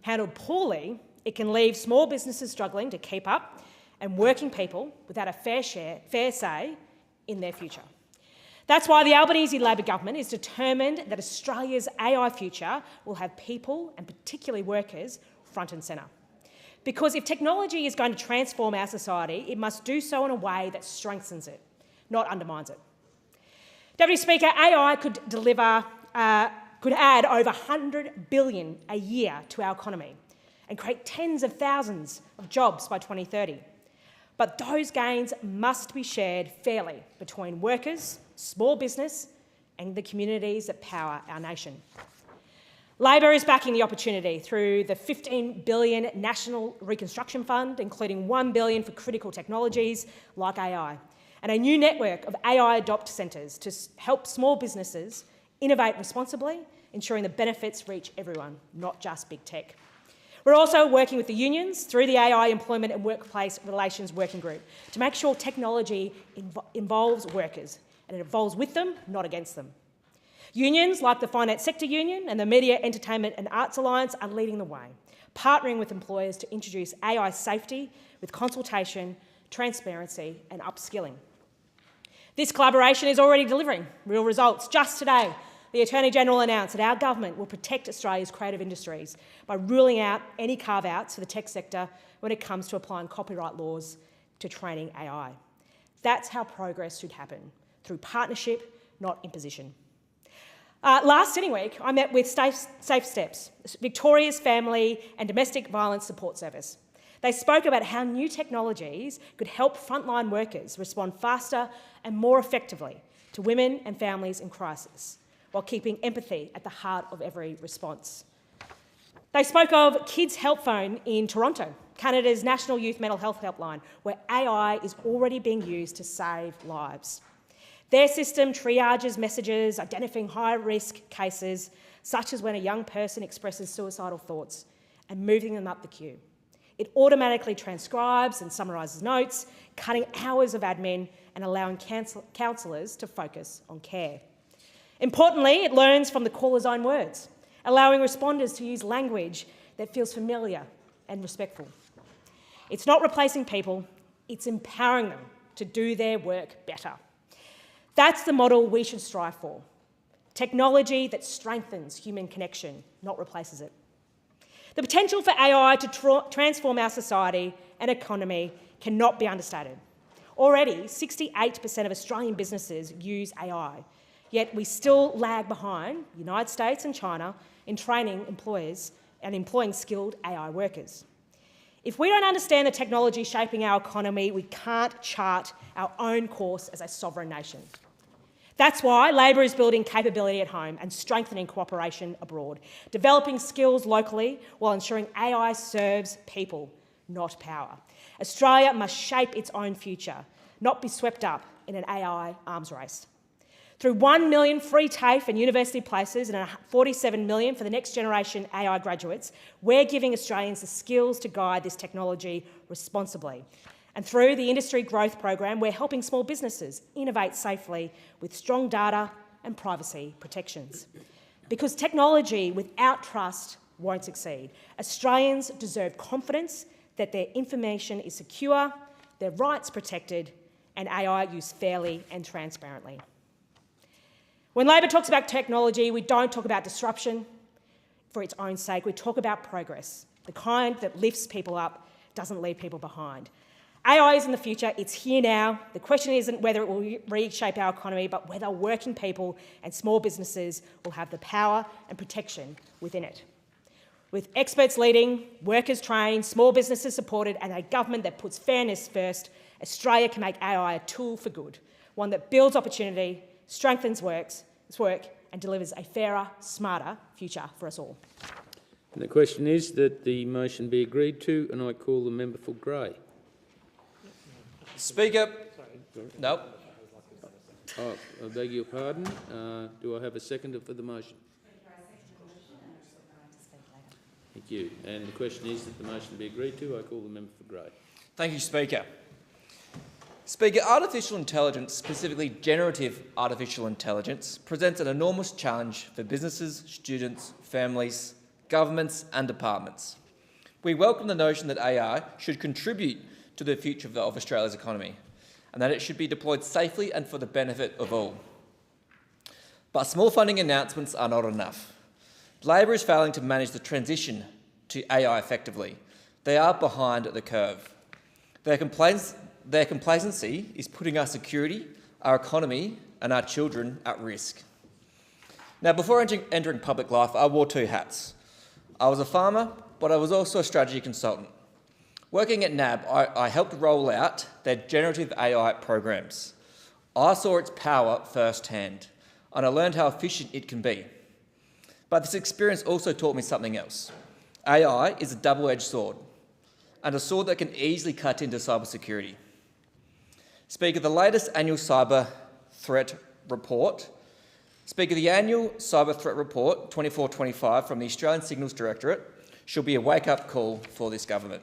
Handled poorly, it can leave small businesses struggling to keep up and working people without a fair say in their future. That's why the Albanese Labor government is determined that Australia's AI future will have people, and particularly workers, front and centre. Because if technology is going to transform our society, it must do so in a way that strengthens it, not undermines it. Deputy Speaker, AI could add over $100 billion a year to our economy and create tens of thousands of jobs by 2030. But those gains must be shared fairly between workers, small business and the communities that power our nation. Labor is backing the opportunity through the $15 billion National Reconstruction Fund, including $1 billion for critical technologies like AI, and a new network of AI adopt centres to help small businesses innovate responsibly, ensuring the benefits reach everyone, not just big tech. We're also working with the unions through the AI Employment and Workplace Relations Working Group to make sure technology involves workers and it evolves with them, not against them. Unions like the Finance Sector Union and the Media, Entertainment and Arts Alliance are leading the way, partnering with employers to introduce AI safety with consultation, transparency and upskilling. This collaboration is already delivering real results. Just today, the Attorney-General announced that our government will protect Australia's creative industries by ruling out any carve-outs for the tech sector when it comes to applying copyright laws to training AI. That's how progress should happen, through partnership, not imposition. Last sitting week, I met with Safe Steps, Victoria's Family and Domestic Violence Support Service. They spoke about how new technologies could help frontline workers respond faster and more effectively to women and families in crisis, while keeping empathy at the heart of every response. They spoke of Kids Help Phone in Toronto, Canada's national youth mental health helpline, where AI is already being used to save lives. Their system triages messages identifying high-risk cases, such as when a young person expresses suicidal thoughts, and moving them up the queue. It automatically transcribes and summarises notes, cutting hours of admin and allowing counsellors to focus on care. Importantly, it learns from the caller's own words, allowing responders to use language that feels familiar and respectful. It's not replacing people, it's empowering them to do their work better. That's the model we should strive for. Technology that strengthens human connection, not replaces it. The potential for AI to transform our society and economy cannot be understated. Already, 68% of Australian businesses use AI, yet we still lag behind the United States and China in training employers and employing skilled AI workers. If we don't understand the technology shaping our economy, we can't chart our own course as a sovereign nation. That's why Labor is building capability at home and strengthening cooperation abroad, developing skills locally while ensuring AI serves people, not power. Australia must shape its own future, not be swept up in an AI arms race. Through 1 million free TAFE and university places and 47 million for the next generation AI graduates, we're giving Australians the skills to guide this technology responsibly. And through the Industry Growth Program, we're helping small businesses innovate safely with strong data and privacy protections. Because technology without trust won't succeed. Australians deserve confidence that their information is secure, their rights protected, and AI used fairly and transparently. When Labor talks about technology, we don't talk about disruption for its own sake. We talk about progress, the kind that lifts people up, doesn't leave people behind. AI is in the future, it's here now. The question isn't whether it will reshape our economy, but whether working people and small businesses will have the power and protection within it. With experts leading, workers trained, small businesses supported, and a government that puts fairness first, Australia can make AI a tool for good, one that builds opportunity, strengthens work, and delivers a fairer, smarter future for us all. And the question is that the motion be agreed to, and I call the member for Grey. Speaker. No. Oh, I beg your pardon. Do I have a seconder for the motion? Thank you. And the question is that the motion be agreed to. I call the member for Grey. Thank you, Speaker. Speaker, artificial intelligence, specifically generative artificial intelligence, presents an enormous challenge for businesses, students, families, governments and departments. We welcome the notion that AI should contribute to the future of Australia's economy and that it should be deployed safely and for the benefit of all. But small funding announcements are not enough. Labor is failing to manage the transition to AI effectively. They are behind the curve. Their complacency is putting our security, our economy and our children at risk. Now, before entering public life, I wore two hats. I was a farmer, but I was also a strategy consultant. Working at NAB, I helped roll out their generative AI programs. I saw its power firsthand, and I learned how efficient it can be. But this experience also taught me something else. AI is a double-edged sword, and a sword that can easily cut into cybersecurity. Speaker, the latest annual cyber threat report, the annual cyber threat report 24-25 from the Australian Signals Directorate should be a wake-up call for this government.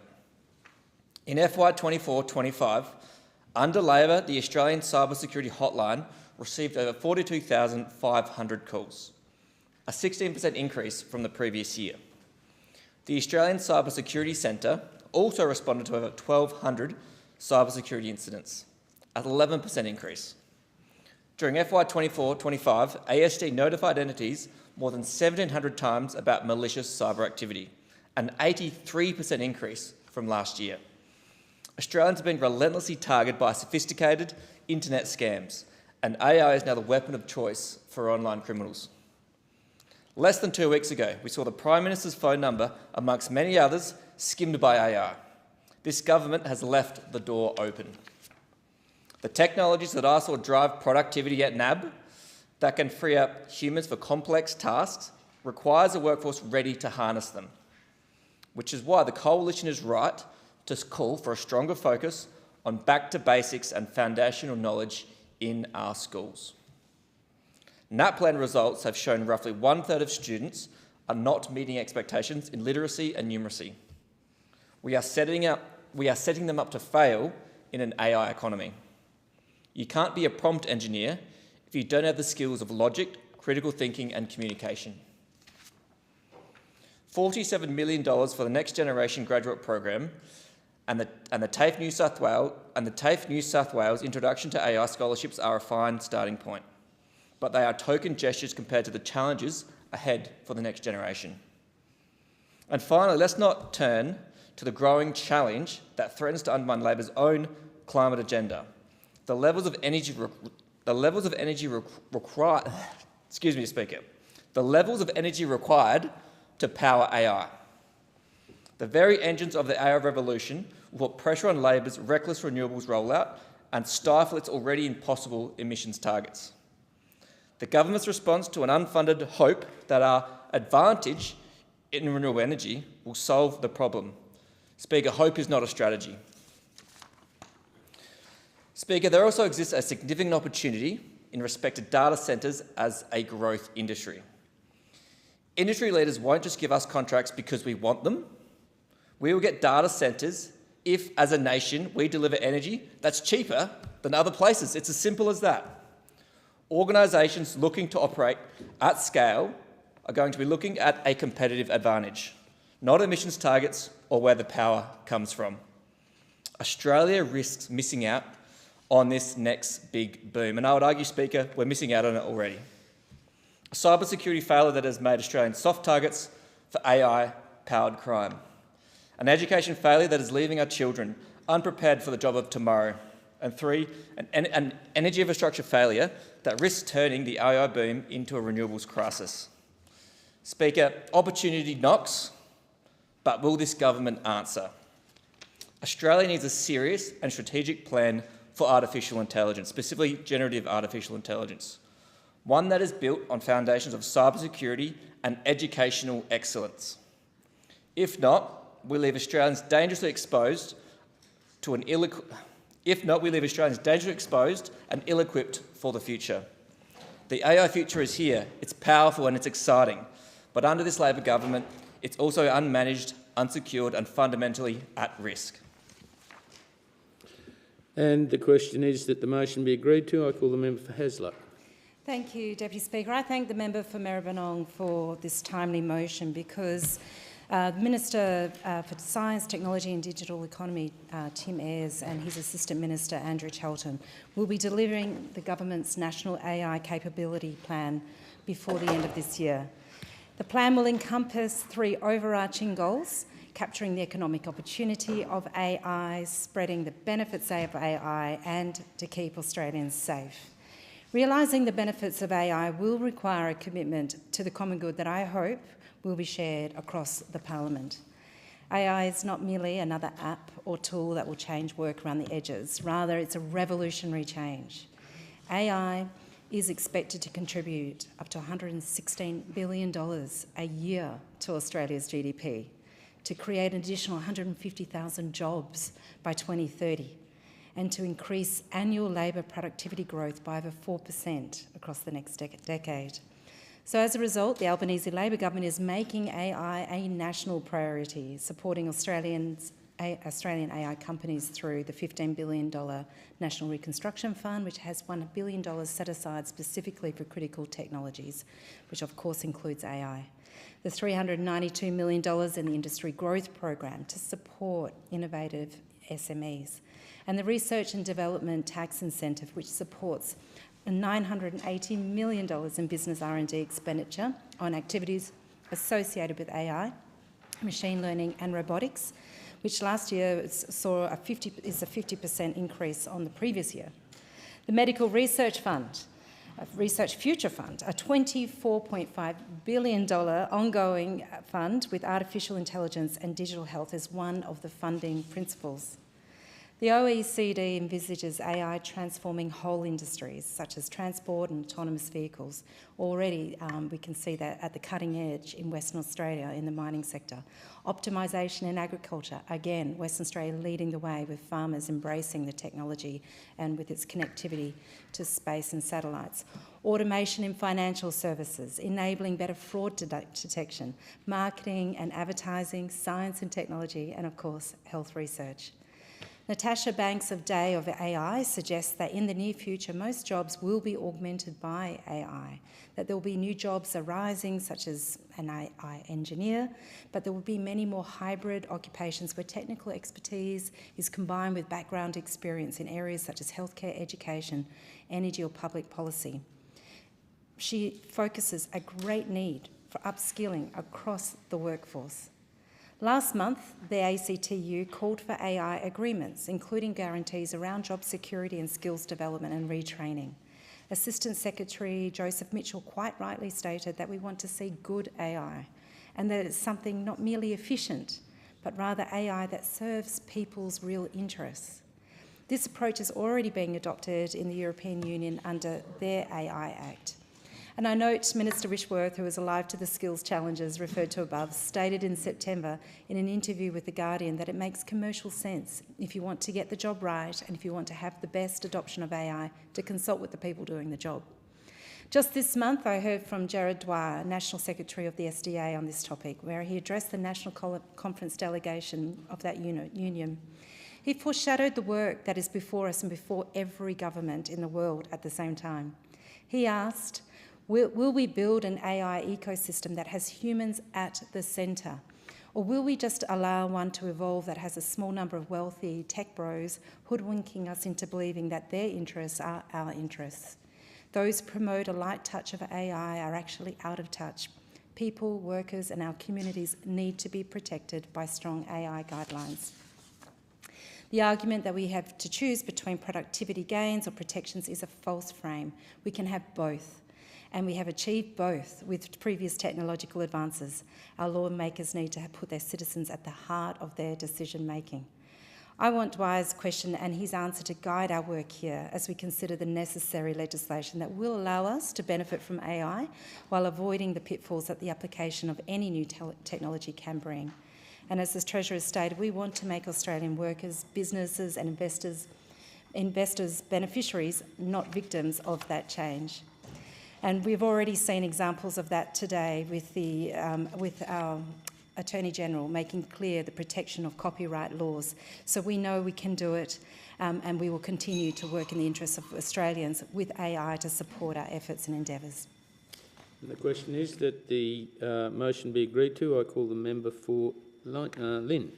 In FY 24-25, under Labor, the Australian Cybersecurity Hotline received over 42,500 calls, a 16% increase from the previous year. The Australian Cybersecurity Centre also responded to over 1,200 cybersecurity incidents, an 11% increase. During FY 24-25, ASD notified entities more than 1,700 times about malicious cyber activity, an 83% increase from last year. Australians have been relentlessly targeted by sophisticated internet scams, and AI is now the weapon of choice for online criminals. Less than 2 weeks ago, we saw the Prime Minister's phone number, amongst many others, skimmed by AI. This government has left the door open. The technologies that I saw drive productivity at NAB, that can free up humans for complex tasks, requires a workforce ready to harness them, which is why the Coalition is right to call for a stronger focus on back to basics and foundational knowledge in our schools. NAPLAN results have shown roughly 1/3 of students are not meeting expectations in literacy and numeracy. We are setting them up to fail in an AI economy. You can't be a prompt engineer if you don't have the skills of logic, critical thinking and communication. $47 million for the Next Generation Graduate Program and the TAFE New South Wales Introduction to AI scholarships are a fine starting point, but they are token gestures compared to the challenges ahead for the next generation. And finally, let's not turn to the growing challenge that threatens to undermine Labor's own climate agenda. The levels of energy required to power AI. The very engines of the AI revolution will put pressure on Labor's reckless renewables rollout and stifle its already impossible emissions targets. The government's response to an unfunded hope that our advantage in renewable energy will solve the problem. Speaker, hope is not a strategy. Speaker, there also exists a significant opportunity in respect to data centres as a growth industry. Industry leaders won't just give us contracts because we want them. We will get data centres if, as a nation, we deliver energy that's cheaper than other places. It's as simple as that. Organisations looking to operate at scale are going to be looking at a competitive advantage, not emissions targets or where the power comes from. Australia risks missing out on this next big boom, and I would argue, Speaker, we're missing out on it already. A cybersecurity failure that has made Australians soft targets for AI-powered crime. An education failure that is leaving our children unprepared for the job of tomorrow. And 3, an energy infrastructure failure that risks turning the AI boom into a renewables crisis. Speaker, opportunity knocks, but will this government answer? Australia needs a serious and strategic plan for artificial intelligence, specifically generative artificial intelligence. One that is built on foundations of cybersecurity and educational excellence. If not, we leave Australians dangerously exposed and ill-equipped for the future. The AI future is here. It's powerful and it's exciting. But under this Labor government, it's also unmanaged, unsecured and fundamentally at risk. And the question is that the motion be agreed to. I call the member for Hasluck. Thank you, Deputy Speaker. I thank the member for Maribyrnong for this timely motion because the Minister for Science, Technology and Digital Economy, Tim Ayres, and his Assistant Minister, Andrew Chelton, will be delivering the government's National AI Capability Plan before the end of this year. The plan will encompass 3 overarching goals: capturing the economic opportunity of AI, spreading the benefits of AI, and to keep Australians safe. Realising the benefits of AI will require a commitment to the common good that I hope will be shared across the Parliament. AI is not merely another app or tool that will change work around the edges. Rather, it's a revolutionary change. AI is expected to contribute up to $116 billion a year to Australia's GDP, to create an additional 150,000 jobs by 2030, and to increase annual labour productivity growth by over 4% across the next decade. So as a result, the Albanese Labor government is making AI a national priority, supporting Australian AI companies through the $15 billion National Reconstruction Fund, which has $1 billion set aside specifically for critical technologies, which of course includes AI. The $392 million in the Industry Growth Program to support innovative SMEs, and the Research and Development Tax Incentive, which supports $980 million in business R&D expenditure on activities associated with AI, machine learning and robotics, which last year saw a 50% increase on the previous year. The Medical Research Fund, Research Future Fund, a $24.5 billion ongoing fund with artificial intelligence and digital health as one of the funding principles. The OECD envisages AI transforming whole industries such as transport and autonomous vehicles. Already we can see that at the cutting edge in Western Australia in the mining sector. Optimisation in agriculture, again, Western Australia leading the way with farmers embracing the technology and with its connectivity to space and satellites. Automation in financial services, enabling better fraud detection, marketing and advertising, science and technology, and of course, health research. Natasha Banks of Day of AI suggests that in the near future, most jobs will be augmented by AI, that there will be new jobs arising, such as an AI engineer, but there will be many more hybrid occupations where technical expertise is combined with background experience in areas such as healthcare, education, energy or public policy. She focuses a great need for upskilling across the workforce. Last month, the ACTU called for AI agreements, including guarantees around job security and skills development and retraining. Assistant Secretary Joseph Mitchell quite rightly stated that we want to see good AI and that it's something not merely efficient, but rather AI that serves people's real interests. This approach is already being adopted in the European Union under their AI Act. And I note Minister Rishworth, who is alive to the skills challenges referred to above, stated in September in an interview with The Guardian that it makes commercial sense, if you want to get the job right and if you want to have the best adoption of AI, to consult with the people doing the job. Just this month, I heard from Jared Dwyer, National Secretary of the SDA, on this topic, where he addressed the National Conference delegation of that union. He foreshadowed the work that is before us and before every government in the world at the same time. He asked, will we build an AI ecosystem that has humans at the centre? Or will we just allow one to evolve that has a small number of wealthy tech bros hoodwinking us into believing that their interests are our interests? Those who promote a light touch of AI are actually out of touch. People, workers and our communities need to be protected by strong AI guidelines. The argument that we have to choose between productivity gains or protections is a false frame. We can have both. And we have achieved both with previous technological advances. Our lawmakers need to put their citizens at the heart of their decision making. I want Dwyer's question and his answer to guide our work here as we consider the necessary legislation that will allow us to benefit from AI while avoiding the pitfalls that the application of any new technology can bring. And as the Treasurer stated, we want to make Australian workers, businesses and investors beneficiaries, not victims of that change. And we've already seen examples of that today with our Attorney General making clear the protection of copyright laws. So we know we can do it, and we will continue to work in the interests of Australians with AI to support our efforts and endeavours. The question is that the motion be agreed to. I call the member for Lynn.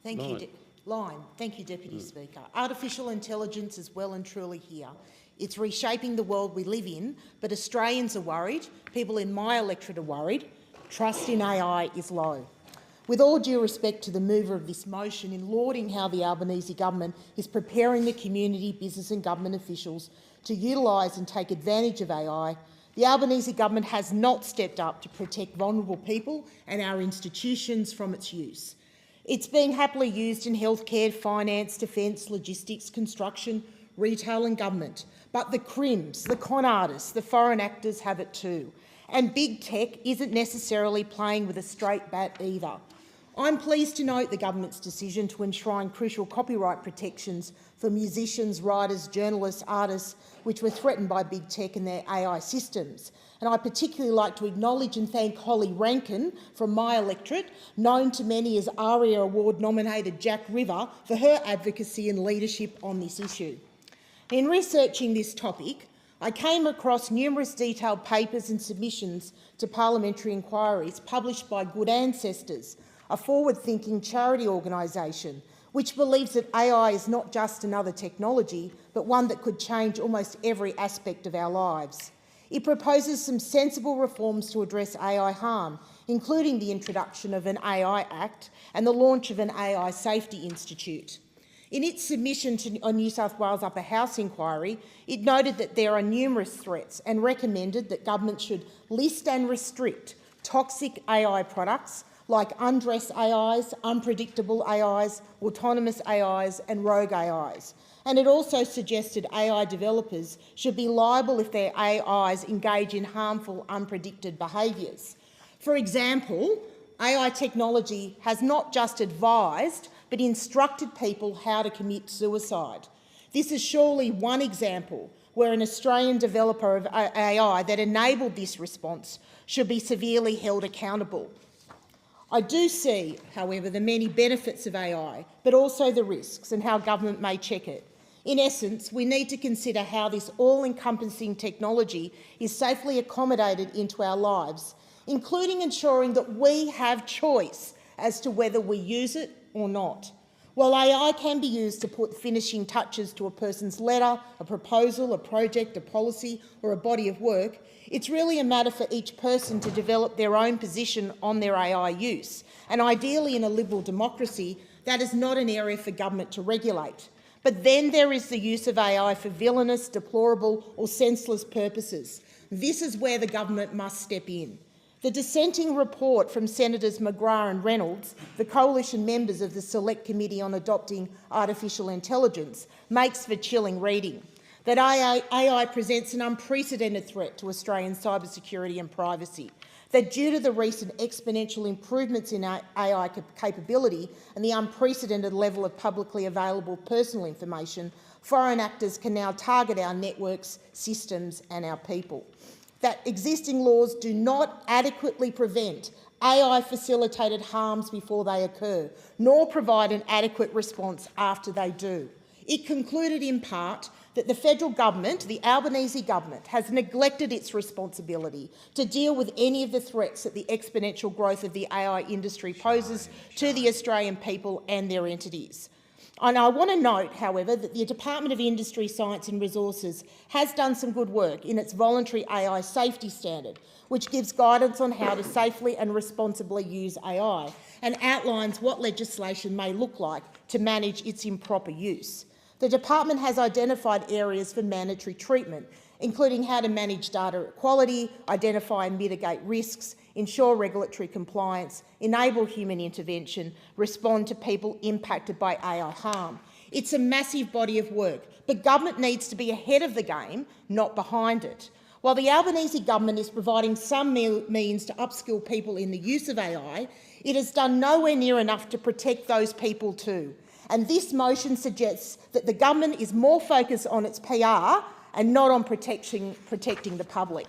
Thank you, Deputy Speaker. Artificial intelligence is well and truly here. It's reshaping the world we live in, but Australians are worried, people in my electorate are worried, trust in AI is low. With all due respect to the mover of this motion in lauding how the Albanese government is preparing the community, business and government officials to utilise and take advantage of AI, the Albanese government has not stepped up to protect vulnerable people and our institutions from its use. It's being happily used in healthcare, finance, defence, logistics, construction, retail and government. But the crims, the con artists, the foreign actors have it too. And big tech isn't necessarily playing with a straight bat either. I'm pleased to note the government's decision to enshrine crucial copyright protections for musicians, writers, journalists, artists, which were threatened by big tech and their AI systems. And I'd particularly like to acknowledge and thank Holly Rankin from my electorate, known to many as ARIA Award-nominated Jack River, for her advocacy and leadership on this issue. In researching this topic, I came across numerous detailed papers and submissions to parliamentary inquiries published by Good Ancestors, a forward-thinking charity organisation which believes that AI is not just another technology, but one that could change almost every aspect of our lives. It proposes some sensible reforms to address AI harm, including the introduction of an AI Act and the launch of an AI Safety Institute. In its submission to a New South Wales Upper House inquiry, it noted that there are numerous threats and recommended that government should list and restrict toxic AI products like undressed AIs, unpredictable AIs, autonomous AIs and rogue AIs. And it also suggested AI developers should be liable if their AIs engage in harmful, unpredicted behaviours. For example, AI technology has not just advised but instructed people how to commit suicide. This is surely one example where an Australian developer of AI that enabled this response should be severely held accountable. I do see, however, the many benefits of AI, but also the risks and how government may check it. In essence, we need to consider how this all-encompassing technology is safely accommodated into our lives, including ensuring that we have choice as to whether we use it or not. While AI can be used to put finishing touches to a person's letter, a proposal, a project, a policy or a body of work, it's really a matter for each person to develop their own position on their AI use. And ideally in a liberal democracy, that is not an area for government to regulate. But then there is the use of AI for villainous, deplorable or senseless purposes. This is where the government must step in. The dissenting report from Senators McGrath and Reynolds, the coalition members of the Select Committee on Adopting Artificial Intelligence, makes for chilling reading. That AI presents an unprecedented threat to Australian cybersecurity and privacy. That due to the recent exponential improvements in AI capability and the unprecedented level of publicly available personal information, foreign actors can now target our networks, systems and our people. That existing laws do not adequately prevent AI-facilitated harms before they occur, nor provide an adequate response after they do. It concluded in part that the federal government, the Albanese government, has neglected its responsibility to deal with any of the threats that the exponential growth of the AI industry poses to the Australian people and their entities. And I want to note, however, that the Department of Industry, Science and Resources has done some good work in its voluntary AI safety standard, which gives guidance on how to safely and responsibly use AI and outlines what legislation may look like to manage its improper use. The department has identified areas for mandatory treatment, including how to manage data quality, identify and mitigate risks, ensure regulatory compliance, enable human intervention, respond to people impacted by AI harm. It's a massive body of work, but government needs to be ahead of the game, not behind it. While the Albanese government is providing some means to upskill people in the use of AI, it has done nowhere near enough to protect those people too. And this motion suggests that the government is more focused on its PR and not on protecting the public.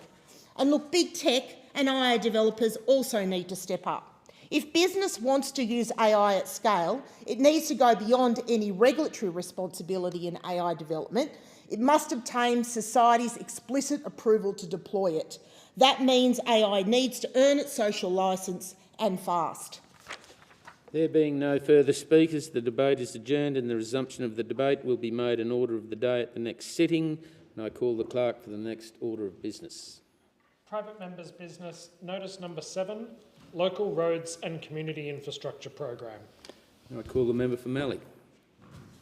And look, big tech and AI developers also need to step up. If business wants to use AI at scale, it needs to go beyond any regulatory responsibility in AI development. It must obtain society's explicit approval to deploy it. That means AI needs to earn its social licence, and fast. There being no further speakers, the debate is adjourned and the resumption of the debate will be made in order of the day at the next sitting. And I call the clerk for the next order of business. Private members' business, notice number 7, Local Roads and Community Infrastructure Program. And I call the member for Mallee.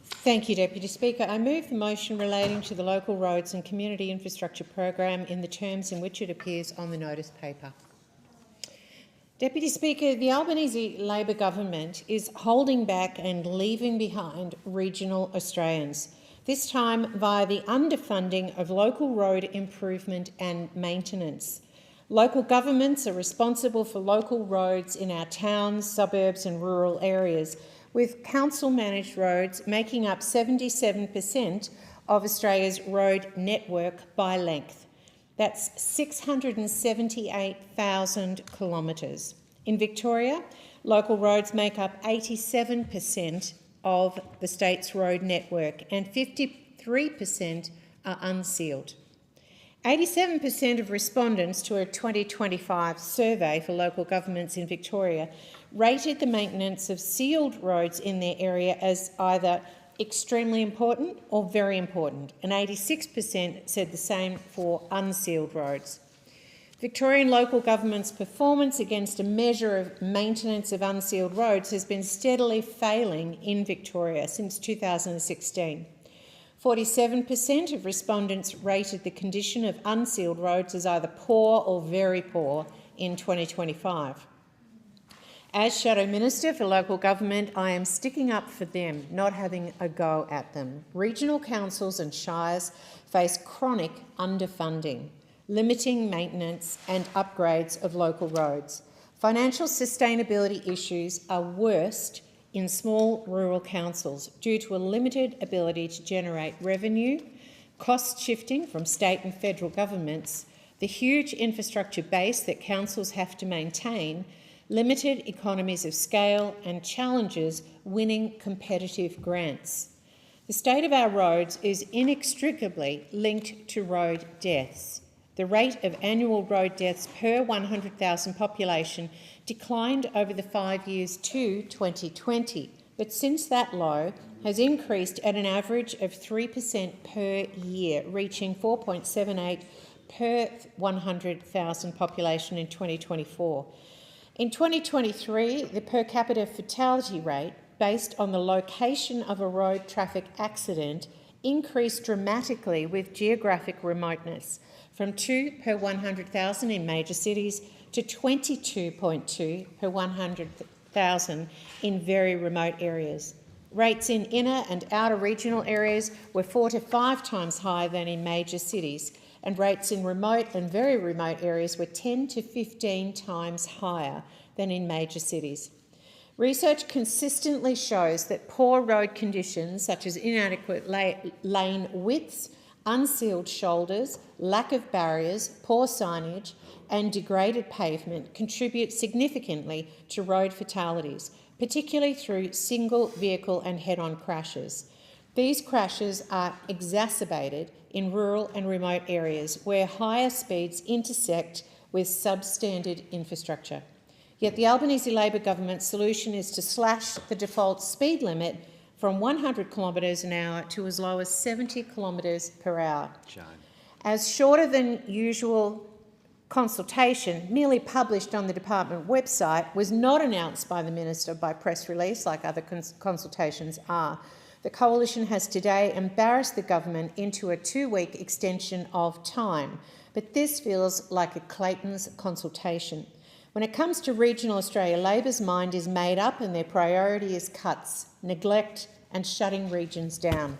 Thank you, Deputy Speaker. I move the motion relating to the Local Roads and Community Infrastructure Program in the terms in which it appears on the notice paper. Deputy Speaker, the Albanese Labor government is holding back and leaving behind regional Australians, this time via the underfunding of local road improvement and maintenance. Local governments are responsible for local roads in our towns, suburbs and rural areas, with council-managed roads making up 77% of Australia's road network by length. That's 678,000 kilometres. In Victoria, local roads make up 87% of the state's road network and 53% are unsealed. 87% of respondents to a 2025 survey for local governments in Victoria rated the maintenance of sealed roads in their area as either extremely important or very important, and 86% said the same for unsealed roads. Victorian local government's performance against a measure of maintenance of unsealed roads has been steadily failing in Victoria since 2016. 47% of respondents rated the condition of unsealed roads as either poor or very poor in 2025. As Shadow Minister for Local Government, I am sticking up for them, not having a go at them. Regional councils and shires face chronic underfunding, limiting maintenance and upgrades of local roads. Financial sustainability issues are worst in small rural councils due to a limited ability to generate revenue, cost shifting from state and federal governments, the huge infrastructure base that councils have to maintain, limited economies of scale and challenges winning competitive grants. The state of our roads is inextricably linked to road deaths. The rate of annual road deaths per 100,000 population declined over the 5 years to 2020, but since that low has increased at an average of 3% per year, reaching 4.78 per 100,000 population in 2024. In 2023, the per capita fatality rate, based on the location of a road traffic accident, increased dramatically with geographic remoteness, from 2 per 100,000 in major cities to 22.2 per 100,000 in very remote areas. Rates in inner and outer regional areas were 4 to 5 times higher than in major cities, and rates in remote and very remote areas were 10 to 15 times higher than in major cities. Research consistently shows that poor road conditions, such as inadequate lane widths, unsealed shoulders, lack of barriers, poor signage, and degraded pavement contribute significantly to road fatalities, particularly through single vehicle and head-on crashes. These crashes are exacerbated in rural and remote areas where higher speeds intersect with substandard infrastructure. Yet the Albanese Labor government's solution is to slash the default speed limit from 100 kilometres an hour to as low as 70 kilometres per hour. As shorter than usual consultation, merely published on the department website, was not announced by the Minister by press release like other consultations are. The Coalition has today embarrassed the government into a 2-week extension of time, but this feels like a Clayton's consultation. When it comes to regional Australia, Labor's mind is made up and their priority is cuts, neglect and shutting regions down.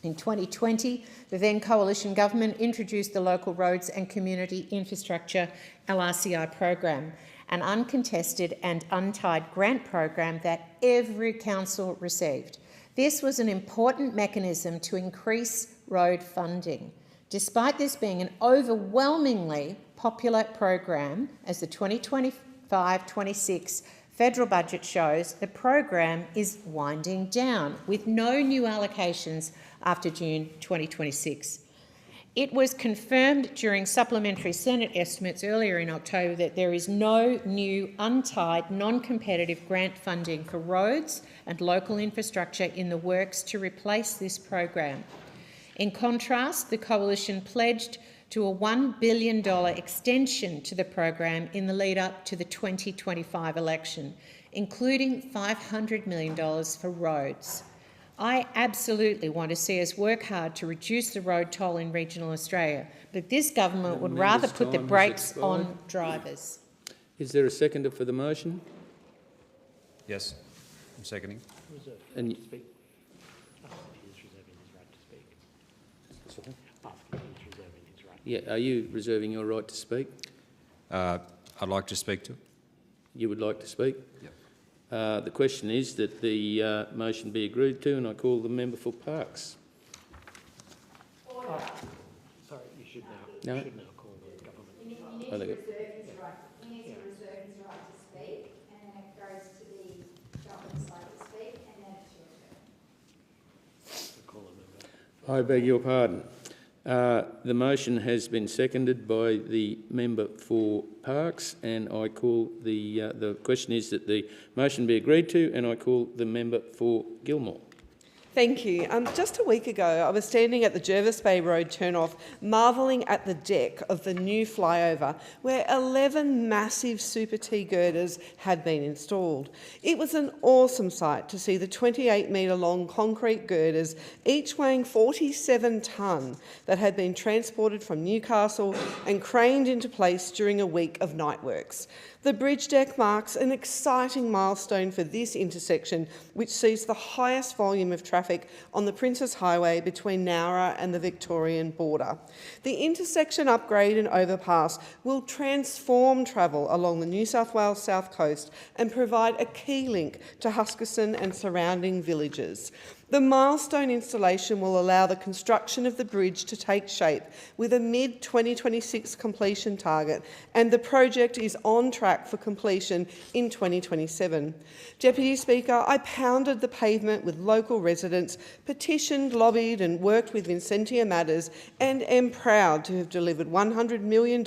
In 2020, the then Coalition government introduced the Local Roads and Community Infrastructure LRCI program, an uncontested and untied grant program that every council received. This was an important mechanism to increase road funding. Despite this being an overwhelmingly popular program, as the 2025-26 federal budget shows, the program is winding down with no new allocations after June 2026. It was confirmed during supplementary Senate estimates earlier in October that there is no new untied, non-competitive grant funding for roads and local infrastructure in the works to replace this program. In contrast, the Coalition pledged to a $1 billion extension to the program in the lead-up to the 2025 election, including $500 million for roads. I absolutely want to see us work hard to reduce the road toll in regional Australia, but this government would rather put the brakes on drivers. Is there a seconder for the motion? Yes, I'm seconding. And yeah, are you reserving your right to speak? I'd like to speak to it. You would like to speak? Yep. The question is that the motion be agreed to, and I call the member for Parks. Sorry, you should now, call the government. You need to reserve his right. He needs to reserve his right to speak, and then it goes to the government's right to speak, and then it's your turn. I beg your pardon. The motion has been seconded by the member for Parks, and I call the question is that the motion be agreed to, and I call the member for Gilmore. Thank you. Just a week ago, I was standing at the Jervis Bay Road turnoff, marvelling at the deck of the new flyover, where 11 massive Super T girders had been installed. It was an awesome sight to see the 28-metre-long concrete girders, each weighing 47 tonne, that had been transported from Newcastle and craned into place during a week of night works. The bridge deck marks an exciting milestone for this intersection, which sees the highest volume of traffic on the Princes Highway between Nowra and the Victorian border. The intersection upgrade and overpass will transform travel along the New South Wales South Coast and provide a key link to Huskisson and surrounding villages. The milestone installation will allow the construction of the bridge to take shape with a mid-2026 completion target, and the project is on track for completion in 2027. Deputy Speaker, I pounded the pavement with local residents, petitioned, lobbied and worked with Vincentia Matters, and am proud to have delivered $100 million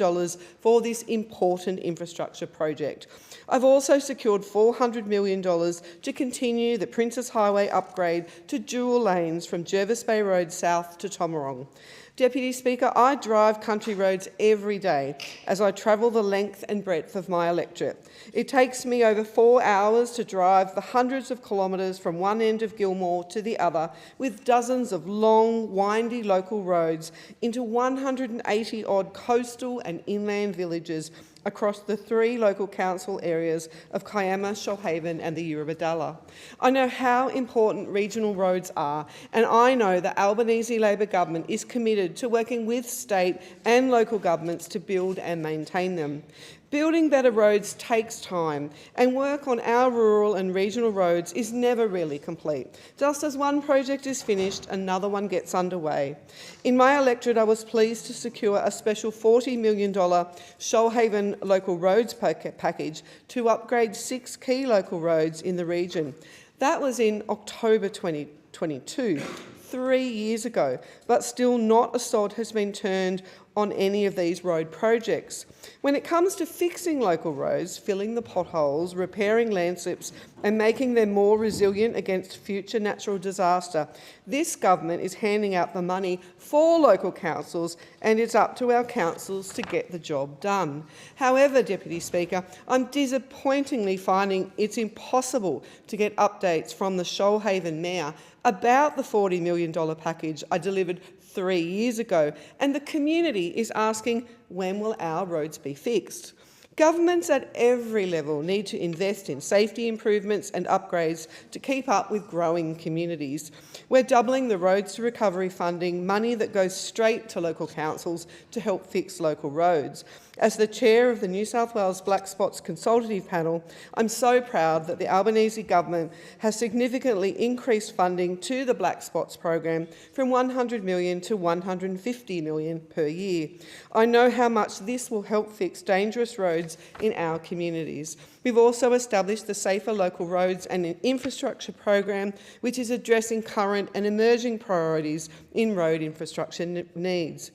for this important infrastructure project. I've also secured $400 million to continue the Princes Highway upgrade to dual lanes from Jervis Bay Road South to Tomarong. Deputy Speaker, I drive country roads every day as I travel the length and breadth of my electorate. It takes me over 4 hours to drive the hundreds of kilometres from one end of Gilmore to the other, with dozens of long, windy local roads into 180-odd coastal and inland villages across the 3 local council areas of Kiama, Shoalhaven and the Eurobodalla. I know how important regional roads are, and I know the Albanese Labor government is committed to working with state and local governments to build and maintain them. Building better roads takes time, and work on our rural and regional roads is never really complete. Just as one project is finished, another one gets underway. In my electorate, I was pleased to secure a special $40 million Shoalhaven local roads package to upgrade 6 key local roads in the region. That was in October 2022, 3 years ago, but still not a sod has been turned on any of these road projects. When it comes to fixing local roads, filling the potholes, repairing landslips and making them more resilient against future natural disaster, this government is handing out the money for local councils, and it's up to our councils to get the job done. However, Deputy Speaker, I'm disappointingly finding it's impossible to get updates from the Shoalhaven Mayor about the $40 million package I delivered 3 years ago, and the community is asking, when will our roads be fixed? Governments at every level need to invest in safety improvements and upgrades to keep up with growing communities. We're doubling the Roads to Recovery funding, money that goes straight to local councils to help fix local roads. As the chair of the New South Wales Black Spots Consultative Panel, I'm so proud that the Albanese government has significantly increased funding to the Black Spots program from $100 million to $150 million per year. I know how much this will help fix dangerous roads in our communities. We've also established the Safer Local Roads and an Infrastructure program, which is addressing current and emerging priorities in road infrastructure needs.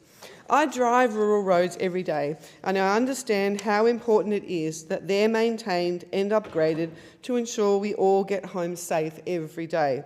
I drive rural roads every day, and I understand how important it is that they're maintained and upgraded to ensure we all get home safe every day.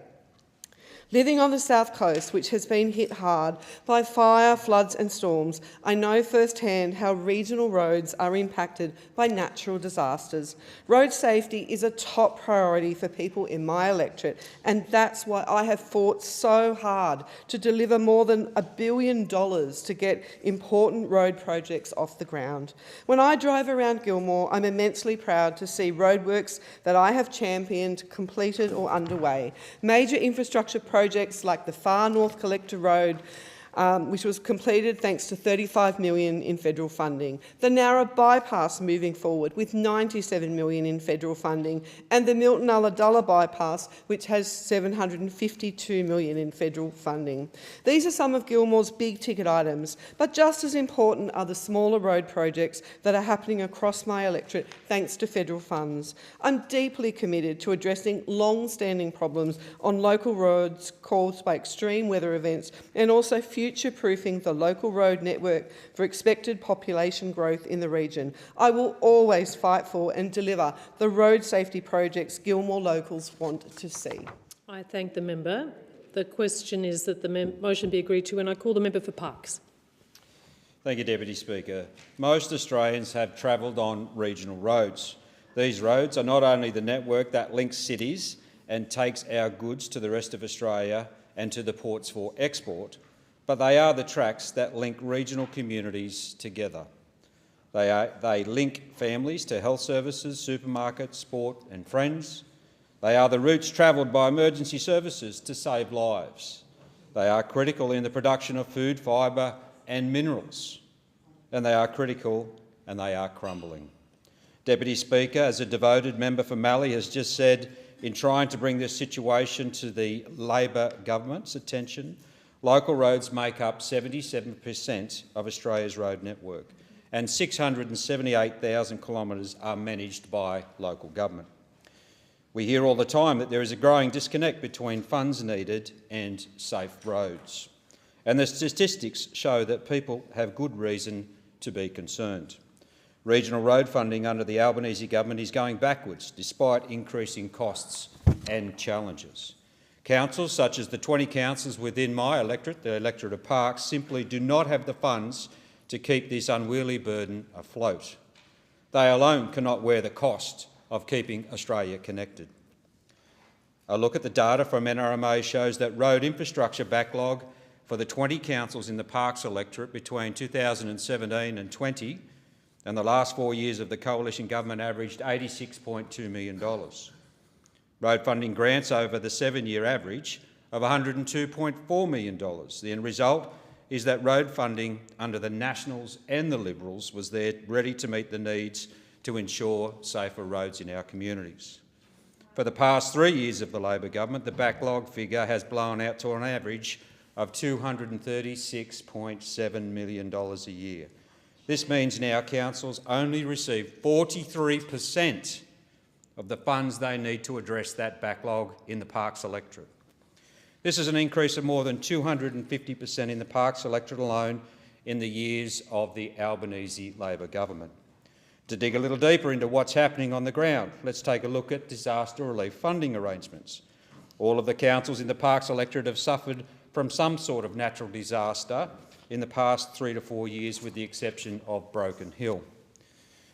Living on the South Coast, which has been hit hard by fire, floods and storms, I know firsthand how regional roads are impacted by natural disasters. Road safety is a top priority for people in my electorate, and that's why I have fought so hard to deliver more than $1 billion to get important road projects off the ground. When I drive around Gilmore, I'm immensely proud to see roadworks that I have championed completed or underway. Major infrastructure projects like the Far North Collector Road, which was completed thanks to $35 million in federal funding, the Narra Bypass moving forward with $97 million in federal funding, and the Milton Ulladulla Bypass, which has $752 million in federal funding. These are some of Gilmore's big ticket items, but just as important are the smaller road projects that are happening across my electorate thanks to federal funds. I'm deeply committed to addressing long-standing problems on local roads caused by extreme weather events, and also future-proofing the local road network for expected population growth in the region. I will always fight for and deliver the road safety projects Gilmore locals want to see. I thank the member. The question is that the motion be agreed to, and I call the member for Parkes. Thank you, Deputy Speaker. Most Australians have travelled on regional roads. These roads are not only the network that links cities and takes our goods to the rest of Australia and to the ports for export, but they are the tracks that link regional communities together. They link families to health services, supermarkets, sport and friends. They are the routes travelled by emergency services to save lives. They are critical in the production of food, fibre and minerals. And they are critical and they are crumbling. Deputy Speaker, as a devoted member for Mallee has just said, in trying to bring this situation to the Labor government's attention, local roads make up 77% of Australia's road network, and 678,000 kilometres are managed by local government. We hear all the time that there is a growing disconnect between funds needed and safe roads, and the statistics show that people have good reason to be concerned. Regional road funding under the Albanese government is going backwards despite increasing costs and challenges. Councils, such as the 20 councils within my electorate, the electorate of Parkes, simply do not have the funds to keep this unwieldy burden afloat. They alone cannot wear the cost of keeping Australia connected. A look at the data from NRMA shows that road infrastructure backlog for the 20 councils in the Parkes electorate between 2017 and 20 and the last 4 years of the coalition government averaged $86.2 million. Road funding grants over the 7-year average of $102.4 million. The end result is that road funding under the Nationals and the Liberals was there ready to meet the needs to ensure safer roads in our communities. For the past 3 years of the Labor government, the backlog figure has blown out to an average of $236.7 million a year. This means now councils only receive 43% of the funds they need to address that backlog in the Parkes electorate. This is an increase of more than 250% in the Parkes electorate alone in the years of the Albanese Labor government. To dig a little deeper into what's happening on the ground, let's take a look at disaster relief funding arrangements. All of the councils in the Parkes electorate have suffered from some sort of natural disaster in the past 3 to 4 years, with the exception of Broken Hill.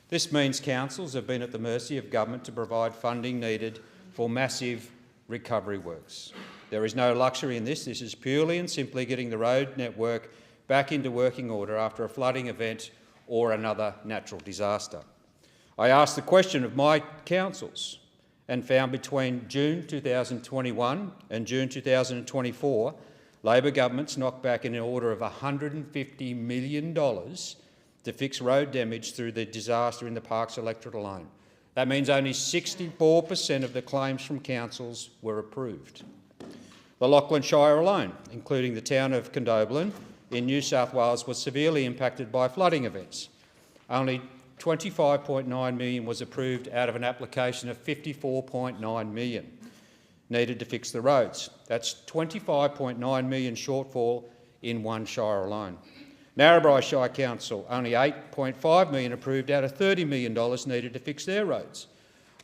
This means councils have been at the mercy of government to provide funding needed for massive recovery works. There is no luxury in this. This is purely and simply getting the road network back into working order after a flooding event or another natural disaster. I asked the question of my councils and found between June 2021 and June 2024, Labor governments knocked back in an order of $150 million to fix road damage through the disaster in the Parkes electorate alone. That means only 64% of the claims from councils were approved. The Lachlan Shire alone, including the town of Condobolin in New South Wales, was severely impacted by flooding events. Only $25.9 million was approved out of an application of $54.9 million needed to fix the roads. That's $25.9 million shortfall in one shire alone. Narrabri Shire Council, only $8.5 million approved out of $30 million needed to fix their roads.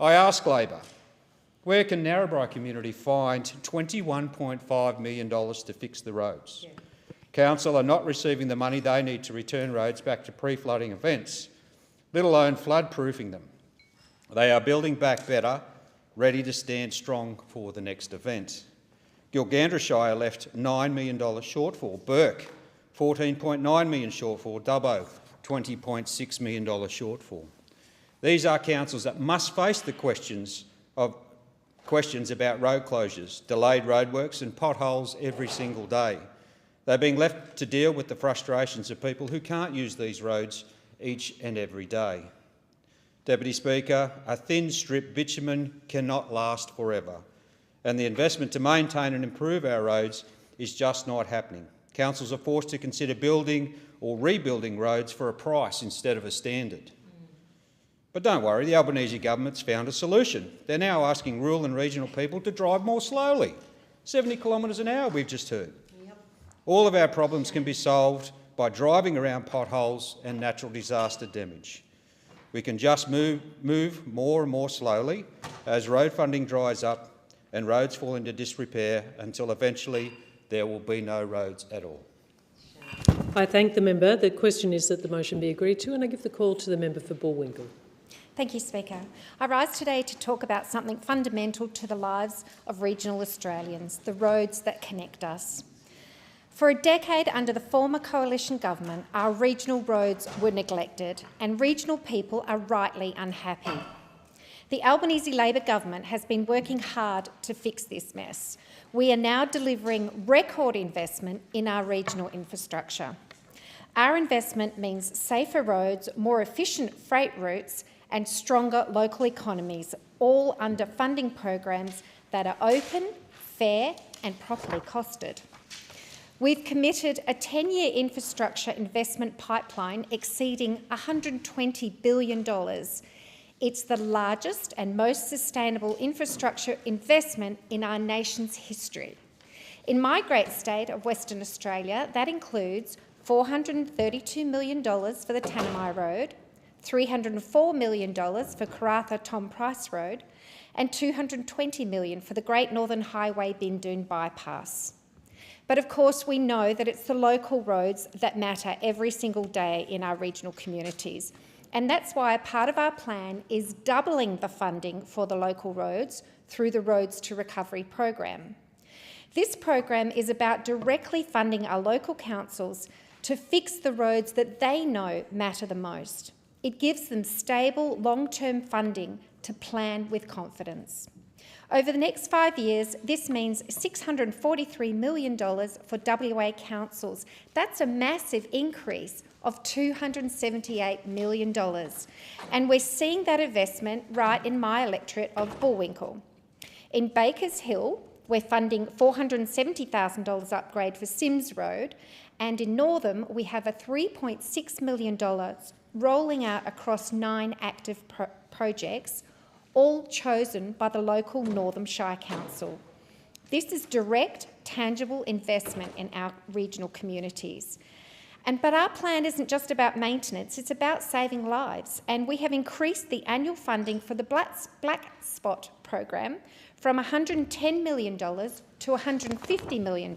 I ask Labor, where can Narrabri community find $21.5 million to fix the roads? Yeah. Council are not receiving the money they need to return roads back to pre-flooding events, let alone flood-proofing them. They are building back better, ready to stand strong for the next event. Gilgandra Shire left $9 million shortfall. Burke, $14.9 million shortfall. Dubbo, $20.6 million shortfall. These are councils that must face the questions about road closures, delayed roadworks and potholes every single day. They're being left to deal with the frustrations of people who can't use these roads each and every day. Deputy Speaker, a thin strip bitumen cannot last forever, and the investment to maintain and improve our roads is just not happening. Councils are forced to consider building or rebuilding roads for a price instead of a standard. But don't worry, the Albanese government's found a solution. They're now asking rural and regional people to drive more slowly. 70 kilometres an hour, we've just heard. Yep. All of our problems can be solved by driving around potholes and natural disaster damage. We can just move more and more slowly as road funding dries up and roads fall into disrepair until eventually there will be no roads at all. I thank the member. The question is that the motion be agreed to, and I give the call to the member for Bullwinkle. Thank you, Speaker. I rise today to talk about something fundamental to the lives of regional Australians, the roads that connect us. For a decade under the former coalition government, our regional roads were neglected and regional people are rightly unhappy. The Albanese Labor government has been working hard to fix this mess. We are now delivering record investment in our regional infrastructure. Our investment means safer roads, more efficient freight routes and stronger local economies, all under funding programs that are open, fair and properly costed. We've committed a 10-year infrastructure investment pipeline exceeding $120 billion. It's the largest and most sustainable infrastructure investment in our nation's history. In my great state of Western Australia, that includes $432 million for the Tanami Road, $304 million for Karratha Tom Price Road, and $220 million for the Great Northern Highway Bindoon bypass. But of course we know that it's the local roads that matter every single day in our regional communities. And that's why a part of our plan is doubling the funding for the local roads through the Roads to Recovery program. This program is about directly funding our local councils to fix the roads that they know matter the most. It gives them stable, long-term funding to plan with confidence. Over the next 5 years, this means $643 million for WA councils. That's a massive increase of $278 million. And we're seeing that investment right in my electorate of Bullwinkle. In Bakers Hill, we're funding $470,000 upgrade for Sims Road, and in Northam, we have a $3.6 million rolling out across 9 active projects, all chosen by the local Northam Shire Council. This is direct, tangible investment in our regional communities. But our plan isn't just about maintenance, it's about saving lives. And we have increased the annual funding for the Black Spot program from $110 million to $150 million.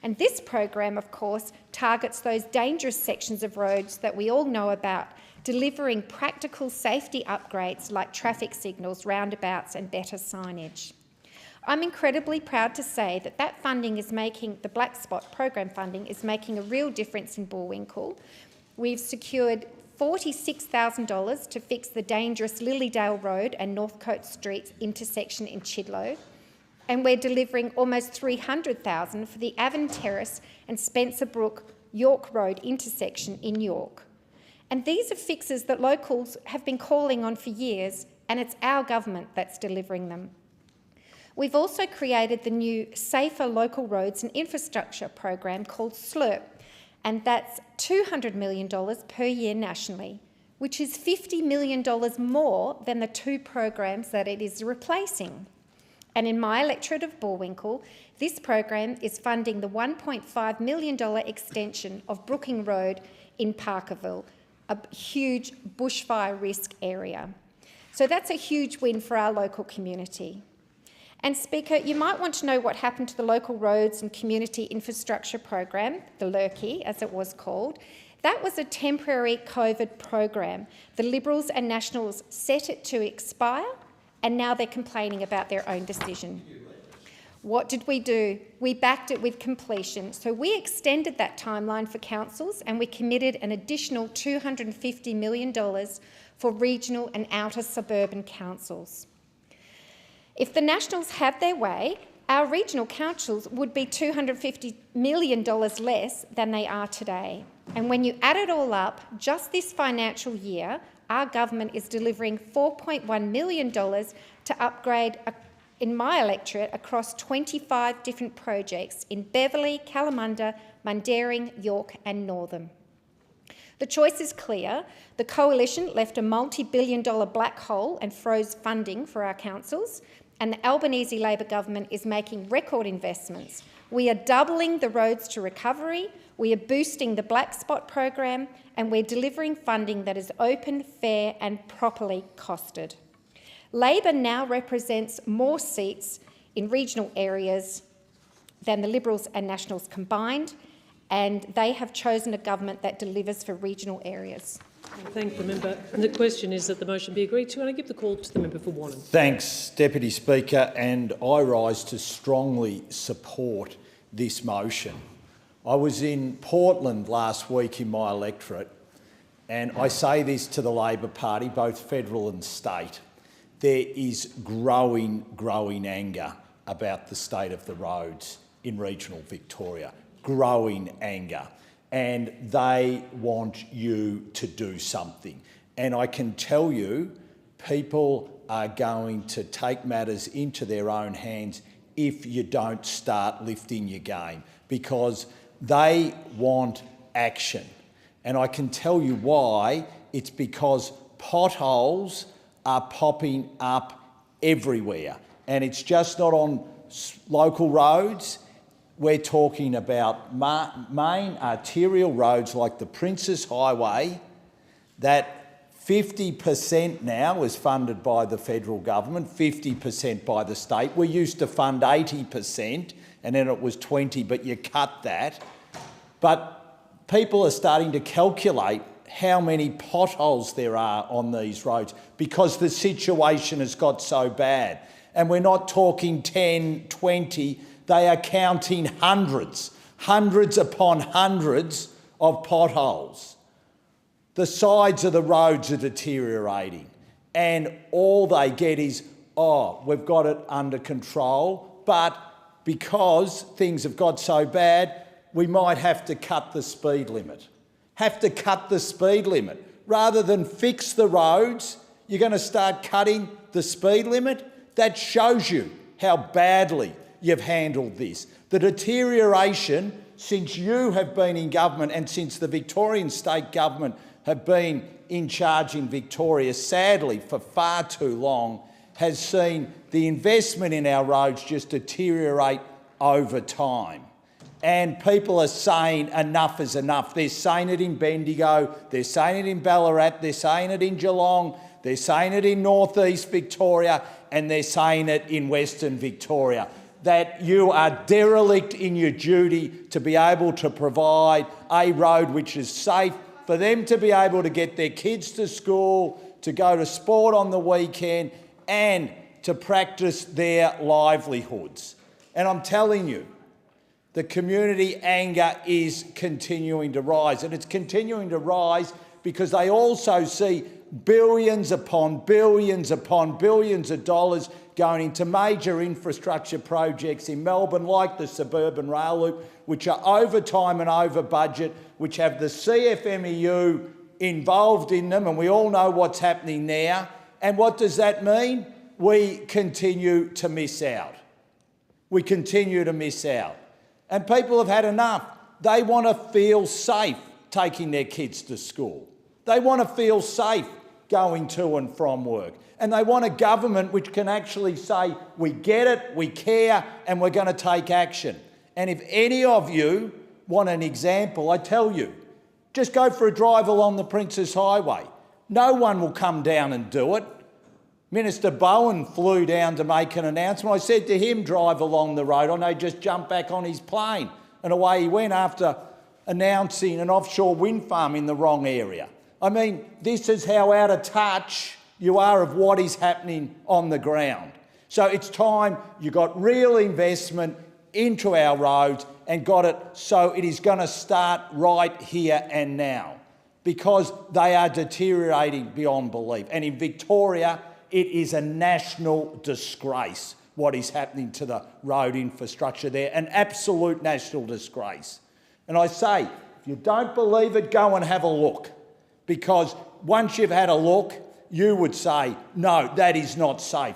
And this program, of course, targets those dangerous sections of roads that we all know about, delivering practical safety upgrades like traffic signals, roundabouts and better signage. I'm incredibly proud to say that that funding is making, the Black Spot program funding is making a real difference in Bullwinkle. We've secured $46,000 to fix the dangerous Lilydale Road and Northcote Street intersection in Chidlow. And we're delivering almost $300,000 for the Avon Terrace and Spencer Brook York Road intersection in York. And these are fixes that locals have been calling on for years, and it's our government that's delivering them. We've also created the new Safer Local Roads and Infrastructure program called SLURP, and that's $200 million per year nationally, which is $50 million more than the 2 programs that it is replacing. And in my electorate of Bullwinkle, this program is funding the $1.5 million extension of Brooking Road in Parkerville, a huge bushfire risk area. So that's a huge win for our local community. And Speaker, you might want to know what happened to the Local Roads and Community Infrastructure program, the LRCI as it was called. That was a temporary COVID program. The Liberals and Nationals set it to expire, and now they're complaining about their own decision. What did we do? We backed it with completion. So we extended that timeline for councils, and we committed an additional $250 million for regional and outer suburban councils. If the Nationals had their way, our regional councils would be $250 million less than they are today. And when you add it all up, just this financial year, our government is delivering $4.1 million to upgrade, in my electorate, across 25 different projects in Beverley, Kalamunda, Mundaring, York and Northam. The choice is clear. The Coalition left a multi-billion-dollar black hole and froze funding for our councils, and the Albanese Labor government is making record investments. We are doubling the Roads to Recovery, we are boosting the Black Spot program, and we're delivering funding that is open, fair and properly costed. Labor now represents more seats in regional areas than the Liberals and Nationals combined, and they have chosen a government that delivers for regional areas. I thank the member. And the question is that the motion be agreed to, and I give the call to the member for Warren. Thanks, Deputy Speaker, and I rise to strongly support this motion. I was in Portland last week in my electorate, and I say this to the Labor Party, both federal and state. There is growing anger about the state of the roads in regional Victoria. Growing anger. And they want you to do something. And I can tell you, people are going to take matters into their own hands if you don't start lifting your game, because they want action. And I can tell you why. It's because potholes are popping up everywhere. And it's just not on local roads. We're talking about main arterial roads like the Princes Highway that 50% now is funded by the federal government, 50% by the state. We used to fund 80% and then it was 20, but you cut that. But people are starting to calculate how many potholes there are on these roads because the situation has got so bad. And we're not talking 10, 20, they are counting hundreds upon hundreds of potholes. The sides of the roads are deteriorating and all they get is, oh, we've got it under control, but because things have got so bad, we might have to cut the speed limit. Rather than fix the roads, you're going to start cutting the speed limit? That shows you how badly you've handled this. The deterioration since you have been in government and since the Victorian state government have been in charge in Victoria, sadly for far too long, has seen the investment in our roads just deteriorate over time. And people are saying enough is enough. They're saying it in Bendigo, they're saying it in Ballarat, they're saying it in Geelong, they're saying it in northeast Victoria, and they're saying it in Western Victoria, that you are derelict in your duty to be able to provide a road which is safe for them to be able to get their kids to school, to go to sport on the weekend, and to practice their livelihoods. And I'm telling you, the community anger is continuing to rise, and it's continuing to rise because they also see billions upon billions upon billions of dollars going into major infrastructure projects in Melbourne, like the suburban rail loop, which are over time and over budget, which have the CFMEU involved in them, and we all know what's happening there. And what does that mean? We continue to miss out. We continue to miss out. And people have had enough. They want to feel safe taking their kids to school. They want to feel safe going to and from work. And they want a government which can actually say, we get it, we care, and we're going to take action. And if any of you want an example, I tell you, just go for a drive along the Princes Highway. No one will come down and do it. Minister Bowen flew down to make an announcement. I said to him, drive along the road. I know, just jump back on his plane. And away he went after announcing an offshore wind farm in the wrong area. I mean, this is how out of touch you are of what is happening on the ground. So it's time you got real investment into our roads and got it so it is going to start right here and now, because they are deteriorating beyond belief. And in Victoria, it is a national disgrace what is happening to the road infrastructure there, an absolute national disgrace. And I say, if you don't believe it, go and have a look, because once you've had a look, you would say, no, that is not safe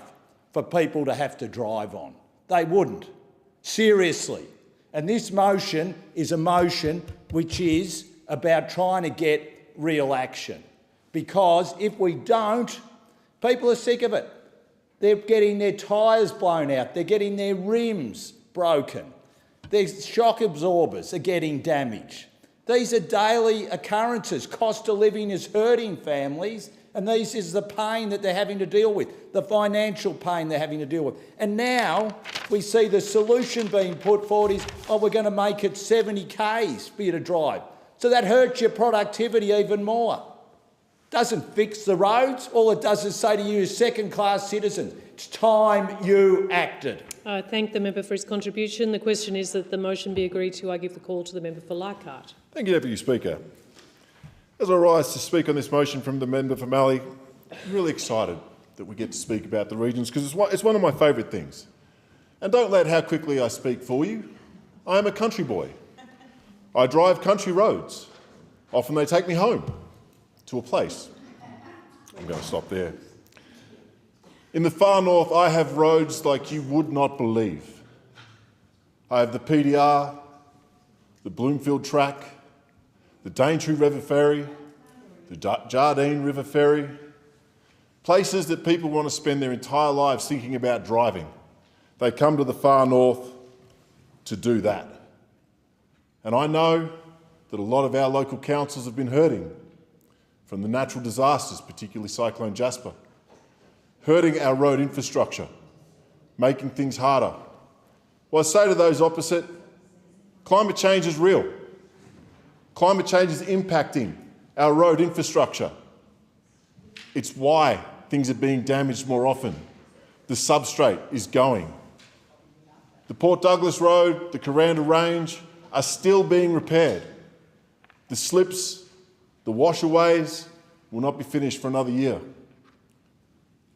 for people to have to drive on. They wouldn't. Seriously. And this motion is a motion which is about trying to get real action. Because if we don't, people are sick of it. They're getting their tyres blown out. They're getting their rims broken. Their shock absorbers are getting damaged. These are daily occurrences. Cost of living is hurting families, and this is the pain that they're having to deal with, the financial pain they're having to deal with. And now we see the solution being put forward is, oh, we're going to make it 70 Ks for you to drive. So that hurts your productivity even more. Doesn't fix the roads. All it does is say to you, second-class citizens, it's time you acted. I thank the member for his contribution. The question is that the motion be agreed to. I give the call to the member for Leichhardt. Thank you, Deputy Speaker. As I rise to speak on this motion from the member for Mallee, I'm really excited that we get to speak about the regions, because it's one of my favourite things. And don't let how quickly I speak fool you. I am a country boy. I drive country roads. Often they take me home to a place. I'm going to stop there. In the far north, I have roads like you would not believe. I have the PDR, the Bloomfield Track, the Daintree River Ferry, the Jardine River Ferry, places that people want to spend their entire lives thinking about driving. They come to the far north to do that. And I know that a lot of our local councils have been hurting from the natural disasters, particularly Cyclone Jasper, hurting our road infrastructure, making things harder. Well, I say to those opposite, climate change is real. Climate change is impacting our road infrastructure. It's why things are being damaged more often. The substrate is going. The Port Douglas Road, the Coranda Range are still being repaired. The slips, the washaways will not be finished for another year.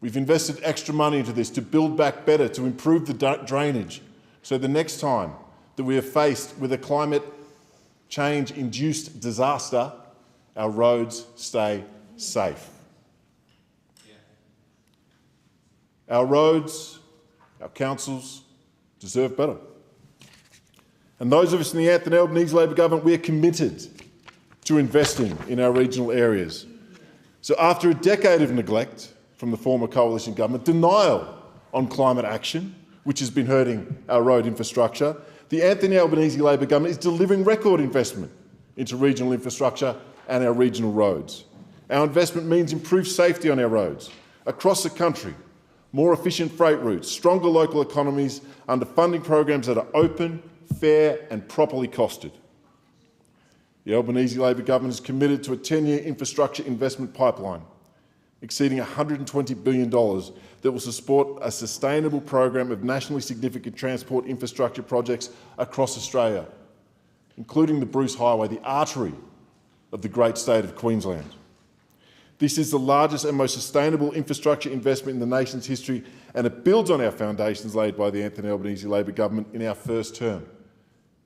We've invested extra money into this to build back better, to improve the drainage, so the next time that we are faced with a climate change-induced disaster, our roads stay safe. Our roads, our councils deserve better. And those of us in the Anthony Albanese Labor government, we are committed to investing in our regional areas. So after a decade of neglect from the former coalition government, denial on climate action, which has been hurting our road infrastructure, the Anthony Albanese Labor government is delivering record investment into regional infrastructure and our regional roads. Our investment means improved safety on our roads across the country, more efficient freight routes, stronger local economies under funding programs that are open, fair and properly costed. The Albanese Labor government is committed to a 10-year infrastructure investment pipeline exceeding $120 billion that will support a sustainable program of nationally significant transport infrastructure projects across Australia, including the Bruce Highway, the artery of the great state of Queensland. This is the largest and most sustainable infrastructure investment in the nation's history, and it builds on our foundations laid by the Anthony Albanese Labor government in our first term.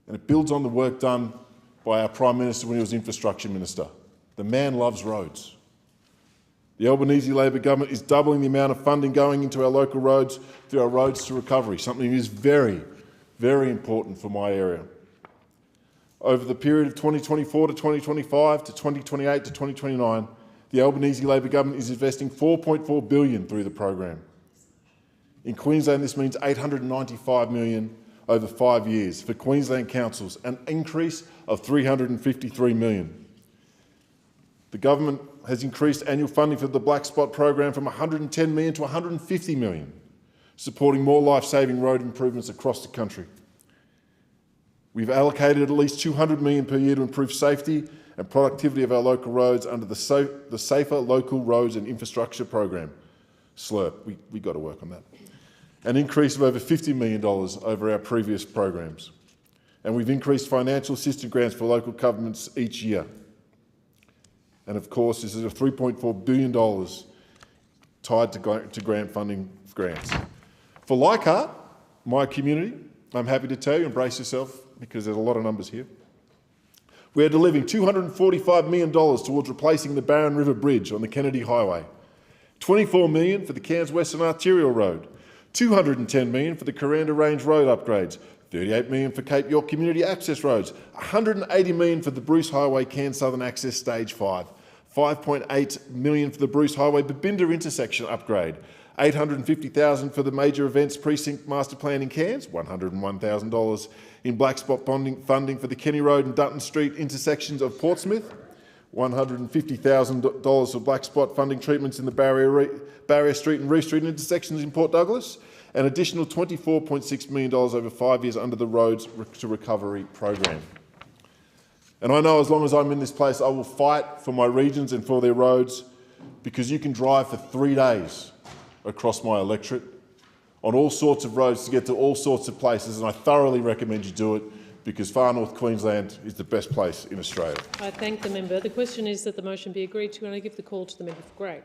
And it builds on the work done by our Prime Minister when he was Infrastructure Minister. The man loves roads. The Albanese Labor government is doubling the amount of funding going into our local roads through our Roads to Recovery, something that is very, very important for my area. Over the period of 2024 to 2025 to 2028 to 2029, the Albanese Labor government is investing $4.4 billion through the program. In Queensland, this means $895 million over 5 years for Queensland councils, an increase of $353 million. The government has increased annual funding for the Black Spot program from $110 million to $150 million, supporting more life-saving road improvements across the country. We've allocated at least $200 million per year to improve safety and productivity of our local roads under the Safer Local Roads and Infrastructure program, SLURP. We've got to work on that. An increase of over $50 million over our previous programs. And we've increased financial assistance grants for local governments each year. And of course, this is a $3.4 billion tied to grant funding grants. For Leichhardt, my community, I'm happy to tell you, embrace yourself because there's a lot of numbers here. We are delivering $245 million towards replacing the Barron River Bridge on the Kennedy Highway, $24 million for the Cairns Western Arterial Road, $210 million for the Coranda Range Road upgrades, $38 million for Cape York Community Access Roads, $180 million for the Bruce Highway Cairns Southern Access Stage 5, $5.8 million for the Bruce Highway Babinda intersection upgrade, $850,000 for the Major Events Precinct Master Plan in Cairns, $101,000 in black spot funding for the Kenny Road and Dutton Street intersections of Portsmouth, $150,000 for black spot funding treatments in the Barrier Street and Reef Street intersections in Port Douglas, an additional $24.6 million over 5 years under the Roads to Recovery program. And I know as long as I'm in this place, I will fight for my regions and for their roads, because you can drive for 3 days across my electorate on all sorts of roads to get to all sorts of places, and I thoroughly recommend you do it, because far north Queensland is the best place in Australia. I thank the member. The question is that the motion be agreed to, and I give the call to the member for Grey.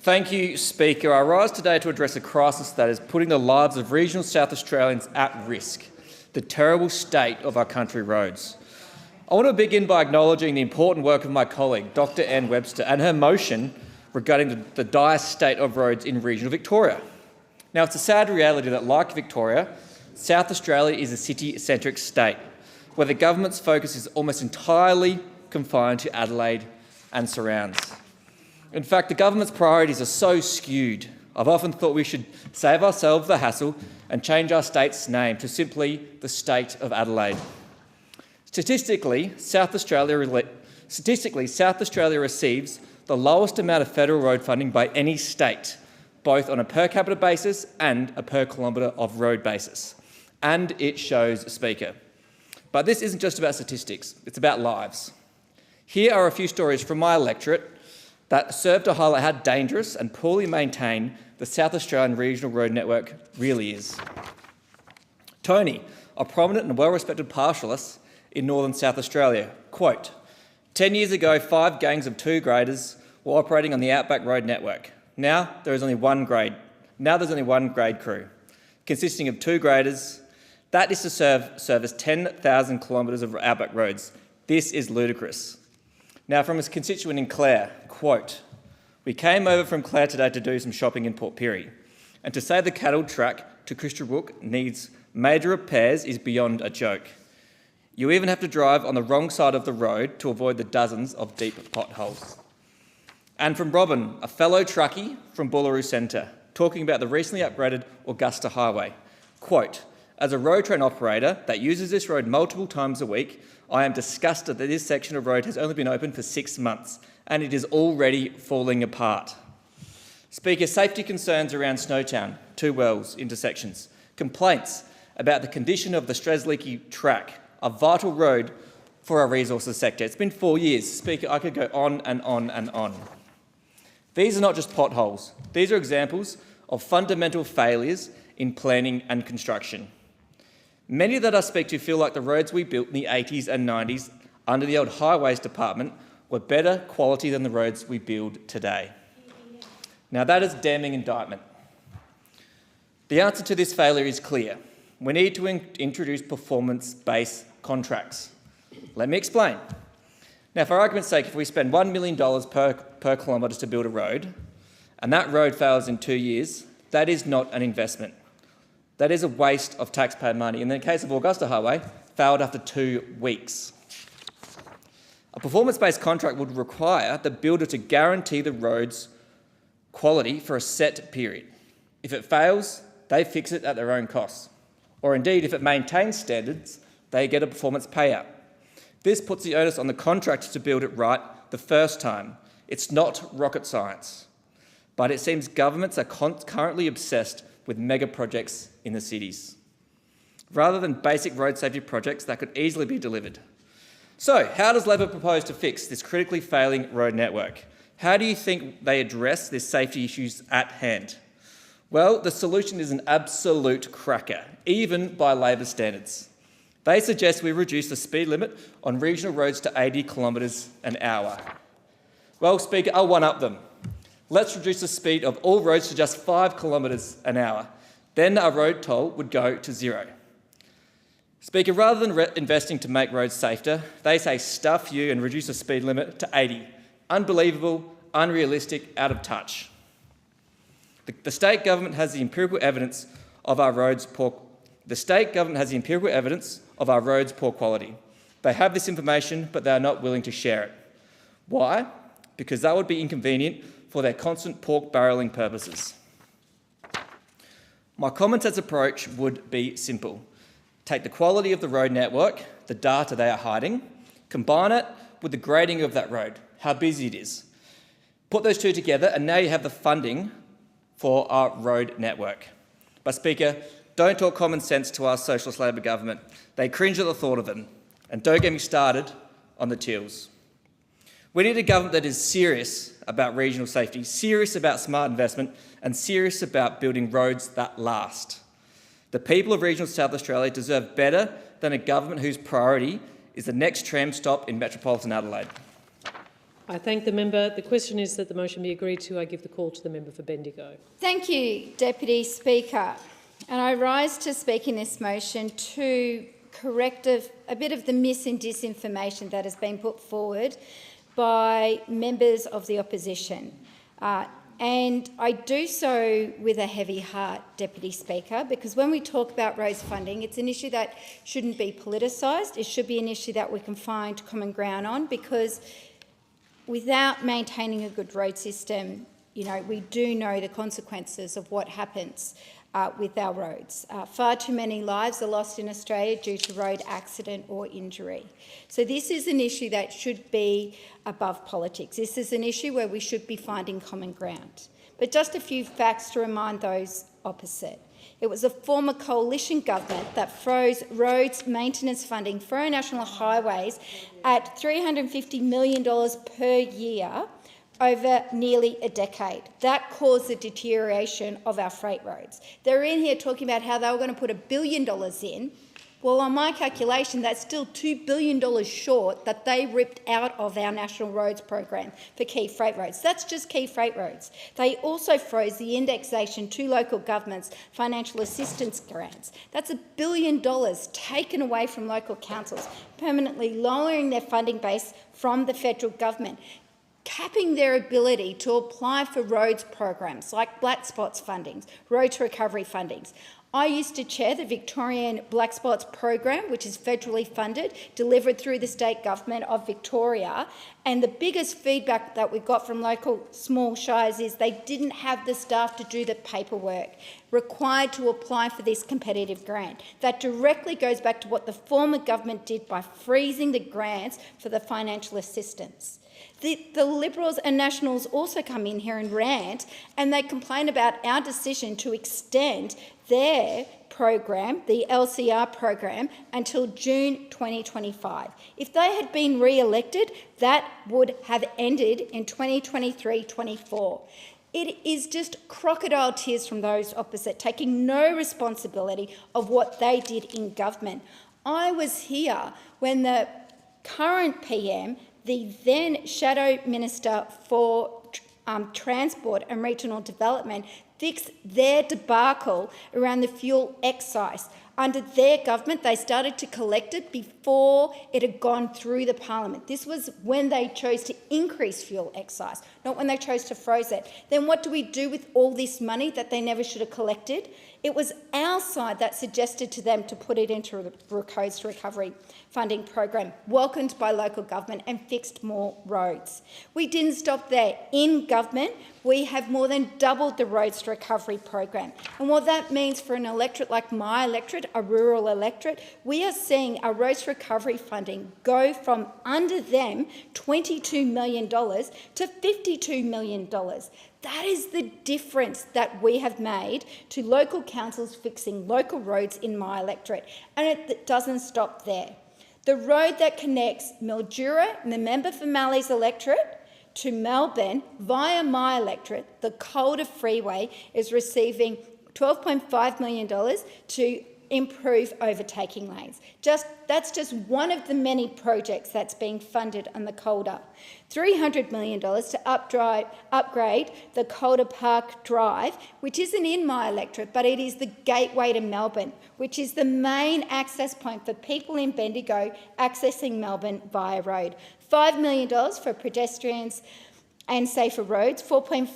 Thank you, Speaker. I rise today to address a crisis that is putting the lives of regional South Australians at risk, the terrible state of our country roads. I want to begin by acknowledging the important work of my colleague, Dr Anne Webster, and her motion regarding the dire state of roads in regional Victoria. Now, it's a sad reality that, like Victoria, South Australia is a city-centric state, where the government's focus is almost entirely confined to Adelaide and surrounds. In fact, the government's priorities are so skewed, I've often thought we should save ourselves the hassle and change our state's name to simply the State of Adelaide. Statistically, South Australia Statistically, South Australia receives the lowest amount of federal road funding by any state, both on a per capita basis and a per kilometre of road basis. And it shows, Speaker. But this isn't just about statistics, it's about lives. Here are a few stories from my electorate that serve to highlight how dangerous and poorly maintained the South Australian regional road network really is. Tony, a prominent and well-respected pastoralist in northern South Australia, quote, 10 years ago, 5 gangs of 2 graders were operating on the Outback Road network. Now there's only one grade crew, consisting of 2 graders. That is to service 10,000 kilometres of Outback roads. This is ludicrous. Now, from his constituent in Clare, quote, we came over from Clare today to do some shopping in Port Pirie, and to say the cattle track to Crystal Brook needs major repairs is beyond a joke. You even have to drive on the wrong side of the road to avoid the dozens of deep potholes. And from Robin, a fellow truckie from Boolaroo Centre, talking about the recently upgraded Augusta Highway, quote, as a road train operator that uses this road multiple times a week, I am disgusted that this section of road has only been open for 6 months and it is already falling apart. Speaker, safety concerns around Snowtown, 2 Wells intersections, complaints about the condition of the Strzelecki track, a vital road for our resources sector. It's been 4 years. Speaker, I could go on and on and on. These are not just potholes. These are examples of fundamental failures in planning and construction. Many that I speak to feel like the roads we built in the 80s and 90s under the old Highways Department were better quality than the roads we build today. Now that is a damning indictment. The answer to this failure is clear. We need to introduce performance-based contracts. Let me explain. Now, for argument's sake, if we spend $1 million per kilometre to build a road, and that road fails in 2 years, that is not an investment. That is a waste of taxpayer money. In the case of Augusta Highway, failed after 2 weeks. A performance-based contract would require the builder to guarantee the road's quality for a set period. If it fails, they fix it at their own costs. Or indeed, if it maintains standards, they get a performance payout. This puts the onus on the contractor to build it right the first time. It's not rocket science. But it seems governments are currently obsessed with mega projects in the cities, rather than basic road safety projects that could easily be delivered. So, how does Labor propose to fix this critically failing road network? How do you think they address the safety issues at hand? Well, the solution is an absolute cracker, even by Labor standards. They suggest we reduce the speed limit on regional roads to 80 kilometres an hour. Well, Speaker, I'll one-up them. Let's reduce the speed of all roads to just 5 kilometres an hour. Then our road toll would go to 0. Speaker, rather than investing to make roads safer, they say stuff you and reduce the speed limit to 80. Unbelievable, unrealistic, out of touch. The state government has the empirical evidence of our roads' poor quality. They have this information, but they are not willing to share it. Why? Because that would be inconvenient for their constant pork barrelling purposes. My common sense approach would be simple. Take the quality of the road network, the data they are hiding, combine it with the grading of that road, how busy it is. Put those two together and now you have the funding for our road network. But Speaker, don't talk common sense to our Socialist Labor government. They cringe at the thought of them. And don't get me started on the TILs. We need a government that is serious about regional safety, serious about smart investment, and serious about building roads that last. The people of regional South Australia deserve better than a government whose priority is the next tram stop in metropolitan Adelaide. I thank the member. The question is that the motion be agreed to. I give the call to the member for Bendigo. Thank you, Deputy Speaker. And I rise to speak in this motion to correct a bit of the mis and disinformation that has been put forward by members of the opposition. And I do so with a heavy heart, Deputy Speaker, because when we talk about roads funding, it's an issue that shouldn't be politicised. It should be an issue that we can find common ground on, because without maintaining a good road system, we do know the consequences of what happens with our roads. Far too many lives are lost in Australia due to road accident or injury. So this is an issue that should be above politics. This is an issue where we should be finding common ground. But just a few facts to remind those opposite. It was a former coalition government that froze roads maintenance funding for our national highways at $350 million per year over nearly a decade. That caused the deterioration of our freight roads. They're in here talking about how they were going to put $1 billion in. Well, on my calculation, that's still $2 billion short that they ripped out of our national roads program for key freight roads. That's just key freight roads. They also froze the indexation to local governments' financial assistance grants. That's $1 billion taken away from local councils, permanently lowering their funding base from the federal government, capping their ability to apply for roads programs like Black Spots fundings, road to recovery fundings. I used to chair the Victorian Black Spots program, which is federally funded, delivered through the state government of Victoria. And the biggest feedback that we got from local small shires is they didn't have the staff to do the paperwork required to apply for this competitive grant. That directly goes back to what the former government did by freezing the grants for the financial assistance. The Liberals and Nationals also come in here and rant, and they complain about our decision to extend their program, the LCR program, until June 2025. If they had been re-elected, that would have ended in 2023-24. It is just crocodile tears from those opposite, taking no responsibility of what they did in government. I was here when the current PM, the then Shadow Minister for Transport and Regional Development, fixed their debacle around the fuel excise. Under their government, they started to collect it before it had gone through the Parliament. This was when they chose to increase fuel excise, not when they chose to freeze it. Then what do we do with all this money that they never should have collected? It was our side that suggested to them to put it into the Roads to Recovery funding program, welcomed by local government, and fixed more roads. We didn't stop there. In government, we have more than doubled the Roads to Recovery program. And what that means for an electorate like my electorate, a rural electorate, we are seeing our Roads to Recovery funding go from under them $22 million to $52 million. That is the difference that we have made to local councils fixing local roads in my electorate. And it doesn't stop there. The road that connects Mildura, the member for Mallee's electorate, to Melbourne via my electorate, the Calder Freeway, is receiving $12.5 million to improve overtaking lanes. That's just one of the many projects that's being funded on the Calder. $300 million to upgrade the Calder Park Drive, which isn't in my electorate, but it is the gateway to Melbourne, which is the main access point for people in Bendigo accessing Melbourne via road. $5 million for pedestrians and safer roads, 4.4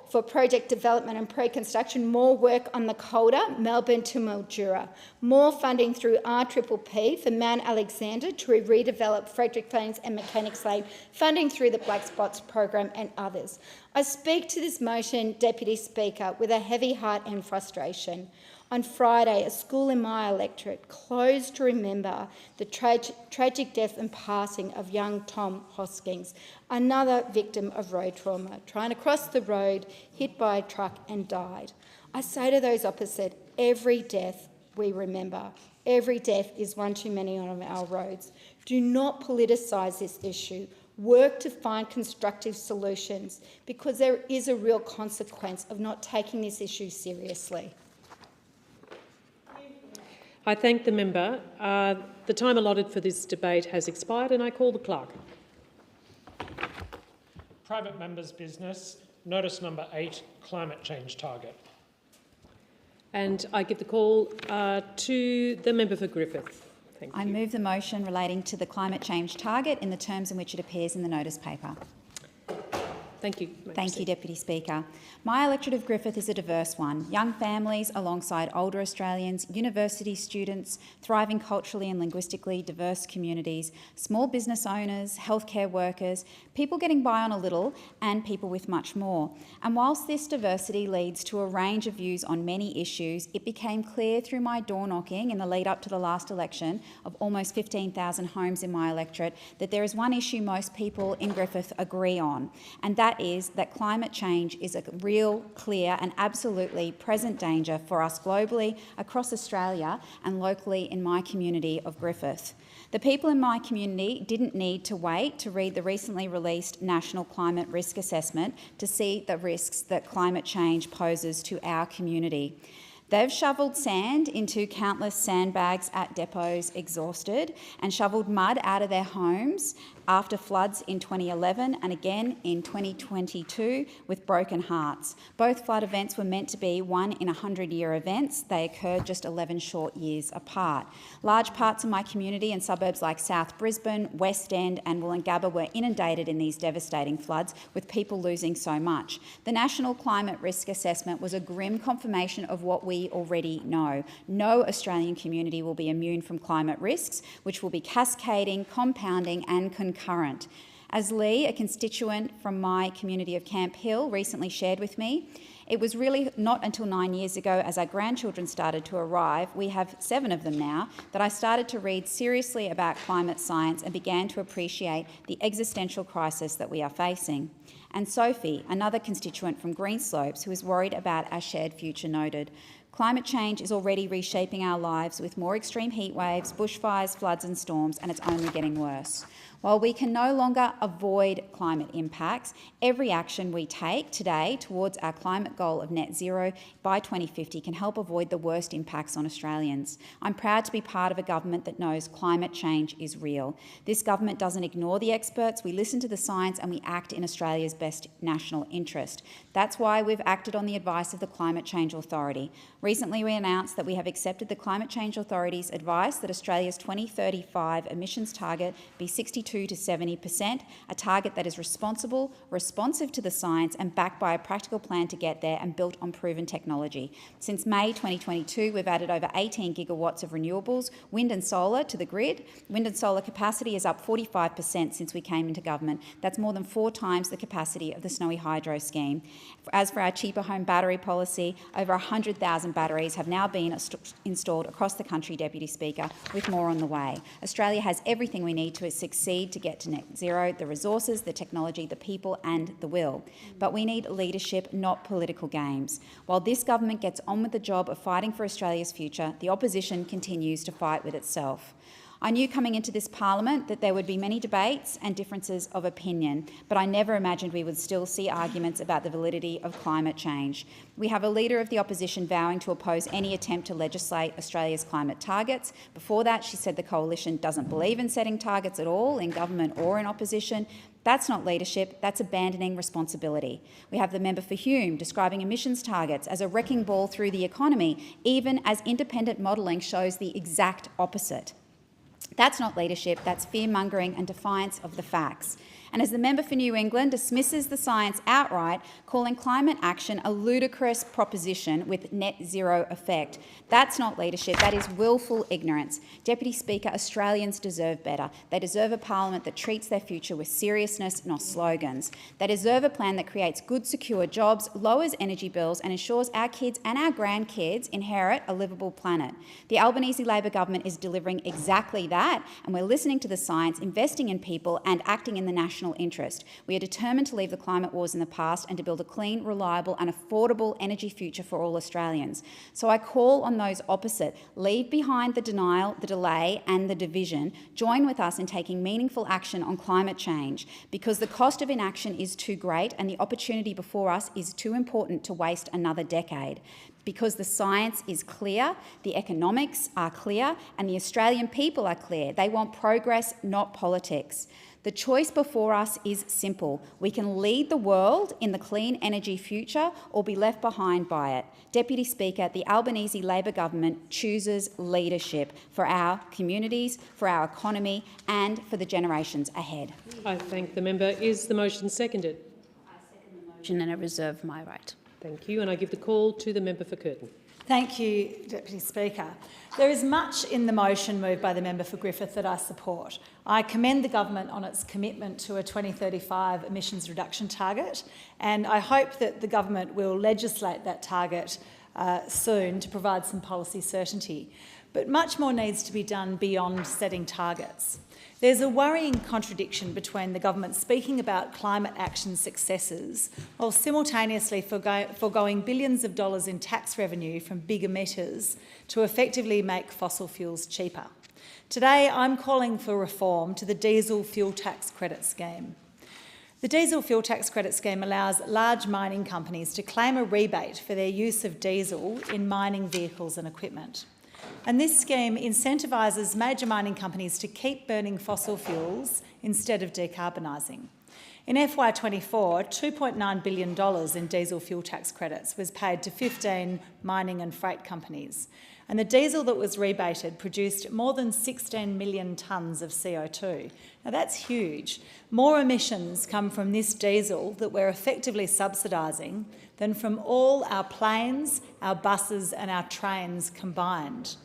for project development and pre-construction, more work on the Calder, Melbourne to Mildura, more funding through RPPP for Mount Alexander to redevelop Frederick Plains and Mechanics Lane, funding through the Black Spots program and others. I speak to this motion, Deputy Speaker, with a heavy heart and frustration. On Friday, a school in my electorate closed to remember the tragic death and passing of young Tom Hoskins, another victim of road trauma, trying to cross the road, hit by a truck and died. I say to those opposite, every death we remember. Every death is one too many on our roads. Do not politicise this issue. Work to find constructive solutions, because there is a real consequence of not taking this issue seriously. I thank the member. The time allotted for this debate has expired, and I call the clerk. Private members' business, notice number 8, climate change target. And I give the call to the member for Griffith. Thank you. I move the motion relating to the climate change target in the terms in which it appears in the notice paper. Thank you. Thank you, Deputy Speaker. My electorate of Griffith is a diverse one. Young families alongside older Australians, university students, thriving culturally and linguistically diverse communities, small business owners, healthcare workers, people getting by on a little, and people with much more. And whilst this diversity leads to a range of views on many issues, it became clear through my door knocking in the lead up to the last election of almost 15,000 homes in my electorate that there is one issue most people in Griffith agree on, and that is that climate change is a real, clear and absolutely present danger for us globally, across Australia and locally in my community of Griffith. The people in my community didn't need to wait to read the recently released National Climate Risk Assessment to see the risks that climate change poses to our community. They've shovelled sand into countless sandbags at depots exhausted and shovelled mud out of their homes after floods in 2011 and again in 2022 with broken hearts. Both flood events were meant to be 1 in 100-year events. They occurred just 11 short years apart. Large parts of my community and suburbs like South Brisbane, West End and Wollongabba were inundated in these devastating floods, with people losing so much. The National Climate Risk Assessment was a grim confirmation of what we already know. No Australian community will be immune from climate risks, which will be cascading, compounding and concurrent. As Lee, a constituent from my community of Camp Hill, recently shared with me, it was really not until 9 years ago, as our grandchildren started to arrive, we have 7 of them now, that I started to read seriously about climate science and began to appreciate the existential crisis that we are facing. And Sophie, another constituent from Greenslopes, who is worried about our shared future, noted, climate change is already reshaping our lives with more extreme heat waves, bushfires, floods and storms, and it's only getting worse. While we can no longer avoid climate impacts, every action we take today towards our climate goal of net zero by 2050 can help avoid the worst impacts on Australians. I'm proud to be part of a government that knows climate change is real. This government doesn't ignore the experts, we listen to the science and we act in Australia's best national interest. That's why we've acted on the advice of the Climate Change Authority. Recently we announced that we have accepted the Climate Change Authority's advice that Australia's 2035 emissions target be 62 to 70%, a target that is responsible, responsive to the science and backed by a practical plan to get there and built on proven technology. Since May 2022, we've added over 18 gigawatts of renewables, wind and solar, to the grid. Wind and solar capacity is up 45% since we came into government. That's more than 4 times the capacity of the Snowy Hydro scheme. As for our cheaper home battery policy, over 100,000 batteries have now been installed across the country, Deputy Speaker, with more on the way. Australia has everything we need to succeed to get to net zero: the resources, the technology, the people and the will. But we need leadership, not political games. While this government gets on with the job of fighting for Australia's future, the opposition continues to fight with itself. I knew coming into this parliament that there would be many debates and differences of opinion, but I never imagined we would still see arguments about the validity of climate change. We have a leader of the opposition vowing to oppose any attempt to legislate Australia's climate targets. Before that, she said the coalition doesn't believe in setting targets at all, in government or in opposition. That's not leadership, that's abandoning responsibility. We have the member for Hume describing emissions targets as a wrecking ball through the economy, even as independent modelling shows the exact opposite. That's not leadership, that's fear-mongering and defiance of the facts. And as the member for New England dismisses the science outright, calling climate action a ludicrous proposition with net zero effect. That's not leadership, that is willful ignorance. Deputy Speaker, Australians deserve better. They deserve a parliament that treats their future with seriousness, not slogans. They deserve a plan that creates good, secure jobs, lowers energy bills and ensures our kids and our grandkids inherit a livable planet. The Albanese Labor government is delivering exactly that, and we're listening to the science, investing in people and acting in the national interest. We are determined to leave the climate wars in the past and to build a clean, reliable and affordable energy future for all Australians. So I call on those opposite, leave behind the denial, the delay and the division. Join with us in taking meaningful action on climate change, because the cost of inaction is too great and the opportunity before us is too important to waste another decade. Because the science is clear, the economics are clear and the Australian people are clear. They want progress, not politics. The choice before us is simple. We can lead the world in the clean energy future or be left behind by it. Deputy Speaker, the Albanese Labor government chooses leadership for our communities, for our economy and for the generations ahead. I thank the member. Is the motion seconded? and I reserve my right. Thank you, and I give the call to the member for Curtin. Thank you, Deputy Speaker. There is much in the motion moved by the member for Griffith that I support. I commend the government on its commitment to a 2035 emissions reduction target, and I hope that the government will legislate that target soon to provide some policy certainty. But much more needs to be done beyond setting targets. There's a worrying contradiction between the government speaking about climate action successes while simultaneously foregoing billions of dollars in tax revenue from big emitters to effectively make fossil fuels cheaper. Today, I'm calling for reform to the diesel fuel tax credit scheme. The diesel fuel tax credit scheme allows large mining companies to claim a rebate for their use of diesel in mining vehicles and equipment. And this scheme incentivises major mining companies to keep burning fossil fuels instead of decarbonising. In FY24, $2.9 billion in diesel fuel tax credits was paid to 15 mining and freight companies. And the diesel that was rebated produced more than 16 million tonnes of CO2. Now that's huge. More emissions come from this diesel that we're effectively subsidising than from all our planes, our buses and our trains combined.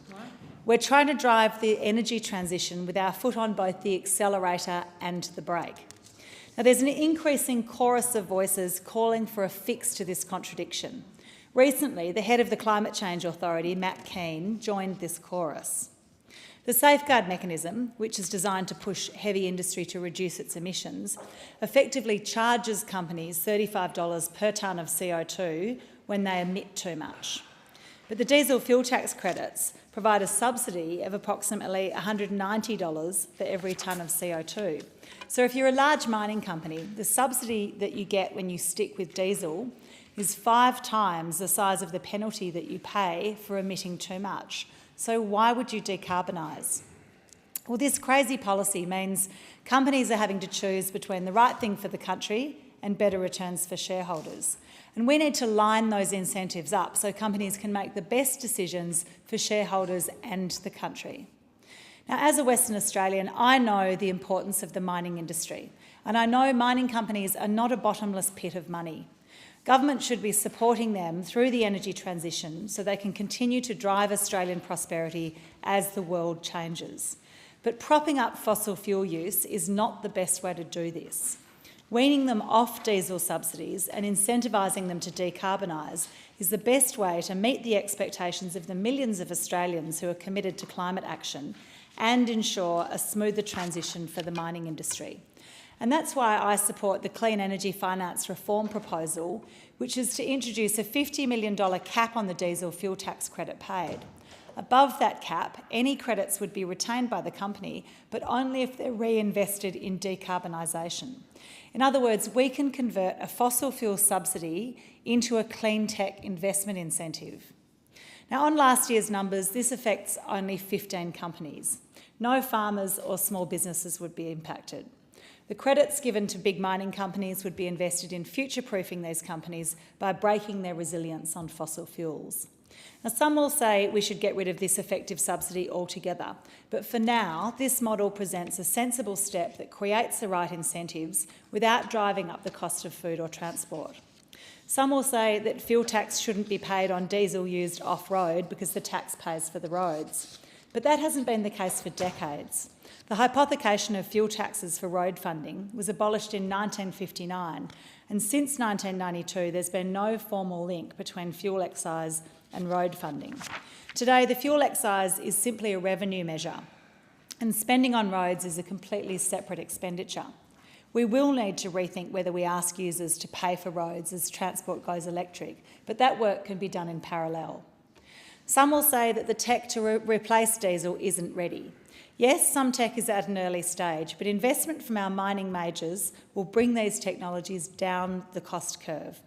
We're trying to drive the energy transition with our foot on both the accelerator and the brake. Now, there's an increasing chorus of voices calling for a fix to this contradiction. Recently, the head of the Climate Change Authority, Matt Keane, joined this chorus. The safeguard mechanism, which is designed to push heavy industry to reduce its emissions, effectively charges companies $35 per tonne of CO2 when they emit too much. But the diesel fuel tax credits provide a subsidy of approximately $190 for every tonne of CO2. So if you're a large mining company, the subsidy that you get when you stick with diesel is 5 times the size of the penalty that you pay for emitting too much. So why would you decarbonise? Well, this crazy policy means companies are having to choose between the right thing for the country and better returns for shareholders. And we need to line those incentives up so companies can make the best decisions for shareholders and the country. Now, as a Western Australian, I know the importance of the mining industry, and I know mining companies are not a bottomless pit of money. Government should be supporting them through the energy transition so they can continue to drive Australian prosperity as the world changes. But propping up fossil fuel use is not the best way to do this. Weaning them off diesel subsidies and incentivising them to decarbonise is the best way to meet the expectations of the millions of Australians who are committed to climate action and ensure a smoother transition for the mining industry. And that's why I support the Clean Energy Finance Reform proposal, which is to introduce a $50 million cap on the diesel fuel tax credit paid. Above that cap, any credits would be retained by the company, but only if they're reinvested in decarbonisation. In other words, we can convert a fossil fuel subsidy into a clean tech investment incentive. Now, on last year's numbers, this affects only 15 companies. No farmers or small businesses would be impacted. The credits given to big mining companies would be invested in future-proofing these companies by breaking their resilience on fossil fuels. Now, some will say we should get rid of this effective subsidy altogether, but for now, this model presents a sensible step that creates the right incentives without driving up the cost of food or transport. Some will say that fuel tax shouldn't be paid on diesel used off-road because the tax pays for the roads. But that hasn't been the case for decades. The hypothecation of fuel taxes for road funding was abolished in 1959, and since 1992 there's been no formal link between fuel excise and road funding. Today, the fuel excise is simply a revenue measure, and spending on roads is a completely separate expenditure. We will need to rethink whether we ask users to pay for roads as transport goes electric, but that work can be done in parallel. Some will say that the tech to replace diesel isn't ready. Yes, some tech is at an early stage, but investment from our mining majors will bring these technologies down the cost curve.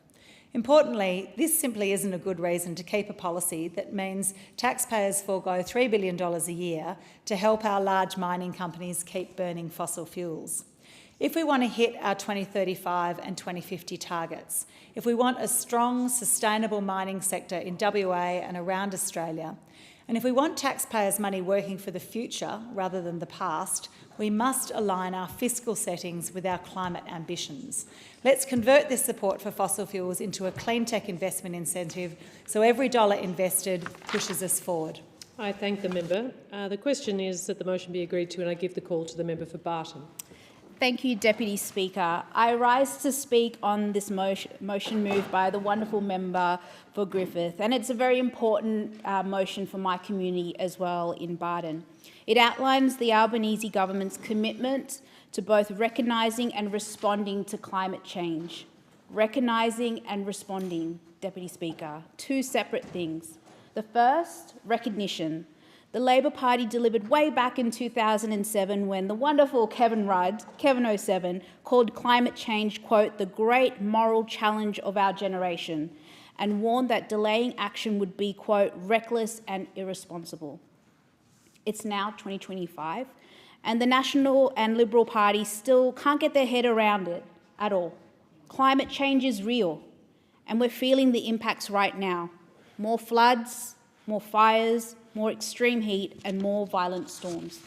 Importantly, this simply isn't a good reason to keep a policy that means taxpayers forego $3 billion a year to help our large mining companies keep burning fossil fuels. If we want to hit our 2035 and 2050 targets, if we want a strong, sustainable mining sector in WA and around Australia, and if we want taxpayers' money working for the future rather than the past, we must align our fiscal settings with our climate ambitions. Let's convert this support for fossil fuels into a clean tech investment incentive so every dollar invested pushes us forward. I thank the member. The question is that the motion be agreed to, and I give the call to the member for Barton. Thank you, Deputy Speaker. I rise to speak on this motion moved by the wonderful member for Griffith, and it's a very important motion for my community as well in Barton. It outlines the Albanese government's commitment to both recognising and responding to climate change. Recognising and responding, Deputy Speaker, two separate things. The first, recognition. The Labor Party delivered way back in 2007 when the wonderful Kevin Rudd, Kevin 07, called climate change, quote, the great moral challenge of our generation, and warned that delaying action would be, quote, reckless and irresponsible. It's now 2025, and the National and Liberal Party still can't get their head around it at all. Climate change is real, and we're feeling the impacts right now. More floods, more fires, more extreme heat and more violent storms.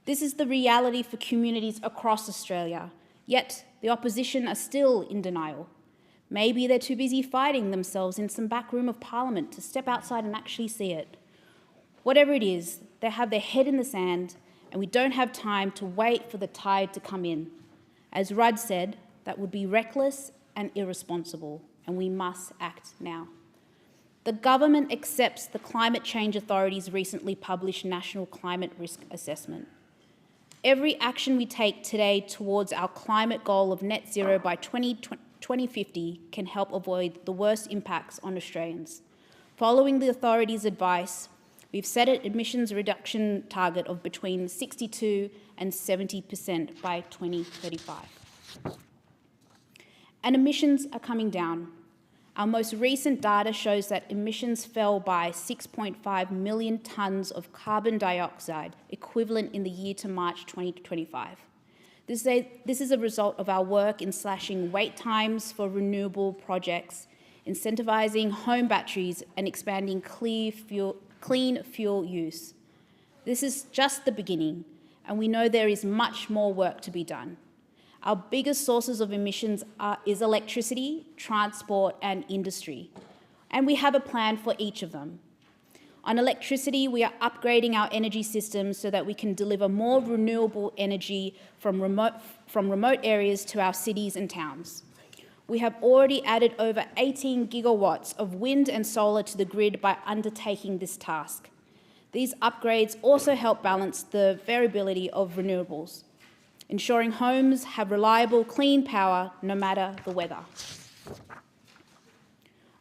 This is the reality for communities across Australia, yet the opposition are still in denial. Maybe they're too busy fighting themselves in some back room of Parliament to step outside and actually see it. Whatever it is, they have their head in the sand and we don't have time to wait for the tide to come in. As Rudd said, that would be reckless and irresponsible, and we must act now. The government accepts the Climate Change Authority's recently published National Climate Risk Assessment. Every action we take today towards our climate goal of net zero by 2050 can help avoid the worst impacts on Australians. Following the authority's advice, we've set an emissions reduction target of between 62% and 70% by 2035. And emissions are coming down. Our most recent data shows that emissions fell by 6.5 million tonnes of carbon dioxide, equivalent in the year to March 2025. This is a result of our work in slashing wait times for renewable projects, incentivising home batteries and expanding clean fuel use. This is just the beginning, and we know there is much more work to be done. Our biggest sources of emissions is electricity, transport and industry, and we have a plan for each of them. On electricity, we are upgrading our energy systems so that we can deliver more renewable energy from remote areas to our cities and towns. We have already added over 18 gigawatts of wind and solar to the grid by undertaking this task. These upgrades also help balance the variability of renewables, ensuring homes have reliable, clean power no matter the weather.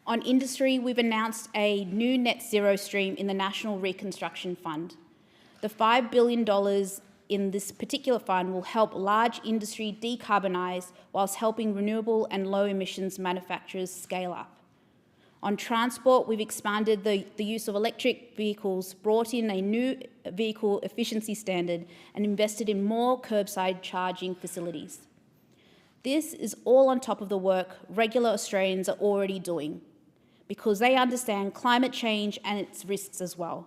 On industry, we've announced a new net zero stream in the National Reconstruction Fund. The $5 billion in this particular fund will help large industry decarbonise whilst helping renewable and low emissions manufacturers scale up. On transport, we've expanded the use of electric vehicles, brought in a new vehicle efficiency standard and invested in more curbside charging facilities. This is all on top of the work regular Australians are already doing, because they understand climate change and its risks as well.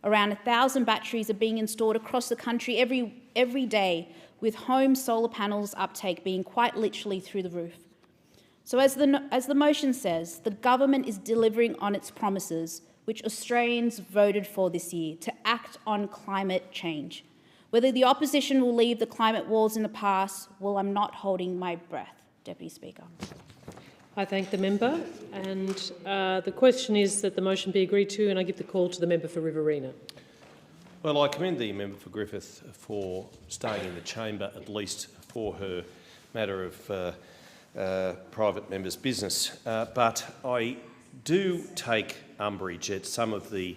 Around 1,000 batteries are being installed across the country every day, with home solar panels uptake being quite literally through the roof. So as the motion says, the government is delivering on its promises, which Australians voted for this year, to act on climate change. Whether the opposition will leave the climate wars in the past, well, I'm not holding my breath, Deputy Speaker. I thank the member, and the question is that the motion be agreed to, and I give the call to the member for Riverina. Well, I commend the member for Griffith for staying in the chamber, at least for her matter of private member's business. But I do take umbrage at some of the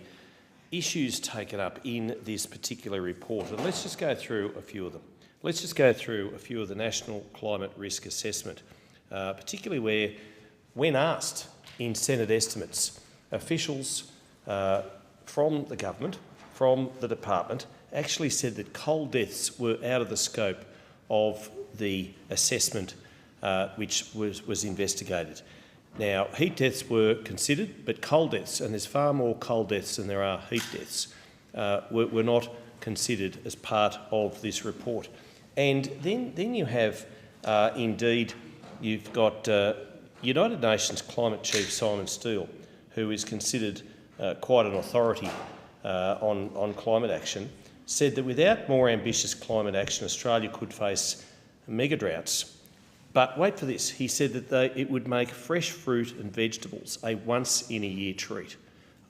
issues taken up in this particular report. And let's just go through a few of them. Let's just go through a few of the National Climate Risk Assessment, particularly where, when asked in Senate estimates, officials from the government, from the department, actually said that coal deaths were out of the scope of the assessment which was investigated. Now, heat deaths were considered, but coal deaths, and there's far more coal deaths than there are heat deaths, were not considered as part of this report. And then you have, indeed, you've got United Nations Climate Chief Simon Steele, who is considered quite an authority on climate action, said that without more ambitious climate action, Australia could face mega droughts. But wait for this, he said that it would make fresh fruit and vegetables a once-in-a-year treat.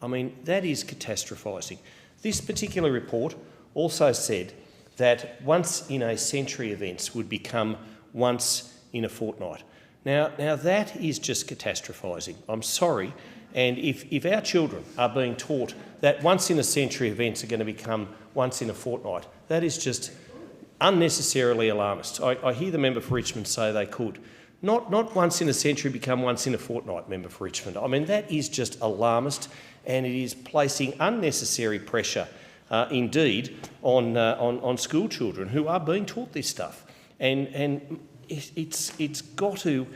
I mean, that is catastrophising. This particular report also said that once-in-a-century events would become once in a fortnight. Now that is just catastrophising. I'm sorry. And if our children are being taught that once-in-a-century events are going to become once in a fortnight, that is just unnecessarily alarmist. I hear the member for Richmond say they could. Not once in a century become once in a fortnight, member for Richmond. I mean, that is just alarmist, and it is placing unnecessary pressure, indeed, on school children who are being taught this stuff. And it's got to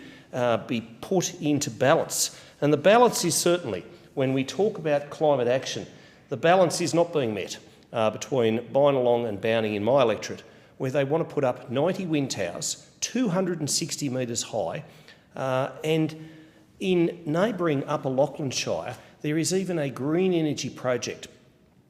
be put into balance. And the balance is certainly, when we talk about climate action, the balance is not being met between Bynalong and Bowning in my electorate, where they want to put up 90 wind towers, 260 metres high, and in neighbouring Upper Lachlan Shire, there is even a green energy project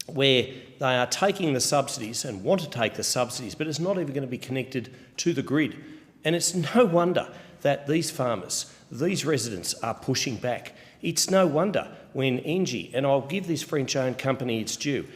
where they are taking the subsidies and want to take the subsidies, but it's not even going to be connected to the grid. And it's no wonder that these farmers, these residents are pushing back. It's no wonder when Engie, and I'll give this French-owned company its due,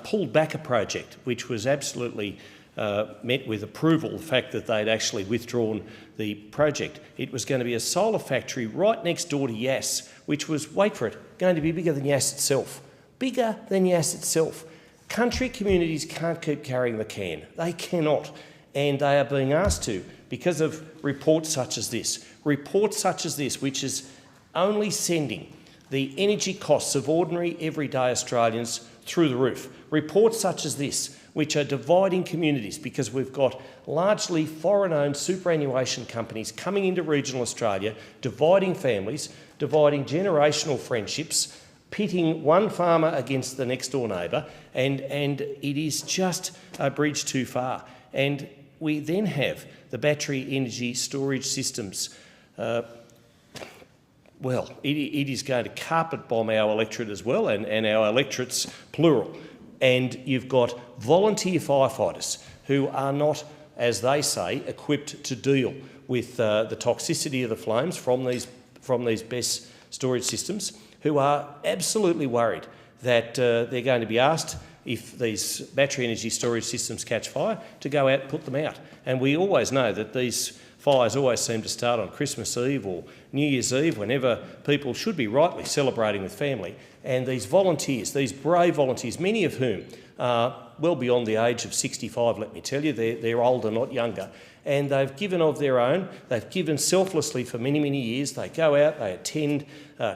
pulled back a project which was absolutely met with approval, the fact that they'd actually withdrawn the project. It was going to be a solar factory right next door to Yass, which was, wait for it, going to be bigger than Yass itself. Bigger than Yass itself. Country communities can't keep carrying the can. They cannot. And they are being asked to because of reports such as this. Reports such as this, which is only sending the energy costs of ordinary, everyday Australians through the roof. Reports such as this, which are dividing communities because we've got largely foreign-owned superannuation companies coming into regional Australia, dividing families, dividing generational friendships, pitting one farmer against the next-door neighbour, and it is just a bridge too far. And we then have the battery energy storage systems. Well, it is going to carpet bomb our electorate as well, and our electorates plural. And you've got volunteer firefighters who are not, as they say, equipped to deal with the toxicity of the flames from these BESS storage systems, who are absolutely worried that they're going to be asked, if these battery energy storage systems catch fire, to go out and put them out. And we always know that these fires always seem to start on Christmas Eve or New Year's Eve, whenever people should be rightly celebrating with family. And these volunteers, these brave volunteers, many of whom are well beyond the age of 65, let me tell you, they're older, not younger, and they've given of their own, they've given selflessly for many, many years. They go out, they attend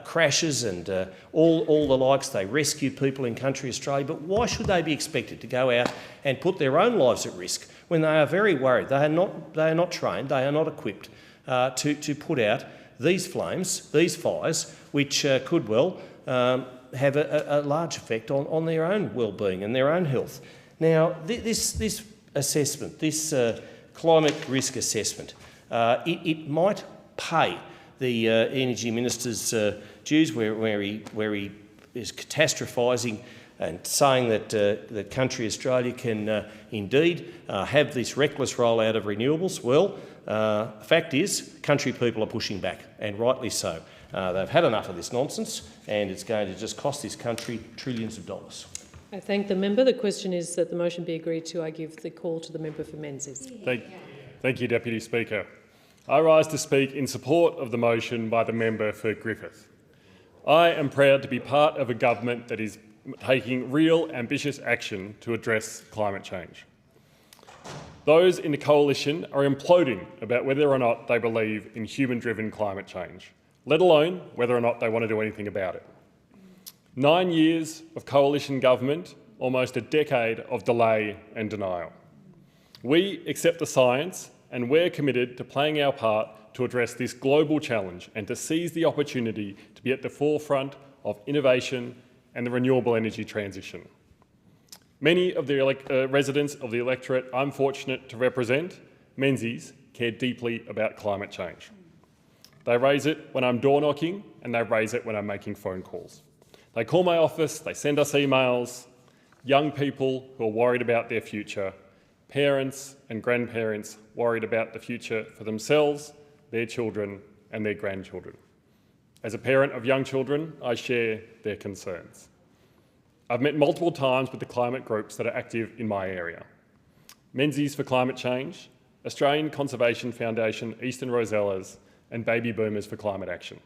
crashes and all the likes, they rescue people in country Australia, but why should they be expected to go out and put their own lives at risk when they are very worried? They are not trained, they are not equipped to put out these flames, these fires, which could well have a large effect on their own well-being and their own health. Now, this assessment, this climate risk assessment, it might pay the Energy Minister's dues where he is catastrophising and saying that the country Australia can indeed have this reckless rollout of renewables. Well, the fact is, country people are pushing back, and rightly so. They've had enough of this nonsense, and it's going to just cost this country trillions of dollars. I thank the member. The question is that the motion be agreed to. I give the call to the member for Menzies. Thank you, Deputy Speaker. I rise to speak in support of the motion by the member for Griffith. I am proud to be part of a government that is taking real ambitious action to address climate change. Those in the coalition are imploding about whether or not they believe in human-driven climate change, let alone whether or not they want to do anything about it. 9 years of coalition government, almost a decade of delay and denial. We accept the science, and we're committed to playing our part to address this global challenge and to seize the opportunity to be at the forefront of innovation and the renewable energy transition. Many of the residents of the electorate I'm fortunate to represent, Menzies, care deeply about climate change. They raise it when I'm door knocking and they raise it when I'm making phone calls. They call my office, they send us emails. Young people who are worried about their future, parents and grandparents worried about the future for themselves, their children and their grandchildren. As a parent of young children, I share their concerns. I've met multiple times with the climate groups that are active in my area. Menzies for Climate Change, Australian Conservation Foundation, Eastern Rosellas and Baby Boomers for Climate Action.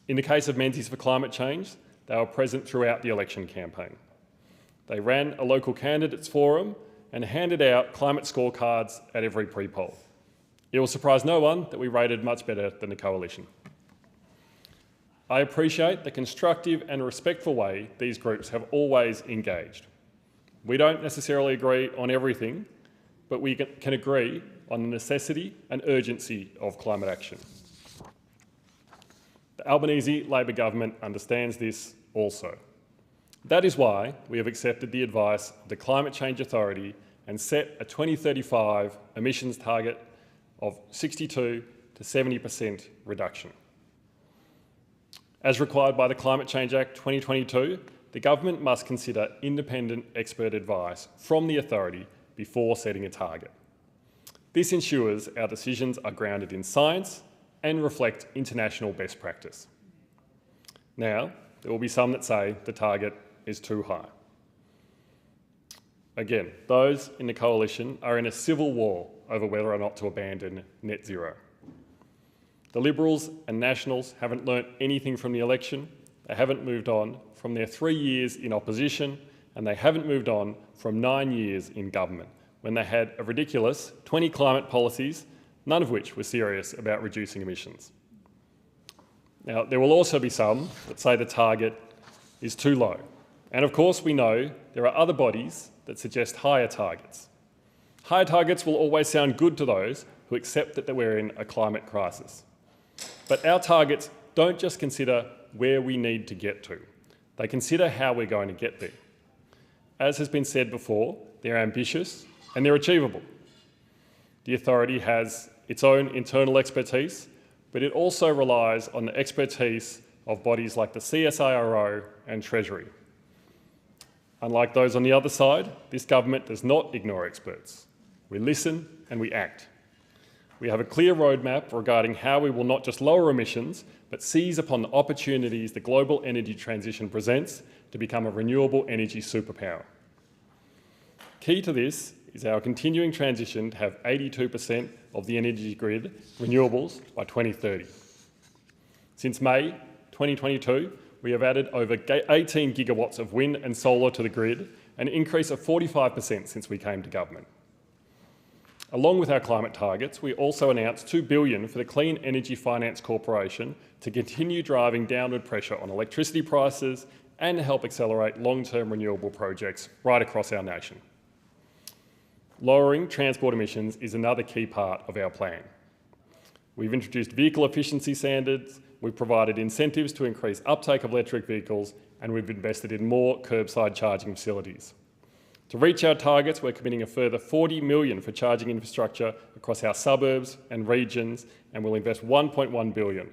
In the case of Menzies for Climate Change, they were present throughout the election campaign. They ran a local candidates forum and handed out climate scorecards at every pre-poll. It will surprise no one that we rated much better than the coalition. I appreciate the constructive and respectful way these groups have always engaged. We don't necessarily agree on everything, but we can agree on the necessity and urgency of climate action. The Albanese Labor government understands this also. That is why we have accepted the advice of the Climate Change Authority and set a 2035 emissions target of 62 to 70% reduction. As required by the Climate Change Act 2022, the government must consider independent expert advice from the authority before setting a target. This ensures our decisions are grounded in science and reflect international best practice. Now, there will be some that say the target is too high. Again, those in the coalition are in a civil war over whether or not to abandon net zero. The Liberals and Nationals haven't learnt anything from the election. They haven't moved on from their 3 years in opposition, and they haven't moved on from 9 years in government, when they had a ridiculous 20 climate policies, none of which were serious about reducing emissions. Now, there will also be some that say the target is too low. And of course, we know there are other bodies that suggest higher targets. Higher targets will always sound good to those who accept that we're in a climate crisis. But our targets don't just consider where we need to get to. They consider how we're going to get there. As has been said before, they're ambitious and they're achievable. The authority has its own internal expertise, but it also relies on the expertise of bodies like the CSIRO and Treasury. Unlike those on the other side, this government does not ignore experts. We listen and we act. We have a clear roadmap regarding how we will not just lower emissions, but seize upon the opportunities the global energy transition presents to become a renewable energy superpower. Key to this is our continuing transition to have 82% of the energy grid renewables by 2030. Since May 2022, we have added over 18 gigawatts of wind and solar to the grid, an increase of 45% since we came to government. Along with our climate targets, we also announced $2 billion for the Clean Energy Finance Corporation to continue driving downward pressure on electricity prices and help accelerate long-term renewable projects right across our nation. Lowering transport emissions is another key part of our plan. We've introduced vehicle efficiency standards, we've provided incentives to increase uptake of electric vehicles, and we've invested in more curbside charging facilities. To reach our targets, we're committing a further $40 million for charging infrastructure across our suburbs and regions, and we'll invest $1.1 billion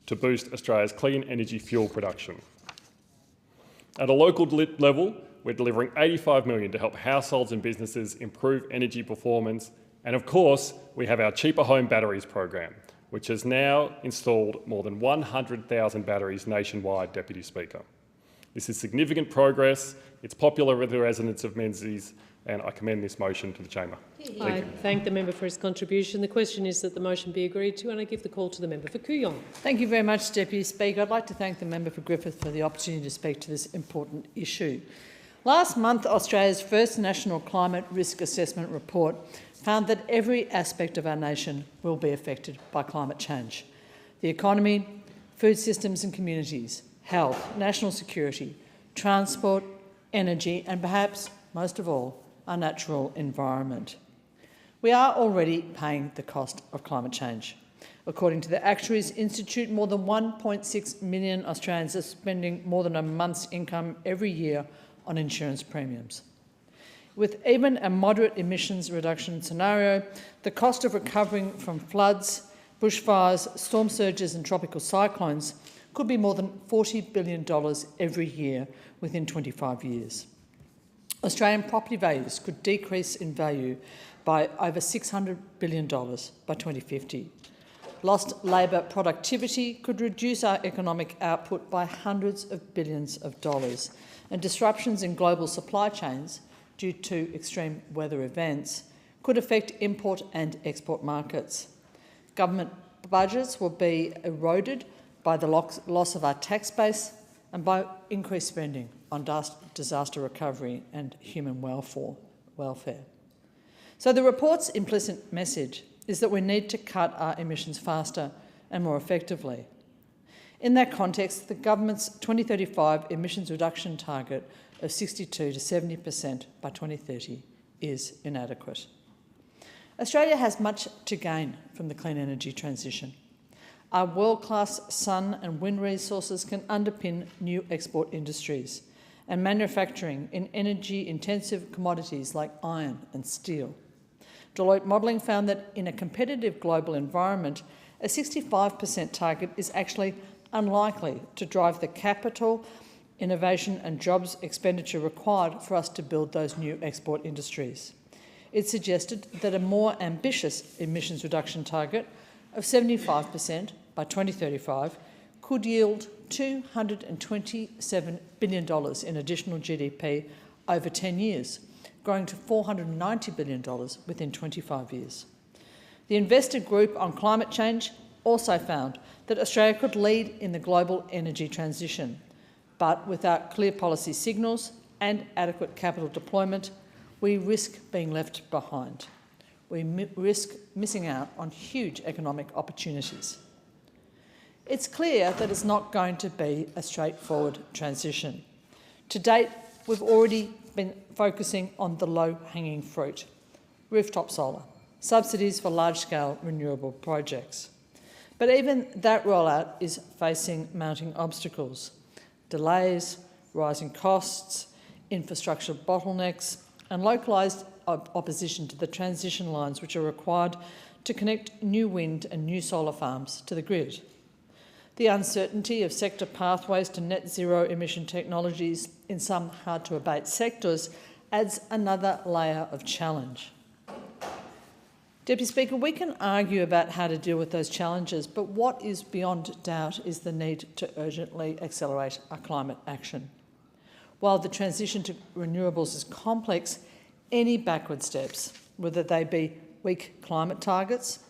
to boost Australia's clean energy fuel production. At a local level, we're delivering $85 million to help households and businesses improve energy performance. And of course, we have our Cheaper Home Batteries program, which has now installed more than 100,000 batteries nationwide, Deputy Speaker. This is significant progress. It's popular with the residents of Menzies, and I commend this motion to the chamber. I thank the member for his contribution. The question is that the motion be agreed to, and I give the call to the member for Kooyong. Thank you very much, Deputy Speaker. I'd like to thank the member for Griffith for the opportunity to speak to this important issue. Last month, Australia's first National Climate Risk Assessment report found that every aspect of our nation will be affected by climate change. The economy, food systems and communities, health, national security, transport, energy and perhaps, most of all, our natural environment. We are already paying the cost of climate change. According to the Actuaries Institute, more than 1.6 million Australians are spending more than a month's income every year on insurance premiums. With even a moderate emissions reduction scenario, the cost of recovering from floods, bushfires, storm surges and tropical cyclones could be more than $40 billion every year within 25 years. Australian property values could decrease in value by over $600 billion by 2050. Lost labour productivity could reduce our economic output by hundreds of billions of dollars, and disruptions in global supply chains due to extreme weather events could affect import and export markets. Government budgets will be eroded by the loss of our tax base and by increased spending on disaster recovery and human welfare. So the report's implicit message is that we need to cut our emissions faster and more effectively. In that context, the government's 2035 emissions reduction target of 62 to 70% by 2030 is inadequate. Australia has much to gain from the clean energy transition. Our world-class sun and wind resources can underpin new export industries and manufacturing in energy-intensive commodities like iron and steel. Deloitte modelling found that in a competitive global environment, a 65% target is actually unlikely to drive the capital, innovation and jobs expenditure required for us to build those new export industries. It suggested that a more ambitious emissions reduction target of 75% by 2035 could yield $227 billion in additional GDP over 10 years, growing to $490 billion within 25 years. The investor group on climate change also found that Australia could lead in the global energy transition, but without clear policy signals and adequate capital deployment, we risk being left behind. We risk missing out on huge economic opportunities. It's clear that it's not going to be a straightforward transition. To date, we've already been focusing on the low-hanging fruit: rooftop solar, subsidies for large-scale renewable projects. But even that rollout is facing mounting obstacles: delays, rising costs, infrastructure bottlenecks, and localised opposition to the transition lines which are required to connect new wind and new solar farms to the grid. The uncertainty of sector pathways to net zero emission technologies in some hard-to-abate sectors adds another layer of challenge. Deputy Speaker, we can argue about how to deal with those challenges, but what is beyond doubt is the need to urgently accelerate our climate action. While the transition to renewables is complex, any backward steps, whether they be weak climate targets,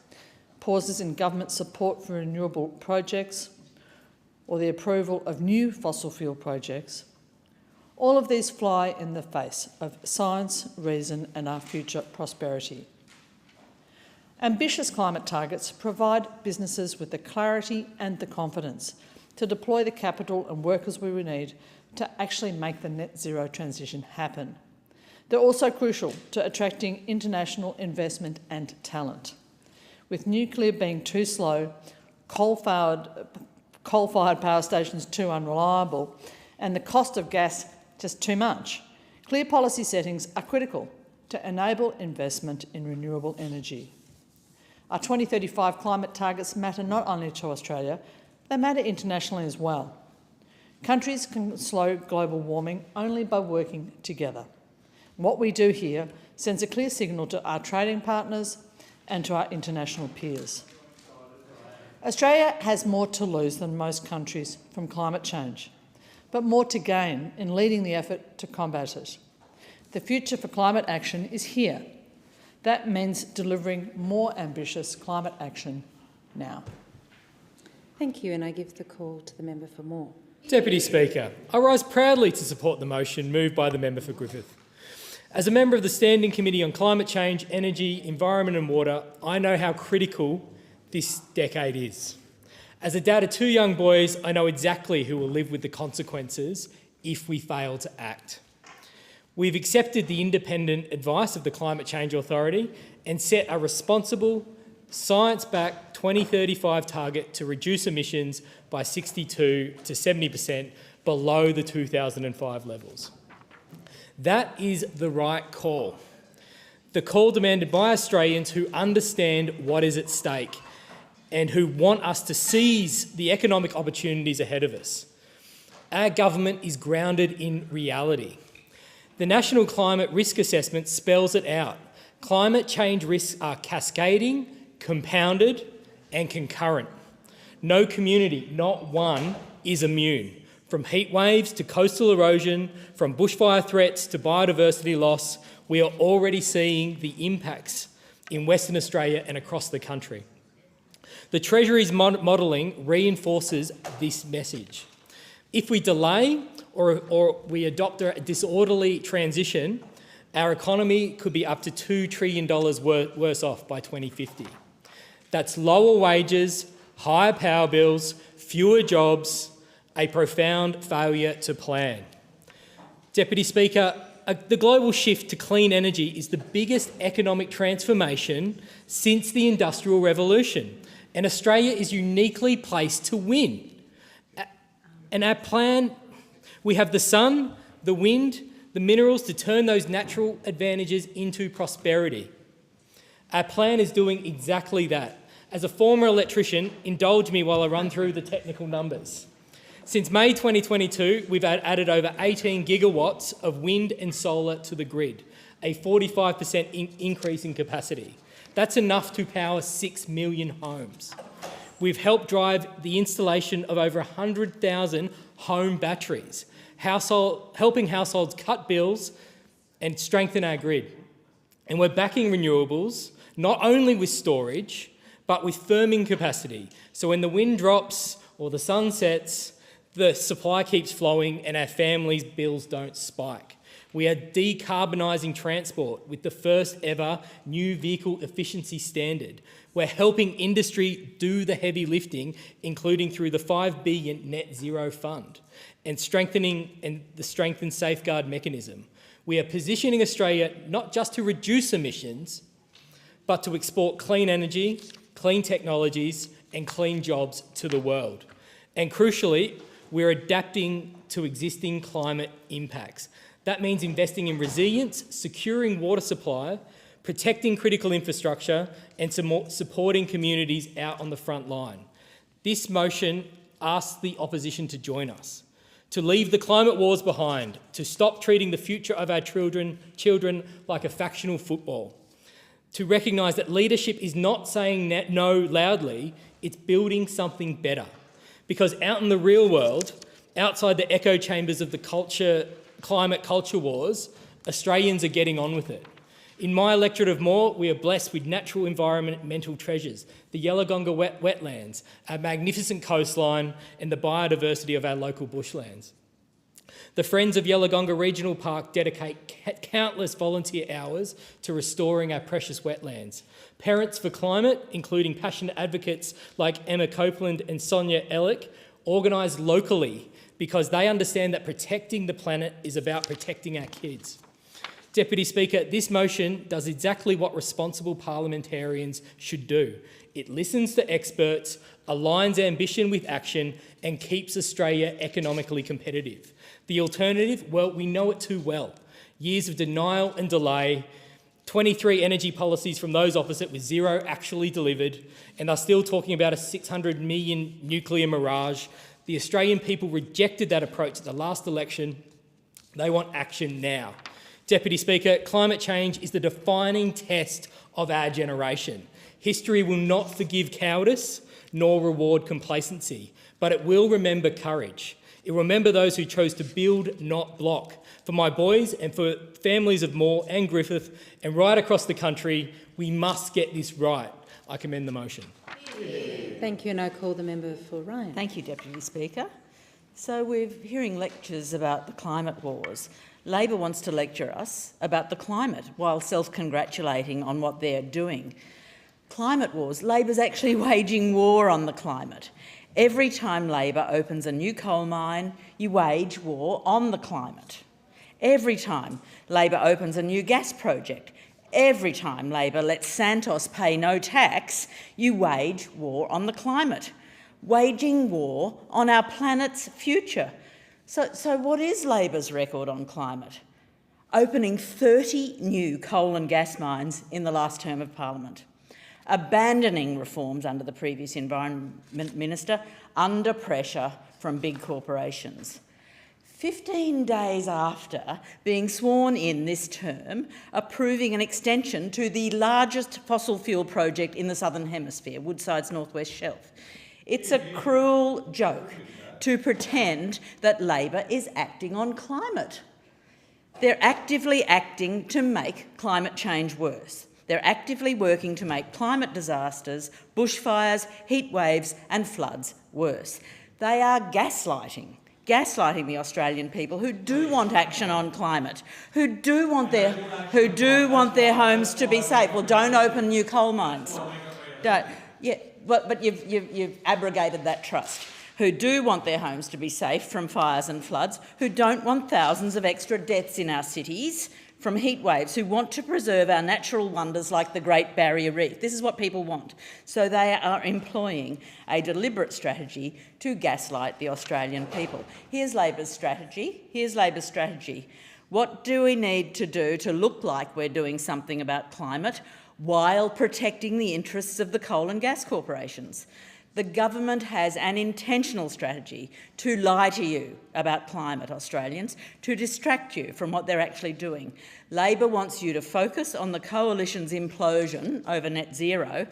pauses in government support for renewable projects, or the approval of new fossil fuel projects, all of these fly in the face of science, reason and our future prosperity. Ambitious climate targets provide businesses with the clarity and the confidence to deploy the capital and workers we need to actually make the net zero transition happen. They're also crucial to attracting international investment and talent. With nuclear being too slow, coal-fired power stations too unreliable, and the cost of gas just too much, clear policy settings are critical to enable investment in renewable energy. Our 2035 climate targets matter not only to Australia, they matter internationally as well. Countries can slow global warming only by working together. What we do here sends a clear signal to our trading partners and to our international peers. Australia has more to lose than most countries from climate change, but more to gain in leading the effort to combat it. The future for climate action is here. That means delivering more ambitious climate action now. Thank you, and I give the call to the member for Moore. Deputy Speaker, I rise proudly to support the motion moved by the member for Griffith. As a member of the Standing Committee on Climate Change, Energy, Environment and Water, I know how critical this decade is. As a dad of two young boys, I know exactly who will live with the consequences if we fail to act. We've accepted the independent advice of the Climate Change Authority and set a responsible, science-backed 2035 target to reduce emissions by 62 to 70% below the 2005 levels. That is the right call. The call demanded by Australians who understand what is at stake and who want us to seize the economic opportunities ahead of us. Our government is grounded in reality. The National Climate Risk Assessment spells it out. Climate change risks are cascading, compounded and concurrent. No community, not one, is immune. From heat waves to coastal erosion, from bushfire threats to biodiversity loss, we are already seeing the impacts in Western Australia and across the country. The Treasury's modelling reinforces this message. If we delay or we adopt a disorderly transition, our economy could be up to $2 trillion worse off by 2050. That's lower wages, higher power bills, fewer jobs, a profound failure to plan. Deputy Speaker, the global shift to clean energy is the biggest economic transformation since the Industrial Revolution, and Australia is uniquely placed to win. And our plan, we have the sun, the wind, the minerals to turn those natural advantages into prosperity. Our plan is doing exactly that. As a former electrician, indulge me while I run through the technical numbers. Since May 2022, we've added over 18 gigawatts of wind and solar to the grid, a 45% increase in capacity. That's enough to power 6 million homes. We've helped drive the installation of over 100,000 home batteries, helping households cut bills and strengthen our grid. And we're backing renewables, not only with storage, but with firming capacity. So when the wind drops or the sun sets, the supply keeps flowing and our families' bills don't spike. We are decarbonising transport with the first ever new vehicle efficiency standard. We're helping industry do the heavy lifting, including through the $5 billion Net Zero Fund and strengthening the strengthened safeguard mechanism. We are positioning Australia not just to reduce emissions, but to export clean energy, clean technologies and clean jobs to the world. And crucially, we're adapting to existing climate impacts. That means investing in resilience, securing water supply, protecting critical infrastructure and supporting communities out on the front line. This motion asks the opposition to join us, to leave the climate wars behind, to stop treating the future of our children like a factional football, to recognise that leadership is not saying no loudly, it's building something better. Because out in the real world, outside the echo chambers of the climate culture wars, Australians are getting on with it. In my electorate of Moore, we are blessed with natural environmental treasures, the Yellowgonga wetlands, our magnificent coastline and the biodiversity of our local bushlands. The Friends of Yellowgonga Regional Park dedicate countless volunteer hours to restoring our precious wetlands. Parents for Climate, including passionate advocates like Emma Copeland and Sonia Ellick, organise locally because they understand that protecting the planet is about protecting our kids. Deputy Speaker, this motion does exactly what responsible parliamentarians should do. It listens to experts, aligns ambition with action and keeps Australia economically competitive. The alternative, well, we know it too well. Years of denial and delay, 23 energy policies from those opposite with zero actually delivered, and are still talking about a 600 million nuclear mirage. The Australian people rejected that approach at the last election. They want action now. Deputy Speaker, climate change is the defining test of our generation. History will not forgive cowardice nor reward complacency, but it will remember courage. It will remember those who chose to build, not block. For my boys and for families of Moore and Griffith and right across the country, we must get this right. I commend the motion. Thank you, and I call the member for Ryan. Thank you, Deputy Speaker. So we're hearing lectures about the climate wars. Labor wants to lecture us about the climate while self-congratulating on what they're doing. Climate wars. Labor's actually waging war on the climate. Every time Labor opens a new coal mine, you wage war on the climate. Every time Labor opens a new gas project, every time Labor lets Santos pay no tax, you wage war on the climate, waging war on our planet's future. So what is Labor's record on climate? opening 30 new coal and gas mines in the last term of Parliament, abandoning reforms under the previous Environment Minister under pressure from big corporations. 15 days after being sworn in this term, approving an extension to the largest fossil fuel project in the Southern Hemisphere, Woodside's North West Shelf. It's a cruel joke to pretend that Labor is acting on climate. They're actively acting to make climate change worse. They're actively working to make climate disasters, bushfires, heat waves and floods worse. They are gaslighting the Australian people who do want action on climate, who do want their homes to be safe. Well, don't open new coal mines. Don't. Yeah, but you've abrogated that trust. Who do want their homes to be safe from fires and floods, who don't want thousands of extra deaths in our cities from heat waves, who want to preserve our natural wonders like the Great Barrier Reef. This is what people want. So they are employing a deliberate strategy to gaslight the Australian people. Here's Labor's strategy. What do we need to do to look like we're doing something about climate while protecting the interests of the coal and gas corporations? The government has an intentional strategy to lie to you about climate, Australians, to distract you from what they're actually doing. Labor wants you to focus on the coalition's implosion over net zero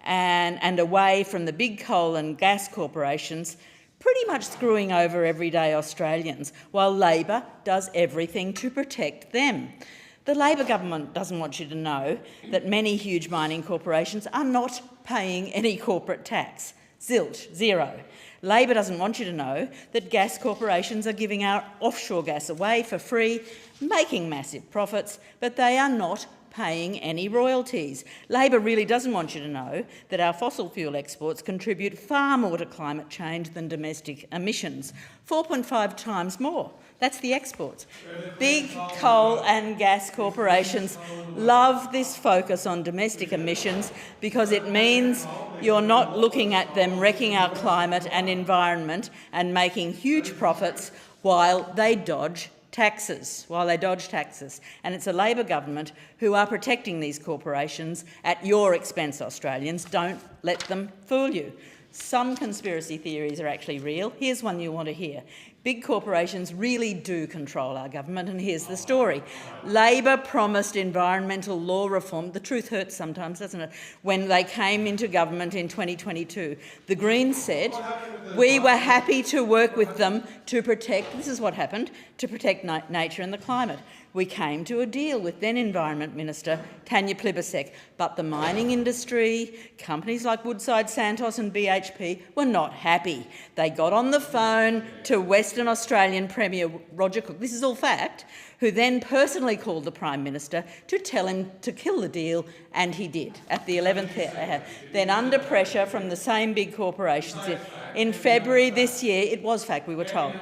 and away from the big coal and gas corporations pretty much screwing over everyday Australians, while Labor does everything to protect them. The Labor government doesn't want you to know that many huge mining corporations are not paying any corporate tax. Zilch, zero. Labor doesn't want you to know that gas corporations are giving our offshore gas away for free, making massive profits, but they are not paying any royalties. Labor really doesn't want you to know that our fossil fuel exports contribute far more to climate change than domestic emissions, 4.5 times more. That's the exports. Big coal and gas corporations love this focus on domestic emissions because it means you're not looking at them wrecking our climate and environment and making huge profits while they dodge taxes. And it's a Labor government who are protecting these corporations at your expense, Australians. Don't let them fool you. Some conspiracy theories are actually real. Here's one you want to hear. Big corporations really do control our government, and here's the story. Labor promised environmental law reform. The truth hurts sometimes, doesn't it? When they came into government in 2022, the Greens said we were happy to work with them to protect, this is what happened, to protect nature and the climate. We came to a deal with then Environment Minister Tanya Plibersek, but the mining industry, companies like Woodside, Santos and BHP were not happy. They got on the phone to Western Australian Premier Roger Cook, this is all fact, who then personally called the Prime Minister to tell him to kill the deal, and he did at the 11th hour. Then under pressure from the same big corporations in February this year, it was fact, we were told.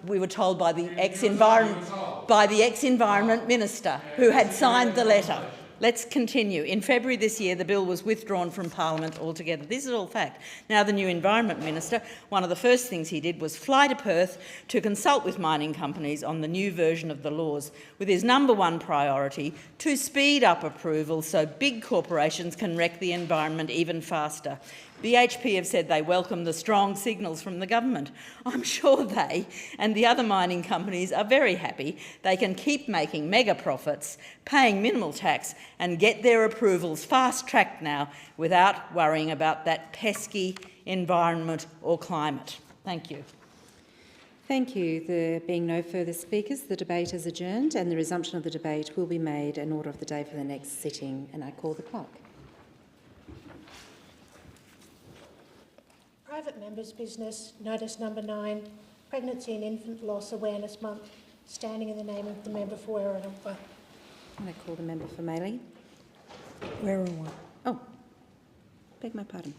We were told by the ex-Environment Minister who had signed the letter. Let's continue. In February this year, the bill was withdrawn from Parliament altogether. This is all fact. Now, the new Environment Minister, one of the first things he did was fly to Perth to consult with mining companies on the new version of the laws, with his #1 priority to speed up approval so big corporations can wreck the environment even faster. BHP have said they welcome the strong signals from the government. I'm sure they and the other mining companies are very happy they can keep making mega profits, paying minimal tax and get their approvals fast-tracked now without worrying about that pesky environment or climate. Thank you. Thank you. There being no further speakers, the debate is adjourned and the resumption of the debate will be made in order of the day for the next sitting, and I call the clock. Private members' business, notice number 9, Pregnancy and Infant Loss Awareness Month, standing in the name of the member for Werribee. And I call the member for Maley. Werribee. Oh, beg my pardon.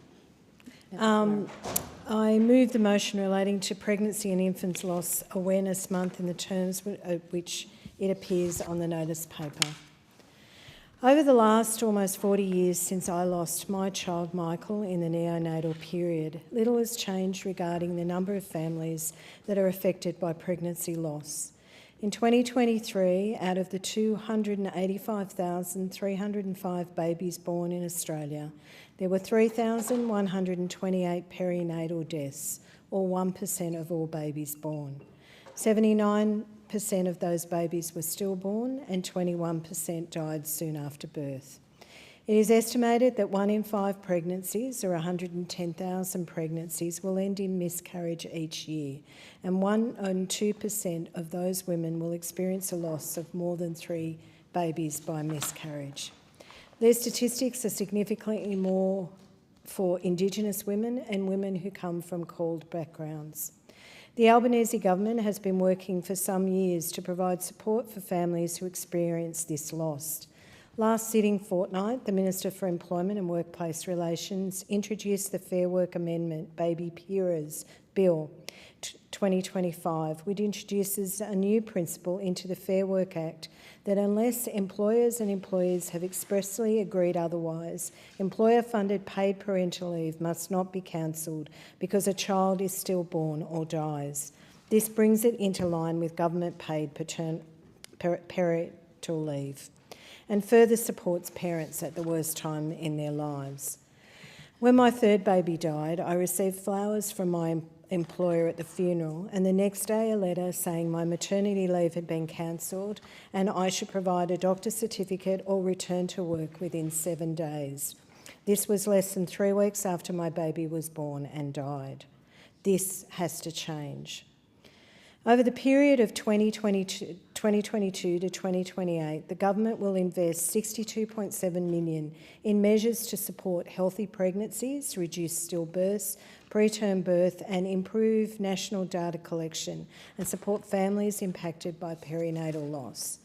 I move the motion relating to Pregnancy and Infant Loss Awareness Month in the terms which it appears on the notice paper. Over the last almost 40 years since I lost my child Michael in the neonatal period, little has changed regarding the number of families that are affected by pregnancy loss. In 2023, out of the 285,305 babies born in Australia, there were 3,128 perinatal deaths, or 1% of all babies born. 79% of those babies were stillborn and 21% died soon after birth. It is estimated that 1 in 5 pregnancies, or 110,000 pregnancies, will end in miscarriage each year, and 1 in 2% of those women will experience a loss of more than 3 babies by miscarriage. These statistics are significantly more for Indigenous women and women who come from CALD backgrounds. The Albanese government has been working for some years to provide support for families who experience this loss. Last sitting fortnight, the Minister for Employment and Workplace Relations introduced the Fair Work Amendment Baby Peerers Bill 2025, which introduces a new principle into the Fair Work Act that unless employers and employees have expressly agreed otherwise, employer-funded paid parental leave must not be cancelled because a child is stillborn or dies. This brings it into line with government-paid parental leave and further supports parents at the worst time in their lives. When my third baby died, I received flowers from my employer at the funeral, and the next day a letter saying my maternity leave had been cancelled and I should provide a doctor's certificate or return to work within 7 days. This was less than 3 weeks after my baby was born and died. This has to change. Over the period of 2022 to 2028, the government will invest $62.7 million in measures to support healthy pregnancies, reduce stillbirths, preterm birth and improve national data collection and support families impacted by perinatal loss.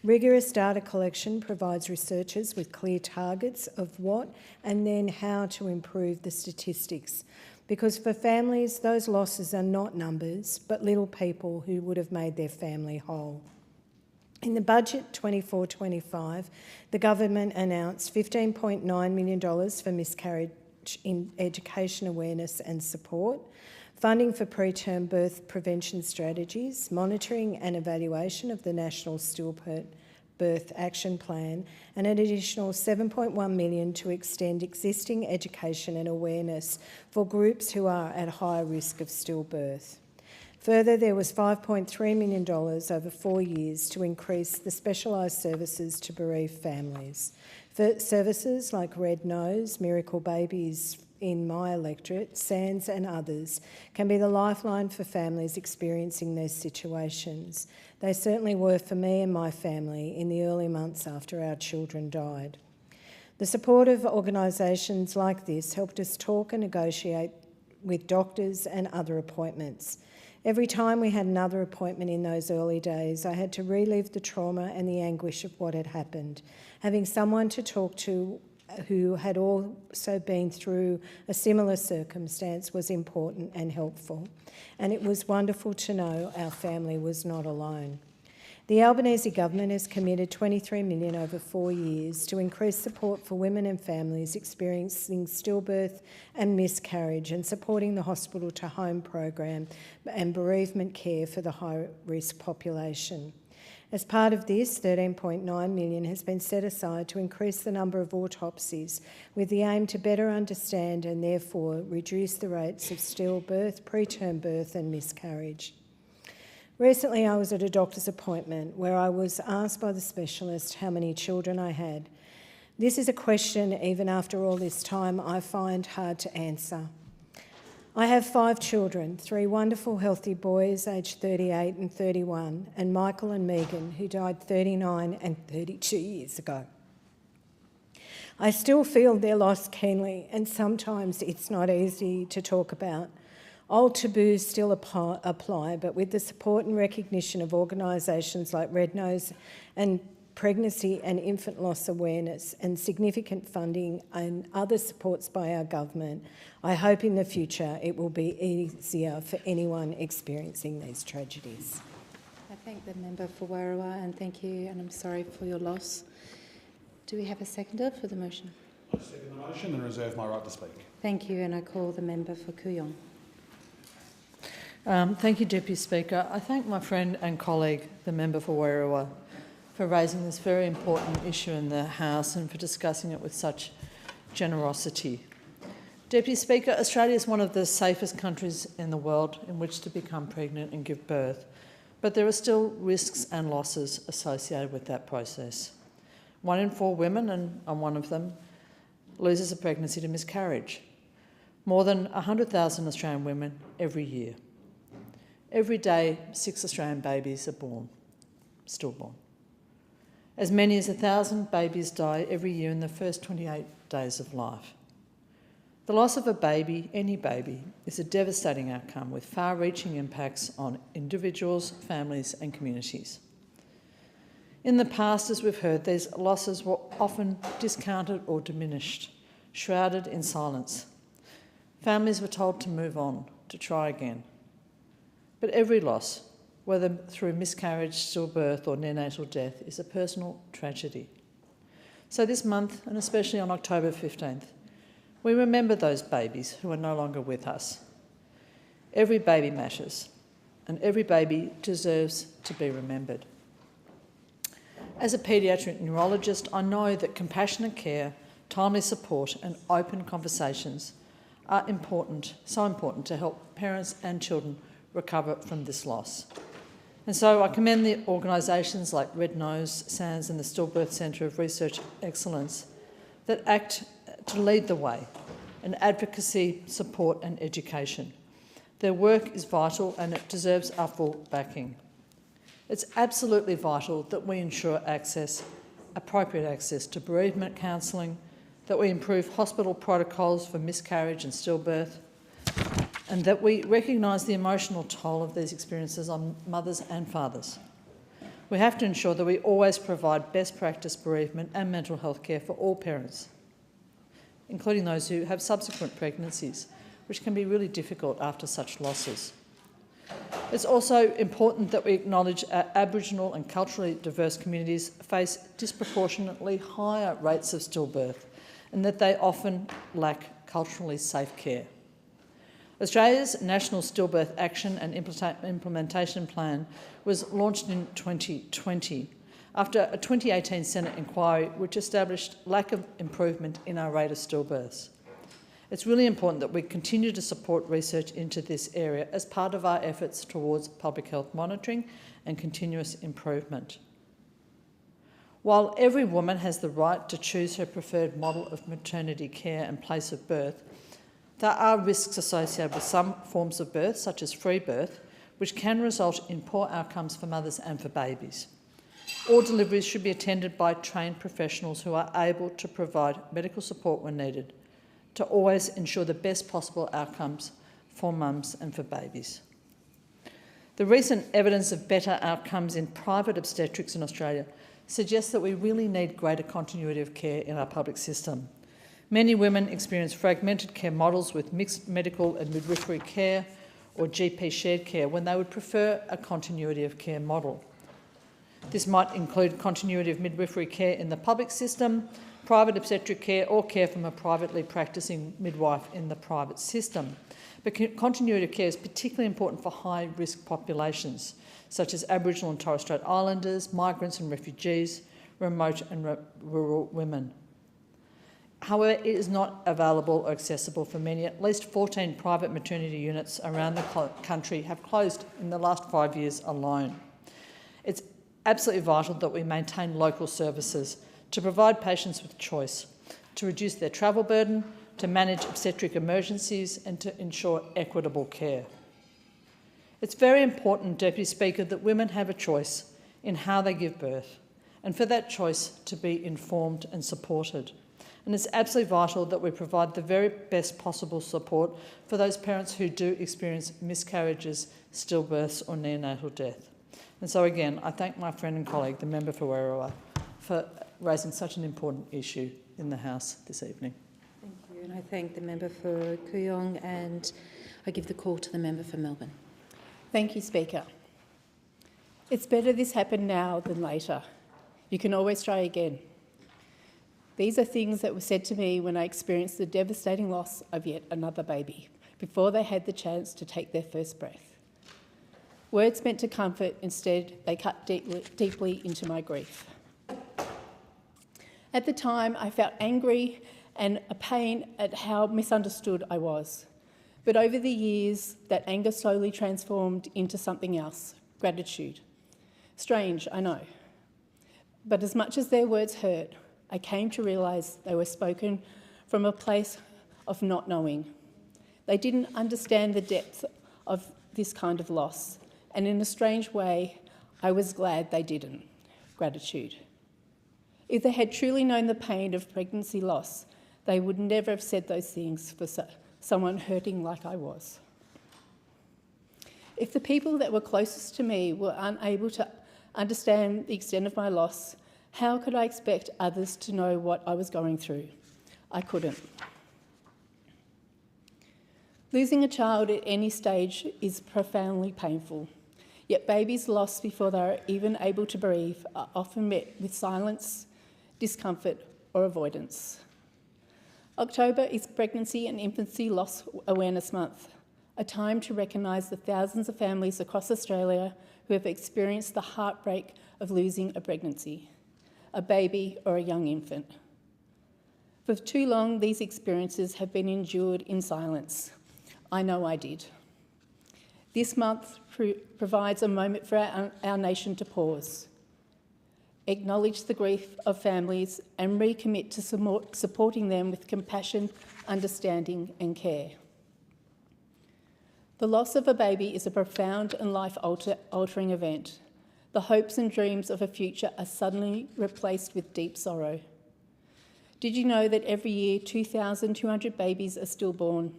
Rigorous data collection provides researchers with clear targets of what and then how to improve the statistics, because for families, those losses are not numbers, but little people who would have made their family whole. In the budget 24-25, the government announced $15.9 million for miscarriage in education awareness and support, funding for preterm birth prevention strategies, monitoring and evaluation of the National Stillbirth Action Plan, and an additional $7.1 million to extend existing education and awareness for groups who are at higher risk of stillbirth. Further, there was $5.3 million over 4 years to increase the specialised services to bereaved families. For services like Red Nose, Miracle Babies in my electorate, SANS and others can be the lifeline for families experiencing these situations. They certainly were for me and my family in the early months after our children died. The support of organisations like this helped us talk and negotiate with doctors and other appointments. Every time we had another appointment in those early days, I had to relive the trauma and the anguish of what had happened. Having someone to talk to who had also been through a similar circumstance was important and helpful, and it was wonderful to know our family was not alone. The Albanese government has committed $23 million over 4 years to increase support for women and families experiencing stillbirth and miscarriage, and supporting the hospital to home program and bereavement care for the high-risk population. As part of this, $13.9 million has been set aside to increase the number of autopsies, with the aim to better understand and therefore reduce the rates of stillbirth, preterm birth and miscarriage. Recently, I was at a doctor's appointment where I was asked by the specialist how many children I had. This is a question, even after all this time, I find hard to answer. I have 5 children, 3 wonderful healthy boys aged 38 and 31, and Michael and Megan, who died 39 and 32 years ago. I still feel their loss keenly, and sometimes it's not easy to talk about. Old taboos still apply, but with the support and recognition of organisations like Red Nose and Pregnancy and Infant Loss Awareness, and significant funding and other supports by our government, I hope in the future it will be easier for anyone experiencing these tragedies. I thank the member for Warrawa, and thank you, and I'm sorry for your loss. Do we have a seconder for the motion? I second the motion and reserve my right to speak. Thank you, and I call the member for Kooyong. Thank you, Deputy Speaker. I thank my friend and colleague, the member for Werriwa, for raising this very important issue in the House and for discussing it with such generosity. Deputy Speaker, Australia is one of the safest countries in the world in which to become pregnant and give birth, but there are still risks and losses associated with that process. 1 in 4 women, and I'm one of them, loses a pregnancy to miscarriage. More than 100,000 Australian women every year. Every day, 6 Australian babies are born, stillborn. As many as 1,000 babies die every year in the first 28 days of life. The loss of a baby, any baby, is a devastating outcome with far-reaching impacts on individuals, families and communities. In the past, as we've heard, these losses were often discounted or diminished, shrouded in silence. Families were told to move on, to try again. But every loss, whether through miscarriage, stillbirth or neonatal death, is a personal tragedy. So this month, and especially on October 15th, we remember those babies who are no longer with us. Every baby matters, and every baby deserves to be remembered. As a paediatric neurologist, I know that compassionate care, timely support and open conversations are important, so important to help parents and children recover from this loss. And so I commend the organisations like Red Nose, SANS and the Stillbirth Centre of Research Excellence that act to lead the way in advocacy, support and education. Their work is vital and it deserves our full backing. It's absolutely vital that we ensure access, appropriate access to bereavement counselling, that we improve hospital protocols for miscarriage and stillbirth, and that we recognise the emotional toll of these experiences on mothers and fathers. We have to ensure that we always provide best practice bereavement and mental health care for all parents, including those who have subsequent pregnancies, which can be really difficult after such losses. It's also important that we acknowledge our Aboriginal and culturally diverse communities face disproportionately higher rates of stillbirth and that they often lack culturally safe care. Australia's National Stillbirth Action and Implementation Plan was launched in 2020 after a 2018 Senate inquiry which established lack of improvement in our rate of stillbirths. It's really important that we continue to support research into this area as part of our efforts towards public health monitoring and continuous improvement. While every woman has the right to choose her preferred model of maternity care and place of birth, there are risks associated with some forms of birth, such as free birth, which can result in poor outcomes for mothers and for babies. All deliveries should be attended by trained professionals who are able to provide medical support when needed, to always ensure the best possible outcomes for mums and for babies. The recent evidence of better outcomes in private obstetrics in Australia suggests that we really need greater continuity of care in our public system. Many women experience fragmented care models with mixed medical and midwifery care or GP shared care when they would prefer a continuity of care model. This might include continuity of midwifery care in the public system, private obstetric care or care from a privately practising midwife in the private system. But continuity of care is particularly important for high-risk populations, such as Aboriginal and Torres Strait Islanders, migrants and refugees, remote and rural women. However, it is not available or accessible for many. At least 14 private maternity units around the country have closed in the last 5 years alone. It's absolutely vital that we maintain local services to provide patients with choice, to reduce their travel burden, to manage obstetric emergencies and to ensure equitable care. It's very important, Deputy Speaker, that women have a choice in how they give birth and for that choice to be informed and supported. And it's absolutely vital that we provide the very best possible support for those parents who do experience miscarriages, stillbirths or neonatal death. And so again, I thank my friend and colleague, the member for Werriwa, for raising such an important issue in the House this evening. Thank you, and I thank the member for Kooyong, and I give the call to the member for Melbourne. Thank you, Speaker. It's better this happened now than later. You can always try again. These are things that were said to me when I experienced the devastating loss of yet another baby, before they had the chance to take their first breath. Words meant to comfort, instead they cut deeply into my grief. At the time, I felt angry and a pain at how misunderstood I was. But over the years, that anger slowly transformed into something else, gratitude. Strange, I know. But as much as their words hurt, I came to realise they were spoken from a place of not knowing. They didn't understand the depth of this kind of loss, and in a strange way, I was glad they didn't. Gratitude. If they had truly known the pain of pregnancy loss, they would never have said those things for someone hurting like I was. If the people that were closest to me were unable to understand the extent of my loss, how could I expect others to know what I was going through? I couldn't. Losing a child at any stage is profoundly painful, yet babies lost before they are even able to breathe are often met with silence, discomfort or avoidance. October is Pregnancy and Infancy Loss Awareness Month, a time to recognise the thousands of families across Australia who have experienced the heartbreak of losing a pregnancy, a baby or a young infant. For too long, these experiences have been endured in silence. I know I did. This month provides a moment for our nation to pause, acknowledge the grief of families and recommit to supporting them with compassion, understanding and care. The loss of a baby is a profound and life-altering event. The hopes and dreams of a future are suddenly replaced with deep sorrow. Did you know that every year 2,200 babies are stillborn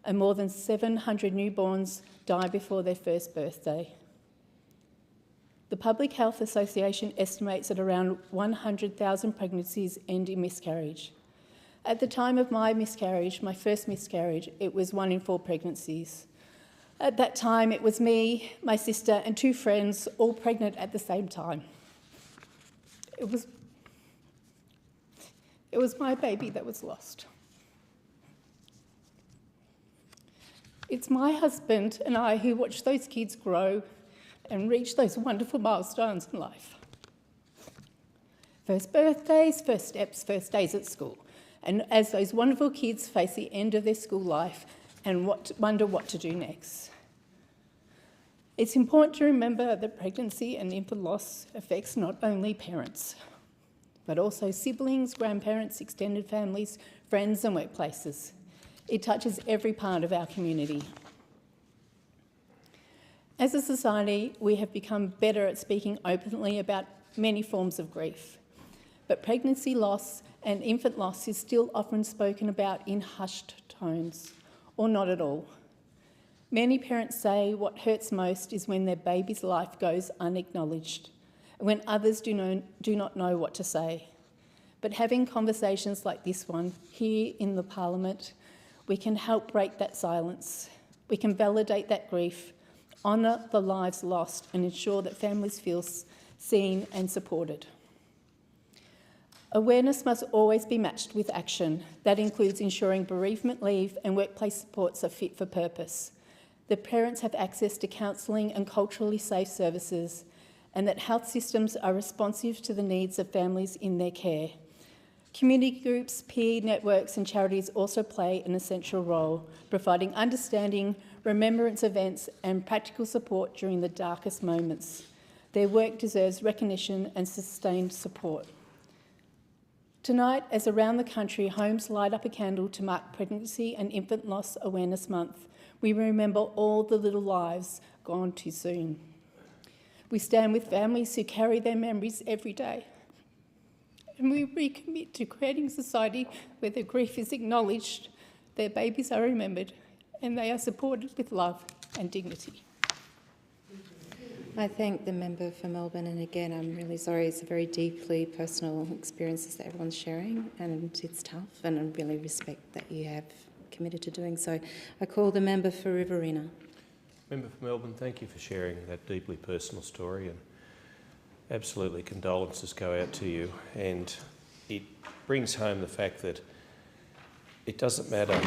and more than 700 newborns die before their first birthday? The Public Health Association estimates that around 100,000 pregnancies end in miscarriage. At the time of my miscarriage, my first miscarriage, it was 1 in 4 pregnancies. At that time, it was me, my sister and 2 friends all pregnant at the same time. It was my baby that was lost. It's my husband and I who watched those kids grow and reach those wonderful milestones in life. First birthdays, first steps, first days at school. And as those wonderful kids face the end of their school life and wonder what to do next. It's important to remember that pregnancy and infant loss affects not only parents, but also siblings, grandparents, extended families, friends and workplaces. It touches every part of our community. As a society, we have become better at speaking openly about many forms of grief, but pregnancy loss and infant loss is still often spoken about in hushed tones, or not at all. Many parents say what hurts most is when their baby's life goes unacknowledged, and when others do not know what to say. But having conversations like this one here in the Parliament, we can help break that silence. We can validate that grief, honour the lives lost and ensure that families feel seen and supported. Awareness must always be matched with action. That includes ensuring bereavement leave and workplace supports are fit for purpose, that parents have access to counselling and culturally safe services, and that health systems are responsive to the needs of families in their care. Community groups, peer networks and charities also play an essential role, providing understanding, remembrance events and practical support during the darkest moments. Their work deserves recognition and sustained support. Tonight, as around the country, homes light up a candle to mark Pregnancy and Infant Loss Awareness Month, we remember all the little lives gone too soon. We stand with families who carry their memories every day. And we recommit to creating a society where their grief is acknowledged, their babies are remembered, and they are supported with love and dignity. I thank the member for Melbourne, and again, I'm really sorry. It's a very deeply personal experiences that everyone's sharing, and it's tough, and I really respect that you have committed to doing so. I call the member for Riverina. Member for Melbourne, thank you for sharing that deeply personal story, and absolutely condolences go out to you. And it brings home the fact that it doesn't matter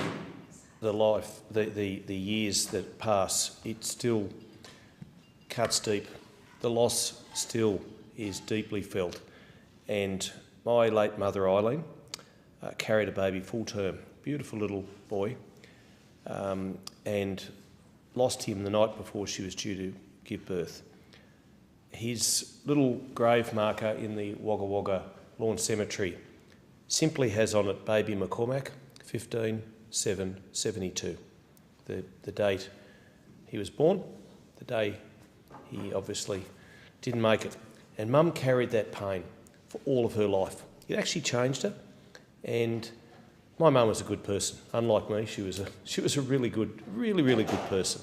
the life, the years that pass, it still cuts deep. The loss still is deeply felt. And my late mother, Eileen, carried a baby full term, beautiful little boy, and lost him the night before she was due to give birth. His little grave marker in the Wagga Wagga Lawn Cemetery simply has on it Baby McCormack, 15/7/72. The date he was born, the day he obviously didn't make it. And Mum carried that pain for all of her life. It actually changed her. And my mum was a good person. Unlike me, she was a really good person.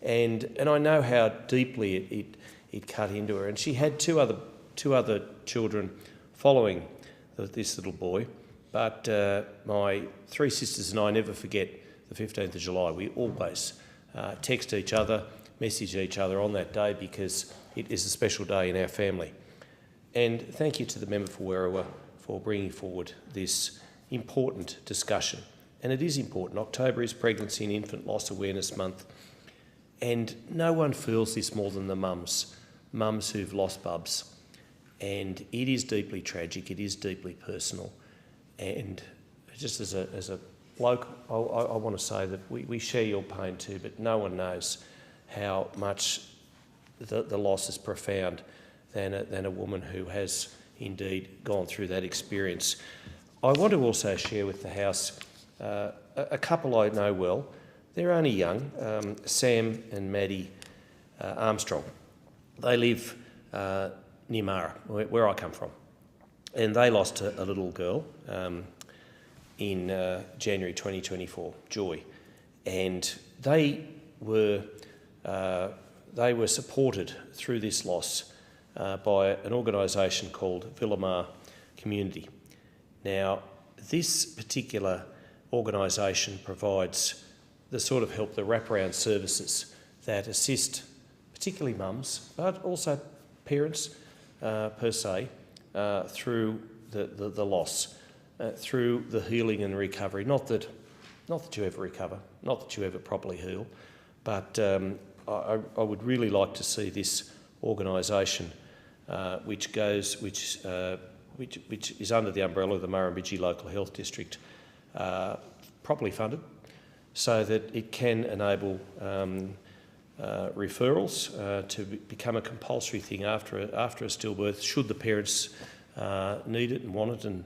And I know how deeply it cut into her. And she had two other children following this little boy. But my three sisters and I never forget the 15th of July. We always text each other, message each other on that day because it is a special day in our family. And thank you to the member for Werriwa for bringing forward this important discussion. And it is important. October is Pregnancy and Infant Loss Awareness Month. And no one feels this more than the mums who've lost bubs. And it is deeply tragic, it is deeply personal. And just as a bloke, I want to say that we share your pain too, but no one knows how much the loss is profound than a woman who has indeed gone through that experience. I want to also share with the House a couple I know well. They're only young, Sam and Maddie Armstrong. They live near Mara, where I come from. And they lost a little girl in January 2024, Joy. And they were supported through this loss by an organisation called Villamar Community. Now, this particular organisation provides the sort of help, the wraparound services that assist particularly mums, but also parents per se, through the loss, through the healing and recovery. Not that you ever recover, not that you ever properly heal, but I would really like to see this organisation, which is under the umbrella of the Murrumbidgee Local Health District, properly funded, so that it can enable referrals to become a compulsory thing after a stillbirth, should the parents need it and want it and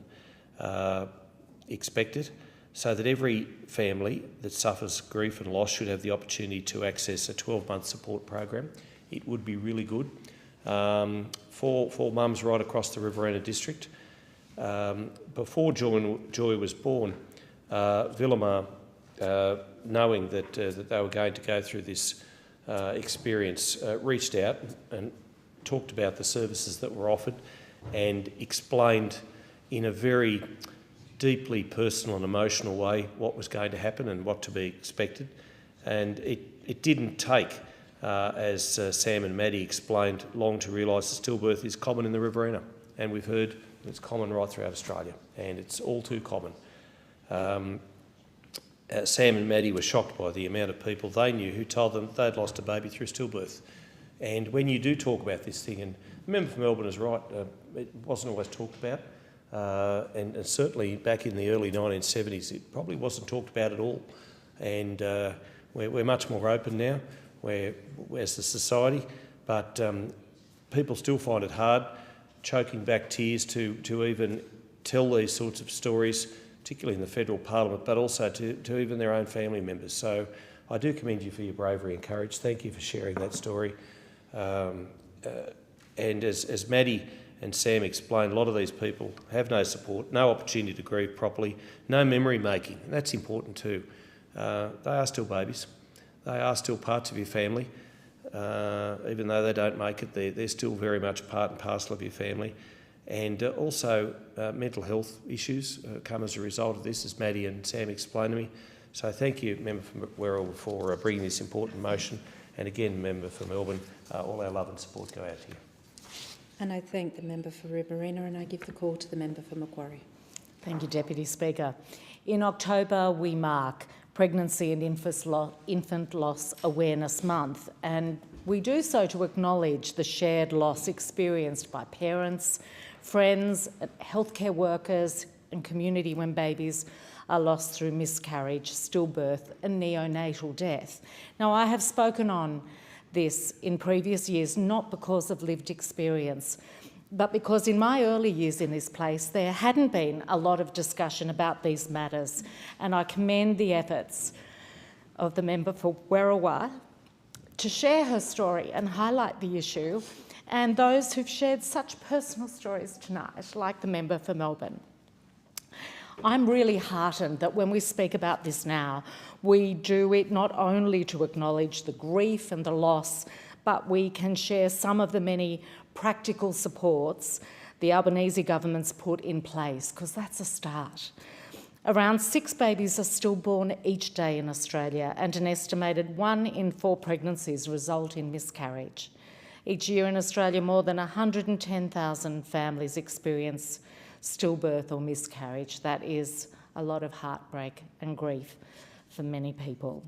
expect it, so that every family that suffers grief and loss should have the opportunity to access a 12-month support program. It would be really good for mums right across the Riverina district. Before Joy was born, Villamar, knowing that they were going to go through this experience, reached out and talked about the services that were offered and explained in a very deeply personal and emotional way what was going to happen and what to be expected. And it didn't take, as Sam and Maddie explained, long to realise that stillbirth is common in the Riverina. And we've heard it's common right throughout Australia, and it's all too common. Sam and Maddie were shocked by the amount of people they knew who told them they'd lost a baby through stillbirth. And when you do talk about this thing, and the member for Melbourne is right, it wasn't always talked about, and certainly back in the early 1970s it probably wasn't talked about at all. And we're much more open now as a society, but people still find it hard, choking back tears to even tell these sorts of stories, particularly in the federal parliament, but also to even their own family members. So I do commend you for your bravery and courage. Thank you for sharing that story. And as Maddie and Sam explained, a lot of these people have no support, no opportunity to grieve properly, no memory making, and that's important too. They are still babies. They are still parts of your family. Even though they don't make it, they're still very much part and parcel of your family. And also mental health issues come as a result of this, as Maddie and Sam explained to me. So thank you, Member for Werriwa, for bringing this important motion. And again, Member for Melbourne, all our love and support go out to you. And I thank the member for Riverina, and I give the call to the member for Macquarie. Thank you, Deputy Speaker. In October, we mark Pregnancy and Infant Loss Awareness Month, and We do so to acknowledge the shared loss experienced by parents, friends, healthcare workers and community when babies are lost through miscarriage, stillbirth and neonatal death. Now, I have spoken on this in previous years, not because of lived experience, but because in my early years in this place, there hadn't been a lot of discussion about these matters, and I commend the efforts of the member for Werriwa to share her story and highlight the issue, and those who've shared such personal stories tonight, like the member for Melbourne. I'm really heartened that when we speak about this now, we do it not only to acknowledge the grief and the loss, but we can share some of the many practical supports the Albanese government's put in place, because that's a start. Around 6 babies are still born each day in Australia, and an estimated 1 in 4 pregnancies result in miscarriage. Each year in Australia, more than 110,000 families experience stillbirth or miscarriage. That is a lot of heartbreak and grief for many people.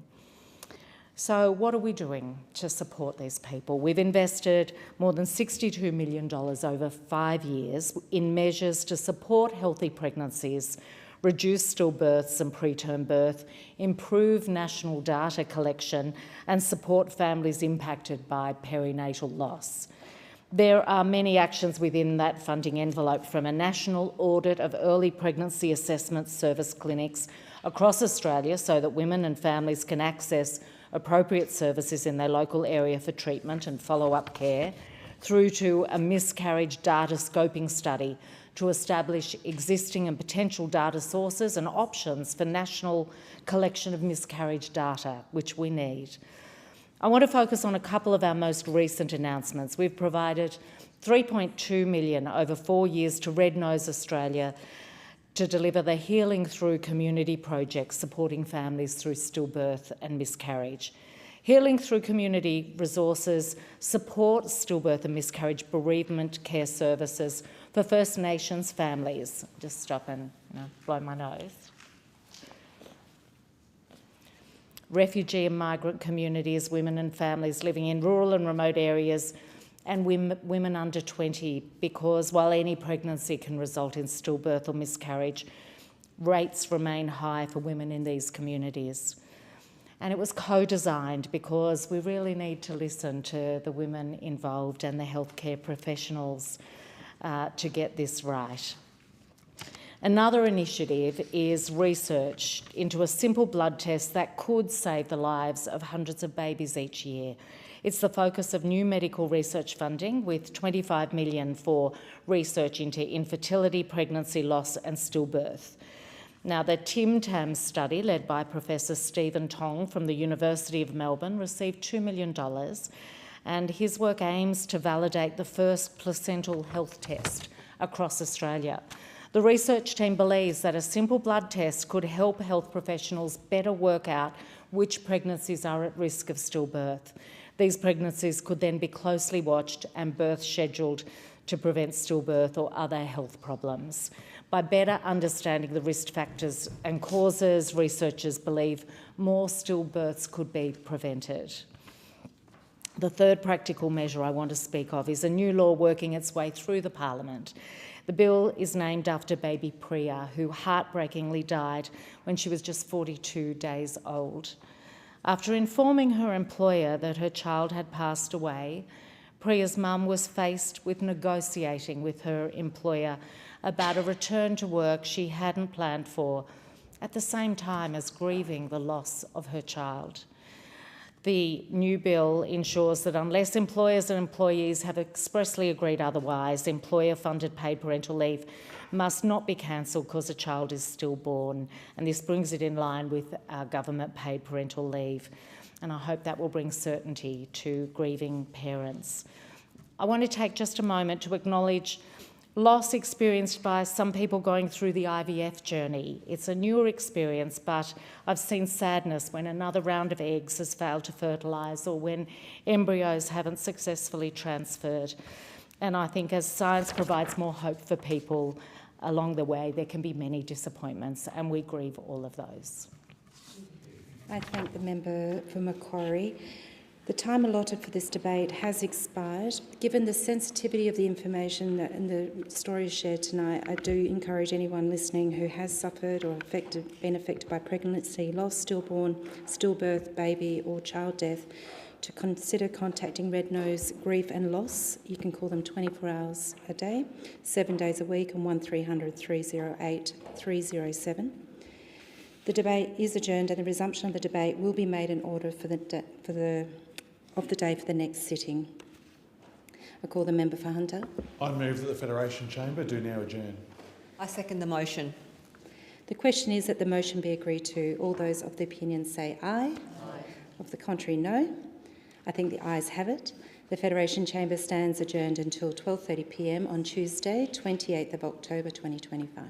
So what are we doing to support these people? We've invested more than $62 million over 5 years in measures to support healthy pregnancies, reduce stillbirths and preterm birth, improve national data collection and support families impacted by perinatal loss. There are many actions within that funding envelope, from a national audit of early pregnancy assessment service clinics across Australia so that women and families can access appropriate services in their local area for treatment and follow-up care, through to a miscarriage data scoping study to establish existing and potential data sources and options for national collection of miscarriage data, which we need. I want to focus on a couple of our most recent announcements. We've provided $3.2 million over 4 years to Red Nose Australia to deliver the Healing Through Community project, supporting families through stillbirth and miscarriage. Healing Through Community resources support stillbirth and miscarriage bereavement care services for First Nations families. Just stop and blow my nose. Refugee and migrant communities, women and families living in rural and remote areas, and women under 20, because while any pregnancy can result in stillbirth or miscarriage, rates remain high for women in these communities. And it was co-designed because we really need to listen to the women involved and the healthcare professionals to get this right. Another initiative is research into a simple blood test that could save the lives of hundreds of babies each year. It's the focus of new medical research funding, with $25 million for research into infertility, pregnancy loss and stillbirth. Now, the Tim Tam study, led by Professor Stephen Tong from the University of Melbourne, received $2 million, and his work aims to validate the first placental health test across Australia. The research team believes that a simple blood test could help health professionals better work out which pregnancies are at risk of stillbirth. These pregnancies could then be closely watched and birth scheduled to prevent stillbirth or other health problems. By better understanding the risk factors and causes, researchers believe more stillbirths could be prevented. The third practical measure I want to speak of is a new law working its way through the Parliament. The bill is named after baby Priya, who heartbreakingly died when she was just 42 days old. After informing her employer that her child had passed away, Priya's mum was faced with negotiating with her employer about a return to work she hadn't planned for, at the same time as grieving the loss of her child. The new bill ensures that unless employers and employees have expressly agreed otherwise, employer-funded paid parental leave must not be cancelled because a child is stillborn, and this brings it in line with our government paid parental leave, and I hope that will bring certainty to grieving parents. I want to take just a moment to acknowledge loss experienced by some people going through the IVF journey. It's a newer experience, but I've seen sadness when another round of eggs has failed to fertilise or when embryos haven't successfully transferred. And I think as science provides more hope for people along the way, there can be many disappointments, and we grieve all of those. I thank the member for Macquarie. The time allotted for this debate has expired. Given the sensitivity of the information and the stories shared tonight, I do encourage anyone listening who has suffered or been affected by pregnancy, loss, stillborn, stillbirth, baby or child death to consider contacting Red Nose Grief and Loss. You can call them 24 hours a day, 7 days a week on 1300 308 307. The debate is adjourned and the resumption of the debate will be made in order for the day for the next sitting. I call the member for Hunter. I move that the Federation Chamber do now adjourn. I second the motion. The question is that the motion be agreed to. All those of the opinion say aye. Aye. Of the contrary, no. I think the ayes have it. The Federation Chamber stands adjourned until 12:30 p.m. on Tuesday, 28th of October 2025.